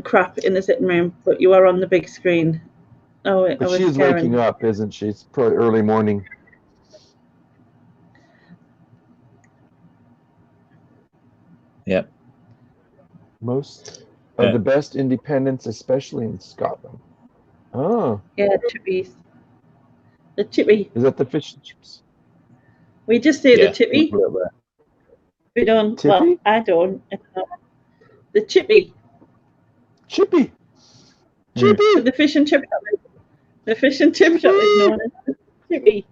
crap in the sitting room, but you are on the big screen. But she's waking up, isn't she? It's probably early morning. Yep. Most of the best independents, especially in Scotland. Oh. Yeah, chippies. The chippy. Is that the fish and chips? We just say the chippy. We don't. Tippy? Well, I don't. The chippy. Chippy. The fish and chip shop. The fish and chip shop is known as the chippy.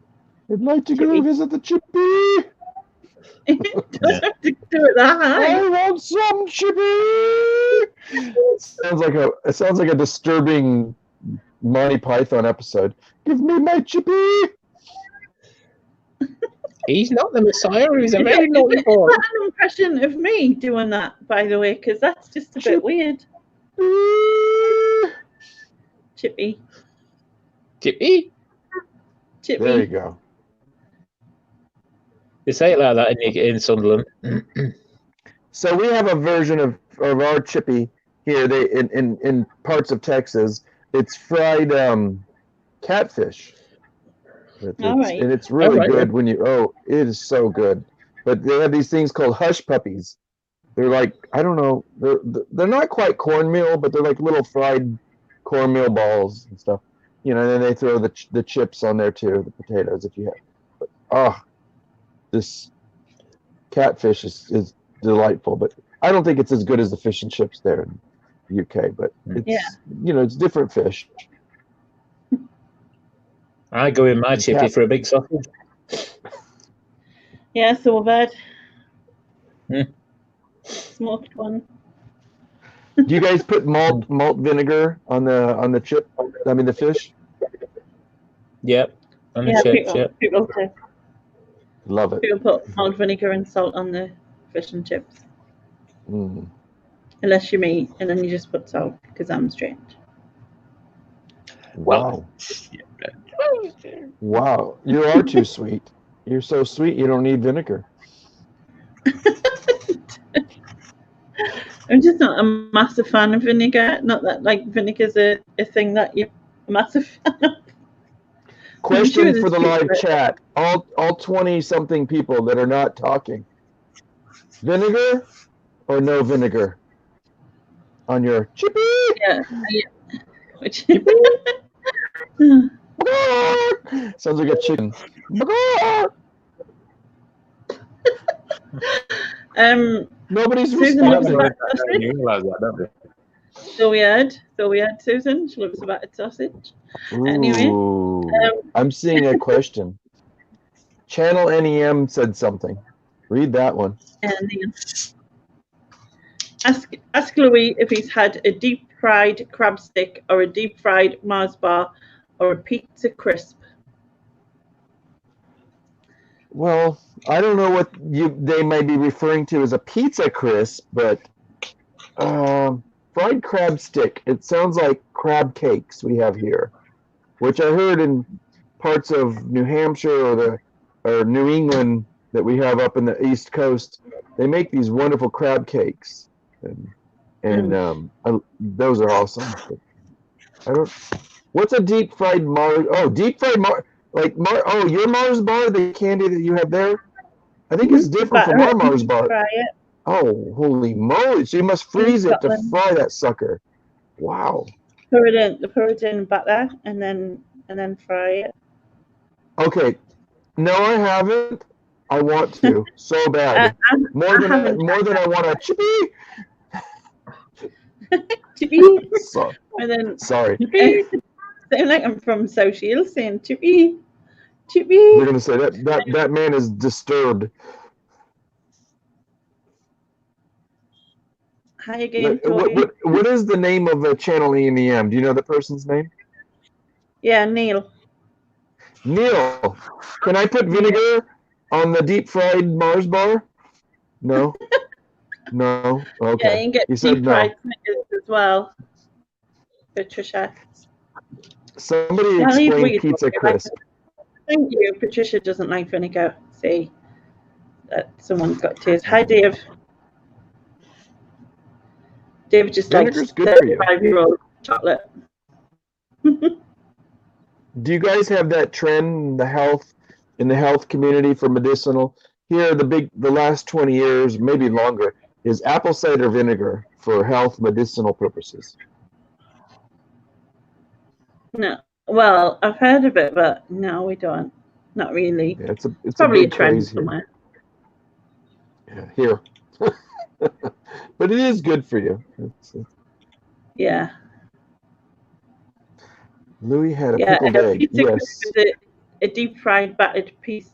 I'd like to go visit the chippy. Don't have to do it that high. I want some chippy. It sounds like a disturbing Monty Python episode. Give me my chippy. He's not the Messiah. He's a very naughty boy. Is that an impression of me doing that, by the way? Because that's just a bit weird. Chippy. Chippy. Chippy. There you go. You say it like that in Sunderland. So we have a version of our chippy here. They in parts of Texas. It's fried catfish. And it's really good when you it is so good. But they have these things called hush puppies. They're like, I don't know, they're not quite cornmeal, but they're like little fried cornmeal balls and stuff. And then they throw the chips on there too, the potatoes if you this catfish is delightful. But I don't think it's as good as the fish and chips there in the UK. But it's it's different fish. I go in my chippy for a big sausage. Yeah, so bad. Smoked one. Do you guys put malt vinegar on the chip? I mean the fish. Yep, on the chips. People do. Love it. People put malt vinegar and salt on the fish and chips. Unless you're me, and then you just put salt because I'm strange. Wow. Wow, you are too sweet. You're so sweet. You don't need vinegar. I'm just not a massive fan of vinegar. Not that like vinegar's a thing that you're a massive fan of. Question for the live chat. All 20-something people that are not talking. Vinegar or no vinegar on your chippy? Yeah. Which sounds like a chicken. Nobody's responding. So weird, Susan. She loves a battered sausage. Anyway, I'm seeing a question. Channel NEM said something. Read that one. Ask Louie if he's had a deep fried crab stick or a deep fried Mars bar or a pizza crisp. Well, I don't know what they may be referring to as a pizza crisp, but fried crab stick. It sounds like crab cakes we have here, which I heard in parts of New Hampshire or New England that we have up in the East Coast. They make these wonderful crab cakes, and those are awesome. But what's a deep fried Mars? Oh, deep fried Mars. Your Mars bar, the candy that you have there, I think it's different from our Mars bar. Oh, holy moly! So you must freeze it to fry that sucker. Wow. Pour it in butter and then fry it. Okay. No, I haven't. I want to so bad. More than I want a chippy. Chippy. Sorry. Sound like I'm from South Shields saying chippy. Chippy. We're gonna say that man is disturbed. Hi again. What is the name of the channel NEM? Do you know the person's name? Yeah, Neil. Neil, can I put vinegar on the deep fried Mars bar? No. No. Okay. Yeah, you can get deep fried Snickers as well. Patricia. Somebody explain pizza crisp. Thank you. Patricia doesn't like vinegar. See that someone's got tears. Hi, Dave. Dave just likes 35-year-old chocolate. Do you guys have that trend in the health community for medicinal? Here, the last 20 years, maybe longer, is apple cider vinegar for health medicinal purposes. No. Well, I've heard of it, but no, we don't. Not really. Yeah, it's probably a trend somewhere. Yeah, here. But it is good for you. Yeah. Louie had a pickled egg. Yes. A deep fried battered piece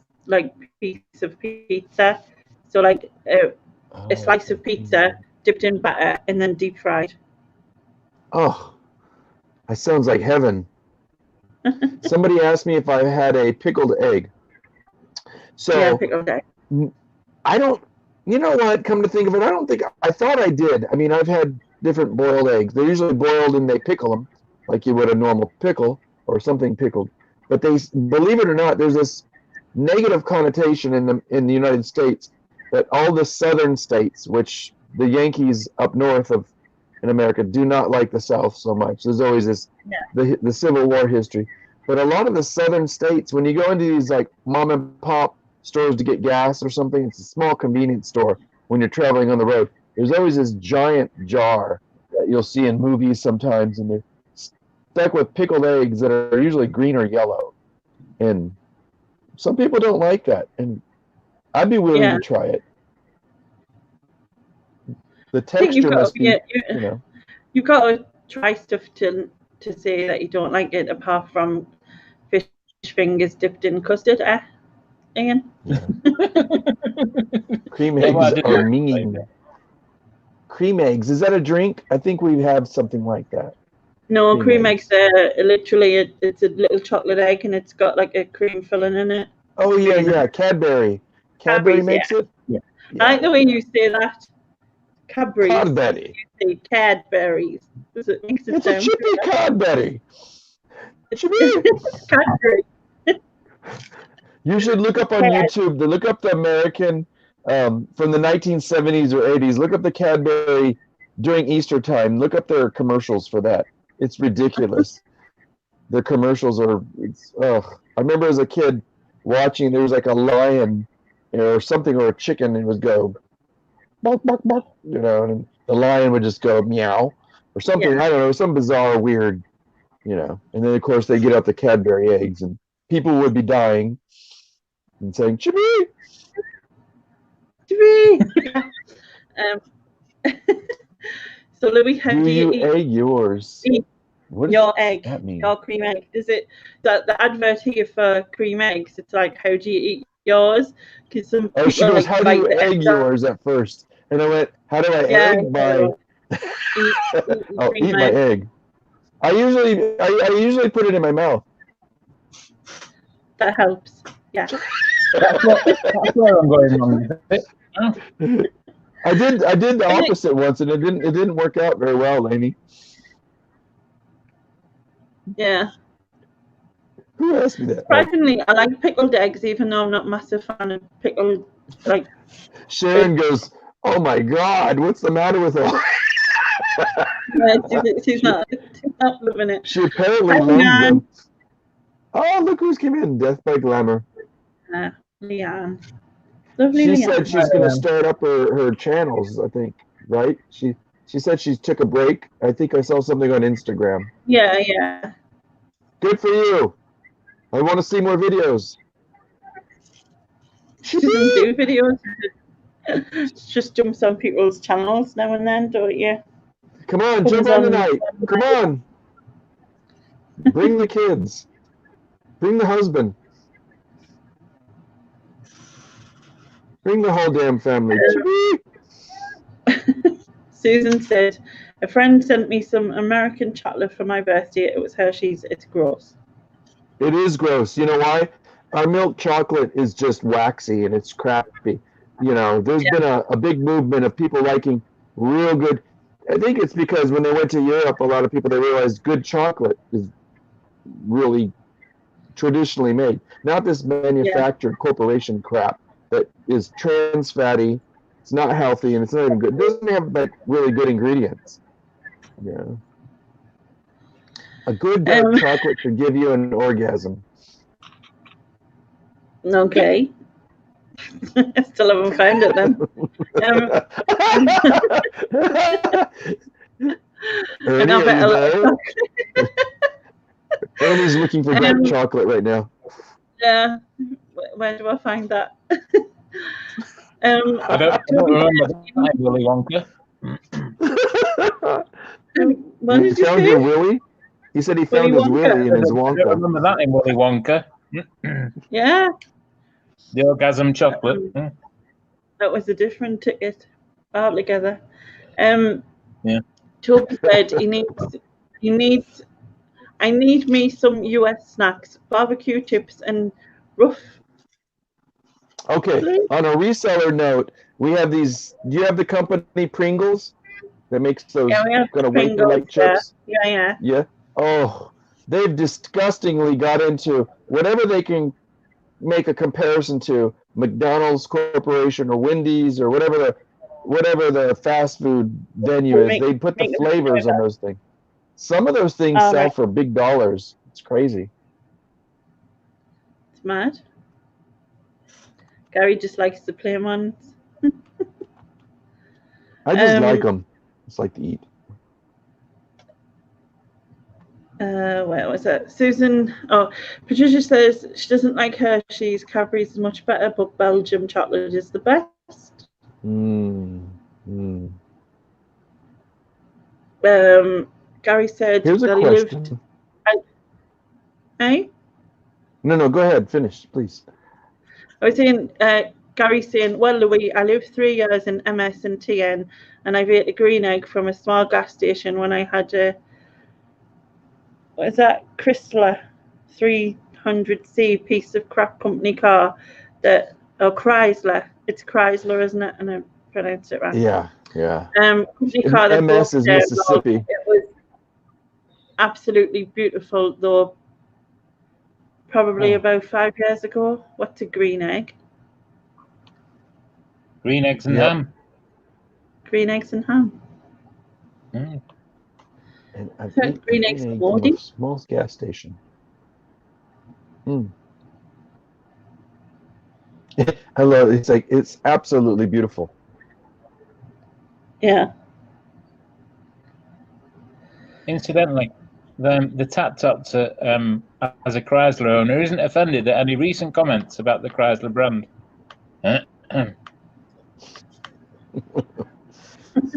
of pizza. So like a slice of pizza dipped in batter and then deep fried. Oh, that sounds like heaven. Somebody asked me if I had a pickled egg. So yeah, pickled egg. I don't. You know what? Come to think of it, I thought I did. I mean, I've had different boiled eggs. They're usually boiled and they pickle them like you would a normal pickle or something pickled. But believe it or not, there's this negative connotation in the United States that all the southern states, which the Yankees up north in America do not like the South so much. There's always this the Civil War history. But a lot of the southern states, when you go into these like mom and pop stores to get gas or something, it's a small convenience store when you're traveling on the road. There's always this giant jar that you'll see in movies sometimes, and they're stuck with pickled eggs that are usually green or yellow. And Some people don't like that, and I'd be willing to try it. The texture must be, you know. You've got to try stuff to say that you don't like it, apart from fish fingers dipped in custard, Ian? Yeah. Cream eggs are mean. Cream eggs, is that a drink? I think we have something like that. No, cream eggs are literally, it's a little chocolate egg and it's got like a cream filling in it. Oh, yeah, Cadbury. Cadbury makes it? Yeah. I like the way you say that. Cadbury. Cadbury. You say Cadbury's. It's a chippy Cadbury. Cadbury. You should look up on YouTube. Look up the American from the 1970s or 80s. Look up the Cadbury during Easter time. Look up their commercials for that. It's ridiculous. The commercials are. I remember as a kid watching. There was like a lion or something, or a chicken, and it would go bark, bark, bark. You know, and the lion would just go meow or something. Yeah. I don't know, some bizarre, weird. You know, and then of course they get out the Cadbury eggs, and people would be dying and saying "Chippy, Chippy." So Louie, how do you eat egg yours? What your egg, that mean? Your cream egg. Is it the advert here for cream eggs? It's like, how do you eat yours? Because some people she goes, how do you egg yours at first? And I went, how do I egg my? Eat my egg. I usually put it in my mouth. That helps. Yeah. That's where I'm going wrong. I did the opposite once, and it didn't work out very well, Lainey. Yeah. Who asked me that? Surprisingly, I like pickled eggs, even though I'm not a massive fan of pickled. Like Sharon goes, "Oh my God, what's the matter with her?" Yeah, she's not loving it. She apparently loves them. Oh, look who's came in! Death by Glamour. Leanne. Lovely. She said she's going to start up her channels. I think, right? She said she took a break. I think I saw something on Instagram. Yeah. Good for you. I want to see more videos. She doesn't do videos. Just jumps on people's channels now and then, don't you? Come on, jump on tonight. Come on. Bring the kids. Bring the husband. Bring the whole damn family. Susan said, a friend sent me some American chocolate for my birthday. It was Hershey's. It's gross. It is gross. You know why? Our milk chocolate is just waxy and it's crappy. You know, there's been a big movement of people liking real good. I think it's because when they went to Europe, a lot of people, they realized good chocolate is really traditionally made. Not this manufactured corporation crap that is trans fatty. It's not healthy and it's not even good. It doesn't have like really good ingredients. Yeah. A good dark chocolate should give you an orgasm. Okay. Still haven't found it then. Ernie's looking for dark chocolate right now. Yeah. Where do I find that? I don't remember that, Willy Wonka. What did you found say? your Willy? He said he found his Willy in his Wonka. I don't remember that in Willy Wonka. Yeah. The orgasm chocolate. That was a different ticket altogether. Yeah. Toby said I need me some US snacks, barbecue chips and rough. Okay, on a reseller note, we have these. Do you have the company Pringles that makes those kind of wafer-like chips? Yeah. Oh, they've disgustingly got into whatever they can make a comparison to McDonald's Corporation or Wendy's or whatever the fast food venue is. They put the flavors on those things. Some of those things sell for big dollars. It's crazy. It's mad. Gary just likes the plain ones. I just like them. Just like to eat. Where was it? Susan. Oh, Patricia says she doesn't like Hershey's. Cadbury's is much better, but Belgium chocolate is the best. Gary said Here's a that question. he lived. Hey? No, go ahead. Finish, please. I was saying, Gary's saying, well, Louie, I lived 3 years in MS and TN, and I've ate a green egg from a small gas station when I had a, what is that, Chrysler 300C piece of crap company car that, or Chrysler. It's Chrysler, isn't it? And I pronounced it wrong. Yeah. Company car that MS is Mississippi. It was absolutely beautiful, though. Probably about 5 years ago. What's a green egg? Green eggs and ham. Green eggs and ham. And I've eaten green eggs and ham from a small gas station. Hello, it's absolutely beautiful. Yeah. Incidentally, the Tat Tot as a Chrysler owner isn't offended at any recent comments about the Chrysler brand.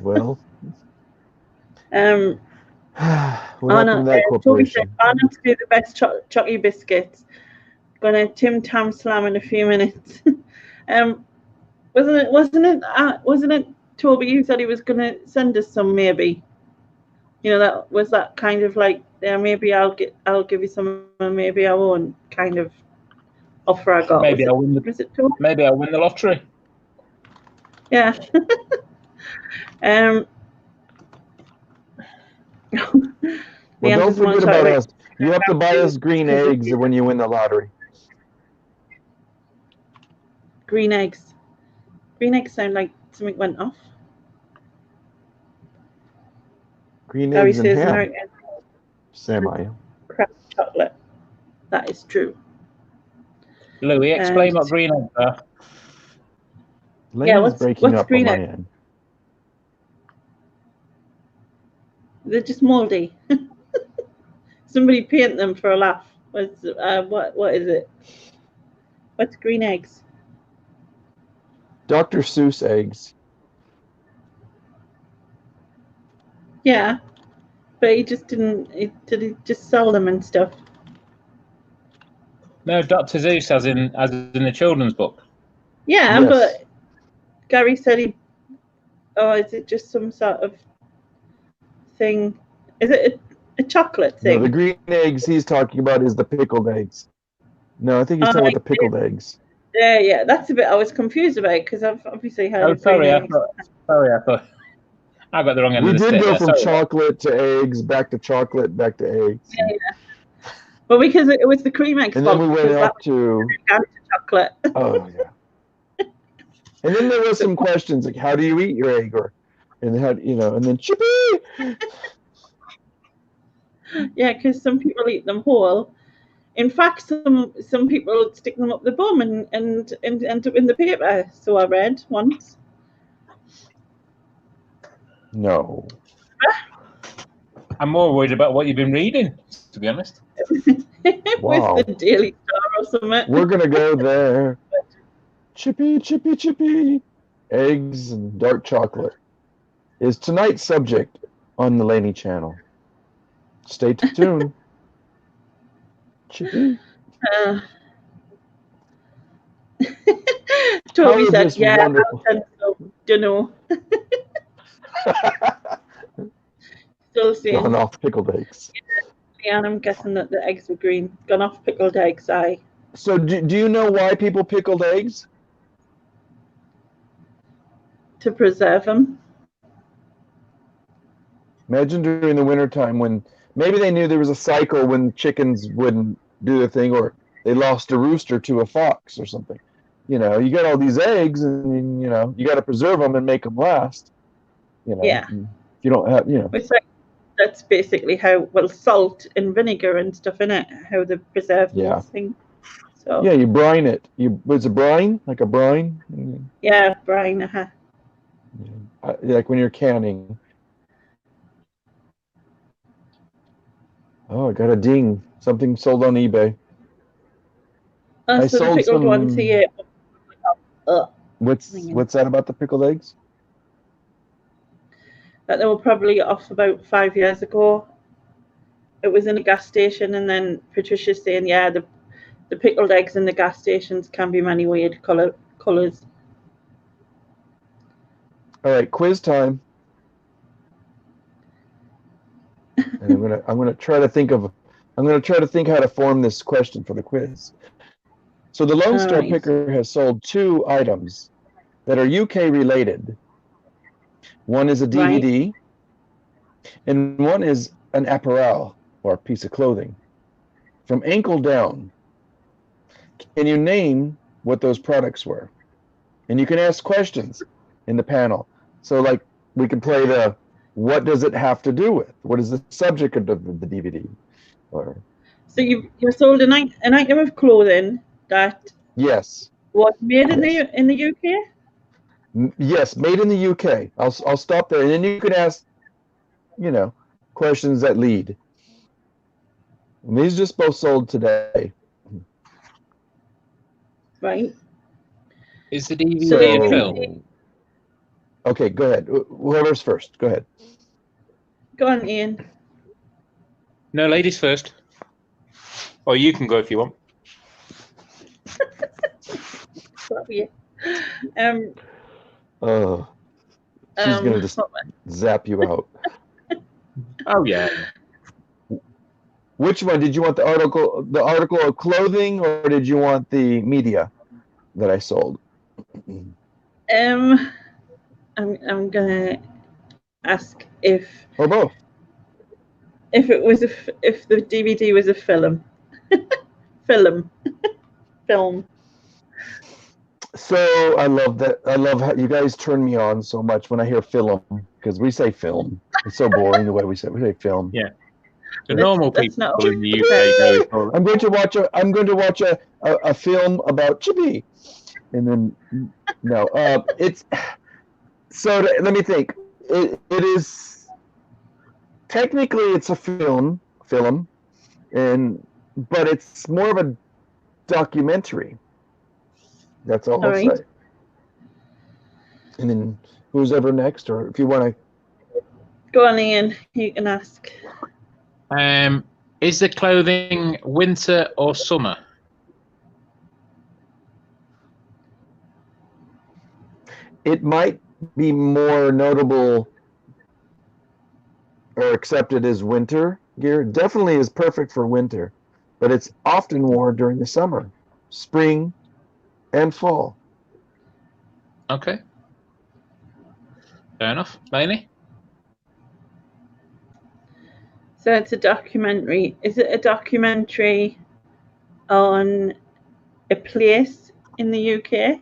Well, what happened to that corporation? Anna to do the best chocolate biscuits. Gonna Tim Tam Slam in a few minutes. Wasn't it Toby? You said he was gonna send us some, maybe. You know, that was that kind of like, yeah, maybe I'll give you some, and maybe I won't kind of offer I got. Maybe I'll win the lottery. Yeah. Well, don't forget about us. You have to buy us green eggs when you win the lottery. Green eggs. Green eggs sound like something went off. Green eggs and ham. American crap chocolate. That is true. Louie, explain what green eggs are. What's breaking up green egg? End. They're just moldy. Somebody paint them for a laugh. What is it? What's green eggs? Dr. Seuss eggs. Yeah, but he just didn't. Did he just sell them and stuff? No, Dr. Seuss as in the children's book. Yeah, yes. But Gary said he. Oh, is it just some sort of thing? Is it a chocolate thing? No, the green eggs he's talking about is the pickled eggs. No, I think he's talking about the pickled eggs. Yeah, that's a bit I was confused about because I've obviously heard. Oh, sorry, I thought I got the wrong end of the stick. We did go from chocolate to eggs, back to chocolate, back to eggs. Yeah. Well, because it was the cream eggs. And then we went up to chocolate. Oh yeah. And then there was some questions like, how do you eat your egg, and then Chippy. Yeah, because some people eat them whole. In fact, some people stick them up the bum and end up in the paper. So I read once. No. I'm more worried about what you've been reading, to be honest. Wow. With the Daily Star or something. We're gonna go there. Chippy, Chippy, Chippy. Eggs and dark chocolate is tonight's subject on the Laney channel. Stay tuned. Chippy. Toby said, yeah, don't know. Still seeing. Gone off pickled eggs. Yeah, and I'm guessing that the eggs were green. Gone off pickled eggs, aye. So do you know why people pickled eggs? To preserve them. Imagine during the wintertime when maybe they knew there was a cycle when chickens wouldn't do their thing, or they lost a rooster to a fox or something. You got all these eggs, and you got to preserve them and make them last. Yeah. You don't have, It's like, that's basically how, salt and vinegar and stuff in it, how they preserve those things. So yeah, you brine it. Was it brine? Like a brine? Yeah, brine. Like when you're canning. Oh, I got a ding. Something sold on eBay. I So the sold pickled ones some. here. What's that about the pickled eggs? That they were probably off about 5 years ago. It was in a gas station, and then Patricia's saying, yeah, the pickled eggs in the gas stations can be many weird colours. All right, quiz time. And I'm gonna try to think how to form this question for the quiz. So the Lone Star Picker has sold 2 items that are UK related. One is a DVD, and one is an apparel, or a piece of clothing. From ankle down, can you name what those products were? And you can ask questions in the panel. So like we can play the what does it have to do with? What is the subject of the DVD? So you sold an item of clothing that yes was made in the UK? Yes, made in the UK. I'll stop there, and then you can ask, questions that lead. And these just both sold today. Right. Is the DVD a film? Okay, go ahead. Whoever's first, go ahead. Go on, Ian. No, ladies first. Or you can go if you want. She's gonna just zap you out. Oh yeah. Which one did you want? The article of clothing, or did you want the media that I sold? I'm gonna ask if or both. If the DVD was a film. Film. So I love that. I love how you guys turn me on so much when I hear film, because we say film. It's so boring the way we say film. Yeah. The normal people in the UK go. I'm going to watch a film about Chippy, and then no. It's so. Let me think. It is technically it's a film, but it's more of a documentary. That's all I'll say. And then who's ever next, or if you want to go on, Ian, you can ask. Is the clothing winter or summer? It might be more notable or accepted as winter gear. Definitely is perfect for winter, but it's often worn during the summer, spring, and fall. Okay. Fair enough. Lainey? So it's a documentary. Is it a documentary on a place in the UK?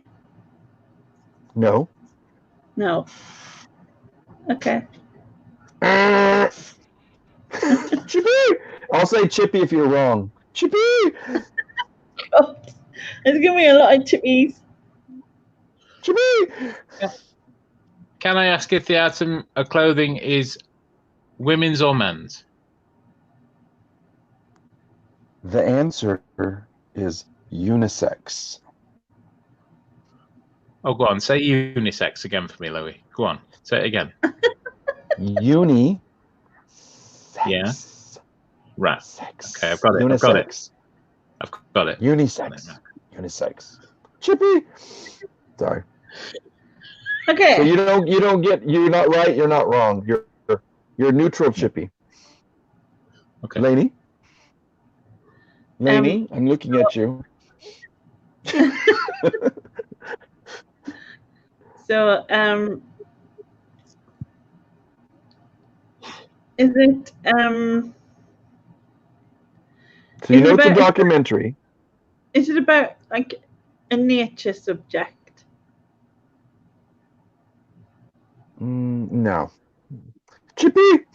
No. No. Okay. Chippy! I'll say Chippy if you're wrong. Chippy! God, there's going to be a lot of Chippies. Chippy! Can I ask if the item of clothing is women's or men's? The answer is unisex. Oh, go on. Say unisex again for me, Louie. Go on. Say it again. Uni. Yeah. Right. Sex. Okay, I've got it. Unisex. I've got it. Unisex. Unisex. Chippy. Sorry. Okay. So you're not right, you're not wrong. You're neutral, Chippy. Okay. Lainey, I'm looking at you. So, is it so you know it's a documentary. Is it about like a nature subject? No. Chippy!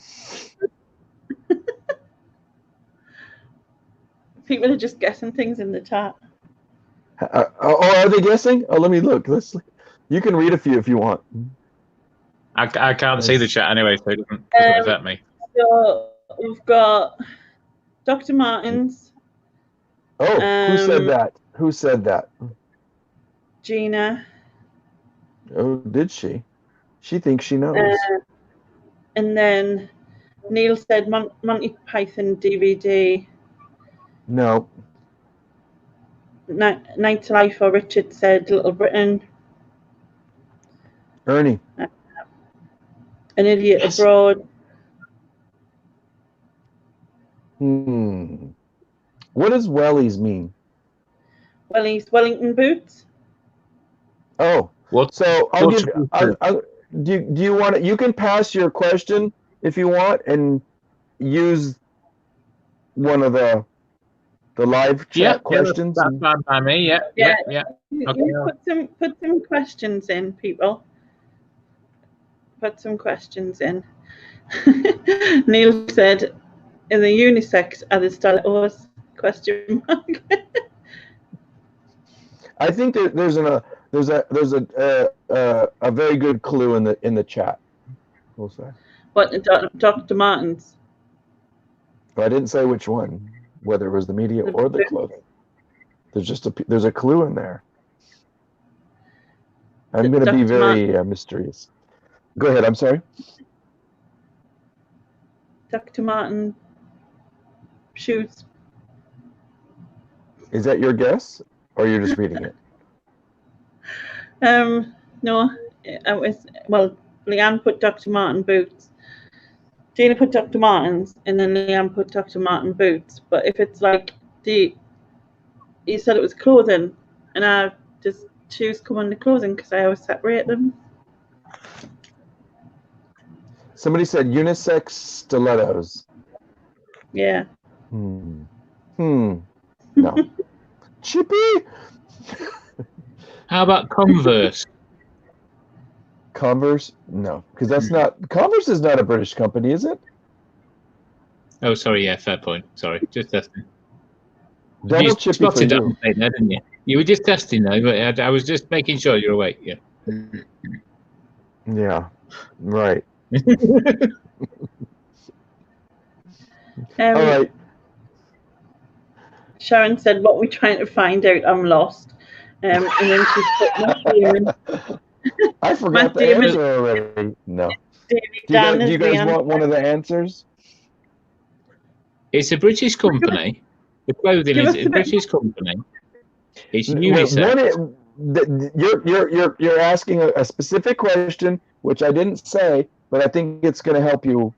People are just guessing things in the chat. Are they guessing? Oh, let me look. You can read a few if you want. I can't see the chat anyway, so it doesn't affect me. So we've got Dr. Martens. Oh, who said that? Who said that? Gina. Oh, did she? She thinks she knows. And then Neil said Monty Python DVD. No. Night to Life, or Richard said Little Britain. Ernie. An Idiot Abroad. What does wellies mean? Wellies, Wellington boots. Oh, What? so I'll give. Do you want it? You can pass your question if you want, and use one of the live chat questions. That's fine by me. Yeah. Okay. Put some questions in, people. Put some questions in. Neil said, "In the unisex are the stilettos?" Question mark. I think there's a very good clue in the chat. We'll say. What, Dr. Martens? But I didn't say which one, whether it was the media or the clothing. There's a clue in there. I'm going to be very mysterious. Go ahead. I'm sorry. Dr. Marten shoes. Is that your guess, or you're just reading it? No, it was, well, Leanne put Dr. Marten boots. Gina put Dr. Martens, and then Leanne put Dr. Marten boots. But if it's like you said it was clothing, and I just shoes come under clothing because I always separate them. Somebody said unisex stilettos. Yeah. No. Chippy. How about Converse? Converse? No, because that's not. Converse is not a British company, is it? Oh, sorry. Yeah, fair point. Sorry, just testing. Double you chippy for you. There, didn't you? You were just testing though, but I was just making sure you're awake. Yeah. Yeah. Right. All right. Sharon said, "What we're trying to find out, I'm lost." And then she put I forgot the answer already. No. Do you guys want one of the answers? It's a British company. The clothing is a British company. It's unisex. You're asking a specific question, which I didn't say, but I think it's going to help you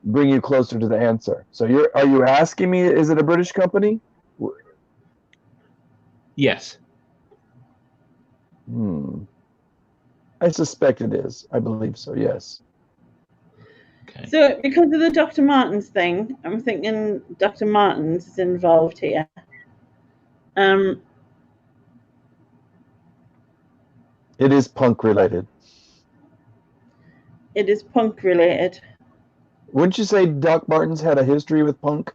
bring you closer to the answer. So are you asking me, is it a British company? Yes. I suspect it is. I believe so, yes. Okay. So because of the Dr. Martens thing, I'm thinking Dr. Martens is involved here. It is punk related. It is punk related. Wouldn't you say Doc Martens had a history with punk?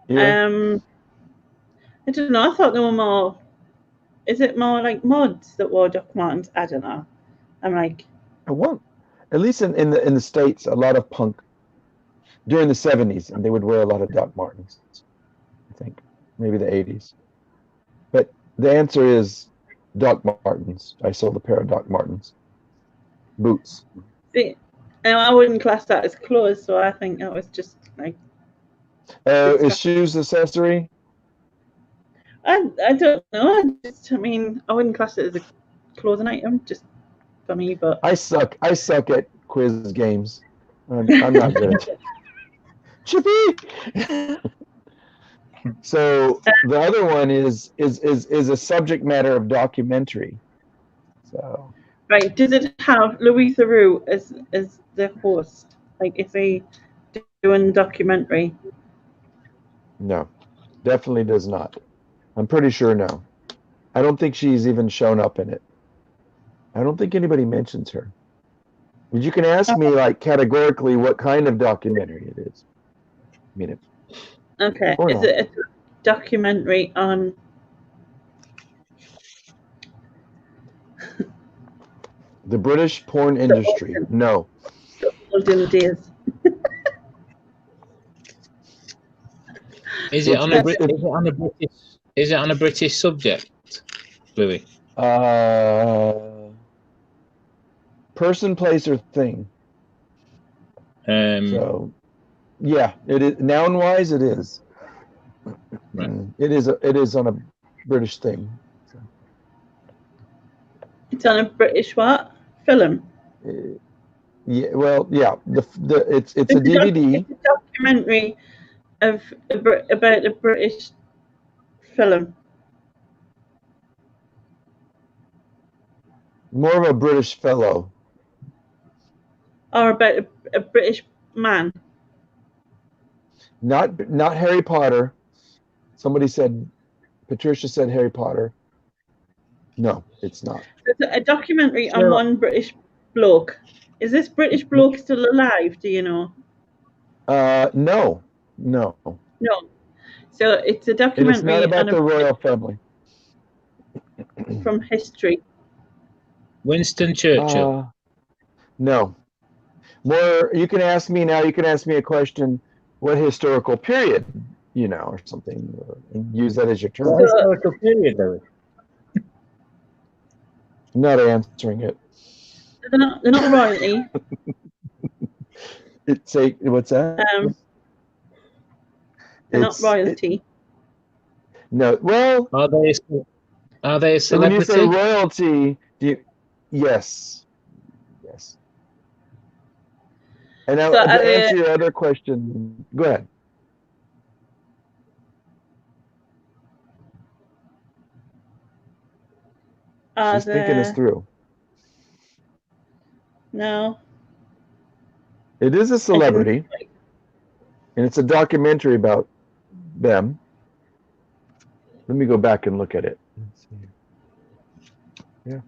Yeah. I don't know. I thought they were more. Is it more like mods that wore Doc Martens? I don't know. I'm like. At least in the States, a lot of punk during the 70s, and they would wear a lot of Doc Martens. I think maybe the 80s. But the answer is Doc Martens. I sold a pair of Doc Martens boots. See, I wouldn't class that as clothes, so I think that was just like. Is shoes accessory? I don't know. I mean, I wouldn't class it as a clothing item, just for me. But I suck at quiz games. I'm not good at it. Chippy. So the other one is a subject matter of documentary. So. Right. Does it have Louie Theroux as the host? Like, is he doing the documentary? No, definitely does not. I'm pretty sure no. I don't think she's even shown up in it. I don't think anybody mentions her. But you can ask me like categorically what kind of documentary it is. I mean, okay. Is it a documentary on the British porn industry? No. Olden days. Is it on a British subject, Louie? Person, place, or thing. So, yeah, it is noun-wise. It is. Right. It is on a British thing. So. It's on a British what? Film. Yeah. Well, yeah. It's a DVD. It's a documentary about a British film. More of a British fellow. Or about a British man. Not Harry Potter. Somebody said, Patricia said Harry Potter. No, it's not. It's a documentary on one British bloke. Is this British bloke still alive? Do you know? No. No. So it's a documentary. It's not about the royal family. From history. Winston Churchill. No. More. You can ask me now. You can ask me a question. What historical period? Or something. And use that as your term. What historical period, though? Not answering it. They're not royalty. What's that? They're not royalty. No. Well, are they a celebrity? When you say royalty, yes. And now, to answer your other question, go ahead. She's thinking this through. No. It is a celebrity, and it's a documentary about them. Let me go back and look at it. Let's see. Yeah.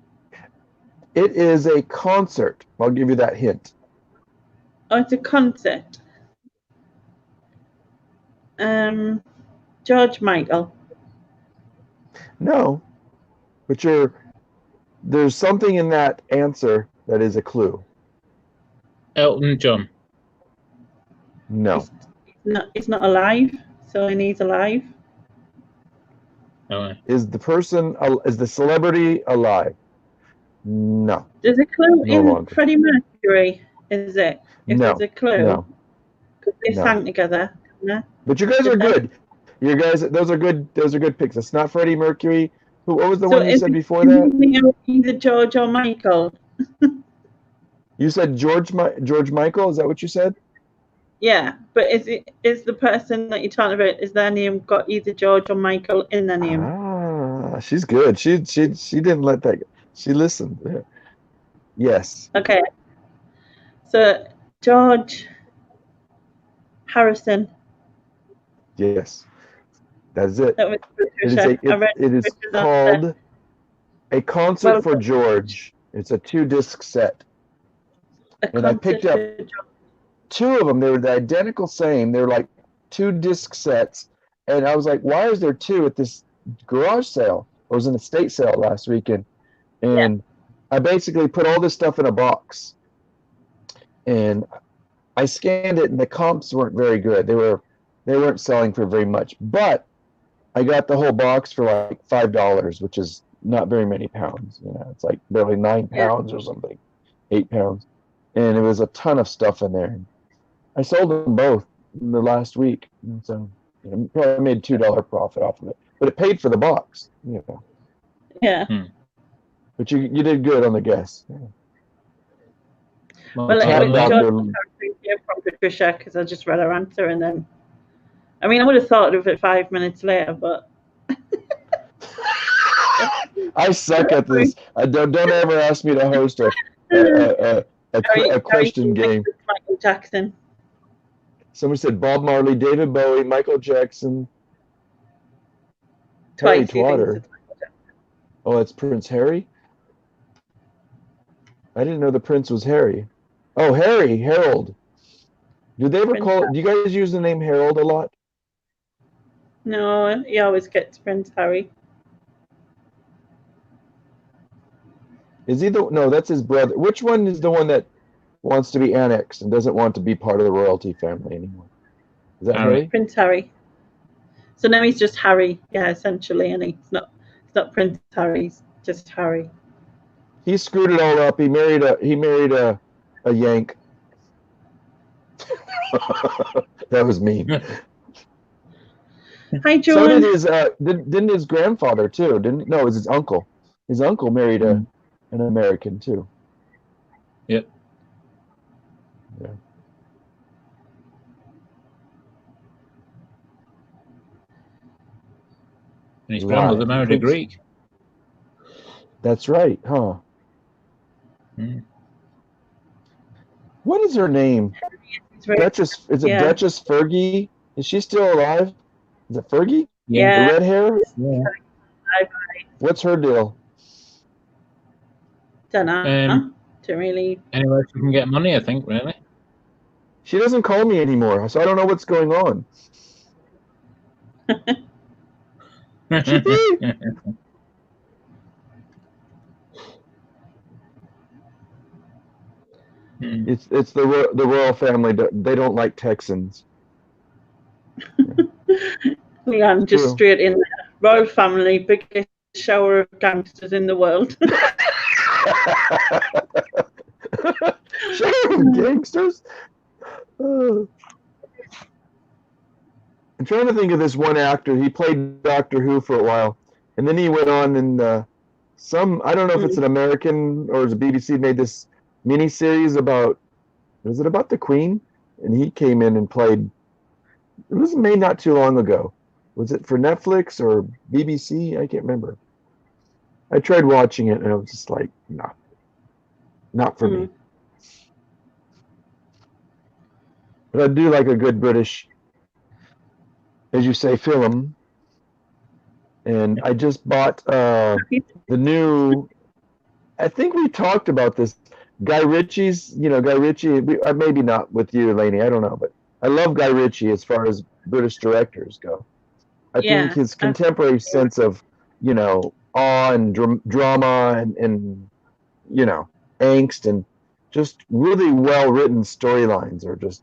It is a concert. I'll give you that hint. Oh, it's a concert. George Michael. No, but there's something in that answer that is a clue. Elton John. No. He's not alive, so he's alive. Oh. Is the celebrity alive? No. There's a clue in Freddie Mercury, is it? If no. There's a clue. No. Because they sang together. No? But you guys are good. You guys, those are good. Those are good picks. It's not Freddie Mercury. What was the one you said before that? Either George or Michael. You said George Michael. Is that what you said? Yeah, but is the person that you're talking about, is their name got either George or Michael in their name? Ah, she's good. She didn't let that go. She listened. Yes. Okay. So George Harrison. Yes. That's it. That was Patricia. It is called A Concert for George. It's a 2-disc set. And I picked up 2 of them. They were the identical same. They were like 2-disc sets. And I was like, why is there 2 at this garage sale? I was in a estate sale last weekend. And I basically put all this stuff in a box. And I scanned it, and the comps weren't very good. They weren't selling for very much. But I got the whole box for like $5, which is not very many pounds. It's like barely 9 pounds or something, 8 pounds. And it was a ton of stuff in there. I sold them both in the last week. And so probably made $2 profit off of it. But it paid for the box. Yeah. But you did good on the guess. Yeah. Well, I got from Patricia because I just read her answer, and then I would have thought of it 5 minutes later, but I suck at this. Don't ever ask me to host a question game. Michael Jackson. Someone said Bob Marley, David Bowie, Michael Jackson, Harry Twatter. Oh, it's Prince Harry? I didn't know the Prince was Harry. Oh, Harold. Do they ever do you guys use the name Harold a lot? No, he always gets Prince Harry. Is he no, that's his brother. Which one is the one that wants to be annexed and doesn't want to be part of the royalty family anymore? Is that Harry? Prince Harry. So now he's just Harry, yeah, essentially, and he's not Prince Harry, he's just Harry. He screwed it all up. He married a Yank. That was mean. Hi, John. So did his didn't his grandfather too? No, it was his uncle. His uncle married an American too. Yep. Yeah. And his grandmother married a Greek. That's right, huh? Mm. What is her name? Duchess? Is it Duchess Fergie? Is she still alive? Is it Fergie? Yeah. The red hair? Yeah. What's her deal? Don't know. Don't really. Anyway, she can get money, I think, really. She doesn't call me anymore, so I don't know what's going on. It's the royal family. They don't like Texans. Yeah, I'm just straight in there. Royal family, biggest shower of gangsters in the world. Shower of gangsters? I'm trying to think of this one actor. He played Doctor Who for a while, and then he went on and I don't know if it's an American or it's a BBC made this miniseries about, was it about the Queen? And he came in and played, it was made not too long ago. Was it for Netflix or BBC? I can't remember. I tried watching it and I was just like, nah, not for me. But I do like a good British, as you say, film. And I just bought the new, I think we talked about this, Guy Ritchie's, Guy Ritchie, maybe not with you, Lainey, I don't know, but I love Guy Ritchie as far as British directors go. I think his contemporary sense of, awe and drama and angst and just really well-written storylines are just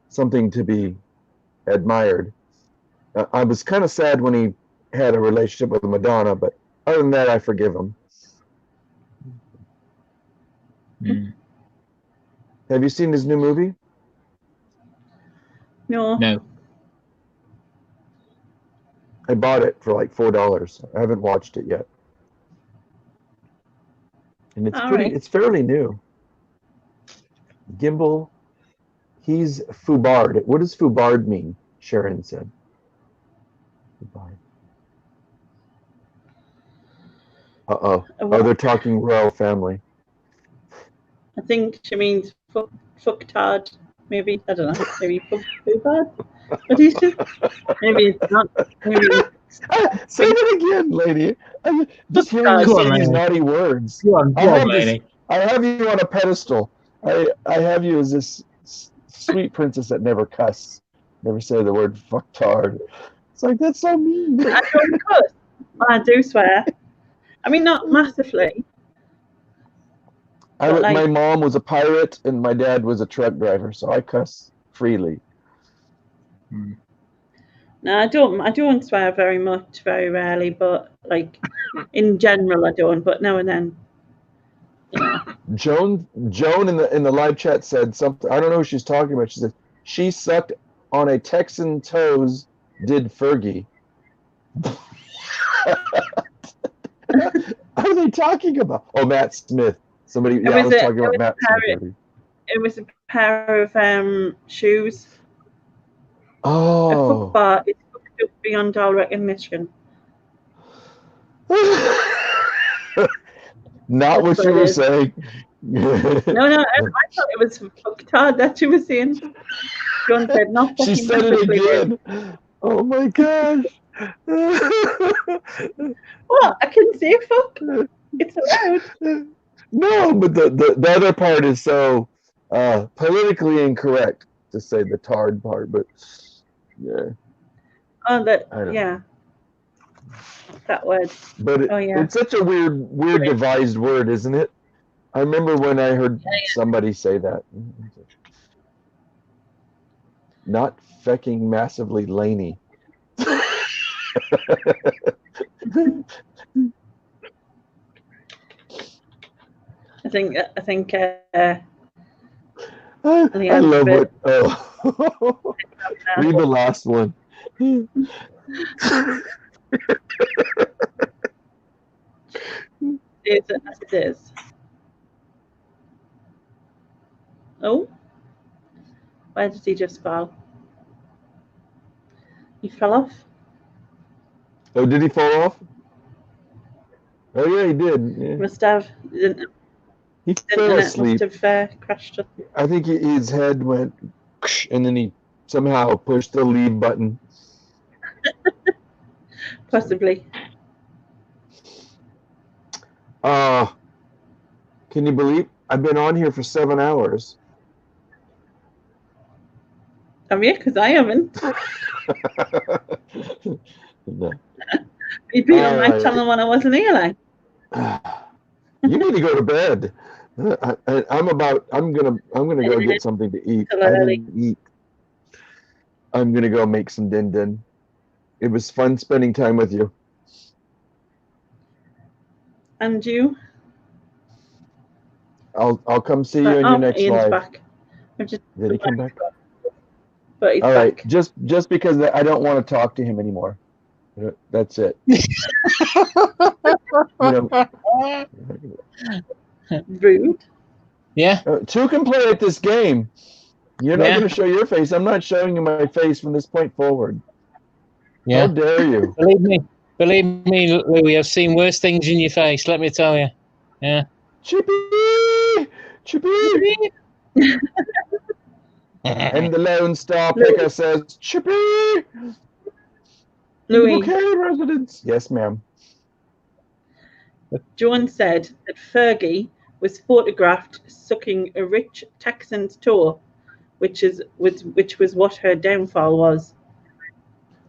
something to be admired. I was kind of sad when he had a relationship with Madonna, but other than that, I forgive him. Have you seen his new movie? No. I bought it for like $4. I haven't watched it yet. And it's it's fairly new. Gimbal, he's Fubard. What does Fubard mean? Sharon said. Fubard. Uh-oh. Oh, they're talking royal family. I think she means fucktard. Maybe, I don't know. Maybe Fubard? What do you say? Maybe it's not. Maybe. Say that again, lady. I'm just hearing you say these naughty words. I have you on a pedestal. I have you as this sweet princess that never cuss, never say the word fucktard. It's like, that's so mean. I don't cuss. I do swear. I mean, not massively. My mom was a pirate and my dad was a truck driver, so I cuss freely. No, I don't swear very much, very rarely, but like in general I don't, but now and then. Joan in the live chat said something, I don't know who she's talking about. She said she sucked on a Texan toes, did Fergie. What are they talking about? Oh, Matt Smith. Somebody I was talking about Matt Smith. It was a pair of shoes. Oh. A footbar is fucked up beyond all recognition. Not what you were saying. No, I thought it was fucktard that you were saying. John said not. She said it again. Oh my gosh. What? I can say fuck. It's allowed. No, but the other part is so politically incorrect to say the tard part, but yeah. Oh, yeah. That word. But it's such a weird devised word, isn't it? I remember when I heard somebody say that. Not fecking massively laney. I think I Leanne's love bit. what. Oh, read the last one. Is it as it is. Oh, where did he just fall? He fell off. Oh, did he fall off? Oh yeah, he did. Yeah. Must have. He The fell internet asleep. must have crashed. I think his head went, and then he somehow pushed the leave button. Possibly. Can you believe I've been on here for 7 hours? Have you? Because I haven't. No. You'd be on my Alright. channel when I wasn't here, like. You need to go to bed. I'm gonna go get something to eat. Till I early. didn't eat. I'm gonna go make some din din. It was fun spending time with you. And you? I'll come see you in your next Ian's live. back. Did he come back? But he's All right, back. just because I don't want to talk to him anymore. That's it. Rude. Yeah. Two can play at this game. You're not going to show your face. I'm not showing you my face from this point forward. Yeah. How dare you? Believe me, Louie, I've seen worse things in your face. Let me tell you. Yeah. Chippy, Chippy. And the Lone Star Picker says, Chippy. Louie. Okay, residents. Yes, ma'am. Joan said that Fergie was photographed sucking a rich Texan's toe, which was what her downfall was.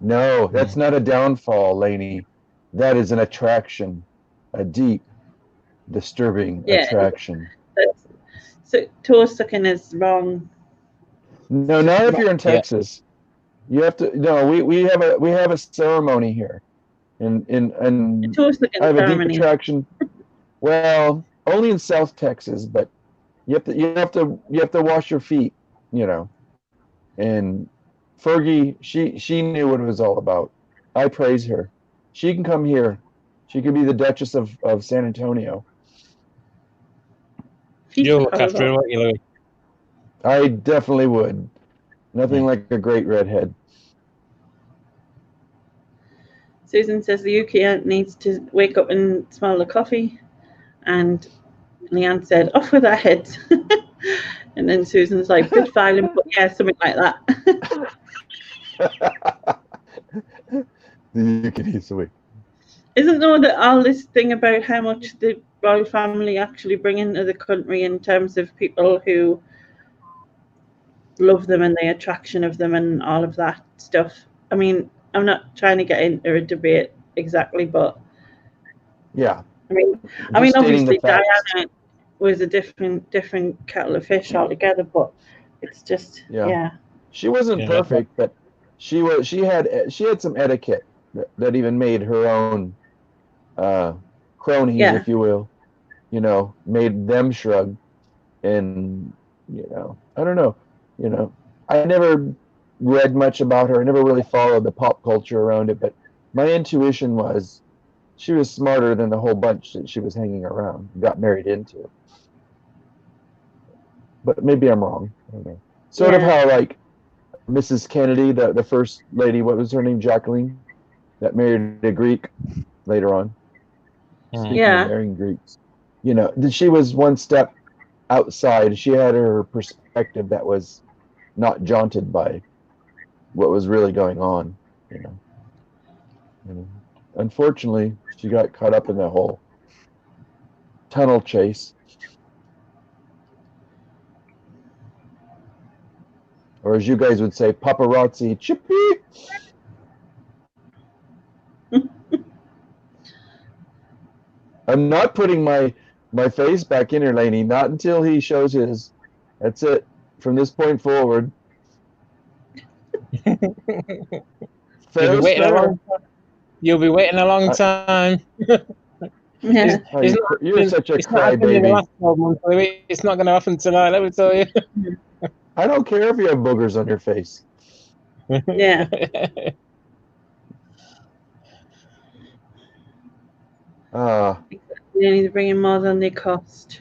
No, that's not a downfall, Lainey. That is an attraction, a deep, disturbing attraction. So toe sucking is wrong. No, not if you're in Texas. You have to. No, we have a ceremony here, and I have a deep attraction. Well, only in South Texas, but you have to wash your feet, And Fergie, she knew what it was all about. I praise her. She can come here. She could be the Duchess of San Antonio. You'll look after her, won't you, Louie? I definitely would. Nothing like a great redhead. Susan says the UK needs to wake up and smell the coffee. And Leanne said, off with our heads. And then Susan's like, bit violent, but yeah, something like that. You can easily. Isn't there that all this thing about how much the royal family actually bring into the country in terms of people who love them and the attraction of them and all of that stuff? I mean, I'm not trying to get into a debate exactly, but yeah. I mean, obviously Diana was a different kettle of fish altogether, but it's just yeah. She wasn't perfect, but she had some etiquette that even made her own cronies, if you will, made them shrug, and I don't know, I never read much about her. I never really followed the pop culture around it, but my intuition was she was smarter than the whole bunch that she was hanging around, got married into. But maybe I'm wrong. I don't know. Sort of how like Mrs. Kennedy, the first lady, what was her name, Jacqueline, that married a Greek later on. Speaking of marrying Greeks, she was one step outside. She had her perspective that was not jaunted by what was really going on. Unfortunately, she got caught up in the whole tunnel chase. Or as you guys would say, paparazzi, Chippy. I'm not putting my face back in here, Lainey. Not until he shows his. That's it. From this point forward. Fair is fair. You'll be waiting a long time. Yeah. You're such a it's not happened in the crybaby. last 12 months, Louie. It's not going to happen tonight, let me tell you. I don't care if you have boogers on your face. Yeah. They need to bring in more than they cost.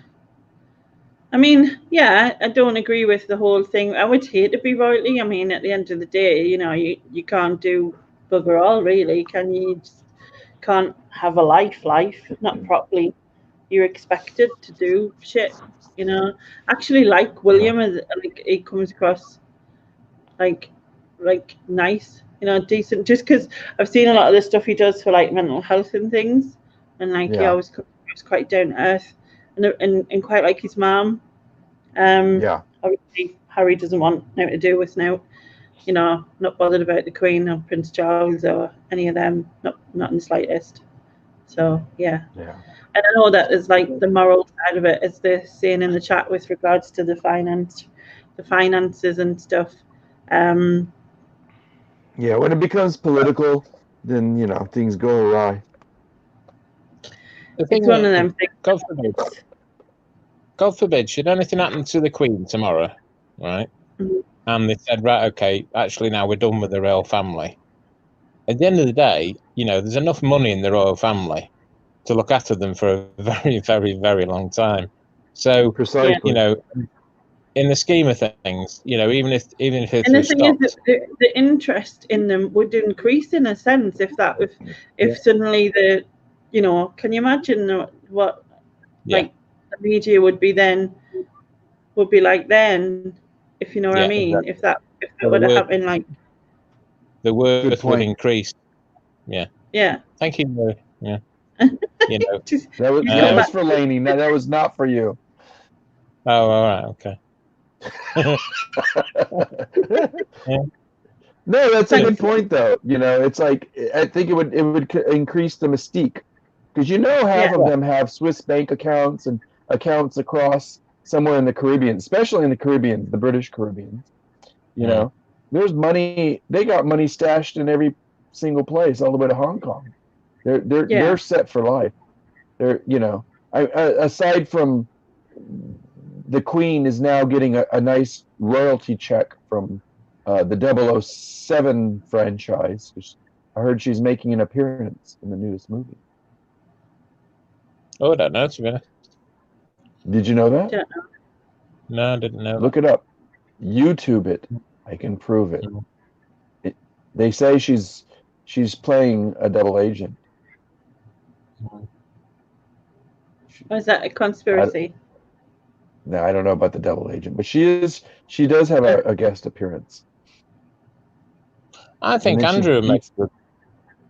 I mean, yeah, I don't agree with the whole thing. I would hate to be royalty. I mean, at the end of the day, you can't do bugger all, really, can you? You just can't have a life, not properly. You're expected to do shit, Actually, like William, like he comes across like nice, decent. Just because I've seen a lot of the stuff he does for like mental health and things, and like he always comes quite down to earth, and quite like his mom. Obviously, Harry doesn't want nothing to do with now. Not bothered about the Queen or Prince Charles or any of them. Not in the slightest. So yeah. And I know that is like the moral side of it, as they're saying in the chat with regards to the finances and stuff. When it becomes political, then things go awry. It's one of them things. God forbid, should anything happen to the Queen tomorrow, right? Mm-hmm. And they said, right, okay, actually now we're done with the royal family. At the end of the day, there's enough money in the royal family to look after them for a very, very, very long time. So, precisely, in the scheme of things, even if it and the was thing stopped, is that the interest in them would increase in a sense if suddenly can you imagine what like the media would be like then, if you know what I mean, exactly. if that would have happened, like the worth would increase. Yeah. Thank you. Yeah. that was for Lainey. No, that was not for you. Oh, all right, okay. No, that's a good point, though. It's like I think it would increase the mystique, because half of them have Swiss bank accounts and accounts across somewhere in the Caribbean, especially in the Caribbean, the British Caribbean. There's money. They got money stashed in every single place, all the way to Hong Kong. They're set for life. They're aside from the Queen is now getting a nice royalty check from the 007 franchise. I heard she's making an appearance in the newest movie. Oh, I don't know, to be honest. Did you know that? No, I didn't know. Look it up. YouTube it. I can prove it. They say she's playing a double agent. Is that a conspiracy? No, I don't know about the double agent, but she does have a guest appearance. I think Andrew makes good.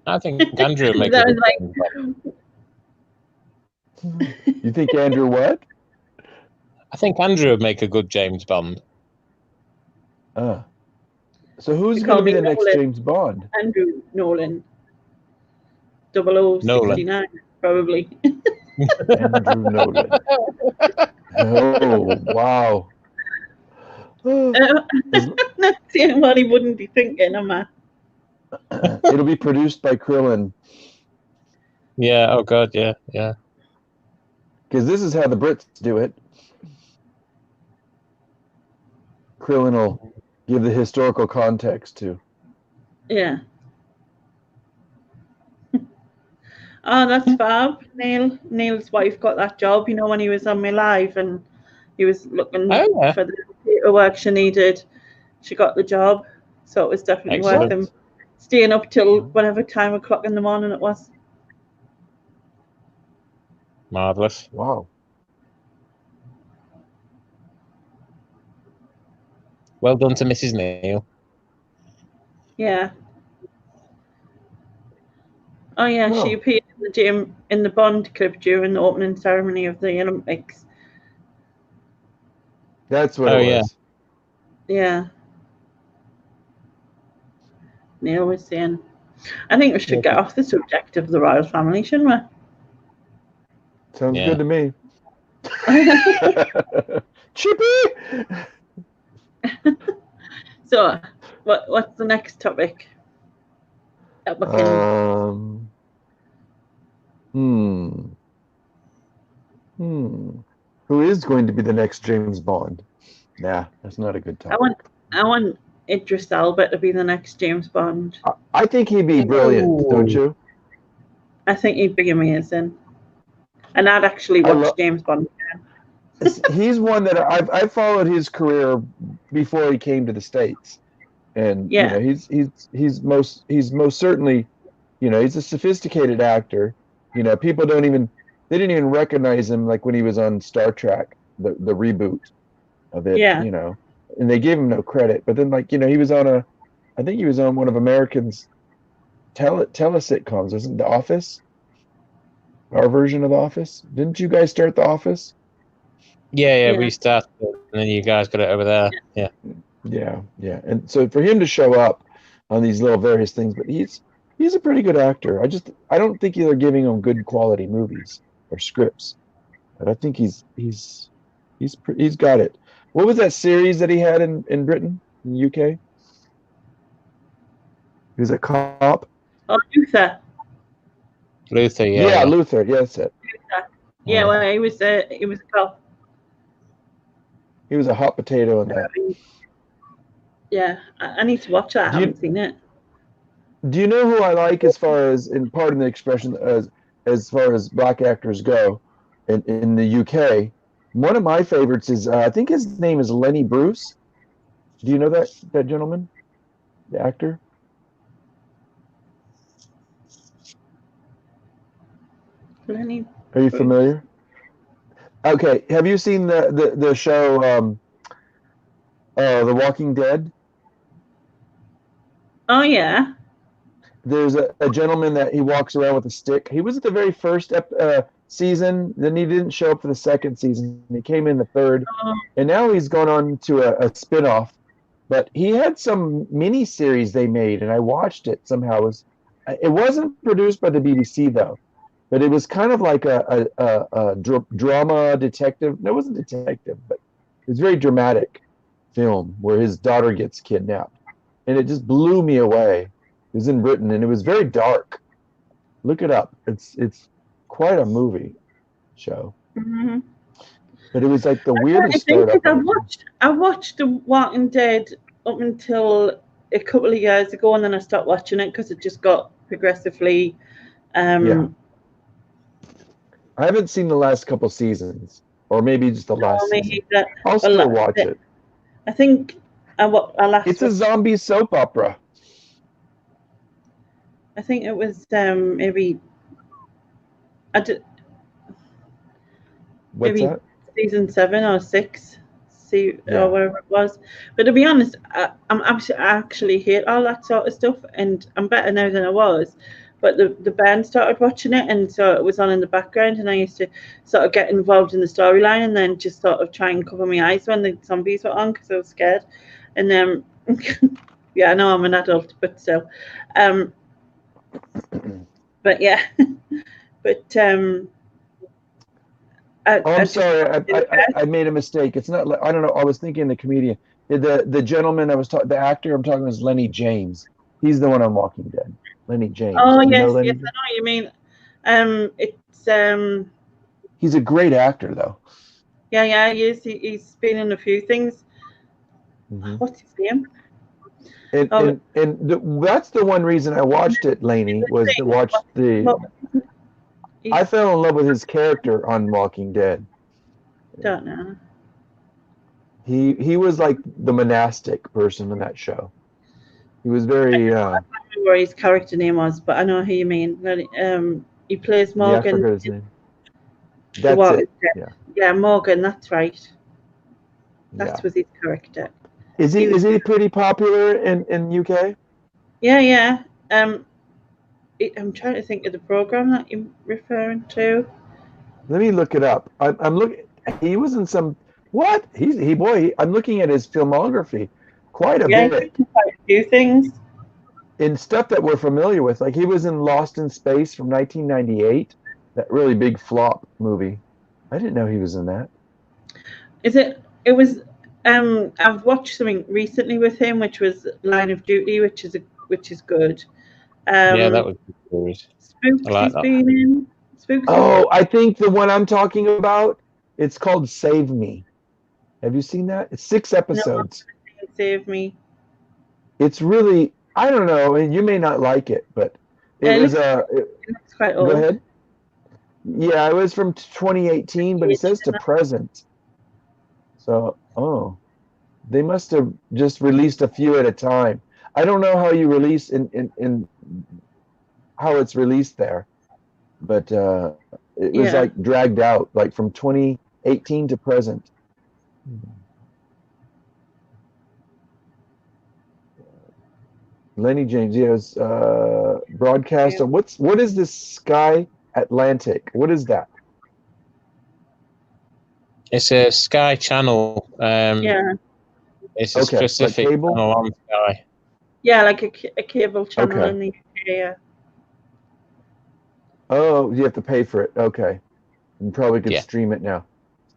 I think Andrew makes good. You think Andrew what? I think Andrew would make a good James Bond. So who's going to be the next James Bond? Andrew Nolan. 0069, probably. Andrew Nolan. Oh, wow. Not seeing what he wouldn't be thinking, am I? It'll be produced by Krillin. Yeah, oh God, yeah. Because this is how the Brits do it. Krillin will give the historical context to. Yeah. Oh, that's fab. Neil's wife got that job, when he was on my live and he was looking for the paperwork she needed. She got the job. So it was definitely worth him staying up till whatever time o'clock in the morning it was. Marvellous. Wow. Well done to Mrs. Neil. Yeah. Oh yeah, she appeared in the gym in the Bond clip during the opening ceremony of the Olympics. That's what it was. Yeah. Neil was saying, I think we should get off the subject of the royal family, shouldn't we? Sounds good to me. Chippy! So, what's the next topic? that we can... Who is going to be the next James Bond? Nah, that's not a good topic. I want Idris Elba to be the next James Bond. I think he'd be brilliant, don't you? I think he'd be amazing. And I'd actually watch James Bond again. He's one that I followed his career before he came to the States. And you know, he's most certainly, you know, he's a sophisticated actor. You know, people didn't even recognize him like when he was on Star Trek, the reboot of it, you know, and they gave him no credit. But then, like, you know, he was on I think he was on one of American's tele-sitcoms, wasn't it? The Office? Our version of The Office? Didn't you guys start The Office? Yeah, we started it, and then you guys got it over there. Yeah. And so for him to show up on these little various things, but he's a pretty good actor. I don't think they're giving him good quality movies or scripts, but I think he's got it. What was that series that he had in Britain, in the UK? He was a cop. Oh, Luther. Luther, yeah. Luther, yeah, that's it. Luther. Yeah, well, he was a cop. He was a hot potato in that. Yeah, I need to watch that. I haven't seen it. Do you know who I like as far as, in pardon the expression, as far as black actors go in the UK? One of my favorites is, I think his name is Lenny Bruce. Do you know that gentleman, the actor? Lenny. Are you familiar? Okay, have you seen the show The Walking Dead? Oh yeah. There's a gentleman that he walks around with a stick. He was at the very first season, then he didn't show up for the second season. He came in the third, and now he's gone on to a spin-off. But he had some mini series they made, and I watched it somehow. It wasn't produced by the BBC though, but it was kind of like a drama detective. No, it wasn't detective, but it was very dramatic film where his daughter gets kidnapped, and it just blew me away. It was in Britain, and it was very dark. Look it up. It's quite a movie show. Mm-hmm. But it was like the weirdest startup. I watched The Walking Dead up until a couple of years ago, and then I stopped watching it because it just got progressively. I haven't seen the last couple seasons, or maybe just the last season. I'll still watch it. I think it's a zombie soap opera. I think it was maybe. What's that? Season 7 or 6, or whatever it was. But to be honest, I actually hate all that sort of stuff, and I'm better now than I was. But the band started watching it, and so it was on in the background, and I used to sort of get involved in the storyline, and then just sort of try and cover my eyes when the zombies were on because I was scared. And then, I know I'm an adult, but still. But yeah, but I'm sorry, I made a mistake. It's not. I don't know. I was thinking the comedian, the gentleman I was talking, the actor I'm talking is Lenny James. He's the one on Walking Dead. Lenny James. Oh yes, I know what you mean. It's He's a great actor though. Yeah, he is. He's been in a few things. Mm-hmm. What's his name? And that's the one reason I watched it, Lainey, was to watch I fell in love with his character on Walking Dead. Don't know. He was like the monastic person in that show. He was very. I don't remember what his character name was, but I know who you mean. He plays Morgan. Yeah, I forgot his name. That's it. Yeah, Morgan. That's right. That was his character. Is he pretty popular in UK? Yeah. I'm trying to think of the program that you're referring to. Let me look it up. I'm looking. He was in some. What? I'm looking at his filmography. Quite a bit. Quite a few things. In stuff that we're familiar with, like he was in Lost in Space from 1998, that really big flop movie. I didn't know he was in that. It was. I've watched something recently with him, which was Line of Duty, which is good. Yeah, that was good series. Spooks I like he's that. been in. Spooks. Oh, I think the one I'm talking about, it's called Save Me. Have you seen that? It's 6 episodes. No, Save Me. It's really, I don't know, and you may not like it, but it was It's quite old. Go ahead. Yeah, it was from 2018, but it says to present. So, they must have just released a few at a time. I don't know how you release in how it's released there, but it was like dragged out, like from 2018 to present. Lenny James, yes, broadcast. What is this Sky Atlantic? What is that? It's a Sky channel. It's a specific like cable? channel on Sky. Yeah, like a cable channel in the UK. Yeah. Oh, you have to pay for it. Okay, you probably could stream it now.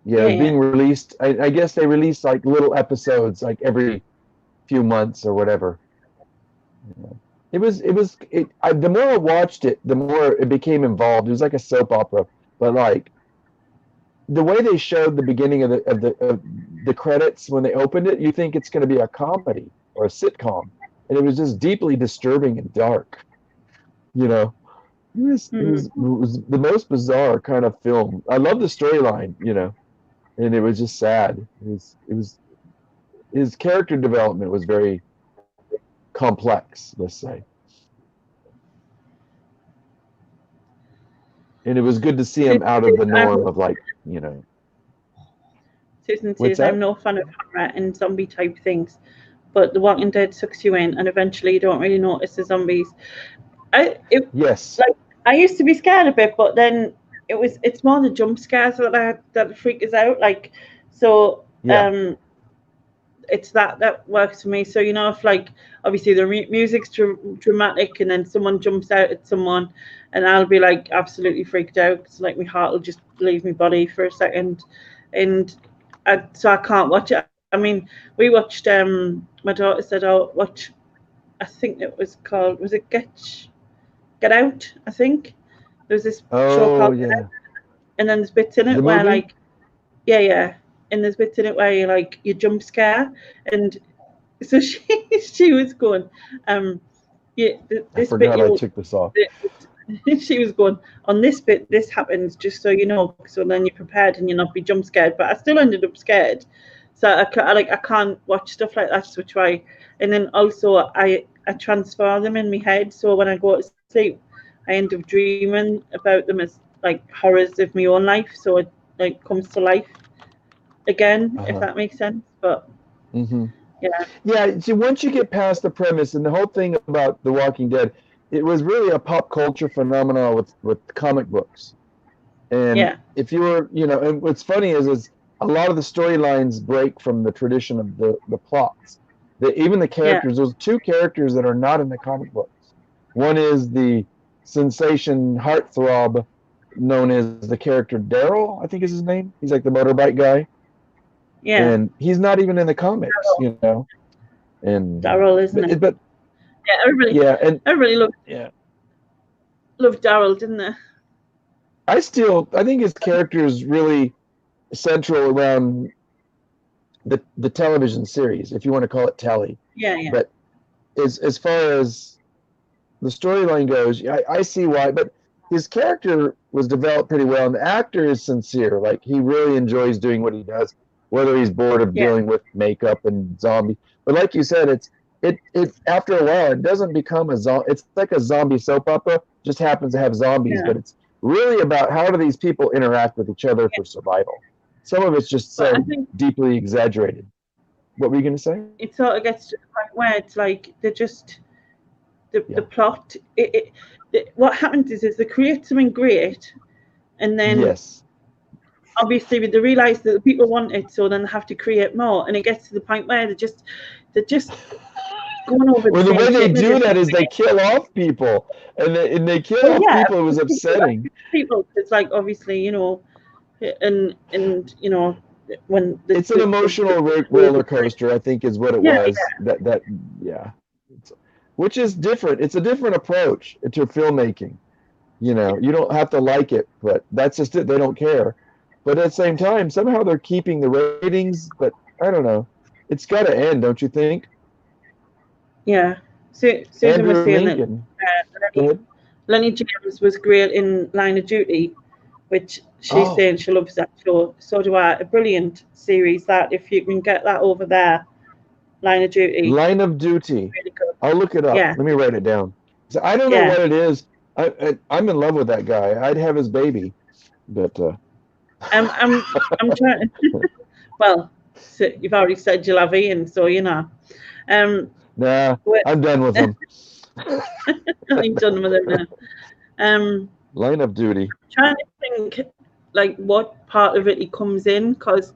Yeah, it's being released. I guess they release like little episodes, like every few months or whatever. The more I watched it, the more it became involved. It was like a soap opera, but like the way they showed the beginning of the credits when they opened it, you think it's going to be a comedy or a sitcom, and it was just deeply disturbing and dark. You know, it was the most bizarre kind of film. I love the storyline, and it was just sad. It was his character development was very complex, let's say. And it was good to see him out of the norm of Susan says, I'm no fan of horror and zombie type things, but The Walking Dead sucks you in and eventually you don't really notice the zombies. Yes. Like I used to be scared a bit, but then it's more the jump scares that freak us out. Like so it's that works for me. So if like obviously the music's dramatic and then someone jumps out at someone and I'll be like absolutely freaked out. It's like my heart will just leave my body for a second, and so I can't watch it. I mean, we watched. My daughter said, "Oh, watch." I think it was called. Was it Get Out? I think there was this show called Get Out, and then there's bits in it where like, and there's bits in it where you jump scare, and so she was going, this I forgot bit I took this off. She was going, on this bit this happens, just so you know, so then you're prepared and you're not be jump scared. But I still ended up scared, so I can't watch stuff like that. So try, and then also I transfer them in my head, so when I go to sleep I end up dreaming about them as like horrors of my own life, so it like comes to life again, if that makes sense. But see, once you get past the premise and the whole thing about The Walking Dead, it was really a pop culture phenomenon with comic books. And if you were, and what's funny is a lot of the storylines break from the tradition of the plots. Even the characters, those 2 characters that are not in the comic books. One is the sensation heartthrob known as the character Daryl, I think is his name. He's like the motorbike guy. Yeah. And he's not even in the comics, And Daryl, isn't it? But everybody loved Daryl, didn't they? I think his character is really central around the television series, if you want to call it telly. Yeah. But as far as the storyline goes, I see why. But his character was developed pretty well, and the actor is sincere. Like he really enjoys doing what he does, whether he's bored of dealing with makeup and zombies. But like you said, it after a while it doesn't become a zombie. It's like a zombie soap opera, just happens to have zombies, but it's really about how do these people interact with each other for survival. Some of it's just so deeply exaggerated. What were you going to say? It sort of gets to the point where it's like they're just the plot. What happens is they create something great, and then obviously they realise that the people want it, so then they have to create more, and it gets to the point where they're just going over. Well, the way they do that is they kill off people, and they kill off people. It was upsetting. People, it's like obviously and when it's an emotional roller coaster, I think is what it was. which is different. It's a different approach to filmmaking. You know, you don't have to like it, but that's just it. They don't care. But at the same time, somehow they're keeping the ratings. But I don't know. It's got to end, don't you think? Yeah. Susan was Andrew saying Lincoln. that Lenny James was great in Line of Duty, which she's saying she loves that show. So do I. A brilliant series that, if you can get that over there. Line of Duty. Line of Duty. Really good. I'll look it up. Yeah. Let me write it down. So I don't know what it is. I'm in love with that guy. I'd have his baby, but I'm trying. Well, so you've already said you'll have Ian, so you know. Nah, I'm done with him. I'm done with him now. Line of Duty. Trying to think, like, what part of it he comes in, because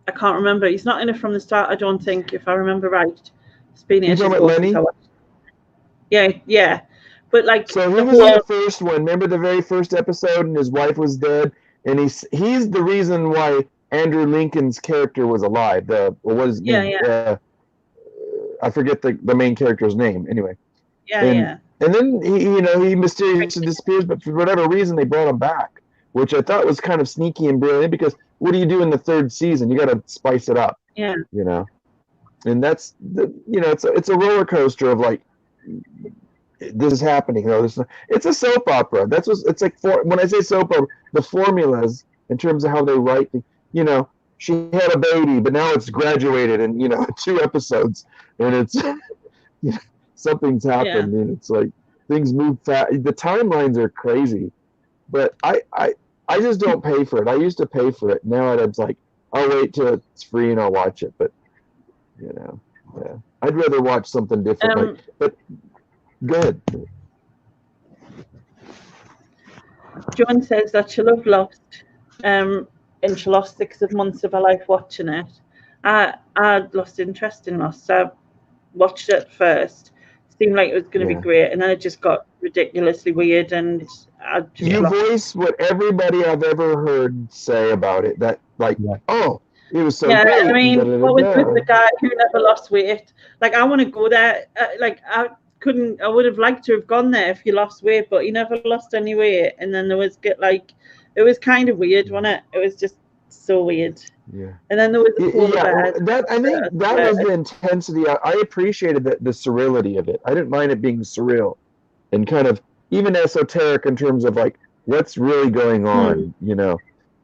I can't remember. He's not in it from the start, I don't think, if I remember right. It's been ages ago since I watched it. Yeah. But like, so he was in the first one. Remember the very first episode, and his wife was dead, and he's the reason why Andrew Lincoln's character was alive. What was his name? I forget the main character's name. Anyway. And then he mysteriously disappears, but for whatever reason they brought him back, which I thought was kind of sneaky and brilliant, because what do you do in the third season? You got to spice it up. Yeah. You know, and that's it's a roller coaster of like, this is happening. It's a soap opera. That's what it's like. When I say soap opera, the formulas in terms of how they write she had a baby, but now it's graduated in 2 episodes, and it's something's happened, and it's like things move fast. The timelines are crazy, but I just don't pay for it. I used to pay for it. Now it's like, I'll wait till it's free and I'll watch it. But I'd rather watch something different. But go ahead. Joan says that she loved Lost, and she lost 6 months of her life watching it. I lost interest in Lost, so I watched it first. It seemed like it was going to be great, and then it just got ridiculously weird, and I just voice what everybody I've ever heard say about it. That it was so great. I mean, what was with the guy who never lost weight? Like, I want to go there. I would have liked to have gone there if he lost weight, but he never lost any weight. And then there was it was kind of weird, wasn't it? It was just so weird. Yeah. And then there was the I think that was the intensity. I appreciated the surreality of it. I didn't mind it being surreal and kind of even esoteric in terms of like what's really going on,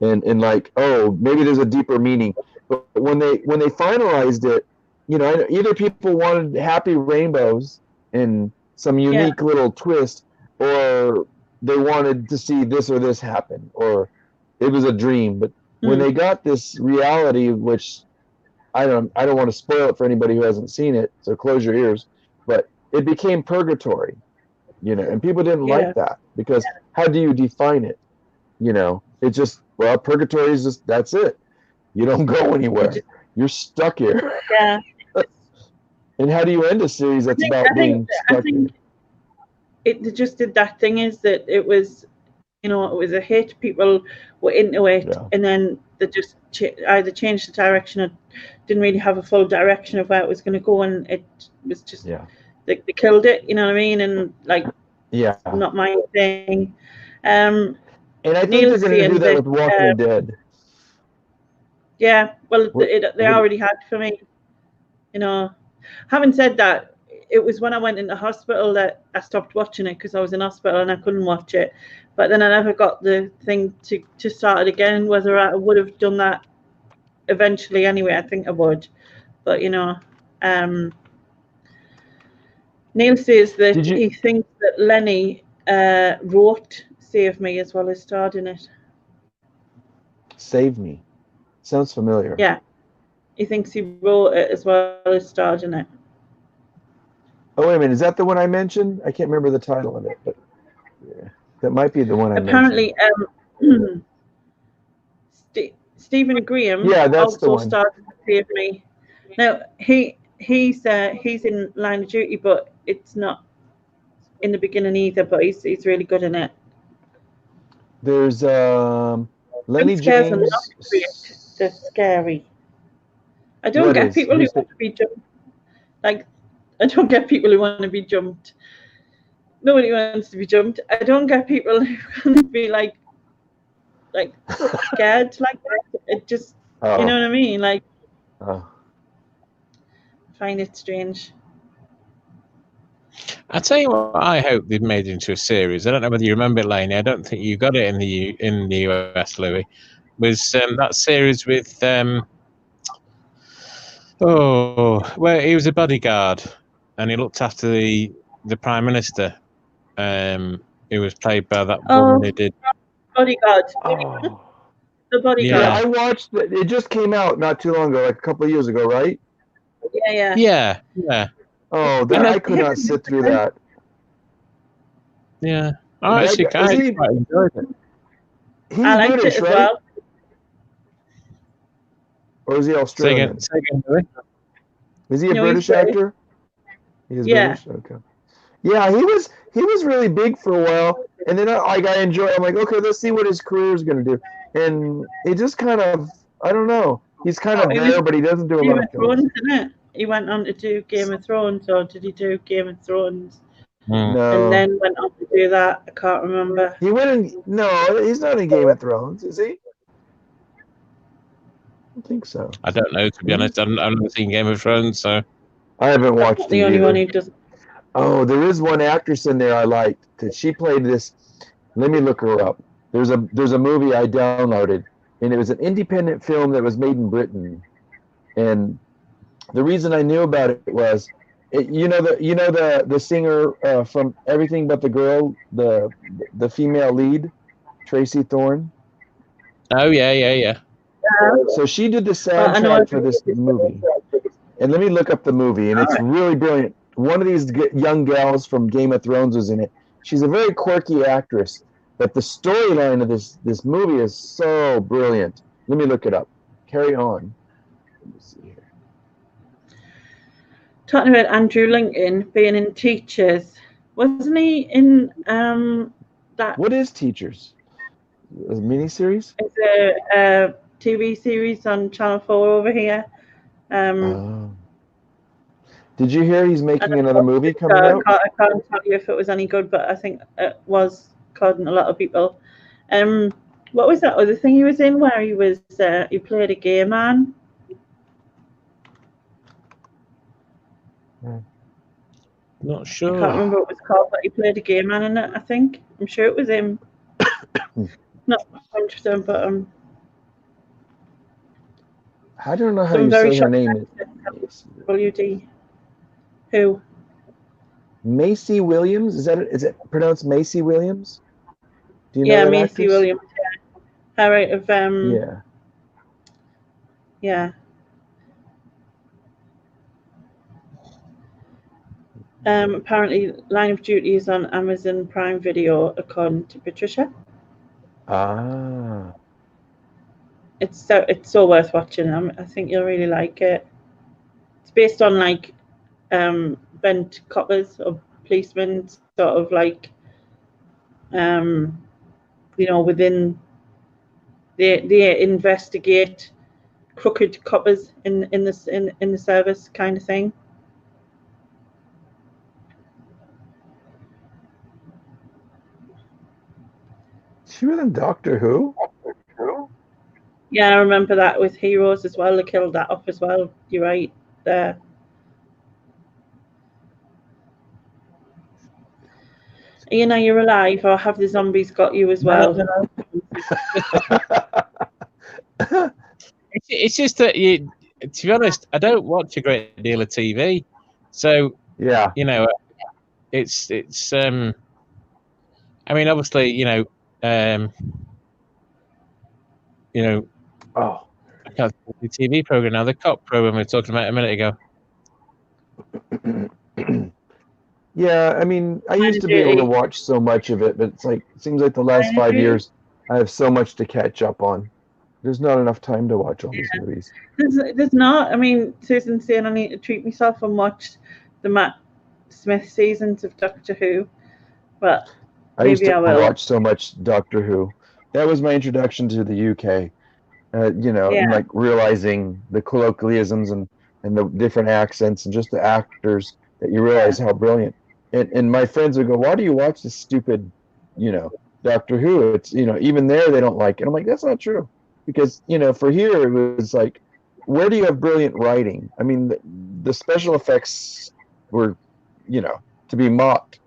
and like, oh, maybe there's a deeper meaning. But when they finalized it, either people wanted happy rainbows and some unique little twist, or they wanted to see this or this happen, or it was a dream. But when they got this reality, which I don't want to spoil it for anybody who hasn't seen it, so close your ears, but it became purgatory, and people didn't like that, because how do you define it? It's just, well, purgatory is just, that's it. You don't go anywhere. You're stuck here. Yeah. And how do you end a series that's about being stuck here? It just did that thing, is that it was, it was a hit. People were into it, and then they just either changed the direction or didn't really have a full direction of where it was going to go, and it was just they killed it. You know what I mean? And like, not my thing. And I think they're going to do that with Walking Dead. Yeah, well, they already had for me. Having said that, it was when I went into hospital that I stopped watching it, because I was in hospital and I couldn't watch it. But then I never got the thing to start it again. Whether I would have done that eventually anyway, I think I would. But Neil says that he thinks that Lenny wrote Save Me as well as starred in it. Save Me. Sounds familiar. Yeah. He thinks he wrote it as well as starred in it. Oh, wait a minute. Is that the one I mentioned? I can't remember the title of it, but that might be the one I mentioned. Apparently, Stephen Graham also starred in Save Me. Now, he's in Line of Duty, but it's not in the beginning either, but he's really good in it. There's Lenny James. They're scary. I don't get people who want to be like, I don't get people who want to be jumped. Nobody wants to be jumped. I don't get people who want to be like scared like that. It just, you know what I mean? Like, I find it strange. I tell you what, I hope they've made it into a series. I don't know whether you remember it, Lainey. I don't think you got it in the US, Louie. Was that series with where he was a bodyguard and he looked after the Prime Minister. It was played by that woman who did Bodyguard. The Bodyguard. Yeah, I watched it. It just came out not too long ago, like a couple of years ago, right? Yeah. Oh, I could not sit through that. Yeah. I actually quite enjoyed it. He's I liked British, it as right? well. Or is he Australian? Say again, Louie? Is he a British actor? He is British? Okay. Yeah, he was really big for a while, and then I enjoy. I'm like, okay, let's see what his career is going to do, and it just kind of, I don't know. He's kind of there, but he doesn't do a lot of things. He went on to do Game of Thrones, or did he do Game of Thrones? No. And then went on to do that. I can't remember. He went in. No, he's not in Game of Thrones, is he? I don't think so. I don't know, to be honest. I've never seen Game of Thrones, so I haven't watched the only one who doesn't. Oh, there is one actress in there I liked. She played this. Let me look her up. There's a movie I downloaded, and it was an independent film that was made in Britain. And the reason I knew about it was, the singer from Everything But the Girl, the female lead, Tracy Thorn. Oh yeah. So she did the soundtrack for this movie. And let me look up the movie, and it's really brilliant. One of these young gals from Game of Thrones was in it. She's a very quirky actress, but the storyline of this movie is so brilliant. Let me look it up. Carry on. Let me see here. Talking about Andrew Lincoln being in Teachers, wasn't he in that? What is Teachers? A miniseries? It's a TV series on Channel 4 over here. Did you hear he's making another movie coming out? I can't tell you if it was any good, but I think it was, according to a lot of people. What was that other thing he was in where he played a gay man? Not sure. I can't remember what it was called, but he played a gay man in it, I think. I'm sure it was him. Not 100%, but I don't know how you say her name. WD. Who? Macy Williams? Is it pronounced Macy Williams? Do you know that Macy actress? Williams. Yeah. All right. Yeah. Apparently, Line of Duty is on Amazon Prime Video, according to Patricia. It's so worth watching. I think you'll really like it. It's based on bent coppers or policemen, sort of within they investigate crooked coppers in the service kind of thing. She was in Doctor Who? Yeah, I remember that with Heroes as well. They killed that off as well. You're right there. You're alive, or have the zombies got you as well? It's just that to be honest, I don't watch a great deal of TV, so yeah, it's. I mean, obviously, I can't think of the TV program now. The cop program we were talking about a minute ago. Yeah, I mean, I used to be able to watch so much of it, but it seems like the last 5 years I have so much to catch up on. There's not enough time to watch all these movies. There's not. I mean, Susan's saying I need to treat myself and watch the Matt Smith seasons of Doctor Who, but I used to watch so much Doctor Who. That was my introduction to the UK. And realizing the colloquialisms and the different accents and just the actors. that you realize how brilliant. And my friends would go, "Why do you watch this stupid, Doctor Who? It's even there they don't like it." I'm like, that's not true, because for here it was like, where do you have brilliant writing? I mean, the special effects were, to be mocked,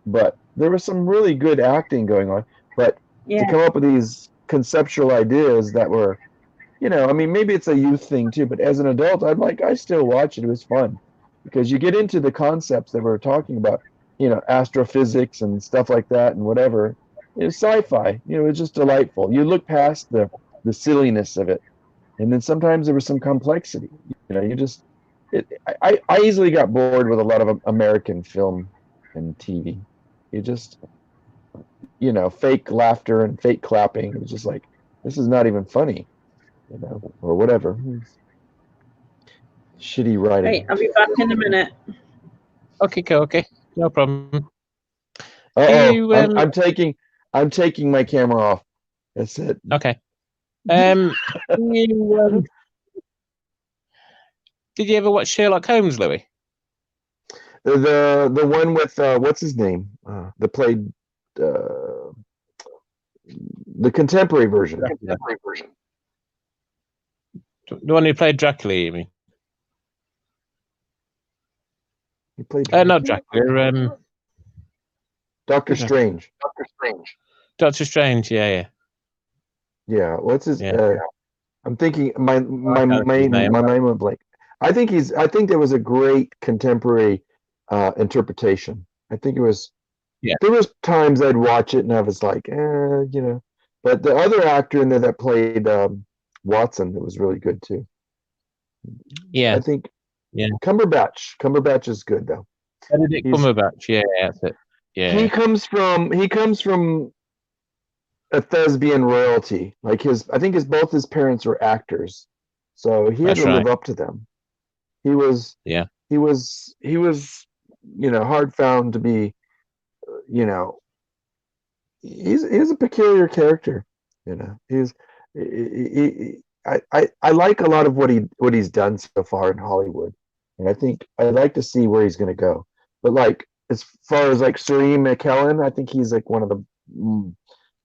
but there was some really good acting going on. But to come up with these conceptual ideas that were, I mean, maybe it's a youth thing too, but as an adult, I still watch it. It was fun because you get into the concepts that we're talking about, astrophysics and stuff like that and whatever. It's sci-fi, it's just delightful. You look past the silliness of it. And then sometimes there was some complexity, you just, I easily got bored with a lot of American film and TV. You just, fake laughter and fake clapping. It was just like, this is not even funny, or whatever. Shitty writing. Hey, I'll be back in a minute. Okay. No problem. I'm taking my camera off. That's it. Okay. Did you ever watch Sherlock Holmes, Louie? The one with what's his name? That played the contemporary version. The one who played Dracula, you mean? He played not Dracula. Doctor Strange. Doctor Strange. Yeah. Yeah. What's his? Yeah. I'm thinking my mind went blank. I think there was a great contemporary interpretation. I think it was. Yeah. There was times I'd watch it and I was like, But the other actor in there that played Watson, it was really good too. Yeah. I think. Yeah. Cumberbatch. Cumberbatch is good though. Benedict Cumberbatch. Yeah, that's it. Yeah. He comes from a thespian royalty. Like I think both his parents were actors, so he had to live up to them. He was hard found to be, he's a peculiar character. I like a lot of what he's done so far in Hollywood, and I think I'd like to see where he's going to go. But like as far as like Sir Ian McKellen, I think he's like one of the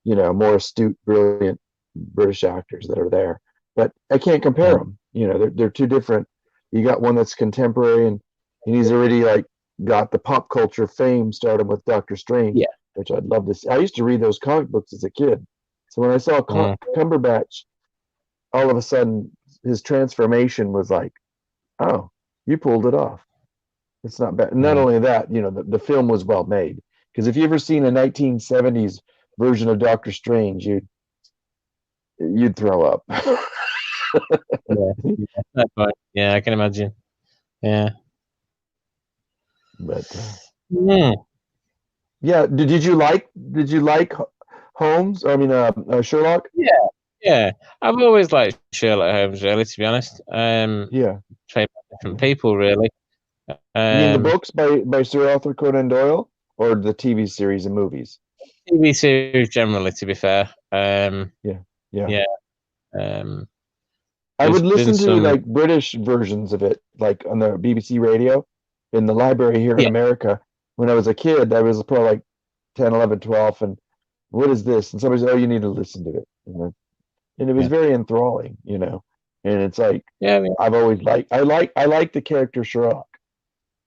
more astute, brilliant British actors that are there. But I can't compare them. They're two different. You got one that's contemporary, and he's already like got the pop culture fame, starting with Doctor Strange, which I'd love to see. I used to read those comic books as a kid, so when I saw Cumberbatch, all of a sudden his transformation was like, oh, you pulled it off. It's not bad. Not only that, the film was well made, because if you ever seen a 1970s version of Doctor Strange, you'd throw up. That's right. Yeah, I can imagine. Yeah. But yeah, did you like Holmes? I mean, Sherlock? Yeah. I've always liked Sherlock Holmes, really, to be honest. Yeah. Played by different people, really. You mean the books by Sir Arthur Conan Doyle, or the TV series and movies? TV series generally, to be fair. Yeah. I There's would listen been to some- like British versions of it, like on the BBC radio in the library here in America. When I was a kid, I was probably like 10, 11, 12, and what is this? And somebody said, oh, you need to listen to it. And it was very enthralling, and it's like, I've always I like the character Sherlock.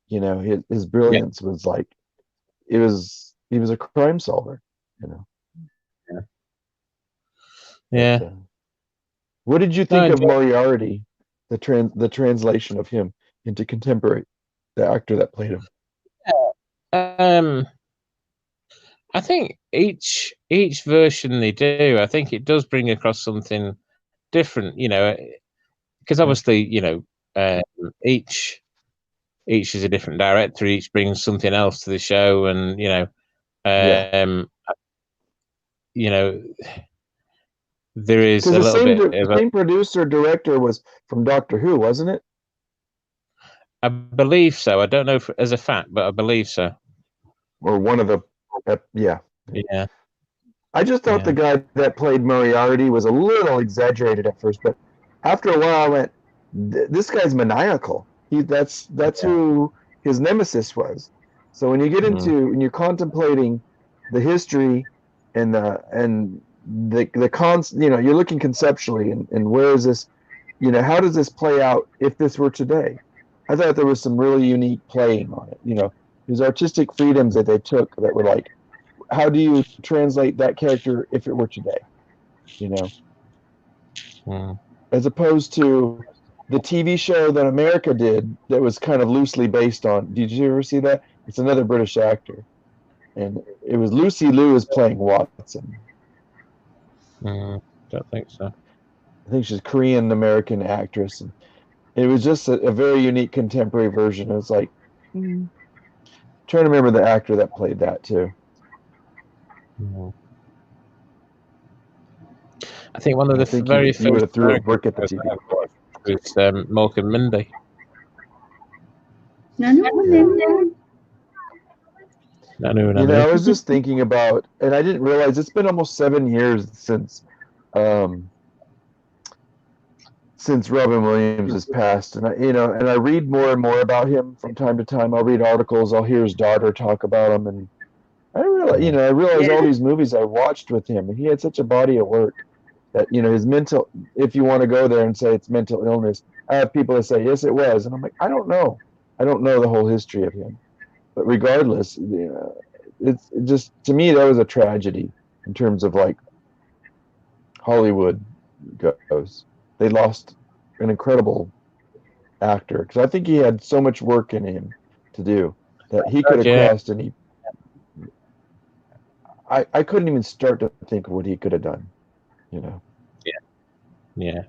His brilliance was like, he was a crime solver, Yeah. But, what did you think of Moriarty, the translation of him into contemporary, the actor that played him? I think each version they do, I think it does bring across something different, because obviously, each is a different director, each brings something else to the show, and there is a little bit the same producer director was from Doctor Who, wasn't it? I believe so. I don't know as a fact, but I believe so. Or one of the Yeah. I just thought the guy that played Moriarty was a little exaggerated at first, but after a while I went, this guy's maniacal. That's who his nemesis was. So when you get into when you're contemplating the history and the cons, you know, you're looking conceptually and where is this, you know, how does this play out if this were today? I thought there was some really unique playing on it. You know, these artistic freedoms that they took that were like, how do you translate that character if it were today? You know, as opposed to the TV show that America did that was kind of loosely based on. Did you ever see that? It's another British actor, and it was Lucy Liu is playing Watson. Don't think so. I think she's a Korean American actress, and it was just a very unique contemporary version. It was like trying to remember the actor that played that too. I think one of the very you would have threw a brick at the TV. Was Mork and Mindy. No. You know, I was just thinking about, and I didn't realize it's been almost 7 years since Robin Williams has passed, and I read more and more about him from time to time. I'll read articles, I'll hear his daughter talk about him, and I realize all these movies I watched with him, and he had such a body of work that, you know, his mental, if you want to go there and say it's mental illness, I have people that say yes it was, and I'm like, I don't know the whole history of him. But regardless, you know, it's just, to me, that was a tragedy in terms of like Hollywood goes. They lost an incredible actor because I think he had so much work in him to do that he could have crossed any. I couldn't even start to think of what he could have done, you know. Yeah.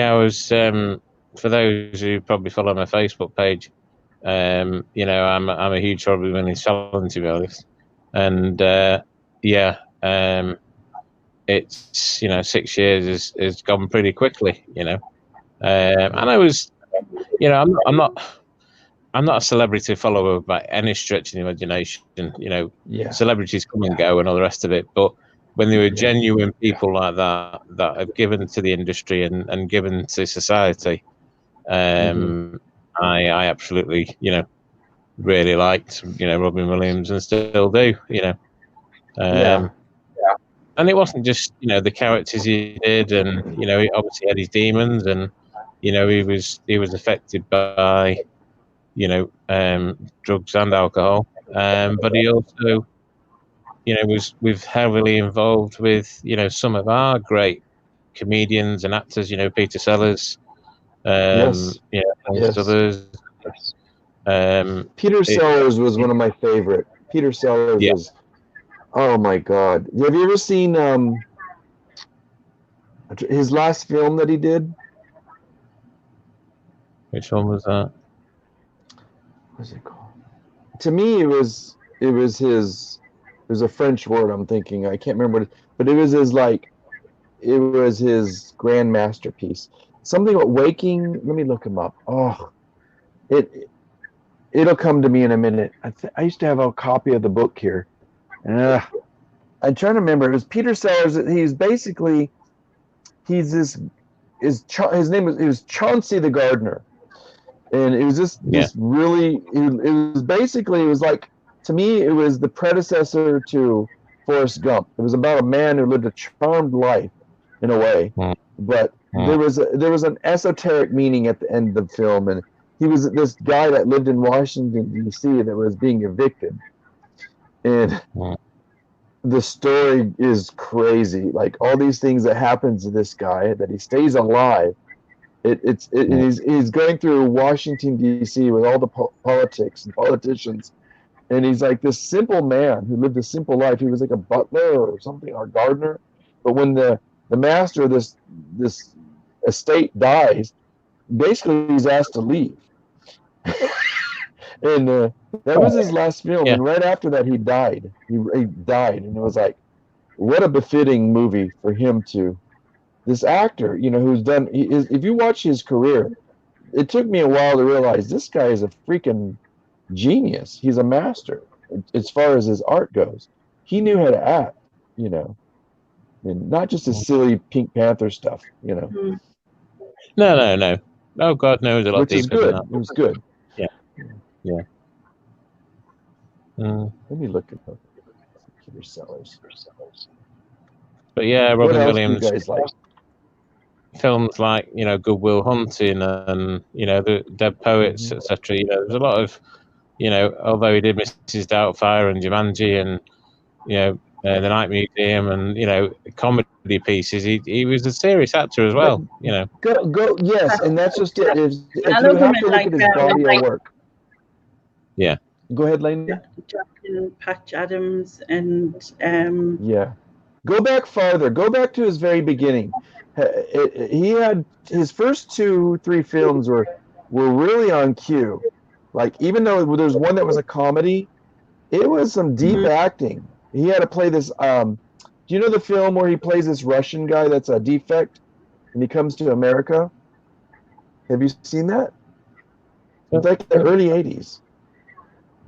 I was for those who probably follow my Facebook page. You know, I'm a huge Robin Williams fan, to be honest, and it's, you know, 6 years has gone pretty quickly, you know, and I was, you know, I'm not a celebrity follower by any stretch of the imagination, you know. Celebrities come and go and all the rest of it, but when there were genuine people like that have given to the industry and given to society, I absolutely, you know, really liked, you know, Robin Williams and still do, you know. And it wasn't just, you know, the characters he did, and, you know, he obviously had his demons, and, you know, he was affected by, you know, drugs and alcohol, but he also, you know, was heavily involved with, you know, some of our great comedians and actors, you know, Peter Sellers, others. Peter Sellers was one of my favorite. Peter Sellers was, oh my God. Have you ever seen his last film that he did? Which one was that? What's it called? To me, it was his. There's a French word I'm thinking. I can't remember what but it was his grand masterpiece. Something about waking. Let me look him up. Oh, it'll come to me in a minute. I used to have a copy of the book here. I'm trying to remember. It was Peter Sellers. His name was Chauncey the Gardener, and it was this really. It was like, to me, it was the predecessor to Forrest Gump. It was about a man who lived a charmed life, in a way, but there was an esoteric meaning at the end of the film, and he was this guy that lived in Washington, D.C. that was being evicted, and the story is crazy. Like, all these things that happens to this guy, that he stays alive. He's going through Washington, D.C. with all the politics and politicians. And he's like this simple man who lived a simple life. He was like a butler or something, or gardener. But when the master of this estate dies, basically he's asked to leave. And that was his last film. And right after that, he died. He died. And it was like, what a befitting movie for him to, this actor, you know, who's done, if you watch his career, it took me a while to realize this guy is a freaking genius. He's a master as far as his art goes. He knew how to act, you know, and not just his silly Pink Panther stuff, you know. No. Oh, God knows a lot which is deeper good. than that. It was good. Yeah. Yeah. Mm. Let me look at the computer sellers. But yeah, What Robin else do you Williams guys like? films like Good Will Hunting and the Dead Poets, etc. There's a lot of although he did Mrs. Doubtfire and Jumanji and the Night Museum and comedy pieces, he was a serious actor as well. Go yes, and that's just it. If I you love him have to in look at his body of work. Yeah. Go ahead, Lane. Jack and Patch Adams and Yeah. Go back farther. Go back to his very beginning. He had his first 2-3 films were really on cue. Like, even though there's one that was a comedy, it was some deep acting. He had to play this. Do you know the film where he plays this Russian guy that's a defect and he comes to America? Have you seen that? It's like the early 80s.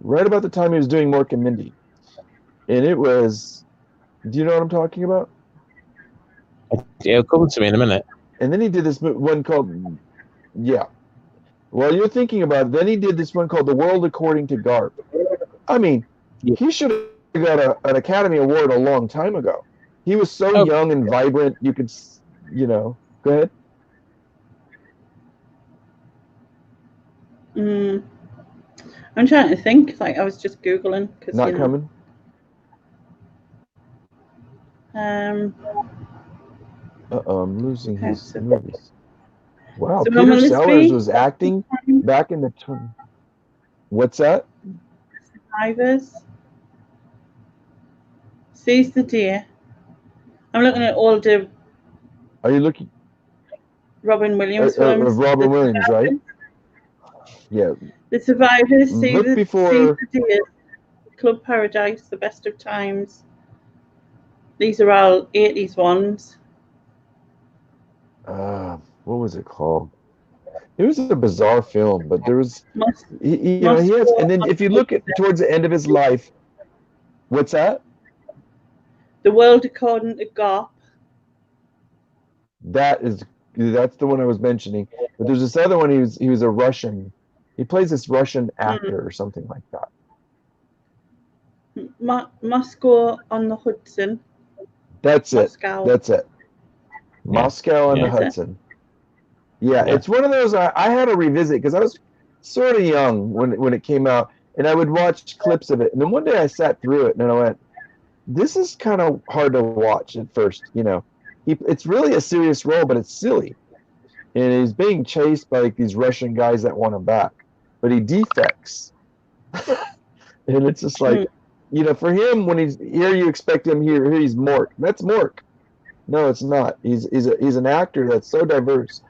Right about the time he was doing Mork and Mindy. And it was, do you know what I'm talking about? It'll come to me in a minute. And then he did this one called, yeah. Well, you're thinking about it. Then he did this one called The World According to Garp. I mean, he should have got an Academy Award a long time ago. He was so young and vibrant. You could, go ahead. I'm trying to think. Like, I was just Googling. Not coming? I'm losing his movies. Wow, So Peter Sellers was acting back in the... What's that? Survivors. Seize the Deer. I'm looking at all the... Are you looking... Robin Williams films. Of Robin Williams, right? Yeah. The Survivors, Look Seize before... the Deer, Club Paradise, The Best of Times. These are all 80s ones. What was it called? It was a bizarre film, but there was, he has, and then if you look at towards the end of his life, what's that? The World According to Garp. That's the one I was mentioning. But there's this other one. He was a Russian. He plays this Russian actor or something like that. Moscow on the Hudson. That's Moscow. it. That's it. Moscow on the Hudson. Yeah, it's one of those I had to revisit because I was sort of young when it came out, and I would watch clips of it. And then one day I sat through it, and I went, "This is kind of hard to watch at first." It's really a serious role, but it's silly, and he's being chased by like these Russian guys that want him back, but he defects, and it's just like, for him when he's here, you expect him here he's Mork. That's Mork. No, it's not. He's an actor that's so diverse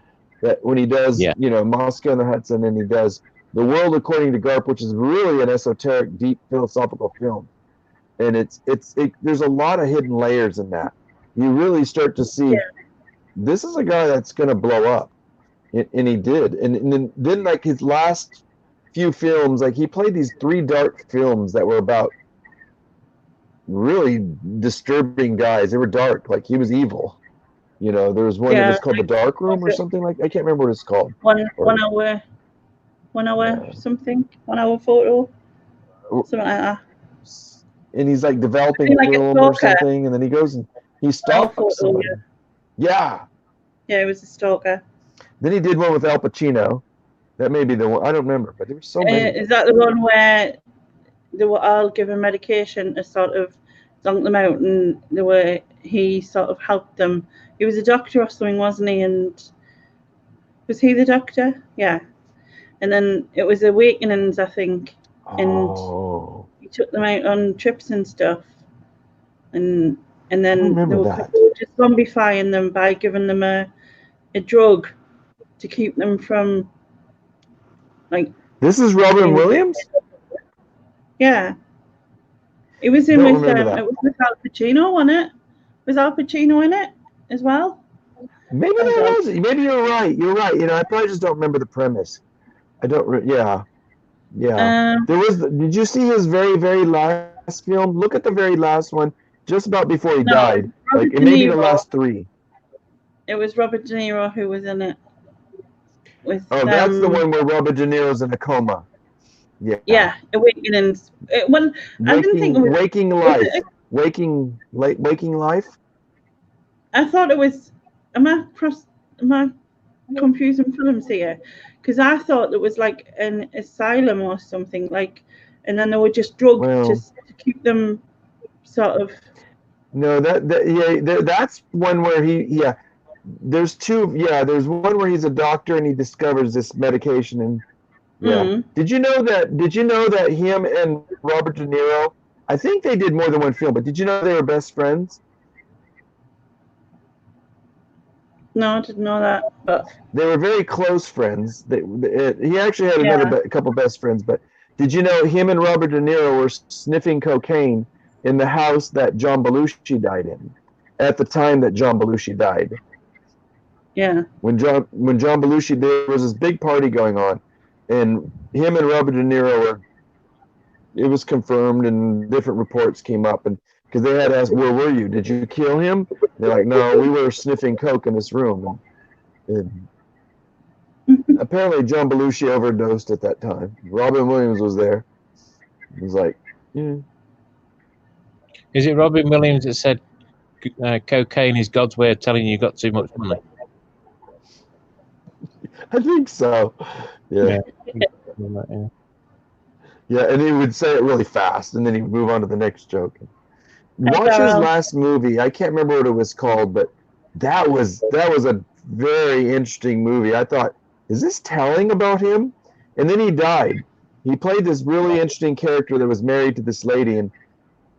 that when he does, Moscow on the Hudson, and he does The World According to Garp, which is really an esoteric, deep philosophical film, and there's a lot of hidden layers in that. You really start to see this is a guy that's going to blow up, and he did. And then like his last few films, like he played these 3 dark films that were about really disturbing guys. They were dark, like he was evil. There was one that was called The Dark Room or something like. I can't remember what it's called. 1 hour something. 1 hour photo. Something like that. And he's like developing film or something, and then he goes and he stalks somebody. Yeah, it was a stalker. Then he did one with Al Pacino. That may be the one. I don't remember, but there were so many. Is that the one where they were all given medication to sort of zonk them out, and he sort of helped them? He was a doctor or something, wasn't he? And was he the doctor? Yeah. And then it was Awakenings, I think. And he took them out on trips and stuff. And then they were just zombifying them by giving them a drug to keep them from like. This is Robin Williams? Yeah. It was it was with Al Pacino, wasn't it? Was Al Pacino in it as well? Maybe that was it. Maybe you're right. You're right. I probably just don't remember the premise. I don't. Yeah. There was. Did you see his very, very last film? Look at the very last one, just about before he died. Like it may be the last 3. It was Robert De Niro who was in it. That's the one where Robert De Niro's in a coma. Yeah, Awakenings. Well, I didn't think it was. Waking Life. Waking Life. I thought it was. Am I confusing films here? Because I thought it was like an asylum or something, like, and then they were just drugged to keep them sort of. No, that's one where there's two. Yeah, there's one where he's a doctor and he discovers this medication and. Yeah. Mm. Did you know that him and Robert De Niro, I think they did more than one film, but did you know they were best friends? No, I didn't know that. But they were very close friends. He actually had a couple best friends, but did you know him and Robert De Niro were sniffing cocaine in the house that John Belushi died in at the time that John Belushi died? Yeah. When John Belushi, there was this big party going on, and him and Robert De Niro it was confirmed, and different reports came up, and because they had asked, "Where were you? Did you kill him?" They're like, "No, we were sniffing coke in this room." And apparently, John Belushi overdosed at that time. Robin Williams was there. He was like, "Yeah." Is it Robin Williams that said cocaine is God's way of telling you got too much money? I think so. Yeah. Yeah, and he would say it really fast, and then he'd move on to the next joke. Watch his last movie. I can't remember what it was called, but that was a very interesting movie. I thought, is this telling about him? And then he died. He played this really interesting character that was married to this lady, and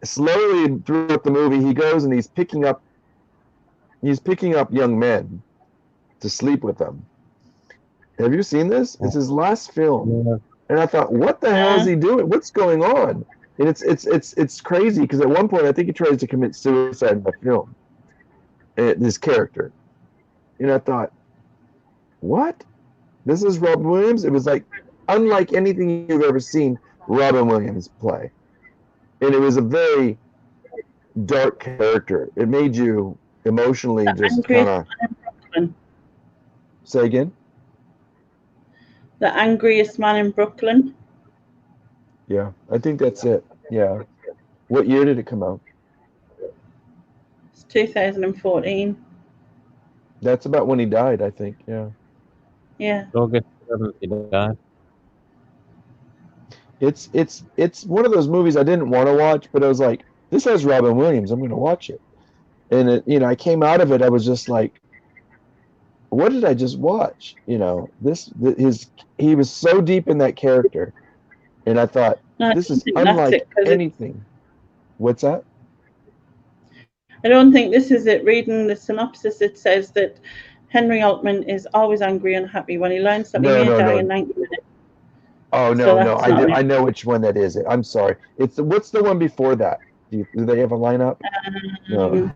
slowly throughout the movie, he goes and he's picking up young men to sleep with them. Have you seen this? It's his last film. Yeah. And I thought, what the hell is he doing? What's going on? And it's crazy because at one point I think he tries to commit suicide in the film. This character. And I thought, what? This is Robin Williams? It was like unlike anything you've ever seen Robin Williams play. And it was a very dark character. It made you emotionally just kind of... Say again? The Angriest Man in Brooklyn. Yeah, I think that's it. Yeah. What year did it come out? It's 2014. That's about when he died, I think. Yeah. Yeah. August 7th he died. It's one of those movies I didn't want to watch, but I was like, this has Robin Williams. I'm going to watch it. And I came out of it. I was just like, what did I just watch? He was so deep in that character, and I thought, this is unlike anything. What's that? I don't think this is it. Reading the synopsis, it says that Henry Altman is always angry and happy when he learns that he may die in 90 minutes. Oh no, I know which one that is. I'm sorry. What's the one before that? Do they have a lineup? No.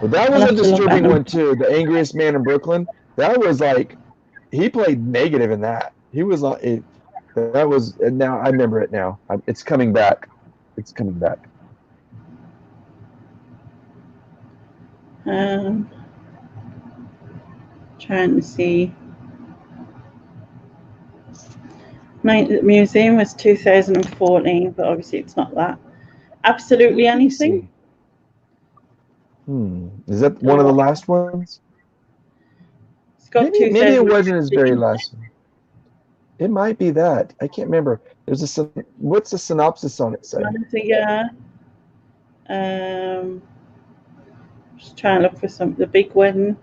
Well, that was a disturbing one too. The Angriest Man in Brooklyn. That was like, he played negative in that. He was like, that was. And now I remember it now. It's coming back. It's coming back. Trying to see. The museum was 2014, but obviously it's not that. Absolutely Anything. Is that one of the last ones? Maybe it wasn't his very last one. It might be that. I can't remember. What's the synopsis on it say? Just trying to look for the big wedding.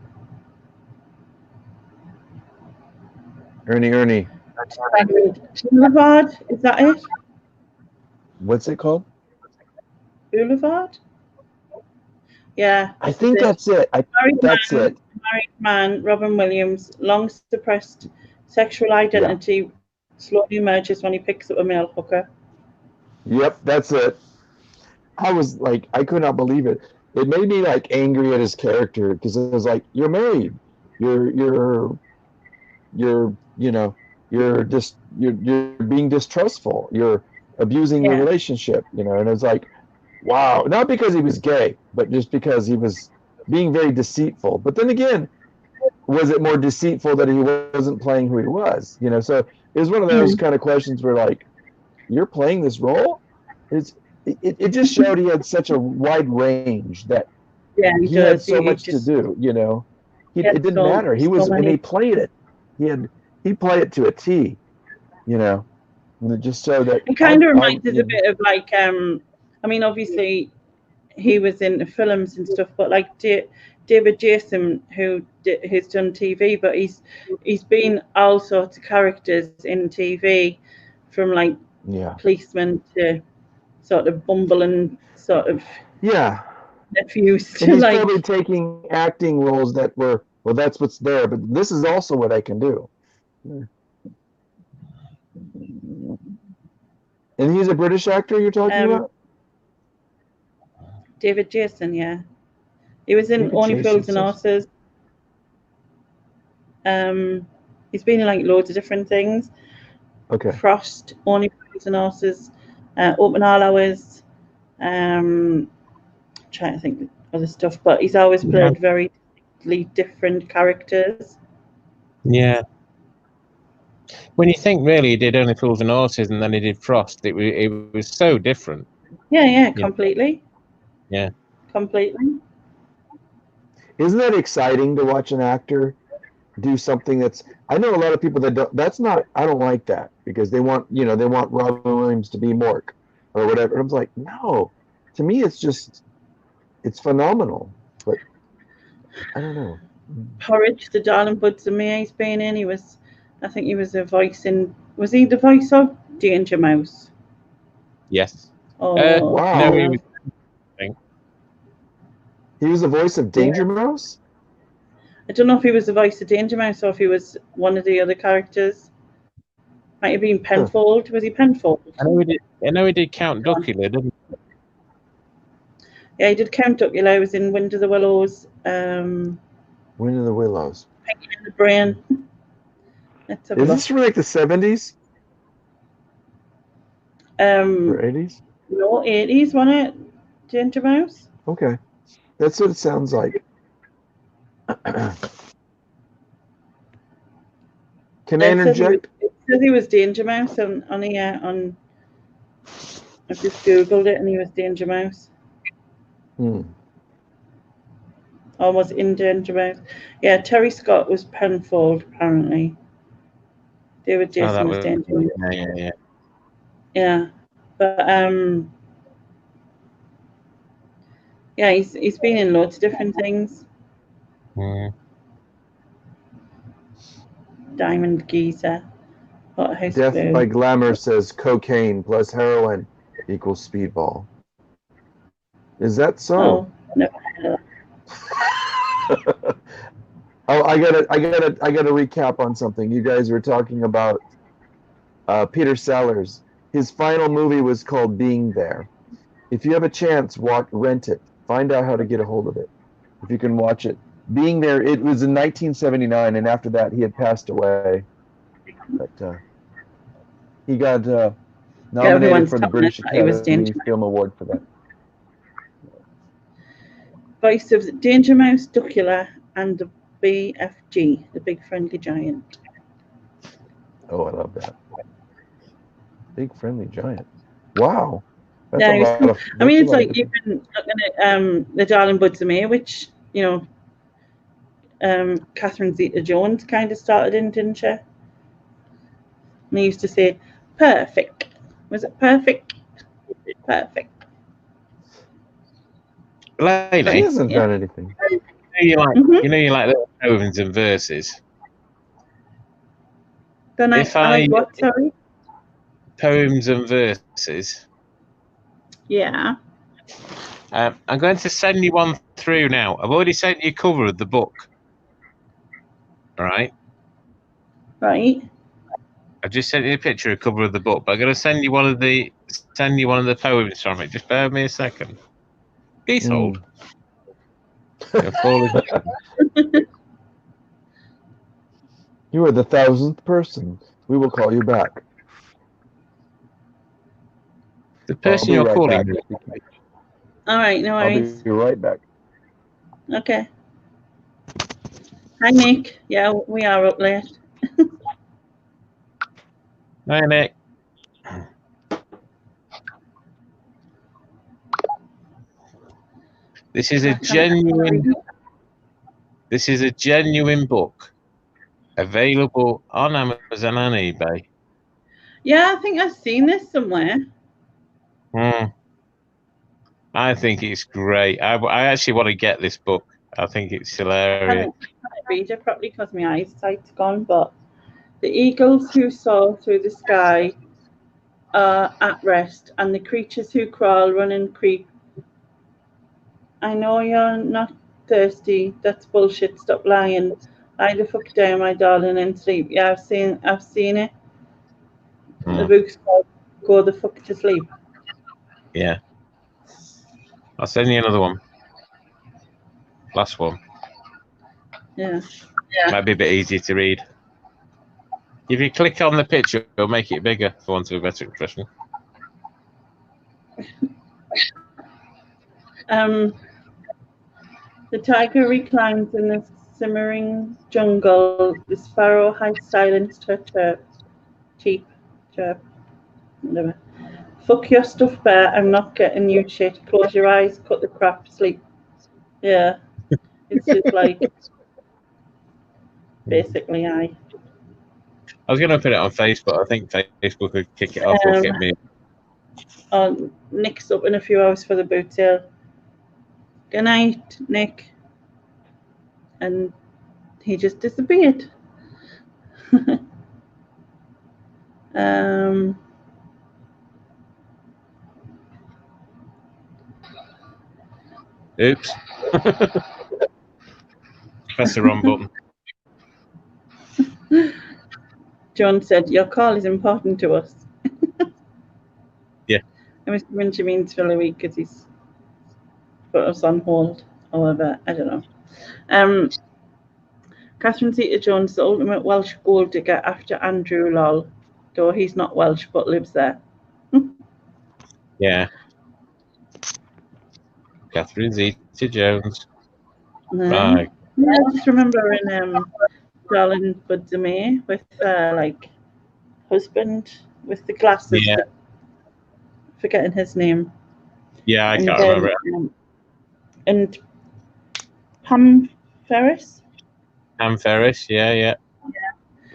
Ernie. Boulevard, is that it? What's it called? Boulevard? Yeah. I think that's it. Married man, Robin Williams, long suppressed sexual identity slowly emerges when he picks up a male hooker. Yep, that's it. I was like, I could not believe it. It made me like angry at his character because it was like, you're married, you're being distrustful, you're abusing your relationship, and it's like, wow, not because he was gay, but just because he was being very deceitful. But then again, was it more deceitful that he wasn't playing who he was? So it was one of those kind of questions where like, you're playing this role? It just showed he had such a wide range that he had does. so much to do, you know. It didn't matter. He played it. He played it to a T, you know. And it just showed that it kind of reminds us a bit of like I mean, obviously he was in films and stuff, but like David Jason, who's done TV, but he's been all sorts of characters in TV, from like policeman to sort of bumbling sort of nephews to, and he's like, probably taking acting roles that were, well, that's what's there, but this is also what I can do. And he's a British actor you're talking about? David Jason, yeah. He was in Only Fools and Horses. He's been in like loads of different things. Okay. Frost, Only Fools and Horses, Open All Hours. Trying to think of other stuff, but he's always played very different characters. Yeah. When you think really he did Only Fools and Horses and then he did Frost, it was so different. Yeah, completely. Yeah. Completely. Isn't that exciting to watch an actor do something that's, I know a lot of people that don't, I don't like that because they want Robin Williams to be Mork or whatever. And I was like, no, to me, it's phenomenal, but I don't know. Porridge, the Darling Buds of Me he's been in. I think he was a voice in, was he the voice of Danger Mouse? Yes. Oh, wow. No, he was the voice of Danger Mouse? I don't know if he was the voice of Danger Mouse or if he was one of the other characters. Might have been Penfold. Was he Penfold? I know he did Count Duckula, didn't he? Yeah, he did Count Duckula. He was in Wind of the Willows. Wind of the Willows. Pinky in the Brain. Is this from like the 70s? Or 80s? No, 80s, wasn't it? Danger Mouse? Okay. That's what it sounds like. Can I interject? It says he was Danger Mouse on I just googled it and he was Danger Mouse. Or was in Danger Mouse. Yeah, Terry Scott was Penfold apparently. David Jason was Danger Mouse. Yeah. But yeah, he's been in loads of different things. Diamond Geezer. Death by Glamour says cocaine plus heroin equals speedball. Is that so? Oh, never heard of that. Oh, I gotta recap on something. You guys were talking about Peter Sellers. His final movie was called Being There. If you have a chance, rent it. Find out how to get a hold of it. If you can watch it. Being There, it was in 1979, and after that he had passed away. But he got nominated for the British Academy Film Award for that. Voice of Danger Mouse, Duckula, and the BFG, the Big Friendly Giant. Oh, I love that. Big Friendly Giant. Wow. That's I mean, it's like you've been looking at the Darling Buds of Me, which, you know, Catherine Zeta-Jones kind of started in, didn't she? And they used to say, perfect. Was it perfect? Perfect. Lady, he hasn't done anything. You know you like little poems and verses. Then I like what, sorry? Poems and verses. Yeah. I'm going to send you one through now. I've already sent you a cover of the book. All right. Right. I've just sent you a picture of the cover of the book, but I'm going to send you one of the poems from it. Just bear with me a second. Please hold. You are the 1,000th person. We will call you back. The person you're calling. All right, no worries. I'll be right back. Okay. Hi, Nick. Yeah, we are up late. Hi, Nick. This is a genuine. This is a genuine book, available on Amazon and eBay. Yeah, I think I've seen this somewhere. I think it's great. I actually want to get this book. I think it's hilarious. I can't read it properly because my eyesight's gone, but the eagles who soar through the sky are at rest, and the creatures who crawl, run, and creep. I know you're not thirsty. That's bullshit. Stop lying. Lie the fuck down, my darling, and sleep. Yeah, I've seen it. The book's called Go the Fuck to Sleep. Yeah. I'll send you another one. Last one. Yeah. Might be a bit easier to read. If you click on the picture, it'll make it bigger, for want of a better expression. The tiger reclines in the simmering jungle. The sparrow hides silenced her chirp, whatever. Fuck your stuff, bear. I'm not getting you shit. Close your eyes, cut the crap, sleep. Yeah. It's just like basically I was going to put it on Facebook. I think Facebook would kick it off or get me. Nick's up in a few hours for the boot sale. Good night, Nick. And he just disappeared. Oops. Press the wrong button. John said, your call is important to us. Yeah. I'm assuming she means for Louie because he's put us on hold. However, I don't know. Catherine Zeta-Jones, the ultimate Welsh gold digger after Andrew Lol, though he's not Welsh but lives there. Yeah. Catherine Zeta-Jones. Right. Yeah, I just remember in Darling Buds of May with like husband with the glasses. Yeah. Forgetting his name. Yeah, I can't remember it. And Pam Ferris. Pam Ferris, yeah.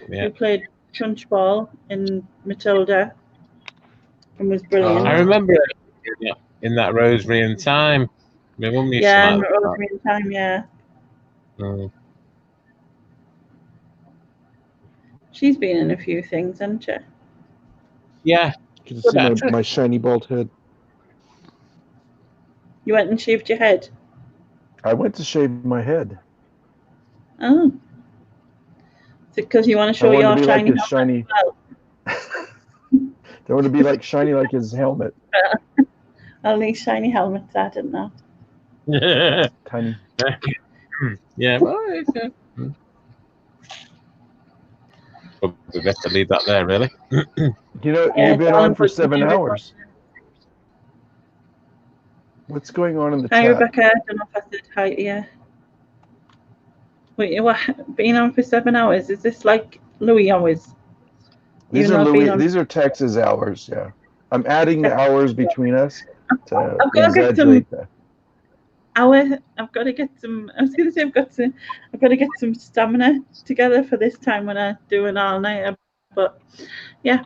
Who played Trunchbull in Matilda and was brilliant. I remember it in that Rosemary and Thyme. My mum used to like Rosemary and Thyme, yeah. She's been in a few things, hasn't she? Yeah. You can see my shiny bald head. You went and shaved your head? I went to shave my head. Oh. Is it because you want to show your shiny helmet? I want to be like shiny like his helmet. All these shiny helmets, I didn't know. Tiny. Yeah, well, we better leave that there, really. You know, you've been on for 7 hours. What's going on in the chat? Hi, Rebecca. I don't know if I said hi to you. Wait, what? Been on for 7 hours? Is this like Louie hours? These are Louie. These are Texas hours. Yeah, I'm adding the hours between us to exaggerate that. I've got to get some. I was going to say I've got to get some stamina together for this time when I do an all nighter. But yeah,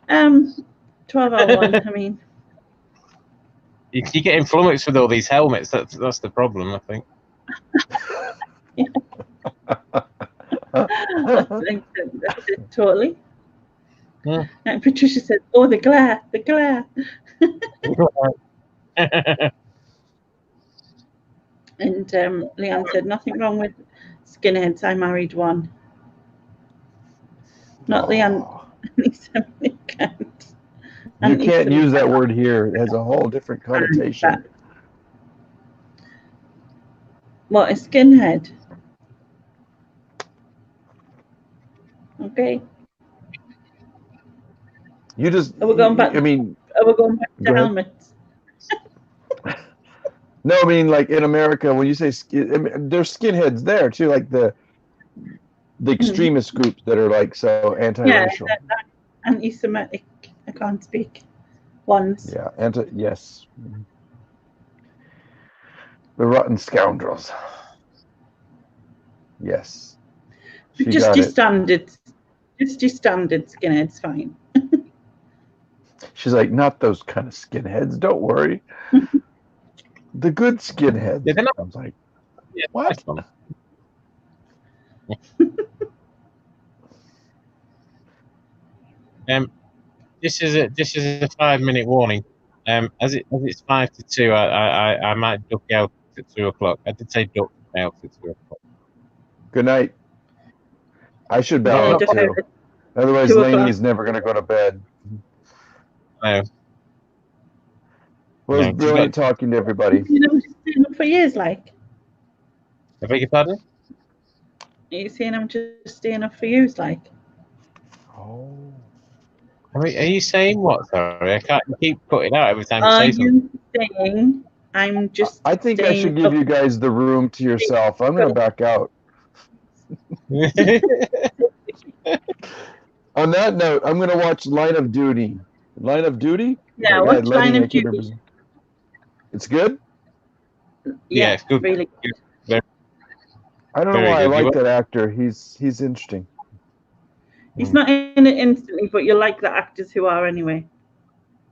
12-hour one. I mean, you get influenced with all these helmets. That's the problem, I think. Yeah. That's it, totally. Yeah. And Patricia said, "Oh, the glare." And Leanne said, "Nothing wrong with skinheads. I married one." Not Leanne. You can't use that word here. It has a whole different connotation. What, a skinhead? Okay. You just. Are we going back? I mean. Are we going back to helmets? No, I mean, like in America, when you say there's skinheads there too, like the extremist groups that are like so anti-racial. anti-Semitic. I can't speak. Ones. Yeah, yes. The rotten scoundrels. Yes. She Just got your it. standards. Just your standard skinhead's fine. She's like, not those kind of skinheads. Don't worry. The good skinheads. Yeah, they're not. I was like, Yeah, what? nice one. This is a 5-minute warning. As it's 5 to 2, I might duck out at 2 o'clock. I did say duck out at 2 o'clock. Good night. I should bow Yeah, out duck out too. at Otherwise, 2 Lainey o'clock. is never going to go to bed. No. Well, it No, was brilliant talking to everybody. You know, just staying up for years, like. I beg your pardon? Are you saying I'm just staying up for years, like? Oh. Are you saying what? Sorry, I can't. You keep cutting out every time you say something. Are you saying I'm just I think I should staying give up you guys the room to yourself. I'm going to back out. On that note, I'm going to watch Line of Duty. Line of Duty? Yeah, Like, watch Lenny, Line I of can't Duty. remember. It's good? Yeah, it's good. Really. I don't know Very why I good. like that actor. He's interesting. He's not in it instantly, but you like the actors who are anyway.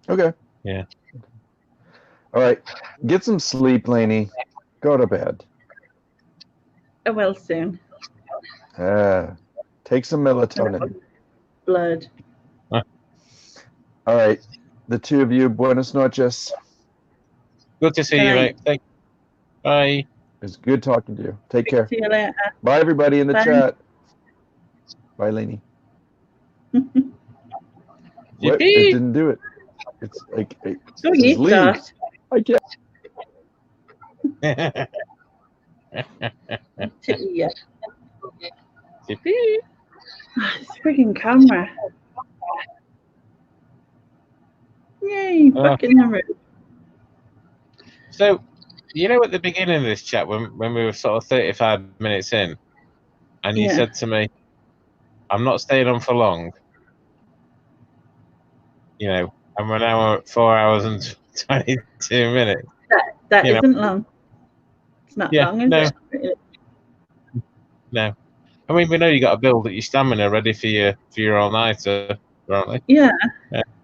Okay. Yeah. All right. Get some sleep, Lainey. Go to bed. I will soon. Take some melatonin. Blood. All right. The two of you, buenas noches. Good to see Good you, night. mate. Thank you. Bye. It's good talking to you. Take care. See you later. Bye, everybody in the Bye. chat. Bye, Lainey. What? It Yippee. didn't do it. It's like it Go says eat leave. that. I can't. Yeah. Yippee. This freaking camera. Yay, fucking camera. So, you know, at the beginning of this chat, when we were sort of 35 minutes in, and you said to me, I'm not staying on for long, you know, and we're now at 4 hours and 22 minutes. That isn't long. It's not long, is it? No. I mean, we know you got to build at your stamina ready for your all-nighter, aren't we? Yeah.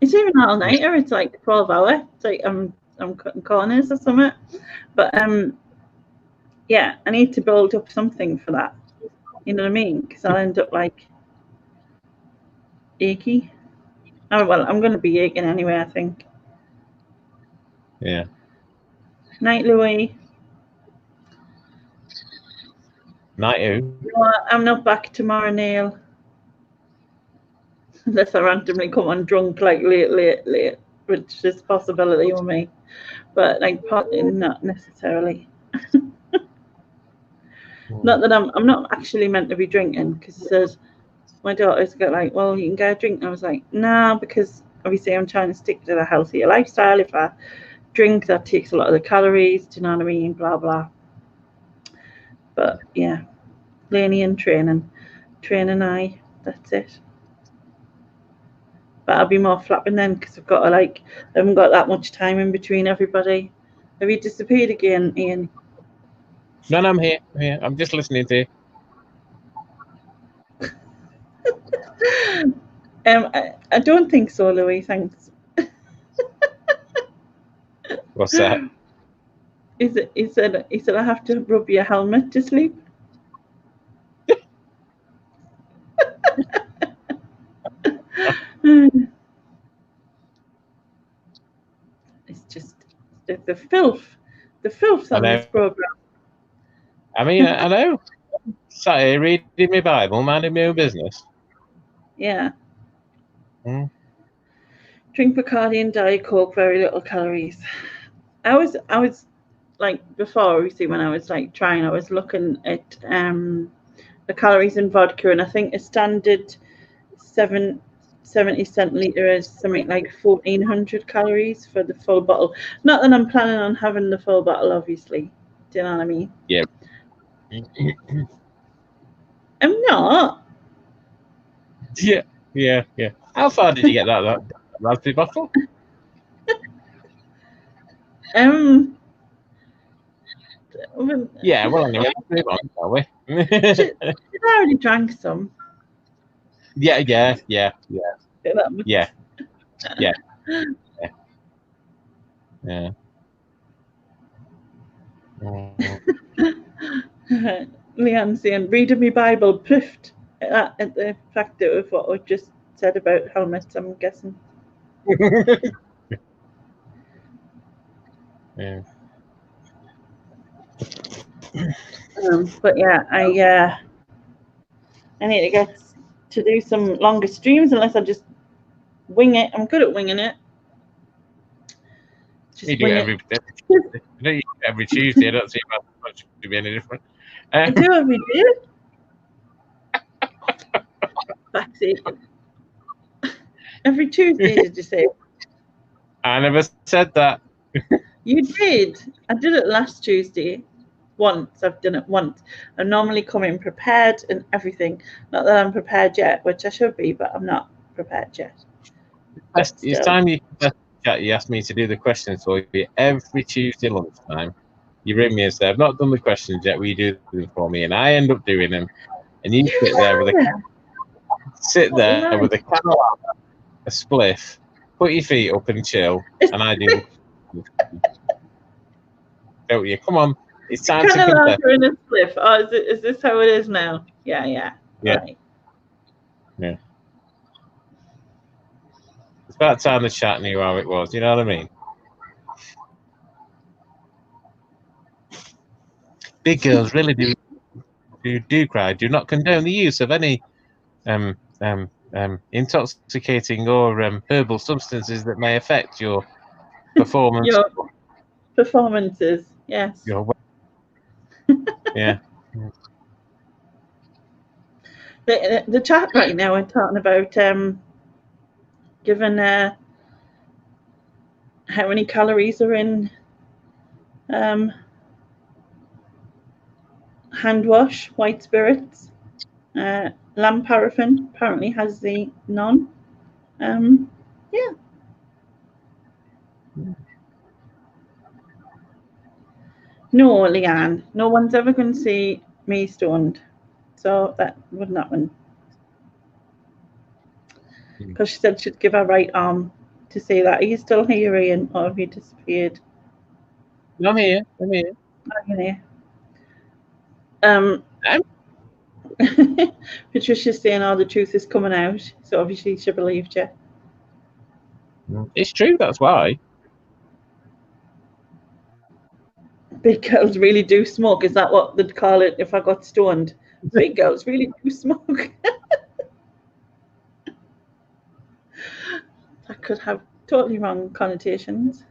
It's even not all nighter. It's like 12 hours. It's like I'm cutting corners or something. But yeah, I need to build up something for that. You know what I mean? Because I'll end up like achy. Oh well, I'm going to be aching anyway, I think. Yeah. Night, Louie. Night, who? No, I'm not back tomorrow, Neil. Unless I randomly come on drunk like late, which is a possibility with me. But like partly not necessarily. Not that I'm not actually meant to be drinking, because it says my daughter's got like, well, you can get a drink. And I was like, nah, because obviously I'm trying to stick to the healthier lifestyle. If I drink, that takes a lot of the calories, do you know what I mean? Blah blah. But yeah, Lainey and training that's it. But I'll be more flapping then, because I've got to I haven't got that much time in between everybody. Have you disappeared again, Ian? No, I'm here. I'm just listening to you. I don't think so, Louie, thanks. What's that? He said I have to rub your helmet to sleep. It's just the filth on this program. I mean, I know. Sat here reading my Bible, minding my own business. Yeah. Drink Bacardi and Diet Coke, very little calories. I was like before, obviously, when I was like trying, I was looking at the calories in vodka, and I think a standard 70 centiliter is something like 1,400 calories for the full bottle. Not that I'm planning on having the full bottle, obviously. Do you know what I mean? Yeah. I'm not. Yeah. How far did you get that raspberry bottle? Well, Yeah, well, anyway, let's move on, shall we? I already drank some. Yeah. That much. Yeah. Leanne saying, reading my Bible, piffed at the fact of what I just said about helmets, I'm guessing. Yeah. But yeah, I need to get to do some longer streams unless I just wing it. I'm good at winging it. You do it every Tuesday. I don't see how much to be any different. I do every day. Backstage. Every Tuesday, did you say? I never said that. You did. I did it last Tuesday. Once. I've done it once. I normally come in prepared and everything. Not that I'm prepared yet, which I should be, but I'm not prepared yet. It's time you asked me to do the questions for you every Tuesday lunchtime. You ring me and say, I've not done the questions yet, will you do them for me? And I end up doing them. And you sit there with a spliff, put your feet up and chill, and I do. Don't you? Come on. It's time to confess. In a spliff. Oh, is this how it is now? Yeah. Right. Yeah. It's about time the chat knew how it was. You know what I mean? Big girls really do cry. Do not condone the use of any intoxicating or herbal substances that may affect your performance. Your performances, yes. Yeah. The chat right now are talking about given how many calories are in hand wash, white spirits. Lamb paraffin apparently has the none. Yeah. No, Leanne, no one's ever going to see me stoned. So that wouldn't happen. Because she said she'd give her right arm to say that. Are you still here, Ian, or have you disappeared? I'm here. Oh, you're here. Patricia's saying, the truth is coming out. So obviously she believed you. It's true, that's why. Big girls really do smoke. Is that what they'd call it if I got stoned? Big girls really do smoke. That could have totally wrong connotations.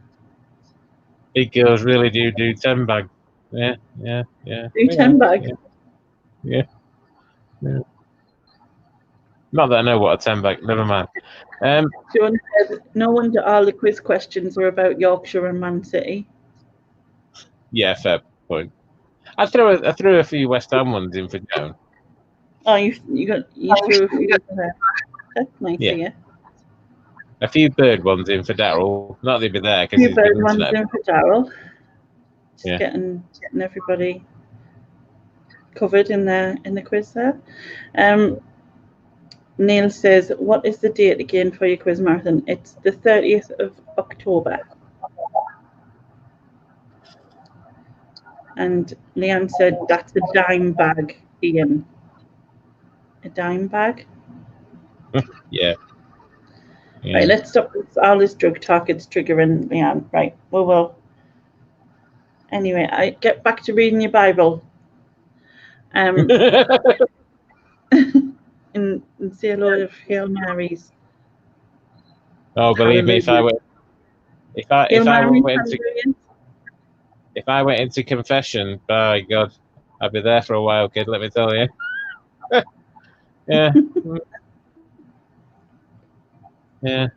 Big girls really do 10 bag. Yeah. Do 10 bag? Yeah. Not that I know what a 10 bag. Never mind. John said, no wonder all the quiz questions were about Yorkshire and Man City. Yeah, fair point. I threw a few West Ham ones in for Joan. Oh, you threw a few in there. That's nice of you. A few bird ones in for Daryl. Not they'd be there because he's bird ones in for Daryl. Just getting everybody covered in the quiz there. Neil says, what is the date again for your quiz marathon? It's the 30th of October. And Leanne said, that's a dime bag, Ian. A dime bag? Yeah. Right, let's stop all this drug talk. It's triggering Leanne. Right, well. Anyway, I get back to reading your Bible. And say a lot of Hail Marys. Oh, believe me, if I went into confession, by God, I'd be there for a while, kid. Let me tell you. Yeah. Yeah.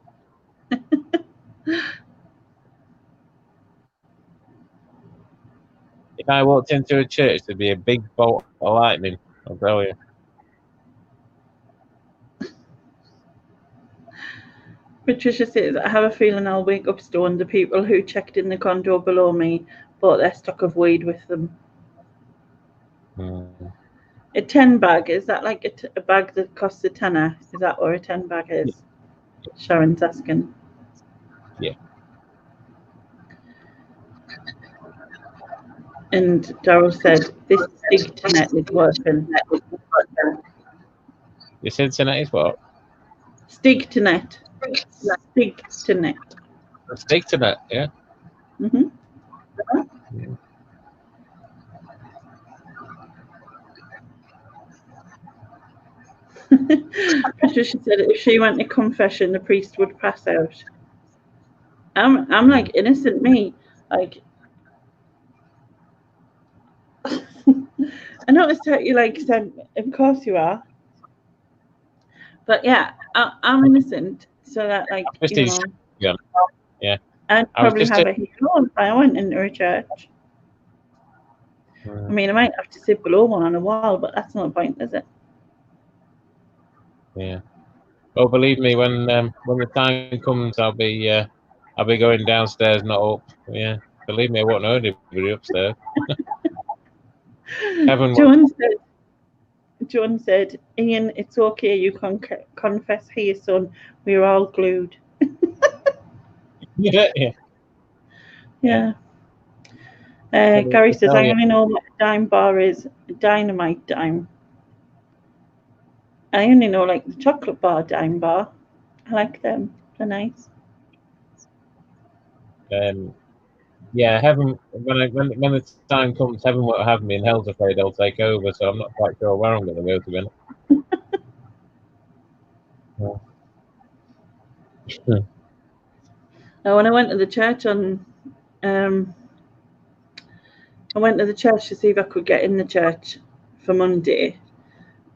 If I walked into a church, there'd be a big bolt of lightning. I'll tell you. Patricia says, I have a feeling I'll wake up stoned. The people who checked in the condo below me bought their stock of weed with them. A 10 bag, is that like a bag that costs a tenner? Is that what a 10 bag is? Yeah. Sharon's asking. Yeah. And Daryl said, this big internet is working. This internet is what? Stigternet. Stigternet. Stigternet, yeah. Mm-hmm. Yeah. Patricia said if she went to confession, the priest would pass out. I'm like innocent me. Like I noticed that you like said, of course you are. But yeah, I'm innocent, so that like you know. Yeah. I'd probably have a hero if I went into a church. I mean, I might have to sit below one on a wall, but that's not the point, is it? Yeah. Well, believe me, when the time comes, I'll be going downstairs, not up. Yeah. Believe me, I won't know anybody upstairs. John said, Ian, it's okay. You can confess here, son. We're all glued. Yeah. Yeah. Gary says, I only know what a dime bar is. A dynamite dime. I only know like the chocolate bar dime bar. I like them. They're nice. Yeah, heaven. When the time comes, heaven won't have me, and hell's afraid I'll take over. So I'm not quite sure where I'm going to go to be. Now, when I went to the church I went to the church to see if I could get in the church for Monday,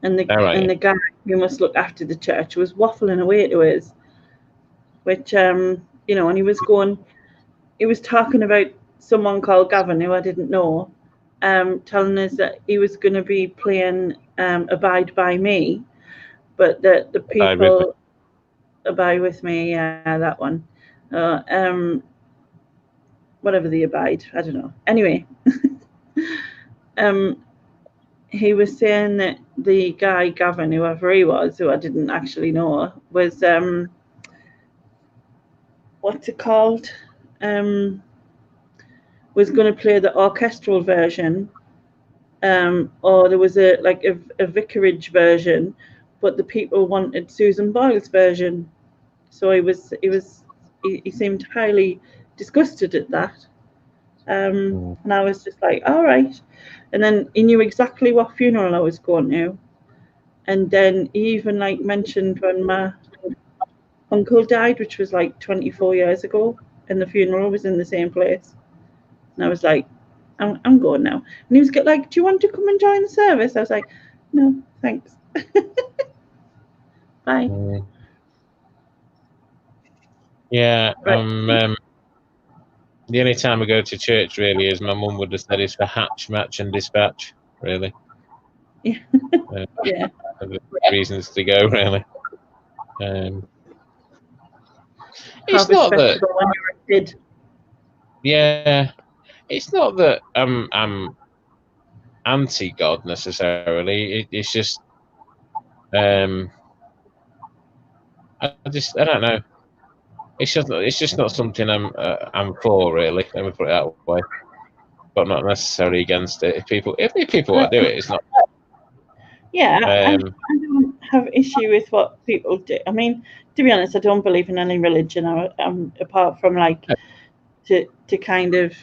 and the guy who must look after the church was waffling away to us, which and he was talking about someone called Gavin who I didn't know, telling us that he was going to be playing Abide By Me, but that the people Abide With Me, yeah, that one, whatever the Abide, I don't know. Anyway, he was saying that the guy Gavin, whoever he was, who I didn't actually know, was what's it called? Was going to play the orchestral version, or there was a vicarage version, but the people wanted Susan Boyle's version. So he seemed highly disgusted at that. And I was just like, all right. And then he knew exactly what funeral I was going to. And then he even mentioned when my uncle died, which was 24 years ago, and the funeral was in the same place. And I was like, I'm going now. And he was like, do you want to come and join the service? I was like, no, thanks. Bye. Yeah. The only time I go to church really is my mum would have said it's for hatch, match, and dispatch. Really. Yeah. Yeah. Reasons to go really. It's not that. When you're a kid. Yeah. It's not that I'm anti-God necessarily. It's just I don't know. It's just not something I'm for really. Let me put it that way. But not necessarily against it. If people want to do it, it's not. Yeah, I don't have issue with what people do. I mean, to be honest, I don't believe in any religion. Apart from to kind of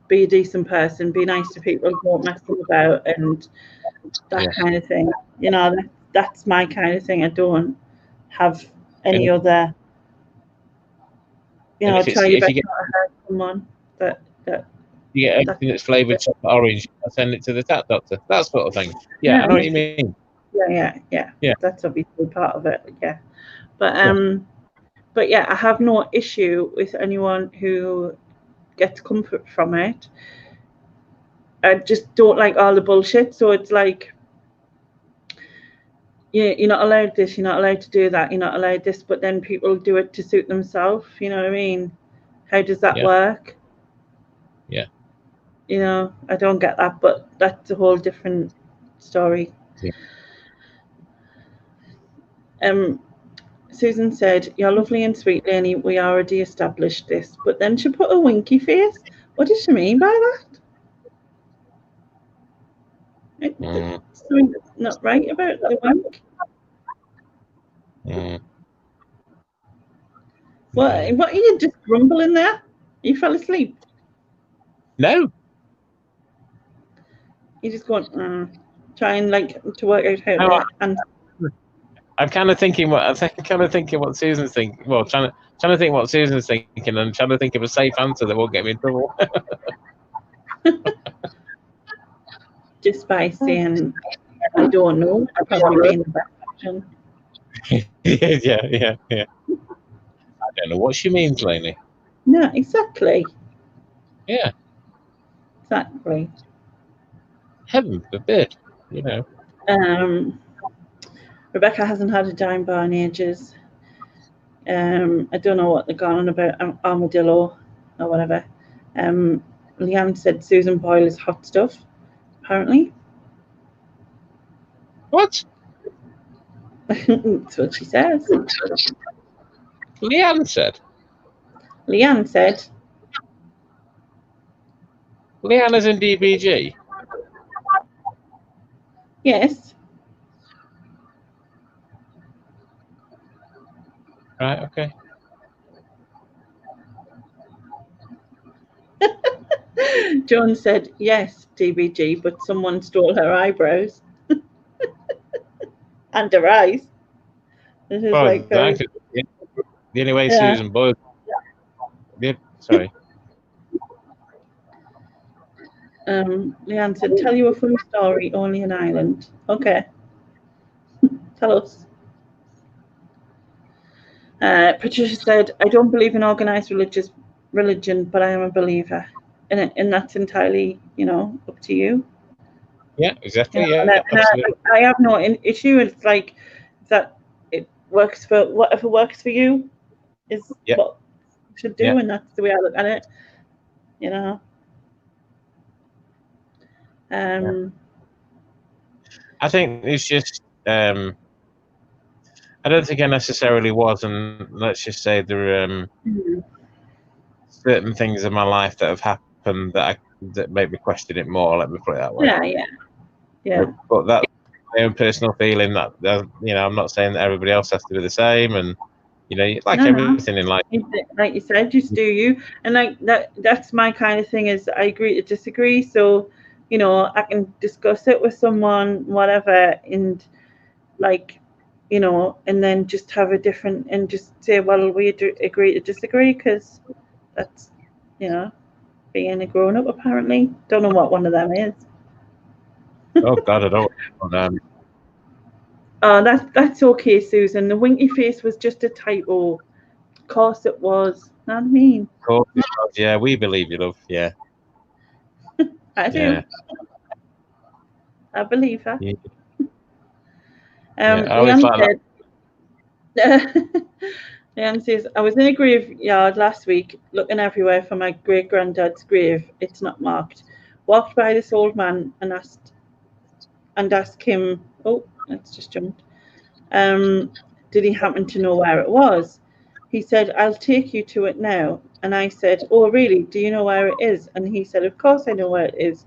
be a decent person, be nice to people, don't mess them about, and that kind of thing. That's my kind of thing. I don't have any other. Try your best not to hurt someone, but you get anything that's flavoured chocolate orange, I send it to the tap doctor. That sort of thing. Yeah, I know what you mean. Yeah. That's obviously part of it. Yeah, but yeah, I have no issue with anyone who gets comfort from it. I just don't like all the bullshit. So it's like, you're not allowed this, you're not allowed to do that, you're not allowed this, but then people do it to suit themselves. You know what I mean? How does that work? Yeah. You know, I don't get that, but that's a whole different story. Yeah. Susan said, "You're lovely and sweet, Lenny. We already established this." But then she put a winky face. What does she mean by that? Something not right about the wink. What are you just grumbling there? You fell asleep? No. You just going trying like to work out how to answer. I'm kind of thinking what Susan's thinking. Well, trying to think what Susan's thinking, and trying to think of a safe answer that won't get me in trouble. Just by saying I don't know, probably being the best option. Yeah. I don't know what she means, Lainey. No, exactly. Yeah. Exactly. Heaven forbid, you know. Rebecca hasn't had a dime bar in ages. I don't know what they're going on about, armadillo or whatever. Leanne said Susan Boyle is hot stuff, apparently. What? That's what she says. Leanne said. Leanne said. Leanne is in DBG? Yes. Right, okay. Joan said, yes, DBG, but someone stole her eyebrows. And her eyes. This is like very... The only way Susan Boyle... Sorry. Leanne said, tell you a funny story, only in Ireland. Okay. Tell us. Patricia said, I don't believe in organised religion, but I am a believer. And that's entirely, up to you. Yeah, exactly. I have no issue. It's like that it works for whatever works for you is what you should do, and that's the way I look at it. I think it's just I don't think I necessarily was, and let's just say there are certain things in my life that have happened that make me question it more. Let me put it that way. Yeah. But that's my own personal feeling that I'm not saying that everybody else has to be the same, and everything in life. Like you said, just do you, and like that's my kind of thing. Is I agree to disagree. So, I can discuss it with someone, whatever, and and then just have a different, and just say, well, we agree to disagree, because that's, being a grown up. Apparently, don't know what one of them is. Oh God, I don't. Oh, that's okay, Susan. The winky face was just a typo. Of course it was. Know what I mean? Of course it was. Yeah, we believe you, love. Yeah. I do. Yeah. I believe her. Yeah. Leanne says, I was in a graveyard last week looking everywhere for my great-granddad's grave. It's not marked. Walked by this old man and asked him, oh, let's just jump. Did he happen to know where it was? He said, I'll take you to it now. And I said, oh, really? Do you know where it is? And he said, of course I know where it is.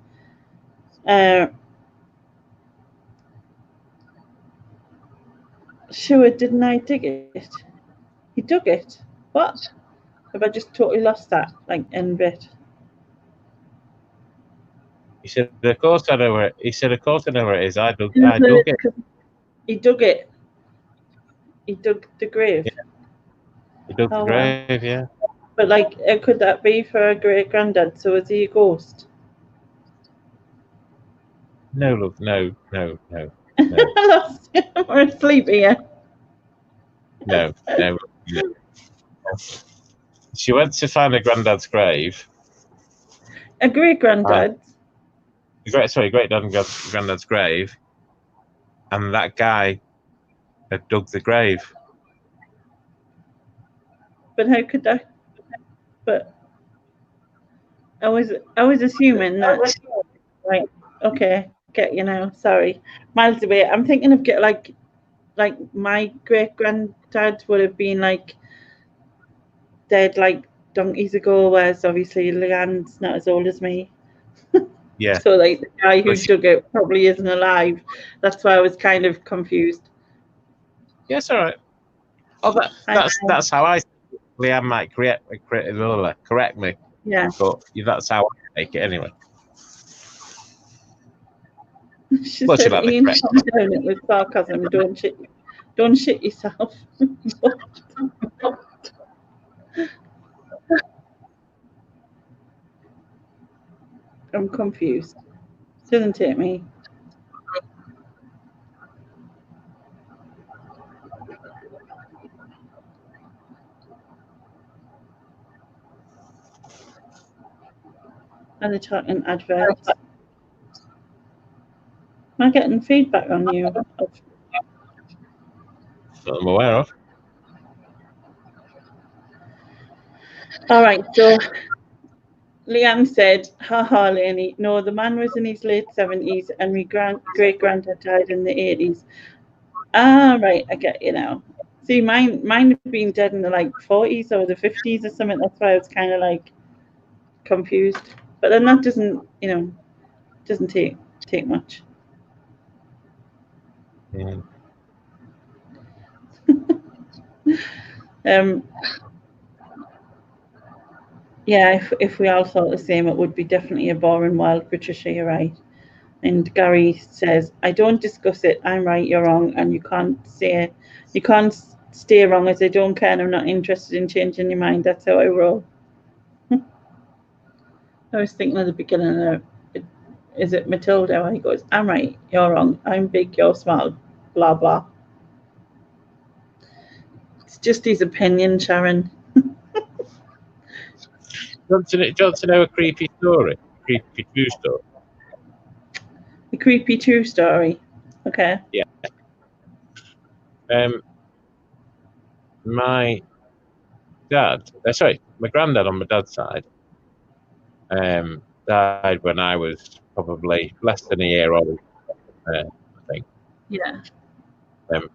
Sure, didn't I dig it? He dug it? What? Have I just totally lost that, in bit? He said, of course I know where it is. I dug it. He dug it. He dug the grave. Yeah. He dug the grave, yeah. But could that be for a great granddad? So is he a ghost? No, love, no. I lost him. We're asleep here. No. She went to find her granddad's grave. A great granddad's? Great granddad's grave. And that guy had dug the grave. But how could that? But I was assuming that. Right. Okay. Get you now. Sorry. Miles away. I'm thinking of like my great granddad would have been like dead like donkeys ago, whereas obviously Leanne's not as old as me. Yeah. So like the guy who dug it probably isn't alive. That's why I was kind of confused. Yes, all right. Oh, that's how I. Leanne might correct me. Yeah. But that's how I take it anyway. She Well, said, "Ian, calm down it with sarcasm. Don't shit yourself." I'm confused. Doesn't take me. And they're talking adverts. Am I getting feedback on you? That I'm aware of. All right, so Leanne said, haha, Lenny, no, the man was in his late 70s and my great-granddad died in the 80s. Ah, right, I get you now. See, mine had been dead in the like 40s or the 50s or something. That's why I was kind of like confused. But then that doesn't take much. Mm. Yeah, if we all thought the same, it would be definitely a boring world. Patricia, you're right. And Gary says, I don't discuss it. I'm right, you're wrong, and you can't stay wrong as I don't care and I'm not interested in changing your mind. That's how I roll. I was thinking at the beginning of is it Matilda? When he goes, I'm right, you're wrong, I'm big, you're small, blah blah. It's just his opinion, Sharon. Do you want to know a creepy story? Creepy true story? A creepy true story. Okay. Yeah. My granddad on my dad's side, died when I was probably less than a year old, I think. Yeah.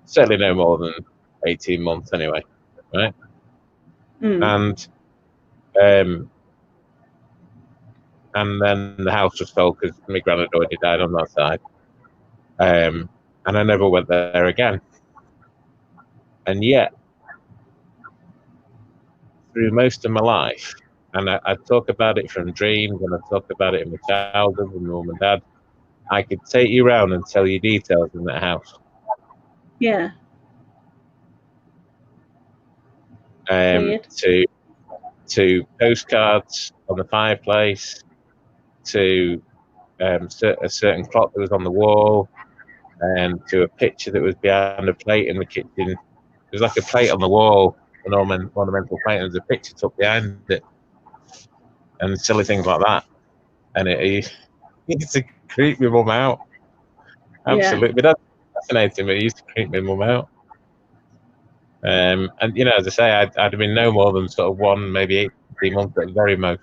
Certainly no more than 18 months anyway, right? Mm. And then the house was sold because my granddad already died on that side. And I never went there again. And yet, through most of my life, and I talk about it from dreams, and I talk about it in my childhood with my mum and dad, I could take you around and tell you details in that house. Yeah. To postcards on the fireplace, to a certain clock that was on the wall, and to a picture that was behind a plate in the kitchen. It was like a plate on the wall, an ornamental plate, and there's a picture tucked behind it, and silly things like that. And it used to creep my mum out. Absolutely, that's fascinating. But it used to creep my mum out. And as I say, I'd have been no more than sort of 1, maybe 18 months at the very most.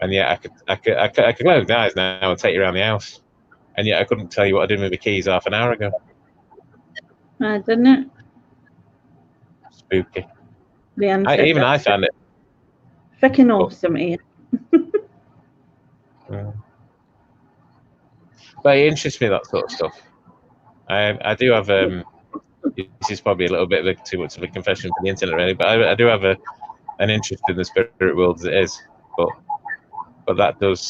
And yet I could close my eyes now and take you around the house. And yet I couldn't tell you what I did with the keys half an hour ago. Didn't it? Spooky. I found it. Fucking awesome, Ian. But it interests me, that sort of stuff. I do have this is probably a little bit too much of a confession for the internet, really. But I do have an interest in the spirit world as it is. But that does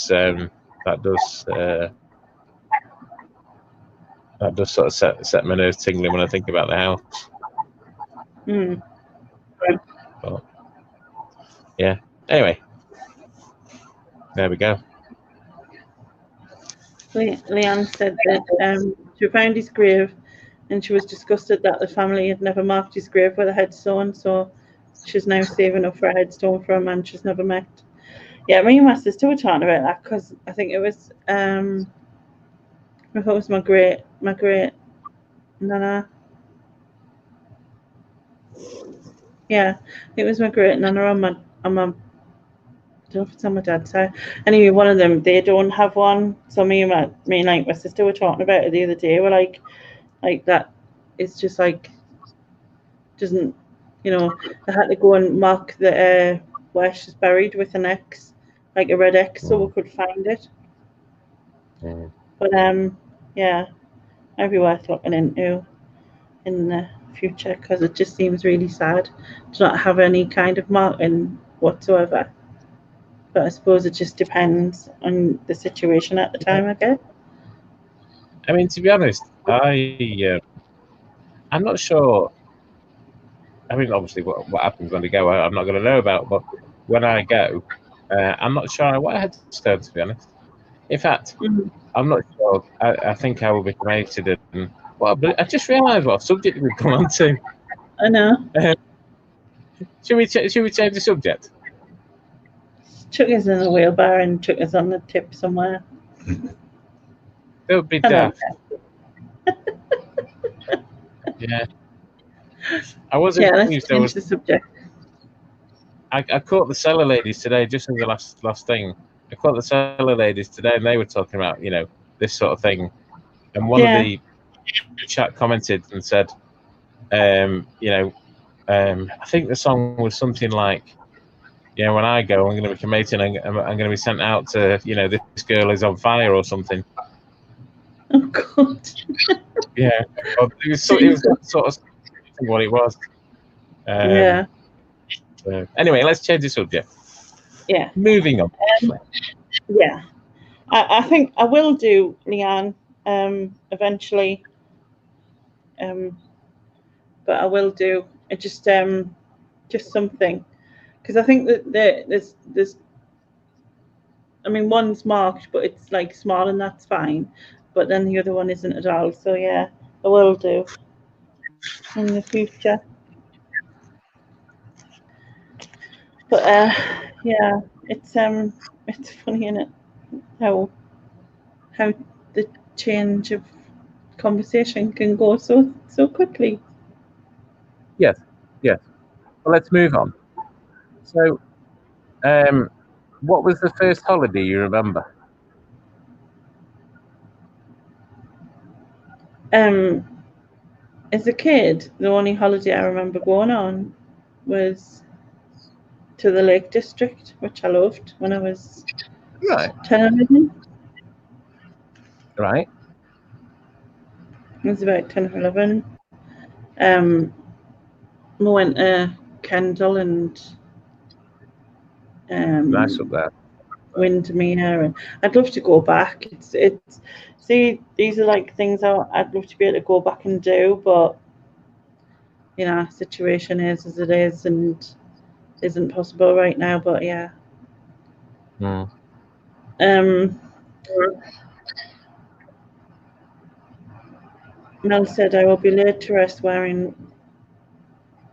sort of set my nerves tingling when I think about the house. But, yeah. Anyway, there we go. Leanne said that she found his grave and she was disgusted that the family had never marked his grave with a headstone, so she's now saving up for a headstone for a man she's never met. Yeah, me and my sister were talking about that because I think it was my great nana Yeah, it was my great nana on my I don't know if it's on my dad's side. Anyway, one of them, they don't have one. So me and like my sister were talking about it the other day. We're like that. It's just like doesn't, they had to go and mark the where she's buried with an X, like a red X, so we could find it. But yeah, might be worth looking into in the future because it just seems really sad to not have any kind of marking whatsoever. But I suppose it just depends on the situation at the time, I guess. I mean, to be honest, I'm not sure. I mean, obviously, what happens when I go, I'm not going to know about. But when I go, I'm not sure I want a headstone, to be honest. In fact, I'm not sure. I think I will be cremated. And well, but I just realised what subject we've come on to. I know. Should we change the subject? Took us in a wheelbarrow and took us on the tip somewhere. It would be daft. Yeah. I wasn't. Yeah, let's change the subject. I caught the cellar ladies today, just as the last thing. I caught the cellar ladies today, and they were talking about this sort of thing. And one of the chat commented and said, I think the song was something like, when I go, I'm going to be cremated, and I'm going to be sent out to, this girl is on fire or something. Oh God. Yeah, it was sort of what it was. Yeah. So anyway, let's change the subject. Yeah. Moving on. Yeah. I think I will do Leanne eventually. But I will do it just something because I think that there's I mean one's marked but it's like small and that's fine, but then the other one isn't at all. So yeah, I will do in the future. But yeah, it's funny, isn't it? How the change of conversation can go so quickly. Yes. Well, let's move on. So, what was the first holiday you remember? As a kid, the only holiday I remember going on was to the Lake District, which I loved when I was 10 or 11. Right. I was about 10 or 11. We went to Kendal and Nice up there. Windermere, and I'd love to go back. It's see, these are like things I'd love to be able to go back and do, but situation is as it is and isn't possible right now. But yeah. Mel said I will be laid to rest wearing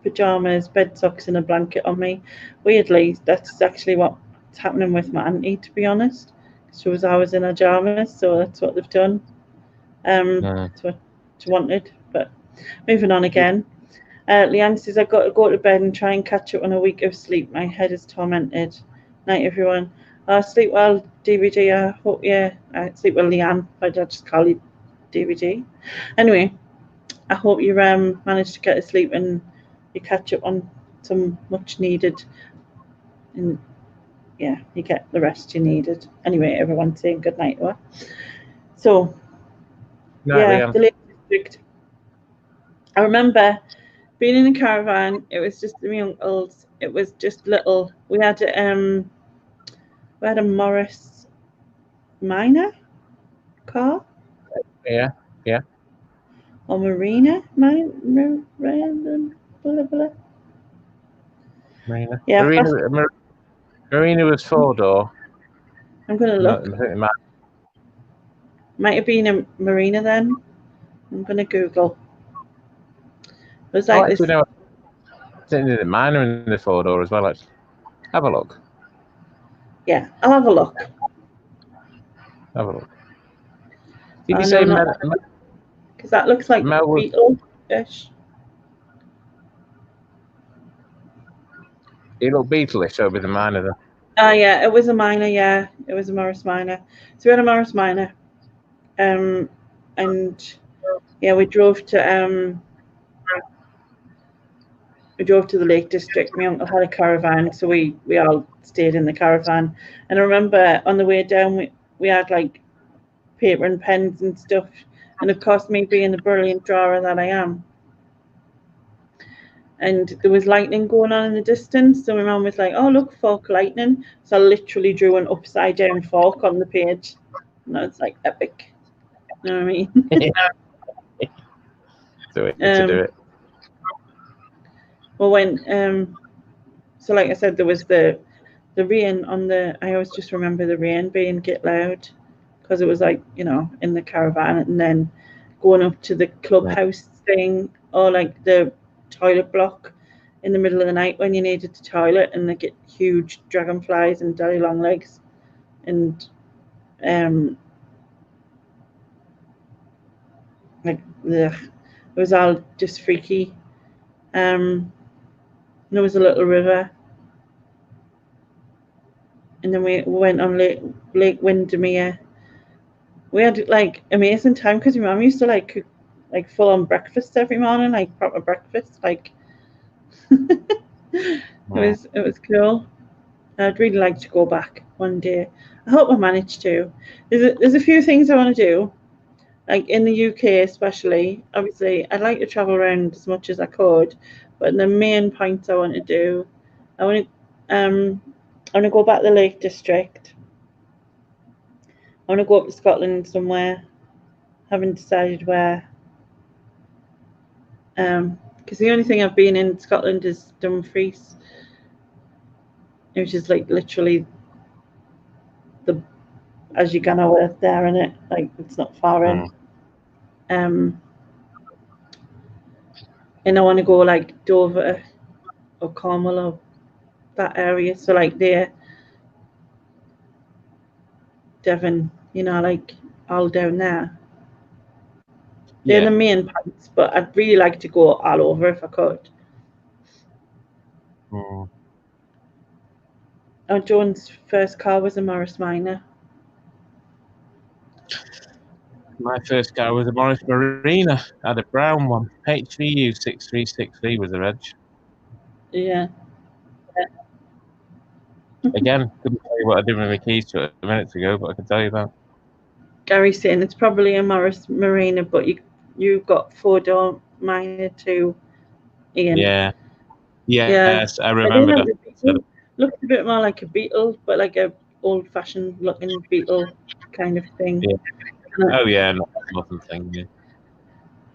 pajamas, bed socks, and a blanket on me. Weirdly, that's actually what's happening with my auntie, to be honest. She was always in her pajamas, so that's what they've done. That's what she wanted. But moving on again. Leanne says I've got to go to bed and try and catch up on a week of sleep. My head is tormented. Night, everyone. Sleep well, DVD. I hope sleep well, Leanne. I just call you DVD. Anyway, I hope you manage to get to sleep and you catch up on some much needed, and yeah, you get the rest you needed. Anyway, everyone's saying good night to her. So the Lake District. I remember being in a caravan. It was just my uncle's. It was just little. We had a Morris Minor car. Yeah. Or Marina, Marina. Yeah, Marina was 4-door. I'm gonna look. Might have been a Marina then. I'm gonna Google. It was like this. No, mine are in the 4-door as well. Let's have a look. Yeah, I'll have a look. Did you say because that looks like Beetle-ish. It looked Beatlish over the minor then. Yeah, it was a minor. Yeah, it was a Morris minor. So we had a Morris minor, and yeah, we drove to the Lake District. My uncle had a caravan, so we all stayed in the caravan. And I remember on the way down, we had like paper and pens and stuff, and of course, me being the brilliant drawer that I am. And there was lightning going on in the distance, so my mum was like, "Oh, look, fork lightning!" So I literally drew an upside down fork on the page, and I was like, epic. You know what I mean? Do it to do it. Well, when so like I said, there was the rain on the. I always just remember the rain being get loud, because it was like, you know, in the caravan, and then going up to the clubhouse thing, or like the toilet block in the middle of the night when you needed to toilet, and they get huge dragonflies and daddy long legs, and like it was all just freaky. There was a little river, and then we went on Lake Windermere. We had like amazing time because my mum used to like cook like full on breakfast every morning, like proper breakfast. Like it was cool. I'd really like to go back one day. I hope I manage to. There's a few things I want to do, like in the UK especially. Obviously, I'd like to travel around as much as I could, but the main points I want to do, I want to go back to the Lake District. I want to go up to Scotland somewhere. Haven't decided where. Because the only thing I've been in Scotland is Dumfries, which is like literally as you go north there, in it, like it's not far in. And I want to go like Dover or Cornwall or that area. So like there, Devon, you know, like all down there. They're the main points, but I'd really like to go all over if I could. Oh, Joan's first car was a Morris Minor. My first car was a Morris Marina. I had a brown one. HVU 6363 was the reg. Yeah. Again, couldn't tell you what I did with my keys to it a minute ago, but I can tell you that. Gary's saying it's probably a Morris Marina, but you've got 4-door Minor too, Ian. Yeah. Yes, I remember that. Looked a bit more like a Beetle, but like a old-fashioned looking Beetle kind of thing. Yeah. Oh yeah, nothing thing. Yeah.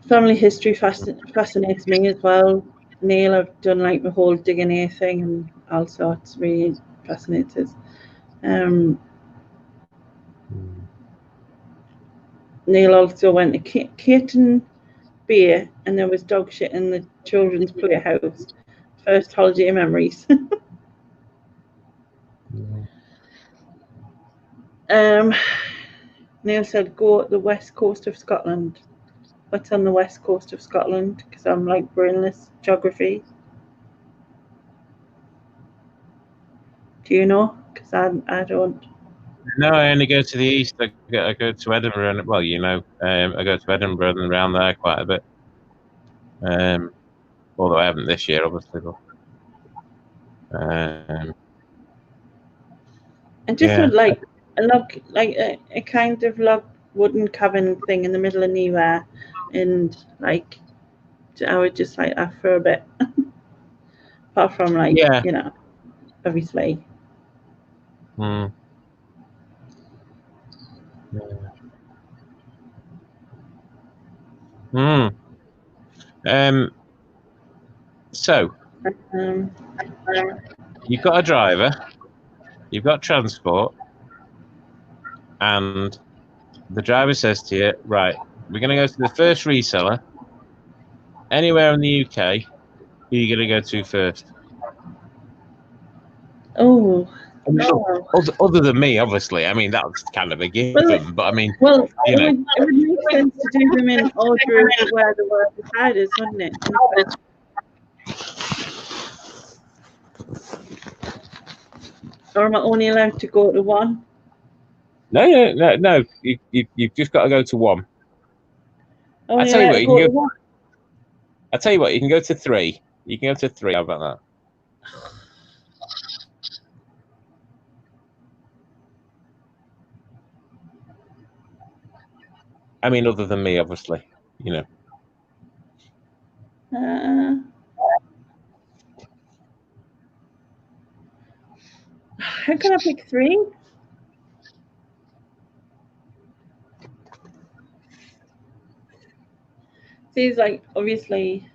Family history fascinates me as well. Neil, I've done like the whole DNA thing and all sorts. Really fascinates us. Neil also went to Caton Beer, and there was dog shit in the children's playhouse. First holiday memories. Neil said go at the west coast of Scotland. What's on the west coast of Scotland? Because I'm like brainless geography. Do you know? Because I don't. No, I only go to the east. I go to Edinburgh, and well, you know, I go to Edinburgh and around there quite a bit. Although I haven't this year, obviously. But, and just with like a log, like a kind of log wooden cabin thing in the middle of nowhere, and like I would just like that for a bit. Apart from like you know, obviously. So you've got a driver, you've got transport, and the driver says to you, right, we're going to go to the first reseller anywhere in the UK. Who are you going to go to first? Oh. Other than me, obviously. I mean, that's kind of a given, but I mean, well, you know. It would make sense to do them in order of where the word beside is, wouldn't it? Or am I only allowed to go to one? No. You've just got to go to one. Only allowed to go to one? I tell you what, you can go to 3. You can go to 3. How about that? I mean, other than me, obviously. You know. How can I pick 3? Seems like obviously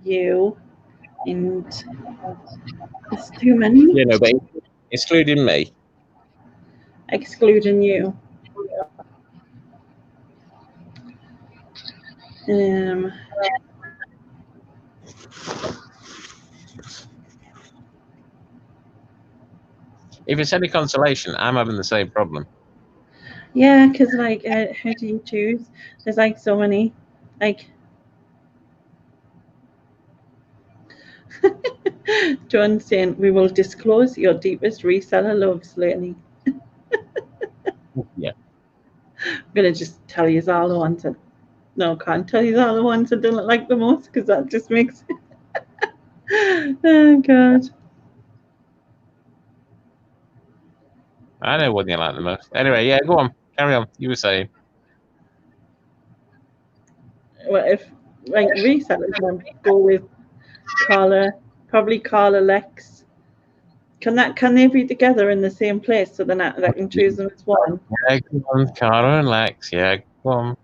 you and it's too many. Yeah, no, but excluding me. Excluding you. If it's any consolation, I'm having the same problem. Yeah, because like, how do you choose? There's like so many. Like, John saying, we will disclose your deepest reseller loves lately. Yeah. I'm going to just tell you all the ones that... No, I can't tell you all the ones I don't like the most because that just makes... Oh, God. I know one you like the most. Anyway, yeah, go on. Carry on. You were saying. Well, if, like, resellers, I'd go with Carla, probably Carla Lex. Can they be together in the same place so then I can choose them as one? Yeah, go on, Cara and Lex. Yeah, go on.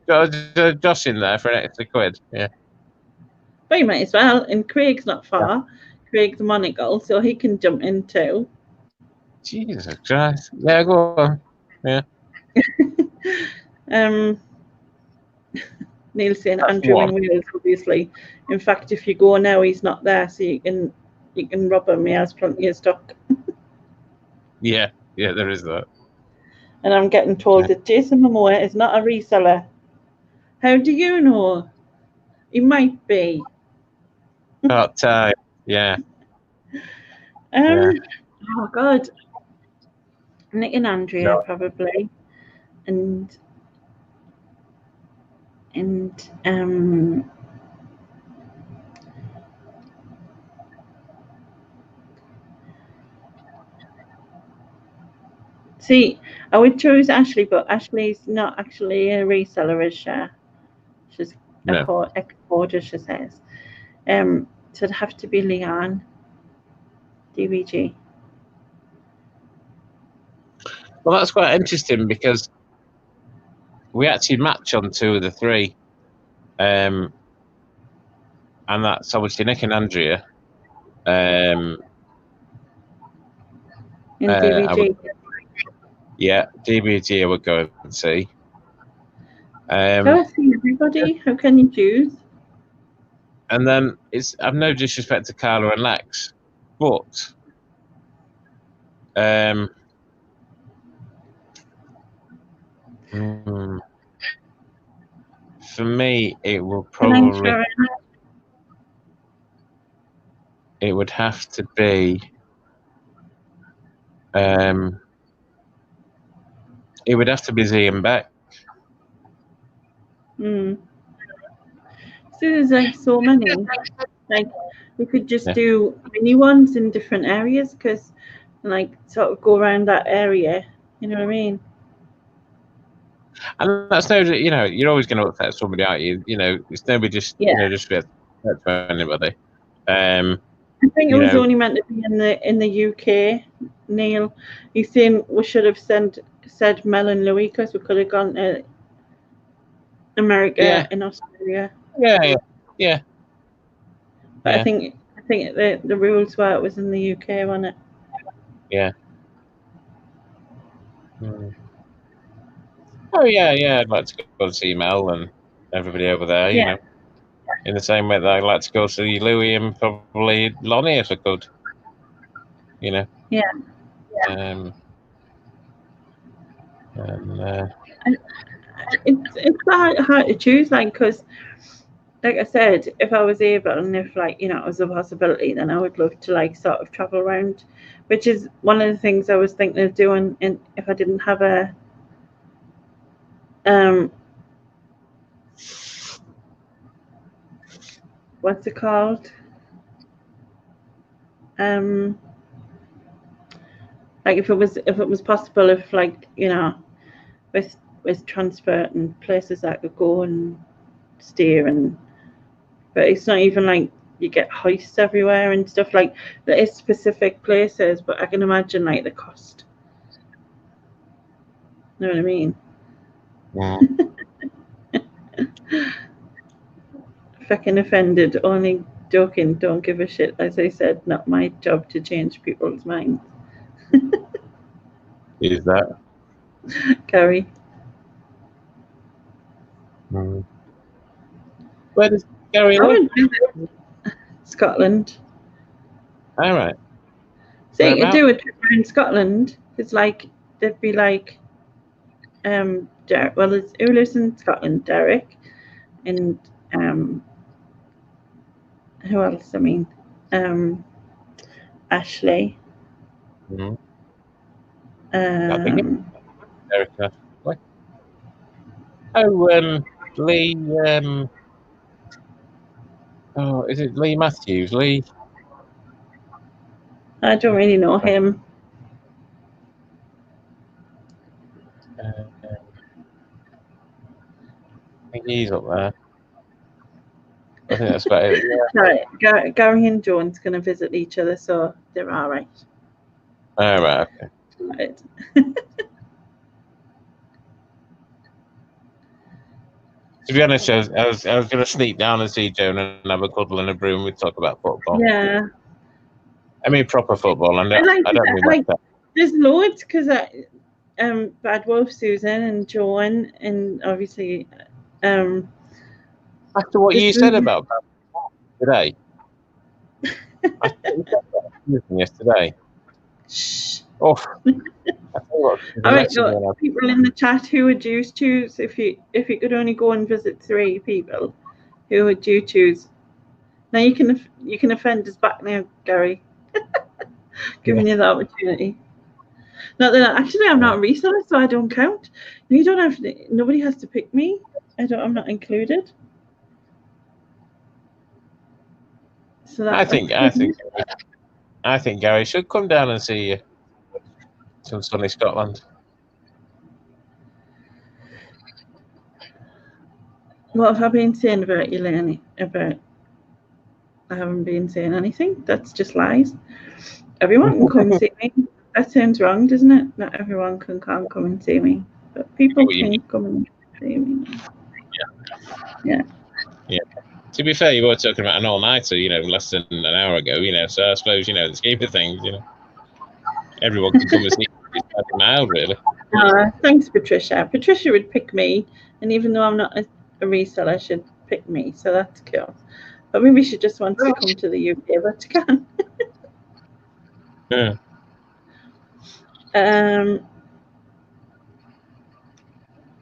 Got Josh in there for an extra quid. Yeah. But you might as well. And Craig's not far. Yeah. Craig's Monaco, so he can jump in too. Jesus Christ. Yeah, go on. Yeah. Neil saying Andrew in Wales, obviously. In fact, if you go now, he's not there, so you can rob him. He has plenty of stock. Yeah, there is that. And I'm getting told that Jason Momoa is not a reseller. How do you know? He might be. Part time, yeah. Oh God. Nick and Andrea probably. And see, I would choose Ashley, but Ashley's not actually a reseller, is she? She's exporter, she says. So it'd have to be Leanne, DBG. Well, that's quite interesting because we actually match on 2 of the 3. And that's obviously Nick and Andrea. In DBG. DBG I would go and see. Go see everybody. How can you choose? And then I've no disrespect to Carla and Lex, but for me it will probably it would have to be Z and Beck. So there's like so many. Like we could just do mini ones in different areas because like sort of go around that area. You know what I mean? And that's no, you're always going to upset somebody, aren't you? It's nobody just disrespect to anybody. I think it was only meant to be in the UK. Neil, he's saying we should have said Mel and Louie because we could have gone to America and Australia. Yeah. But I think the rules were it was in the UK, wasn't it? Yeah. Oh yeah. I'd like to go and see Mel and everybody over there. You know, in the same way that I'd like to go see Louie and probably Lonnie if I could. You know. Yeah. And it's hard to choose, like, because like I said, if I was able and if like, you know, it was a possibility, then I would love to like sort of travel around, which is one of the things I was thinking of doing if I didn't have a what's it called? Like if it was possible, if like, you know, with transport and places I could go and stay but it's not even like you get hoists everywhere and stuff. Like there is specific places, but I can imagine like the cost. You know what I mean? Yeah. Fucking offended, only joking, don't give a shit. As I said, not my job to change people's minds. Is that? Gary. Where does Gary live? Scotland. All right. So you could do a trip around Scotland. It's like there'd be like Derek, well, it's who lives in Scotland? Derek and who else? I mean, Ashley. Mm-hmm. Derek Ashley. Oh, Lee. Oh, is it Lee Matthews? Lee. I don't really know him. I think he's up there. I think that's about it. Yeah. Gary and Joan's going to visit each other, so they're all right. All right. Okay. Right. To be honest, I was going to sneak down and see Joan and have a cuddle in a room. We'd talk about football. Yeah. I mean proper football. I don't mean that. There's loads because Bad Wolf, Susan, and Joan, and obviously. After what you said about today, yesterday. Shh. Oh. All right, people in the chat, who would you choose if you could only go and visit 3 people? Who would you choose? Now you can offend us back now, Gary. Giving you the opportunity. Not that actually I'm not a reseller, so I don't count. You don't have to, nobody has to pick me. I'm not included. So I think Gary should come down and see you. Some sunny Scotland. What have I been saying about you, Lenny? I haven't been saying anything. That's just lies. Everyone can come see me. That sounds wrong, doesn't it? Not everyone can come and see me, but people can come and see me. Yeah. To be fair, you were talking about an all-nighter, less than an hour ago, so I suppose, the scheme of things, everyone can come and see you. It's mild, really. Thanks, Patricia. Patricia would pick me, and even though I'm not a reseller, she'd pick me, so that's cool. But maybe she just wants to come to the UK, but she can. Yeah.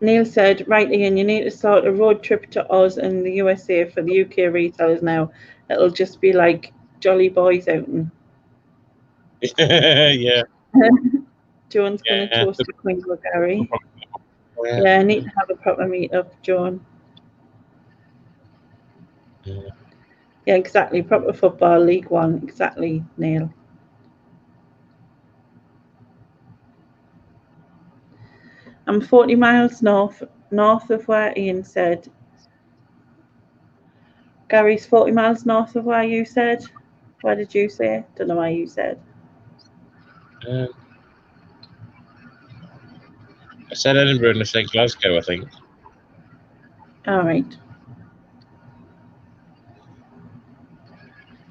Neil said, right, Ian, you need to start a road trip to Oz and the USA for the UK retailers now. It'll just be like Jolly Boys outing. Yeah. Joan's going to toast the Queen with Gary. Yeah, I need to have a proper meet-up, Joan. Yeah, exactly. Proper football, League One. Exactly, Neil. I'm 40 miles north of where Ian said. Gary's 40 miles north of where you said. Where did you say? Don't know why you said. I said Edinburgh and I said Glasgow, I think. All right.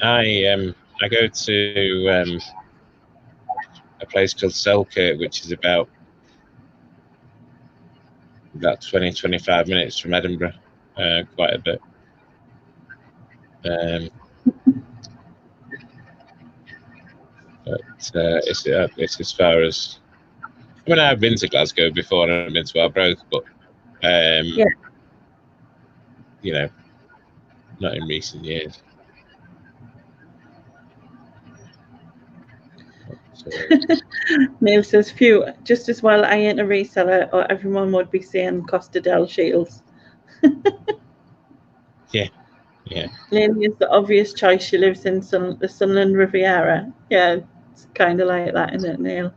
I go to a place called Selkirk, which is about 20-25 minutes from Edinburgh, quite a bit. But it's as far as. I mean, I've been to Glasgow before and I've been to Arbroath, but Not in recent years. Neil says, phew, just as well I ain't a reseller or everyone would be saying Costa del Shields. Yeah. Laney is the obvious choice. She lives in the Sunland Riviera. Yeah, it's kind of like that, isn't it, Neil?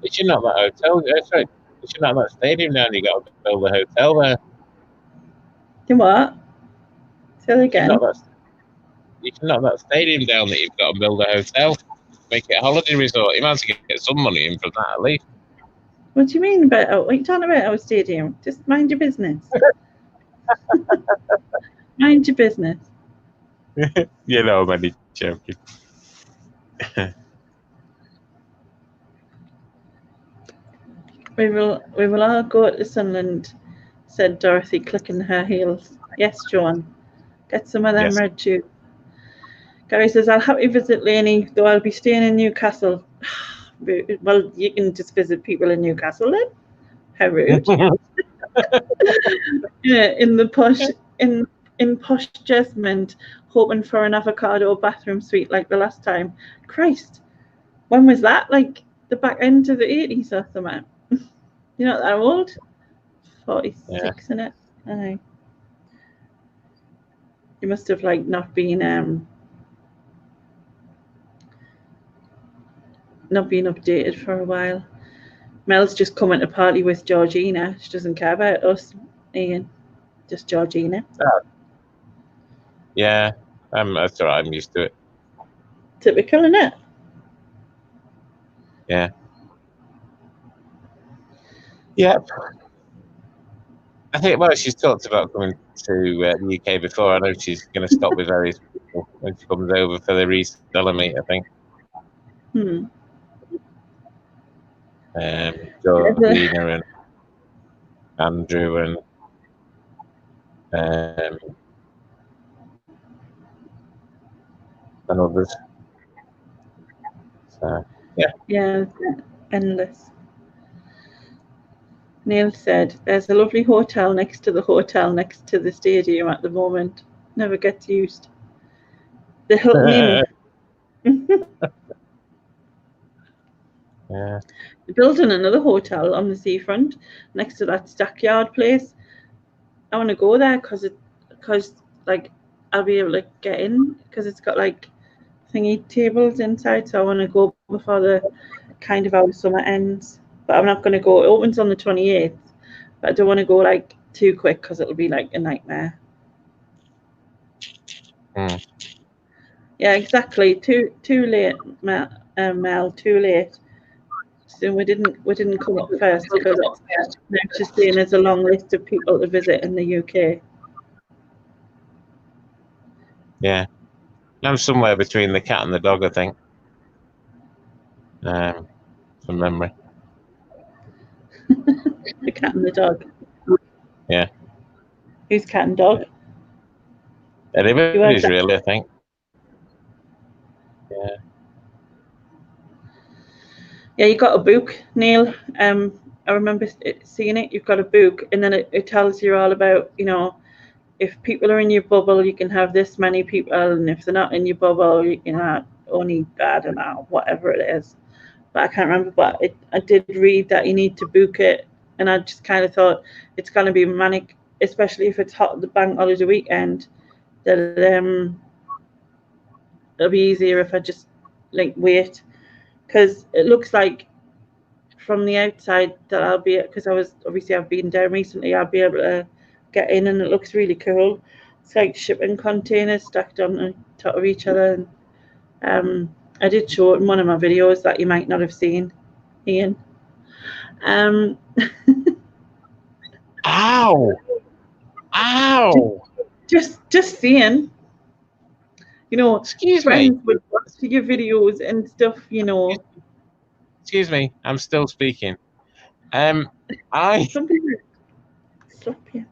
It's not that hotel. Sorry, it's not that stadium now. You got to build a hotel there. You what? Say it again. It's not that stadium down that you've got to build a hotel. Make it a holiday resort. You might as well get some money in from that at least. What do you mean about? What are you talking about our stadium? Just mind your business. Mind your business. You know, I'm only joking. We will all go to Sunland, said Dorothy, clicking her heels. Yes, Joan. Get some of them red juice. Gary says, I'll happily visit Laney, though I'll be staying in Newcastle. Well, you can just visit people in Newcastle then. How rude. Yeah, in posh Jesmond, hoping for an avocado bathroom suite like the last time. Christ, when was that? Like the back end of the 80s or something? You're not that old? 46 in it. Aye. You must have like not been updated for a while. Mel's just coming to party with Georgina. She doesn't care about us, Ian. Just Georgina. Oh. Yeah, that's all right. I'm used to it. Typical, isn't it? Yeah. Yep. I think, well, she's talked about coming to the UK before. I know she's going to stop with various people when she comes over for the reseller meet, I think. Georgina and Andrew and others. So, yeah. Yeah, endless. Neil said, there's a lovely hotel next to the stadium at the moment. Never gets used. The Hilton Inn. Yeah. They're building another hotel on the seafront next to that stackyard place. I want to go there because like I'll be able to get in because it's got like thingy tables inside. So I want to go before the kind of our summer ends. But I'm not going to go. It opens on the 28th, but I don't want to go like too quick because it'll be like a nightmare. Yeah, exactly. Too late, Mel. Too late. So we didn't come up first because it's just saying there's a long list of people to visit in the UK. Yeah, I'm somewhere between the cat and the dog, I think. From memory. The cat and the dog. Yeah. Who's cat and dog? Everybody's really, I think. Yeah. Yeah, you got a book, Neil. I remember seeing it. You've got a book, and then it tells you all about, if people are in your bubble, you can have this many people, and if they're not in your bubble, you can have only, I don't know, whatever it is. But I can't remember. But I did read that you need to book it, and I just kind of thought it's going to be manic, especially if it's hot the bank holiday weekend. That it'll be easier if I just like wait, because it looks like from the outside that I'll be, because I've been down recently, I'll be able to get in, and it looks really cool. It's like shipping containers stacked on top of each other. And I did show it in one of my videos that you might not have seen, Ian. Ow! Just seeing, Excuse friends me. would watch your videos and stuff, Excuse me, I'm still speaking. Some people slap you.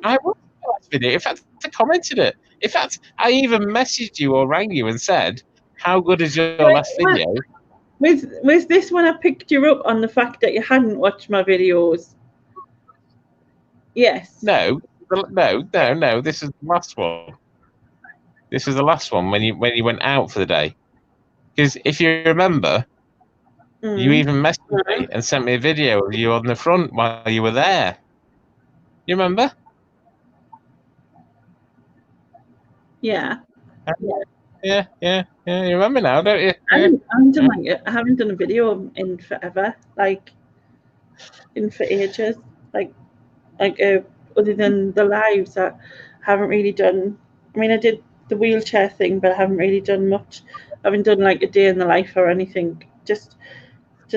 I watched the last video. In fact, I commented it. In fact, I even messaged you or rang you and said, "How good is your last video?" Was this when I picked you up on the fact that you hadn't watched my videos? Yes. No. This is the last one. This is the last one when you went out for the day. Because if you remember, you even messaged me and sent me a video of you on the front while you were there. You remember? Yeah. Yeah. You remember now, don't you? I haven't done a video in forever, like for ages, like other than the lives. I haven't really done. I mean, I did the wheelchair thing, but I haven't really done much. I haven't done like a day in the life or anything. Just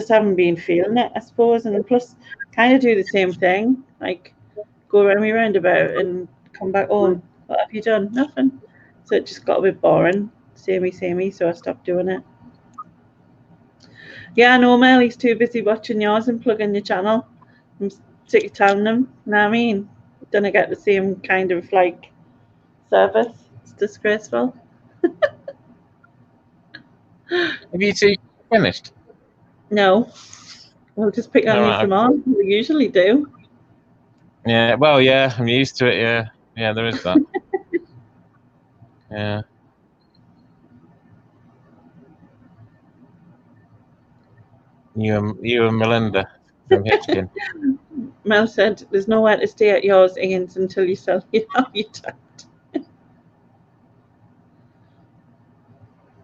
haven't been feeling it, I suppose. And plus, kind of do the same thing, like go around me roundabout and come back home. What have you done? Nothing. So it just got a bit boring, samey. So I stopped doing it. Yeah, I know, Mel. He's too busy watching yours and plugging your channel. I'm sick of telling him. You know what I mean? Don't I get the same kind of like service? It's disgraceful. Have you two finished? No, we'll just pick on you from on. We usually do. Yeah, well, yeah, I'm used to it. Yeah, there is that. Yeah. You and Melinda from Hitchin. Mel said, "There's nowhere to stay at yours, Ian's, until you sell your habitat."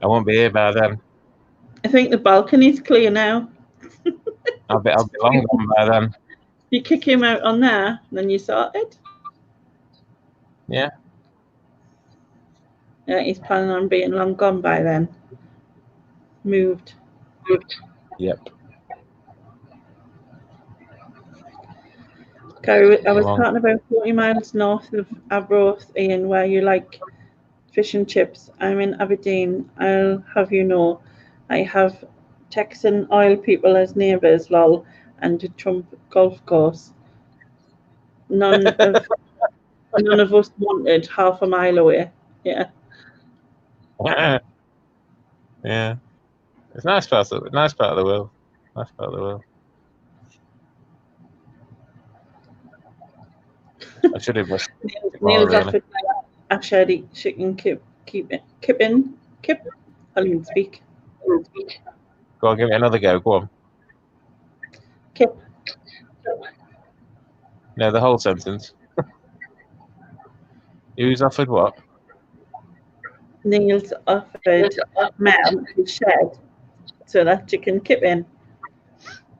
I won't be here by then. I think the balcony's clear now. I'll be long gone by then. You kick him out on there, then you sorted. Yeah. Yeah, he's planning on being long gone by then. Moved. Yep. I was talking about 40 miles north of Arbroath, Ian, where you like fish and chips. I'm in Aberdeen. I'll have you know, I have Texan oil people as neighbours, lol, and a Trump golf course. None of us wanted half a mile away. Yeah. Yeah. It's nice part of the world. Nice part of the world. I should have listened. Neil's offered a sherry chicken kip. I'll even speak. Go on, give it another go. Go on. Kip. No, the whole sentence. Who's offered what? Neil's offered Mel to shed so that she can kip in.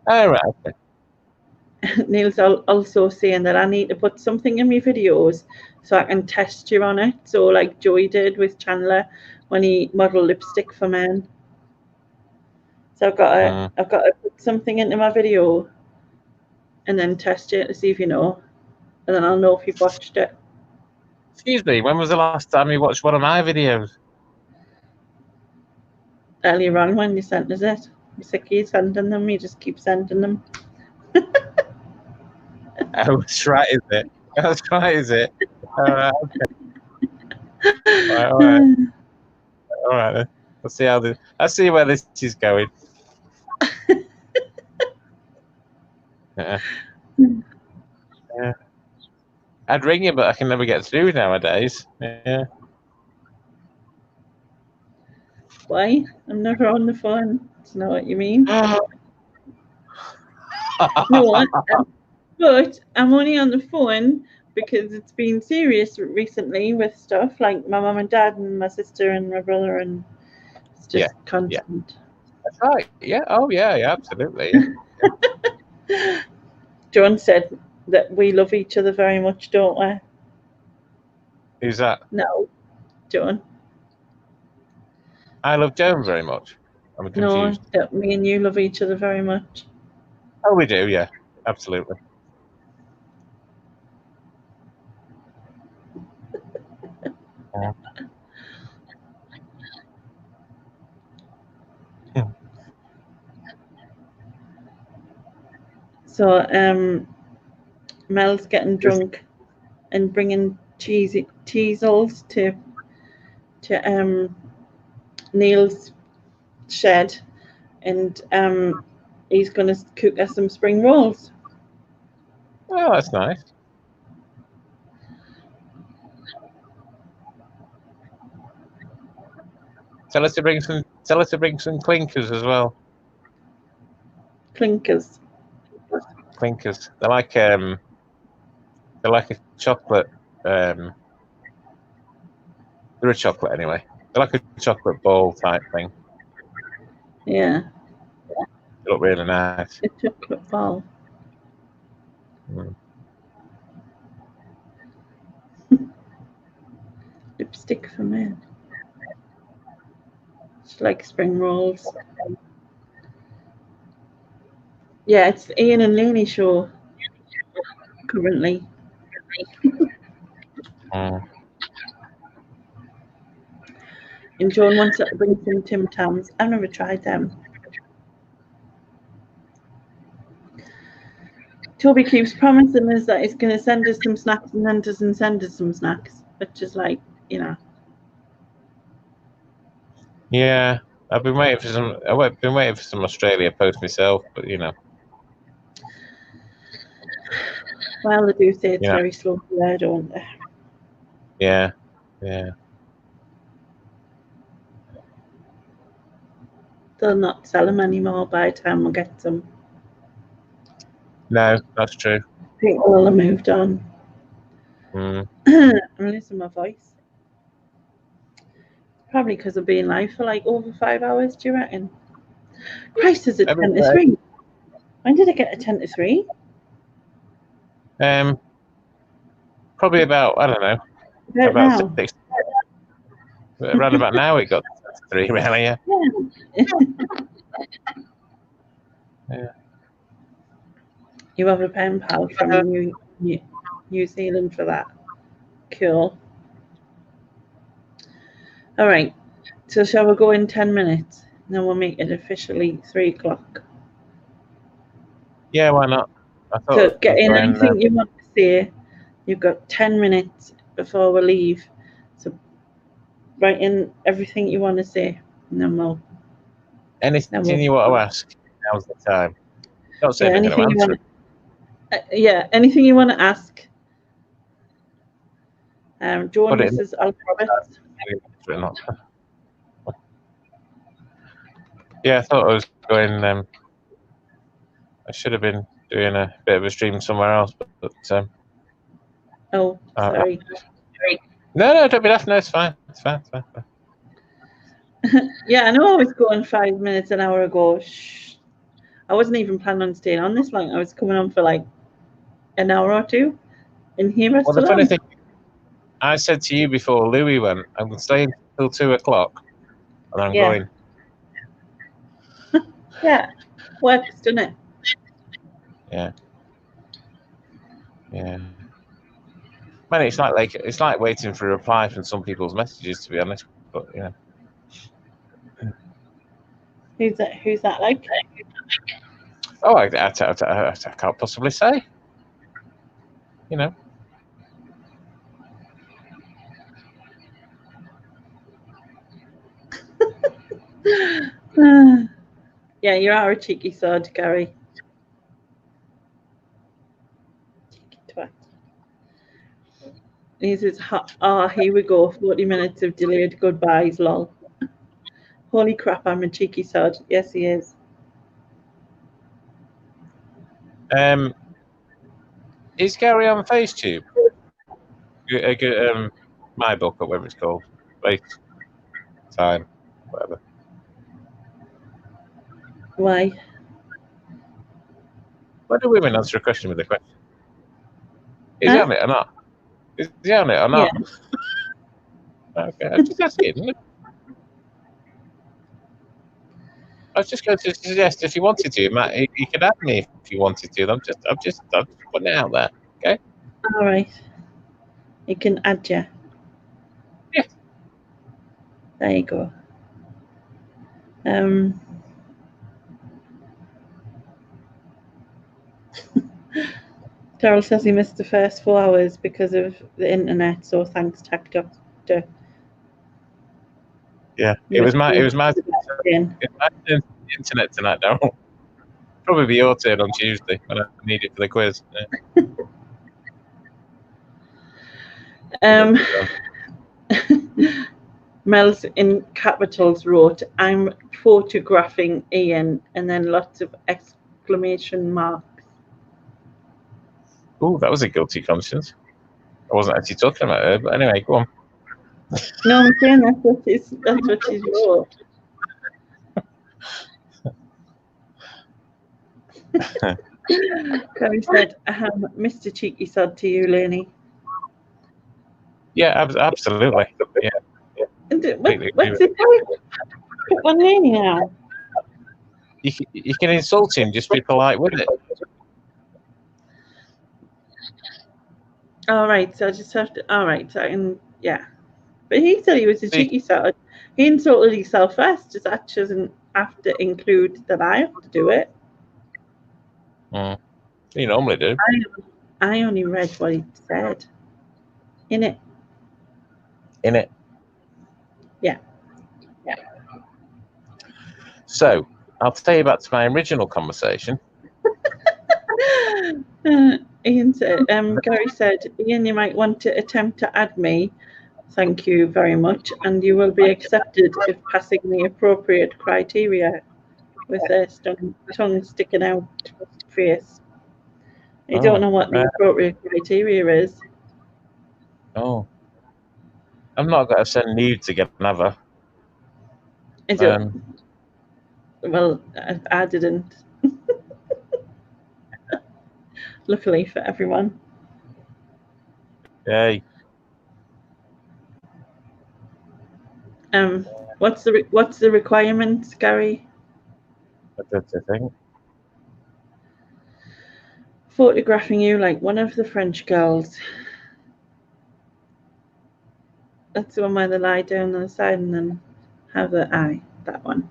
Oh, right. Okay. Neil's also saying that I need to put something in my videos so I can test you on it. So like Joey did with Chandler when he modelled lipstick for men. So I've got to put something into my video and then test it to see if you know. And then I'll know if you've watched it. Excuse me, when was the last time you watched one of my videos? Earlier on when you sent us it. I'm sick of you sending them, you just keep sending them. Oh, that's right, is it? That's right, is it? All right, okay. All right then. Let's see where this is going. Yeah. I'd ring you, but I can never get through nowadays. Yeah. Why? I'm never on the phone. That's not what you mean. No, but I'm only on the phone because it's been serious recently with stuff like my mum and dad and my sister and my brother, and it's just constant. That's right. Yeah. Oh, yeah. Absolutely. Yeah. John said that we love each other very much, don't we? Who's that? No, John. I love Joan very much. I'm confused. No, that me and you love each other very much. Oh, we do. Yeah. Absolutely. Yeah. So Mel's getting drunk and bringing teasels to Neil's shed and he's going to cook us some spring rolls. Oh, that's nice. Tell us to bring some clinkers as well. Clinkers. Clinkers. They're like a chocolate. They're a chocolate anyway. They're like a chocolate ball type thing. Yeah. They look really nice. A chocolate ball. Mm. Lipstick for men. It's like spring rolls. Yeah, it's Ian and Lainey show currently. Mm. And Joan wants to bring some Tim Tams. I've never tried them. Toby keeps promising us that he's going to send us some snacks and then doesn't send us some snacks, which is like, you know. Yeah, I've been waiting for some. I've been waiting for some Australia post myself, but you know. Well, they do say it's very slow there, don't they? Yeah, yeah. They'll not sell them anymore by the time we get them. No, that's true. People will have moved on. Mm. I'm losing my voice. Probably because I've been live for like over 5 hours, do you reckon? Christ, is it 10 to 3? When did I get a 10 to 3? Probably about, I don't know. About 6. Around about now it got 3, really, yeah. Yeah. You have a pen pal from New Zealand for that. Cool. All right. So shall we go in 10 minutes? And then we'll make it officially 3 o'clock. Yeah, why not? So get in anything you want to say. You've got 10 minutes before we leave. So write in everything you want to say. And then we'll... Anything you want to ask, now's the time. Don't say anything you want to anything you want to ask. Joan, Mrs. Alphabet. Yeah, I thought I was going. I should have been doing a bit of a stream somewhere else, but oh, sorry. No, don't be laughing. No, it's fine. It's fine. Yeah, I know I was going 5 minutes an hour ago. Shh. I wasn't even planning on staying on this long. I was coming on for like an hour or two. And here I the funny thing, I said to you before Louie went, I'm staying till 2 o'clock, and I'm going. Yeah, works, doesn't it? Yeah. Man, it's like waiting for a reply from some people's messages, to be honest. But yeah. Who's that like? Oh, I can't possibly say. You know. Yeah, you are a cheeky sod, Gary. Cheeky twat. He says, here we go. 40 minutes of delayed goodbyes, lol. Holy crap, I'm a cheeky sod. Yes, he is. Is Gary on FaceTube? My book or whatever it's called. FaceTime, whatever. Why? Why do women answer a question with a question? Is he on it or not? Is he on it or not? Yeah. Okay, I'm just asking. I was just going to suggest if you wanted to, Matt, you could add me if you wanted to. I'm just putting it out there. Okay. All right. He can add you. Yeah. There you go. Daryl says he missed the first 4 hours because of the internet, so thanks, Tech Doctor. Yeah, it was my turn the internet tonight, Daryl. Probably be your turn on Tuesday when I need it for the quiz. Mel's in capitals wrote, "I'm photographing Ian," and then lots of exclamation marks. Oh, that was a guilty conscience. I wasn't actually talking about her, but anyway, go on. No, I'm saying that's what she's wrote. Gary said, "Mr. Cheeky Sod to you, Lenny." Yeah, absolutely. Yeah. What's it called? Pick on Lenny now. You can insult him, just be polite with it. All right, so I just have to. All right, so I can. Yeah, but he said he was a cheeky sod. He insulted himself first. Just that doesn't have to include that I have to do it. You normally do. I only read what he said. In it. Yeah. So I'll tell you back to my original conversation. Ian said, Gary said, "Ian, you might want to attempt to add me. Thank you very much, and you will be accepted if passing the appropriate criteria," with a tongue sticking out face. I don't know what the appropriate criteria is. Oh, I've not got to send nude to get another. I don't. Well, I didn't. Luckily for everyone. Yay. What's the requirements, Gary? That's the thing. Photographing you like one of the French girls. That's the one where they lie down on the side and then have the eye. That one.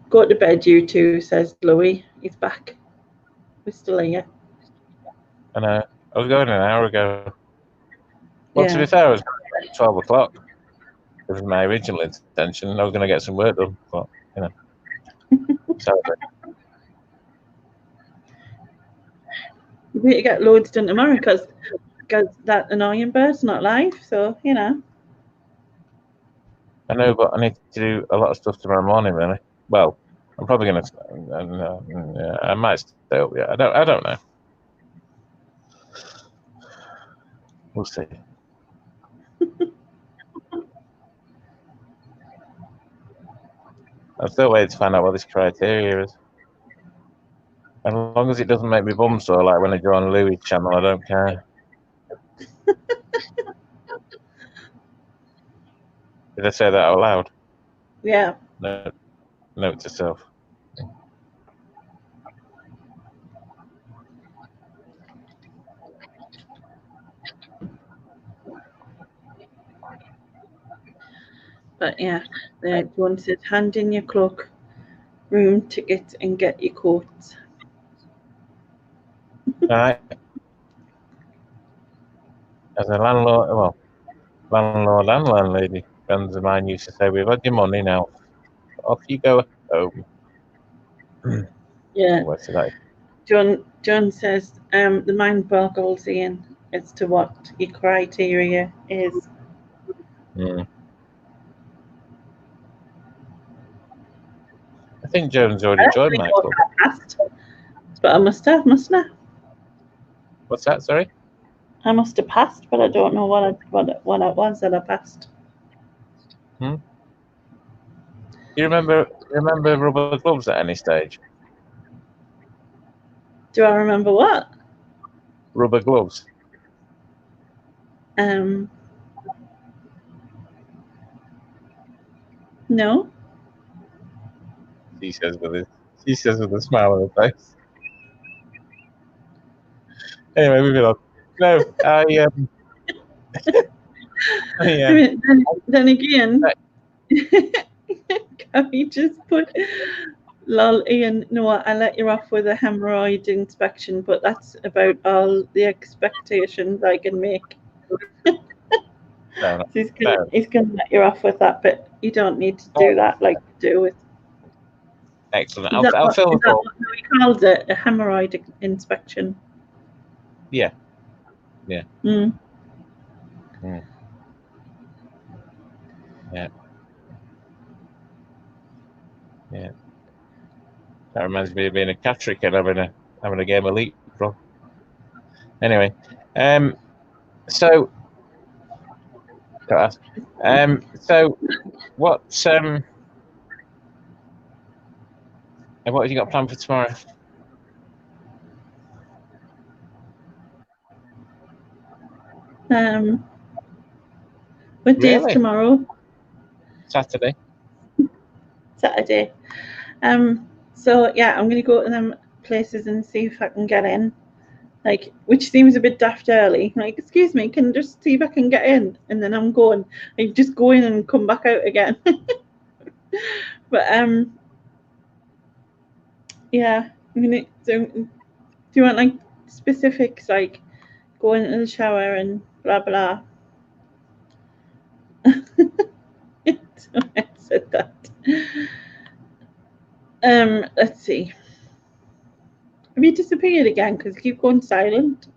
Go to bed, you two, says Louie. He's back. We're still here. I know. I was going an hour ago. Well, to be fair, it was 12 o'clock. It was my original intention. I was going to get some work done, but, you know. We need to get loads done tomorrow because that annoying bird's not live, so, you know. I know, but I need to do a lot of stuff tomorrow morning, really. Well, I'm probably going to... I might stay up, yeah. I don't know. We'll see. I'm still waiting to find out what this criteria is. As long as it doesn't make me bum sore, like when I go on Louie's channel, I don't care. Did I say that out loud? Yeah. No. Note to self. But yeah, one said, "Hand in your cloak, room ticket, and get your coats." Right. As a landlord and landlady, friends of mine used to say, "We've had your money now. Off you go home." Yeah. What's that? John says, "The mind boggles Ian as to what your criteria is." I think Jones already joined my club. But I must have, mustn't I? What's that? Sorry. I must have passed, but I don't know what it was that I passed. Do you remember rubber gloves at any stage? Do I remember what? Rubber gloves. No. She says with a smile on her face. Anyway, moving on. No, Then again, can we just put, "Lol, Ian, no, I let you off with a hemorrhoid inspection, but that's about all the expectations I can make." No. He's gonna let you off with that, but you don't need to do that like you do with. Excellent. Is I'll fill the form. what he calls it? A hemorrhoid inspection. Yeah. Mm. Yeah. That reminds me of being a Catholic and having a game of leapfrog. Anyway, so what have you got planned for tomorrow? What day is Really? tomorrow? Saturday. So yeah, I'm gonna go to them places and see if I can get in. Like, which seems a bit daft early. Like, excuse me, can I just see if I can get in? And then I'm going. I just go in and come back out again. But yeah, I'm gonna. So, do you want like specifics, like going into the shower and blah blah? So I said that. Let's see. Have you disappeared again? Because you keep going silent.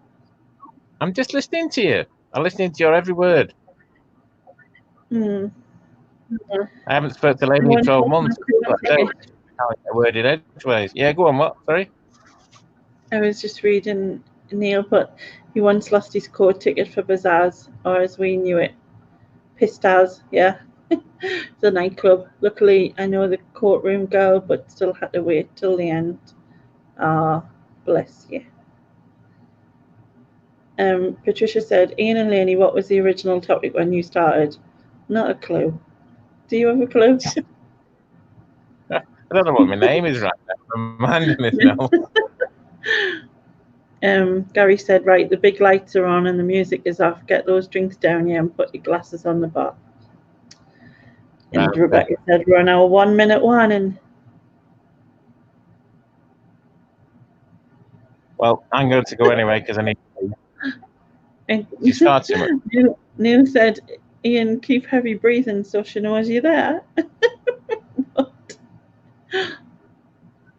I'm just listening to you. I'm listening to your every word. I haven't spoken to Lady in 12 months. But I don't how it's worded edgeways. Yeah, go on. What? Sorry. I was just reading Neil, but he once lost his court ticket for Bazaars, or as we knew it, Pistaz. Yeah, the nightclub. Luckily, I know the courtroom girl, but still had to wait till the end. Ah, bless you. Patricia said, Ian and Lainey, what was the original topic when you started? Not a clue. Do you have a clue? I don't know what my name is right now. I'm minding it now. Gary said, right, the big lights are on and the music is off. Get those drinks down here and put your glasses on the bar. And Rebecca said, we're on our 1 minute warning. Well, I'm going to go anyway because I need to. She starts too much. Neil said, Ian, keep heavy breathing so she knows you're there.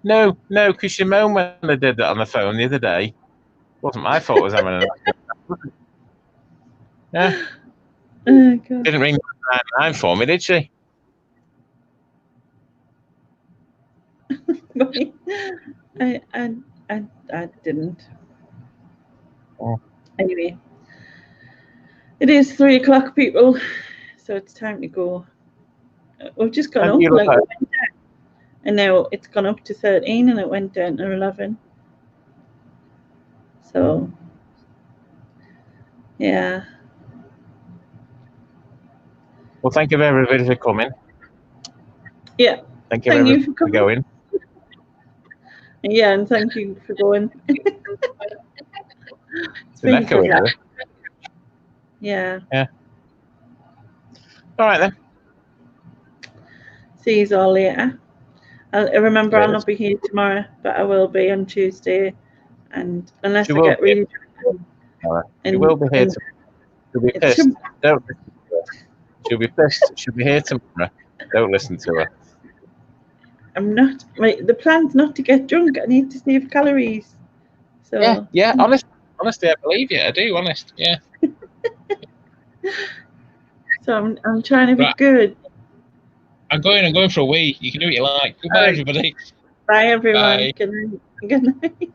No, because she moaned when I did that on the phone the other day. It wasn't my fault. It was having an accident. Yeah. Oh, God. Didn't ring 999 for me, did she? I didn't. Oh. Anyway, it is 3 o'clock, people, so it's time to go. We've just gone up, like, and now it's gone up to 13 and it went down to 11. So, yeah. Well, thank you everybody for coming. Yeah. Thank you for going. Yeah, and thank you for going. It's been echoing, is it? Yeah. Yeah. All right then. See you all later. I remember I'll not be here tomorrow, but I will be on Tuesday, and unless I get really drunk. She will be here tomorrow. She'll be pissed. Don't listen to her. She'll be pissed. She'll be here tomorrow. Don't listen to her. I'm not. The plan's not to get drunk. I need to save calories. So yeah. Honestly, I believe you. I do. Honest. Yeah. So I'm trying to be good. I'm going for a wee. You can do what you like. Goodbye, everybody. Bye, everyone. Good night.